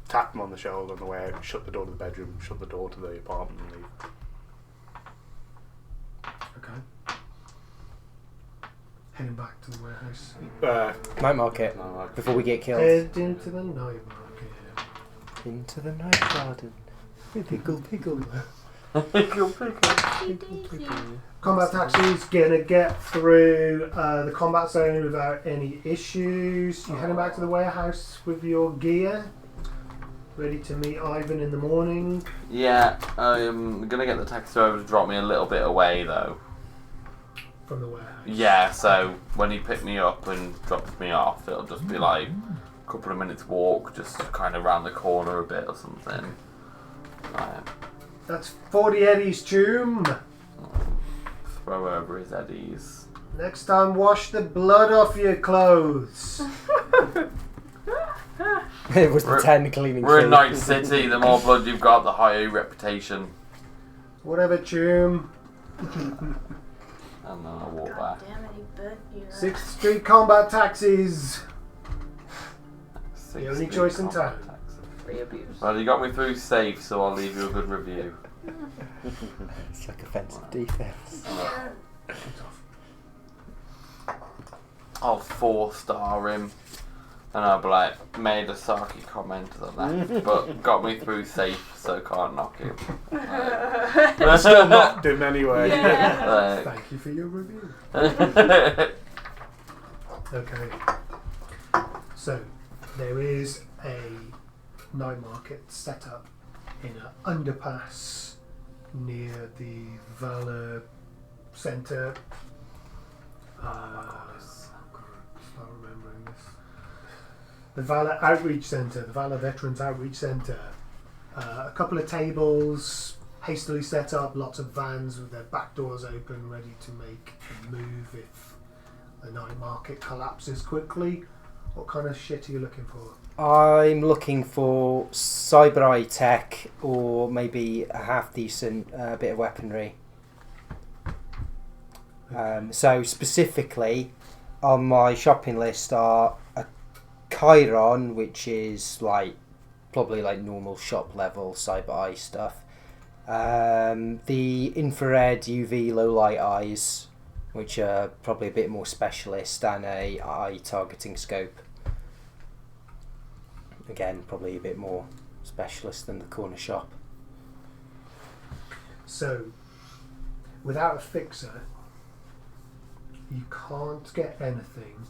tap him on the shoulder on the way out, shut the door to the bedroom, shut the door to the apartment and leave.
Okay. Heading back to the warehouse.
Night market,
No,
before we get killed.
Head into the night market.
Into the night garden. Pickle, pickle.
Combat taxi's gonna get through the combat zone without any issues. You're heading back to the warehouse with your gear, ready to meet Ivan in the morning.
Yeah, I'm gonna get the taxi driver to drop me a little bit away though.
From the warehouse.
Yeah, so when he picked me up and dropped me off, it'll just be like a couple of minutes walk, just kind of round the corner a bit or something.
That's 40 eddies, Choom.
Throw over his eddies.
Next time, wash the blood off your clothes.
It was the 10 cleaning.
We're in
fee.
Night City. The more blood you've got, the higher your reputation.
Whatever, Choom.
And then I'll walk
God
back.
damn it, he burnt you.
6th Street combat taxis. The only choice in town.
Free abuse.
Well, you got me through safe, so I'll leave you a good review.
It's like offensive defense.
I'll 4-star him. And I'll be like, made a sarky comment to the left, but got me through safe, so can't knock him.
I still knocked him anyway.
Yeah.
Thank you for your review.
Like,
Okay. So, there is a night market set up in an underpass near the Valor Centre. Start remembering this. The Valor Outreach Centre, the Valor Veterans Outreach Centre. A couple of tables hastily set up, lots of vans with their back doors open, ready to make a move if the night market collapses quickly. What kind of shit are you looking for?
I'm looking for cyber eye tech or maybe a half decent bit of weaponry. So specifically on my shopping list are a Chiron, which is like probably like normal shop level cyber eye stuff. The infrared UV low light eyes, which are probably a bit more specialist, and a eye targeting scope. Again, probably a bit more specialist than the corner shop.
So, without a fixer, you can't get anything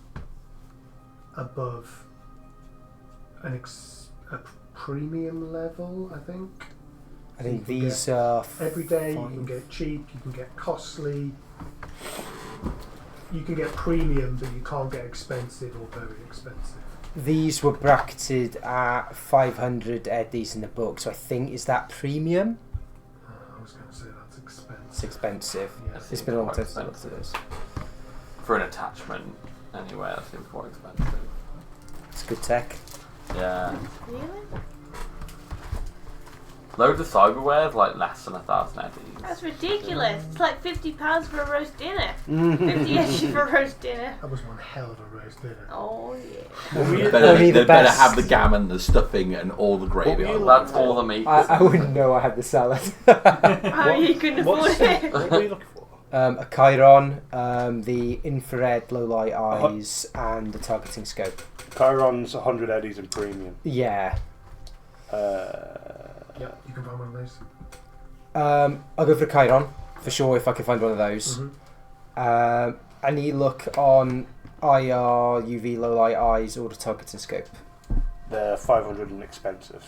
above a premium level, I think.
I
So
think
you can
these
get
are
everyday, you
fine.
can get cheap, you can get costly, you can get premium, but you can't get expensive or very expensive.
These were bracketed at 500 eddies in the book, so I think, is that premium?
I was going to say that's expensive.
It's expensive.
Yeah.
It's been a long time
Quite
since I looked at this.
for an attachment, anyway, that seems quite expensive.
It's good tech.
Yeah.
Really?
Loads of cyberware is like less than 1,000 eddies.
That's ridiculous. It's like £50 for a roast dinner. 50 eddies for a roast dinner.
That was one hell of a roast dinner.
Oh yeah.
Only
They
the
better
best.
have the gammon, the stuffing, and all the gravy
What were
on
you
that.
That's all the meat.
I wouldn't know I had the salad.
Oh, you couldn't afford
What's,
it.
what were you looking for?
A Chiron, the infrared low light eyes, and the targeting scope.
Chiron's 100 eddies in premium.
Yeah.
Yeah, you can find one of those.
I'll go for the Chiron for sure if I can find one of those. Any look on IR, UV low light eyes, or the targeting scope?
They're 500 and expensive.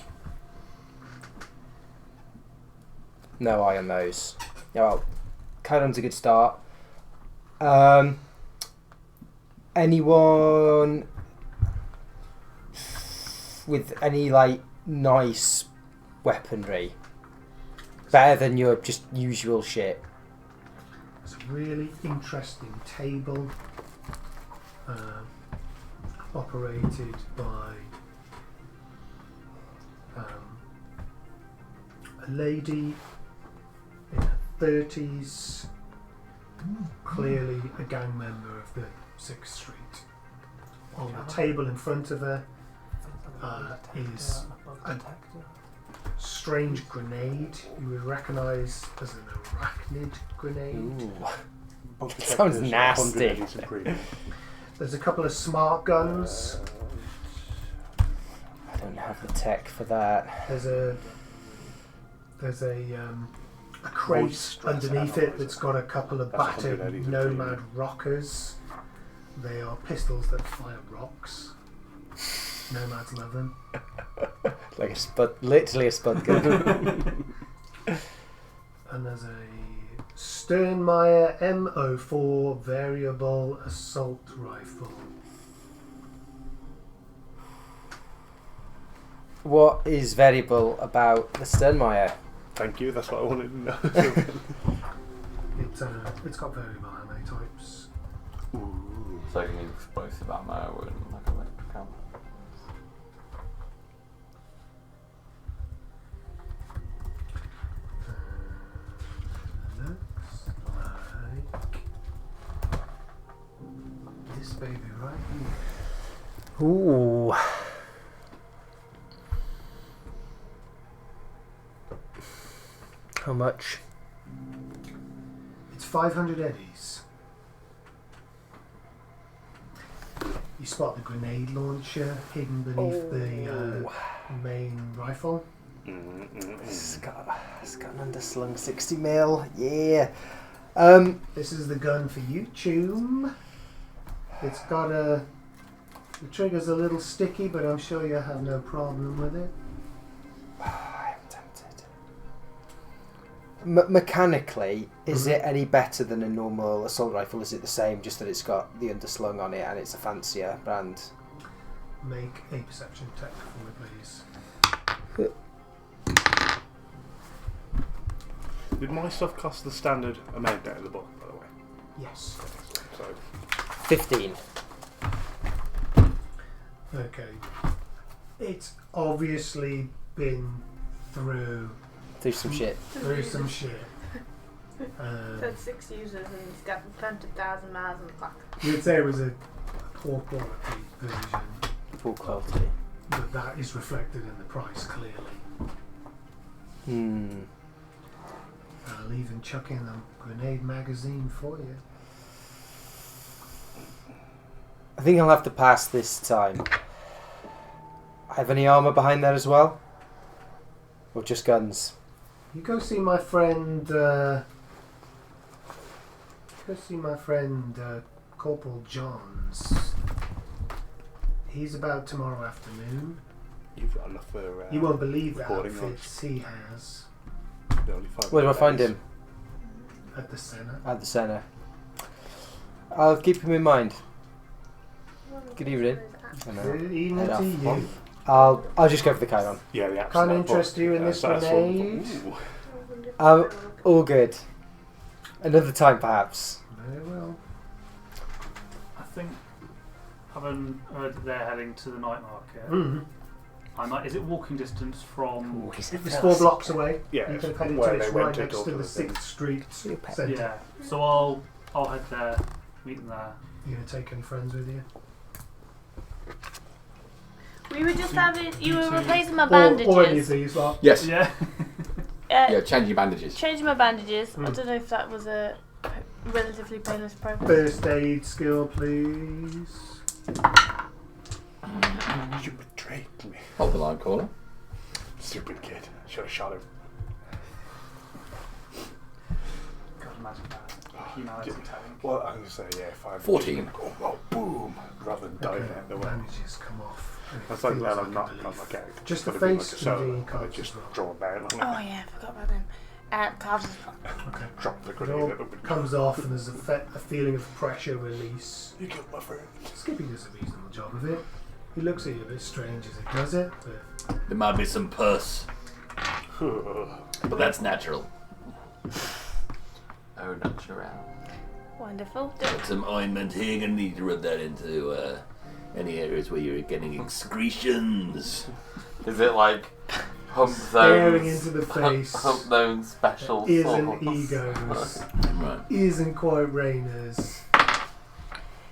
No eye on those. Yeah, well, Chiron's a good start. Anyone with any like nice weaponry? Better than your just usual shit.
It's a really interesting table operated by a lady in her 30s, clearly a gang member of the 6th Street. On the table in front of her is a strange grenade you would recognise as an arachnid grenade.
Ooh. Sounds nasty.
100 eddies in premium.
There's a couple of smart guns.
I don't have the tech for that.
There's a crate
Voice
underneath
stress
it that's got a couple of
That's 100
battered
eddies in
Nomad
premium.
rockers. They are pistols that fire rocks. Nomads love them.
Like a spud, literally a spud gun.
And there's a Sternmeyer M04 variable assault rifle.
What is variable about the Sternmeyer?
Thank you, that's what I wanted to know.
It's got variable ammo types.
So you can use explosive ammo and like electric ammo.
Looks like this baby right here.
Ooh. How much?
It's 500 eddies. You spot the grenade launcher hidden beneath the main rifle.
It's got an underslung 60 mil. Yeah.
This is the gun for you, Choom. It's got the trigger's a little sticky, but I'm sure you'll have no problem with it.
I'm tempted. Mechanically, is it any better than a normal assault rifle? Is it the same, just that it's got the underslung on it and it's a fancier brand?
Make a perception check for me, please.
Did my stuff cost the standard amount out of the book, by the way?
Yes.
So
15.
Okay. It's obviously been through
Some shit.
some shit.
Said 6 users and it's got 20,000 miles on the clock.
You'd say it was a poor quality version,
Full quality.
but that is reflected in the price clearly. I'll even chuck in a grenade magazine for you.
I think I'll have to pass this time. Have any armour behind there as well? Or just guns?
You go see my friend. Corporal Johns. He's about tomorrow afternoon.
you've got enough for.
You won't believe the
recording
outfits he has
Where do I find him?
at the centre.
At the centre. I'll keep him in mind. Good evening.
Good evening
Head
to
off.
you.
I'll just go for the chiron.
Yeah, the
Can't interest you in this grenade?
All good. Another time, perhaps.
Very well.
I think, having heard that they're heading to the night market,
Mm-hmm.
I might. Is it walking distance from?
It's 4 blocks away.
Yeah,
You can
it's
head into
where
it. It's
they
right
rented
next
all
to the
the
6th
things.
Street centre.
Yeah. So I'll head there, meet them there.
You gonna take any friends with you?
We were just having. You were
two-
replacing my
Or any of
bandages.
these lot?
Yes.
Yeah.
Yeah, change your bandages.
Changing my bandages. I
Mm.
don't know if that was a relatively painless process.
First aid skill, please.
You betrayed me.
Hold the line, caller.
Stupid kid. Should have shot him.
God, imagine that. Humanity tank.
Well, I'm going to say, yeah, if I
14.
Oh, well, boom! Rather than diving
Okay,
out the way.
bandages come off. and it
That's like
feels
that
like
I'm
a
not
relief.
okay.
Just the
Gotta be
face
like a soda,
and the
and I
cards
just
as well.
draw it down.
Oh yeah, I forgot about them. Cards as well.
Okay.
Drop the
It
grenade
all
at the window.
comes off and there's a feeling of pressure release.
You killed my friend.
Skippy does a reasonable job of it. He looks at you a bit strange as he does it, but
There might be some pus, but that's natural.
Oh, natural.
Wonderful.
Got some ointment here. You're gonna need to rub that into any areas where you're getting excretions.
Is it like Hump
staring
Zone's
into the face
Hump Zone special
isn't
sauce?
Ego's,
Right.
isn't quite Rainer's.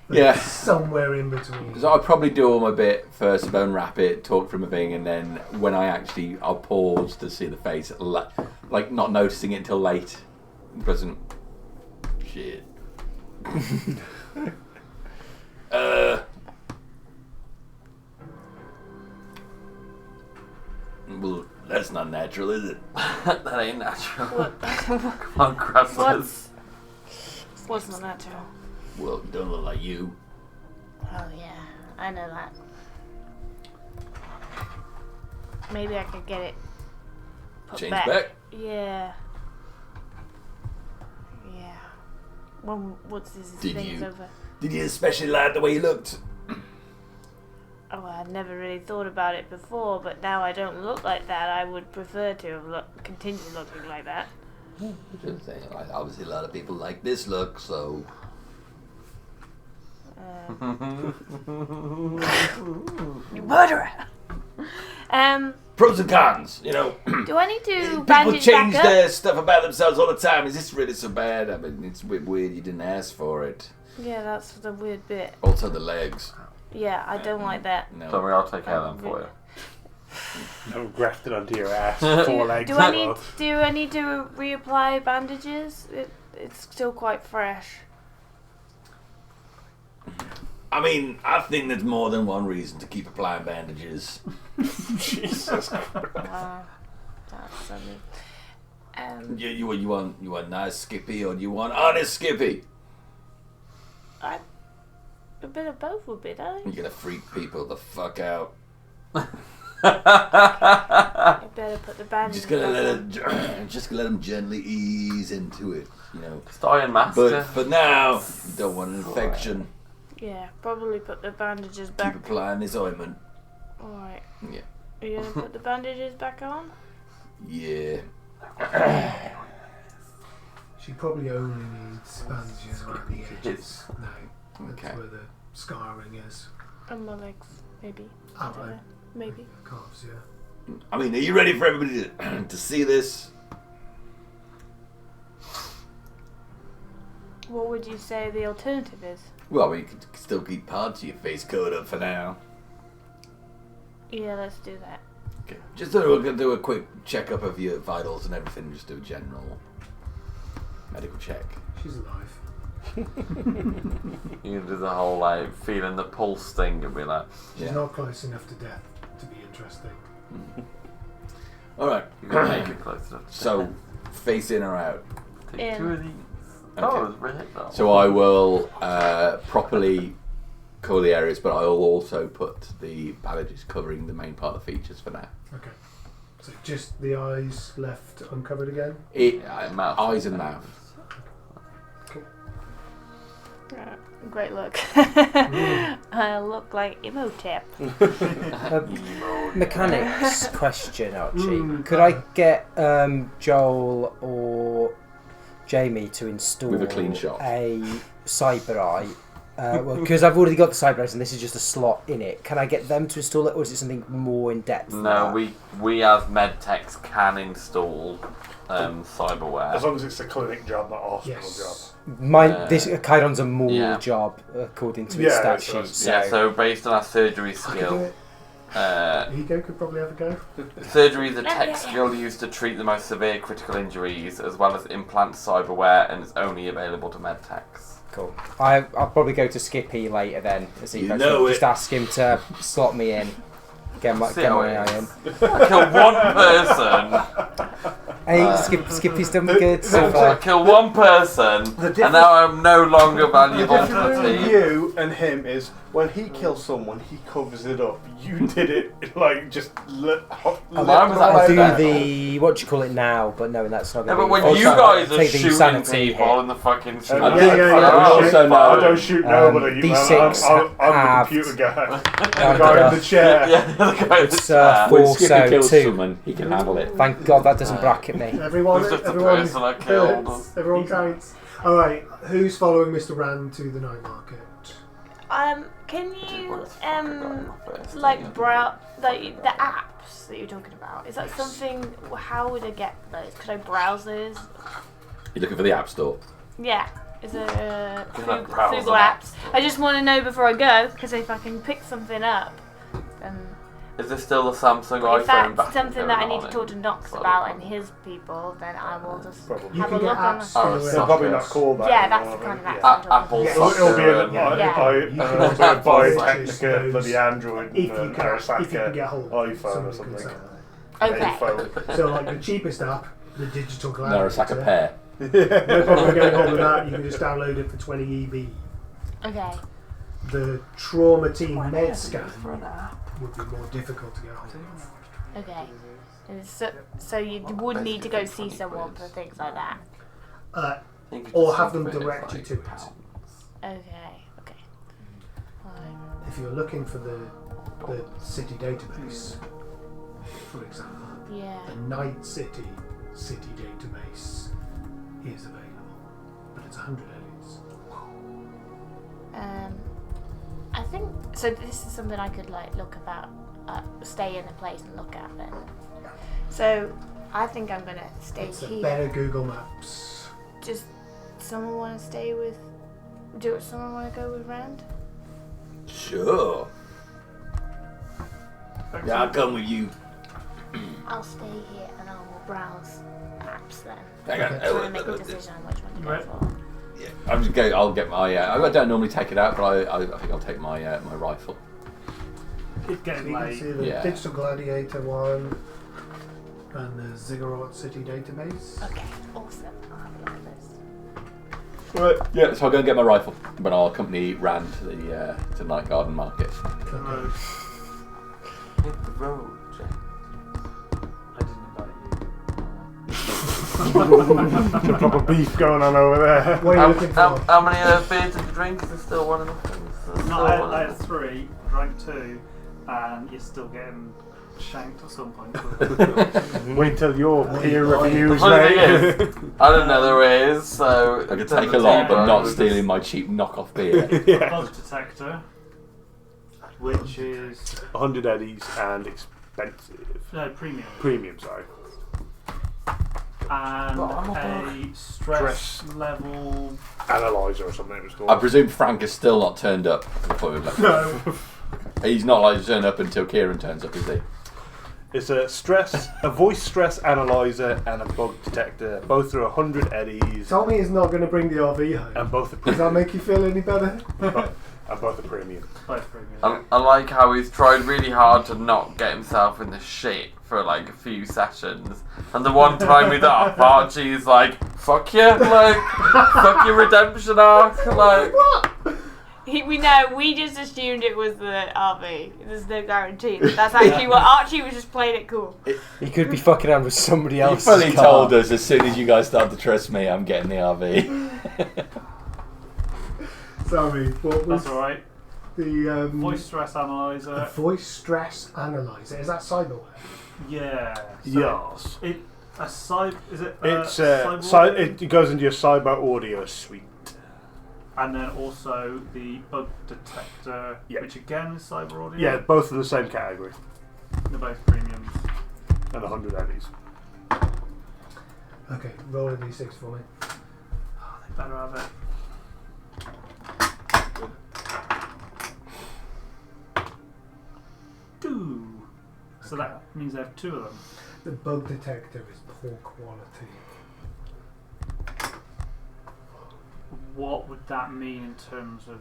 But
Yeah.
it's somewhere in between.
So I'll probably do all my bit first, about unwrap it, talk from a thing, and then when I'll pause to see the face, like not noticing it until late. Present. Shit. Well, that's not natural, is it?
That ain't natural.
What?
Come on, Crassus.
What's not natural?
Well, you don't look like you.
Oh yeah, I know that. Maybe I could get it put
Change
back.
back.
Yeah. Yeah. Well, what's this
Did
thing's
you?
over?
Did you especially like the way you looked?
Oh, I never really thought about it before, but now I don't look like that. I would prefer to have continue looking like that.
Just saying, like, obviously a lot of people like this look, so...
You murderer!
Pros and cons, you know.
Do I need to
People
bandage
change
back up?
their stuff about themselves all the time. Is this really so bad? I mean, it's a bit weird you didn't ask for it.
Yeah, that's the weird bit.
Also the legs.
Yeah, I don't like that.
No.
Don't worry, I'll take care of them for you.
No, grafted onto your ass. 4 legs.
Do I need to reapply bandages? It's still quite fresh.
I mean, I think there's more than one reason to keep applying bandages.
Jesus.
That's something.
You want nice Skippy or do you want honest Skippy?
A bit of both would be nice.
You're gonna freak people the fuck out.
You better put the bandages.
Just gonna let them gently ease into it, you know.
Just Iron Master.
But for now, you don't want an infection.
Yeah, probably put the bandages
Keep
back.
applying this ointment.
Alright.
Yeah.
Are you gonna put the bandages back on?
Yeah.
She probably only needs bandages around the edges. No, that's
Okay.
where the scarring is.
On my legs, maybe. I don't
Alright.
know. Maybe.
Calves, yeah.
I mean, are you ready for everybody to see this?
What would you say the alternative is?
Well, you can still keep parts of your face covered up for now.
Yeah, let's do that.
Okay. Just we're gonna do a quick checkup of your vitals and everything. Just do a general medical check.
She's alive.
You can do the whole like feeling the pulse thing and be like,
She's not close enough to death to be interesting.
All right.
you can make it close enough.
So, face in or out.
Take 2 of these.
Okay.
Oh, it was really though.
So I will properly cover the areas, but I will also put the bandages covering the main part of the features for now.
Okay. So just the eyes left uncovered again?
Mouth.
Eyes and mouth.
Great look. I look like Imhotep.
Mechanics question, Archie. Could I get Joel or Jamie to install
With a clean shot.
a cyber eye? Well, because I've already got the cyber eyes and this is just a slot in it. Can I get them to install it, or is it something more in depth? than
No,
that?
we as medtechs can install cyberware.
As long as it's a clinic job, not a hospital
Yes.
Mine, this Chiron's a more
yeah.
job according to its
Yeah,
stat
so
sheet.
it's-
So.
Yeah, so based on our surgery
I could do
skill,
it. Ego could probably have a go.
surgery is a tech skill used to treat the most severe critical injuries, as well as implant cyberware, and it's only available to medtechs.
Cool. I'll probably go to Skippy later then. As he
You
goes
know
through.
it.
Just ask him to slot me in. Get my
See how it
eye in.
is. Kill one person.
Hey, Skippy's done me good so far.
Kill one person,
difference-
and now I'm no longer
The
valuable to
difference
the
between
team.
you and him is when he kills someone, he covers it up. You did it like just
I'll do the what do you call it now, but no, that's not
Yeah,
going
but
to be.
when you guys are
take the
shooting
insanity
people
hit.
in the fucking street,
Yeah,
I
I don't shoot nobody.
D6
I'm the
halved.
computer guy. The
Rounded
guy in
off.
the chair.
yeah, the guy in the
It's
chair.
4, so 2.
someone, he can handle it.
Thank God that doesn't bracket me.
Everyone,
Who's just the
everyone,
person I killed?
everyone counts. Alright, who's following Mr. Rand to the night market?
Can you
First,
like browse like the apps that you're talking about? Is that something? How would I get those? Could I browse those?
You're looking for the App Store.
Yeah. Is there
Can I browse
Google
an app
apps?
store?
I just want to know before I go, because if I can pick something up, then
Is this still the Samsung
if
iPhone
that's
back
something that I need to
on
talk to
it?
Knox about and his people, then I will just
Probably.
You
have a
can get
look on.
apps
Oh,
for
They're
the
probably not called that.
Yeah, that's
anymore,
the kind of
I
app.
think.
I'm talking
Apple
Yeah.
It'll be
Software
in
and
Yeah.
buy
Yeah.
Technica, bloody Android,
if you
and
can, if you can get
Arasaka
hold of
iPhone or
somebody can
something.
sell that.
Okay.
iPhone.
So like the cheapest app, the digital cloud.
Narasaka Pair.
No problem getting hold of that. You can just download it for 20 EB.
Okay.
The trauma team med scan would be more difficult to get hold of.
Okay. And so you would need to go see someone for things like that.
Or have them direct you to it.
Okay. Okay. Fine.
If you're looking for the city database, for example,
Yeah.
the Night City database is available, but it's 100 aliens.
I think so. This is something I could like look about, stay in a place and look at then. So I think I'm gonna stay
It's a
here.
better Google Maps.
Just someone want to stay with? Do someone want to go with Rand?
Sure. Yeah, I'll come with you.
I'll stay here and I will browse apps then.
Hang on.
Try and make a decision on which one to go for.
Yeah, I'm just going. I'll get my. I don't normally take it out, but I think I'll take my my rifle.
It's
So
getting
you can
late.
see the
Yeah.
Digital Gladiator one and the Ziggurat City database.
Okay, awesome. I'll have a look at this.
Right. Yeah. So I'll go and get my rifle, but I'll accompany Rand to the Night Garden Market.
Road.
Hit the road, Jack.
I didn't invite
The proper beef going on over there.
What are you looking for?
How many beers did you drink? Is there still one in the thing?
you. No, I had 3, drank 2, and you're still getting shanked at some point.
Wait till your peer reviews,
The funny thing
mate.
is, I don't know there is, so
I could take a lot, but not stealing my cheap knockoff beer.
Yeah.
Bug detector, which is
100 eddies and expensive.
no premium,
Premium, sorry.
and
I'm a
a stress level.
Analyzer or something it was called.
I presume Frank is still not turned up before we left.
No,
He's not like to turn up until Kieran turns up, is he?
It's a voice stress analyzer and a bug detector, both through 100 eddies,
Tell me he's not going to bring the RV home.
and both are
Does that
premium.
make you feel any better?
And both are premium.
both premium.
I like how he's tried really hard to not get himself in the shit for like a few sessions, and the one time he's off, Archie's like, "Fuck you, like, fuck your redemption arc, like."
We know. We just assumed it was the RV. There's no guarantee. That's actually what Archie was just playing it cool.
He could be fucking around with somebody
He
else's
fully
car.
told us as soon as you guys start to trust me, I'm getting the RV.
Sorry, what was
That's alright.
the
Voice stress analyzer.
the voice stress analyzer? Is that cyberware?
Yeah.
Yes.
It a cyber is it?
It's
cyber
it goes into your cyber audio suite.
and then also the bug detector,
Yeah.
which again is cyber audio.
Yeah, both in the same category.
They're both premiums.
And 100 eddies.
Okay, roll a d6 for me.
Oh, they better have it. Two. So that means they have 2 of them.
The bug detector is poor quality.
What would that mean in terms of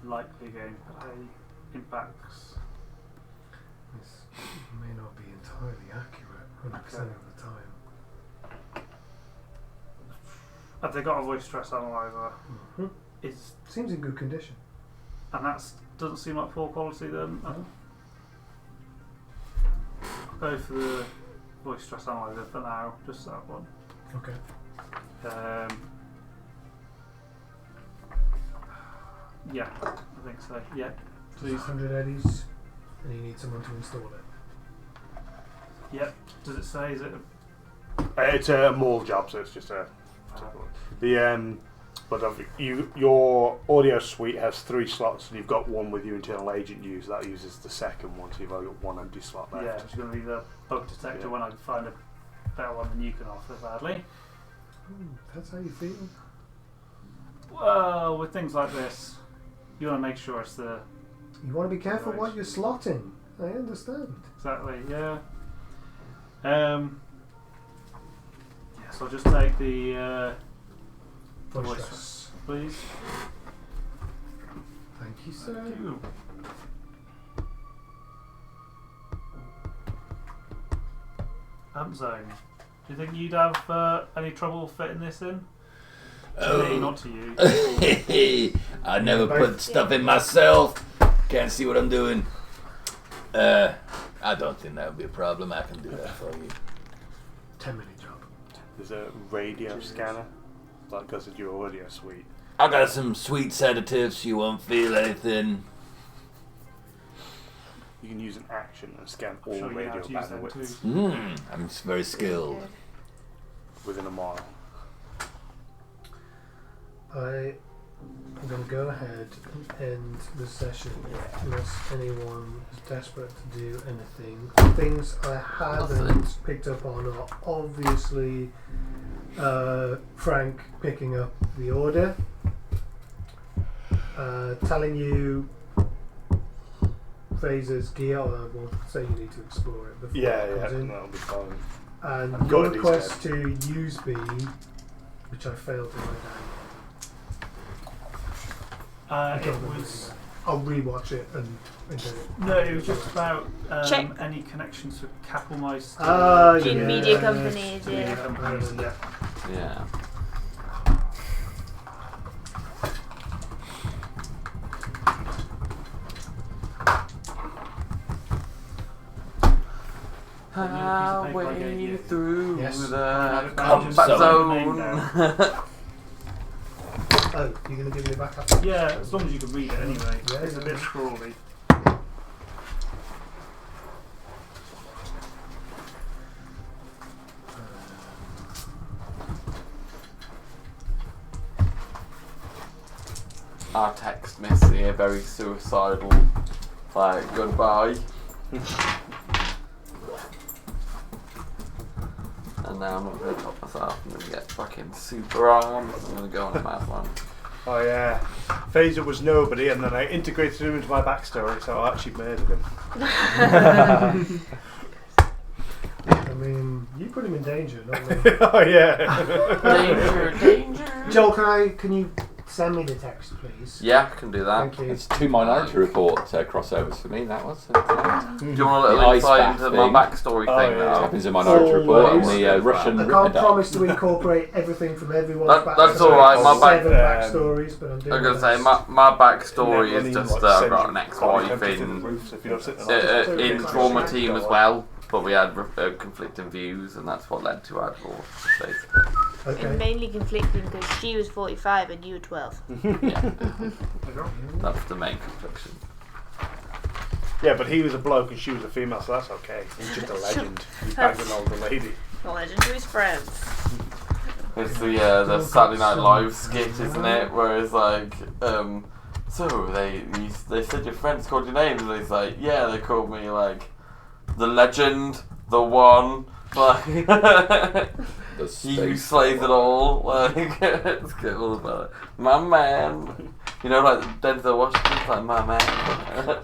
likely gameplay impacts?
This may not be entirely accurate 100% of the time.
Have they got a voice stress analyzer?
Mm-hmm.
Is
Seems in good condition.
and that doesn't seem like poor quality then.
No.
I'll go for the voice stress analyzer for now, just that one.
Okay.
Yeah, I think so. Yeah,
Please.
please.
100 eddies, and you need someone to install it.
Yep. Does it say? Is it?
It's a mall job, so it's just a. Your audio suite has 3 slots, and you've got one with your internal agent use. That uses the second one, so you've only got 1 empty slot left.
Yeah, it's going to be the bug detector
Yeah.
when I find a better one than you can offer. Badly.
That's how you feel?
Well, with things like this, you want to make sure it's the
You want to be careful
Right.
what you're slotting. I understand.
exactly. Yeah. Yeah. So I'll just take the
Voice
voice
stress.
please.
Thank you, sir.
Thank you. Amp zone. Do you think you'd have any trouble fitting this in? To me, not to you.
I never put stuff in myself. Can't see what I'm doing. I don't think that would be a problem. I can do that for you.
10-minute job.
There's a radio scanner that goes into your audio suite.
I got some sweet sedatives. You won't feel anything.
You can use an action and scan all
I'm sure you know how
radio
to use them
bandwidths
too.
I'm very skilled.
within a mile.
I'm going to go ahead and end the session unless anyone is desperate to do anything. Things I haven't picked up on are obviously Frank picking up the order, telling you Phaser's gear, we'll say you need to explore it before
Yeah,
it
yeah,
comes in.
that'll be fine.
And
I've
your
got these
request to use B, which I failed to write down.
It was
I'll rewatch it and do it.
no, it was just about
Check.
any connections with Kapellmeister.
In media companies,
Media
yeah.
companies, yeah.
Yeah. Halfway through
Yes.
the
Combat
combat
zone.
zone.
Oh, you're going to give me a back after?
Yeah, as long as you can read it anyway.
Yeah,
It's a
yeah.
bit scrawly.
Our text miss here, very suicidal. Like, goodbye. And now I'm not going to top myself. I'm going to get fucking super arms. I'm going to go on a mad one.
Oh yeah, Phaser was nobody, and then I integrated him into my backstory, so I actually murdered him.
I mean, you put him in danger, not me.
Oh yeah.
Danger, danger.
Joel, can you send me the text, please?
Yeah, I can do that.
Thank you.
It's 2 Minority Report crossovers for me, that was.
Do you want a
The
little
ice
insight
bath
into
thing.
my backstory
Oh,
thing
yeah.
now?
Happens in Minority Report and the
Always.
Russian
I
Ripper
can't
Dog.
promise to incorporate everything from everyone's
That-
backstory.
that's alright, my back-
7 backstories, but I'm doing
I'm going to
my
say,
best.
my backstory
And
is
then
just
like,
I've
send
got
you
an ex-wife
content to the
in
roofs if you don't sit there.
in trauma team as well, but we had conflicting views, and that's what led to our divorce, basically.
It's
Okay.
mainly conflicting because she was 45 and you were 12.
Yeah, that's the main confliction.
Yeah, but he was a bloke and she was a female, so that's okay. He's just a legend. He banged an older lady.
A legend to his friends.
It's the Saturday Night Live skit, isn't it? Where it's like, so they said your friends called your names, and he's like, yeah, they called me like the legend, the one, like he who slays it all. Like it's good, all about it. My man, you know, like Denzel Washington's like my man.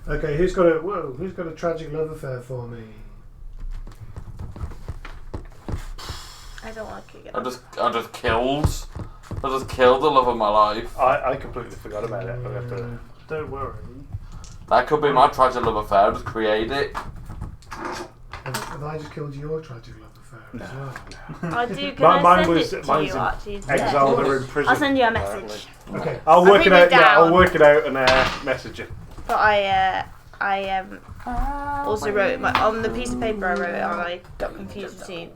Okay, who's got a tragic love affair for me?
I don't want to kick it.
I just killed the love of my life.
I completely forgot about it. I have to...
Don't worry.
That could be my tragic love affair. Just create it.
Have I just killed your tragic love affair as well?
I do. Can
Mine
I send
was-
it to
mine's
you
in
actually? instead?
Exiled or in prison.
I'll send you a
apparently.
message.
Okay.
I'll work it
written
out.
it
Yeah, I'll
down.
work it out and message you.
But I also wrote it on the piece of paper I wrote it on. I got confused between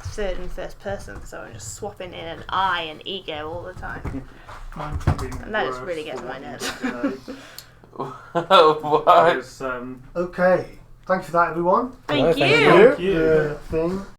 third and first person, so I'm just swapping in an I and ego all the time.
Mine's been
And that just
worse
really gets
for
on my
what
nerves.
you did today.
Why?
It was,
Okay. Thank you for that, everyone.
Thank
Thank
you.
you.
The thing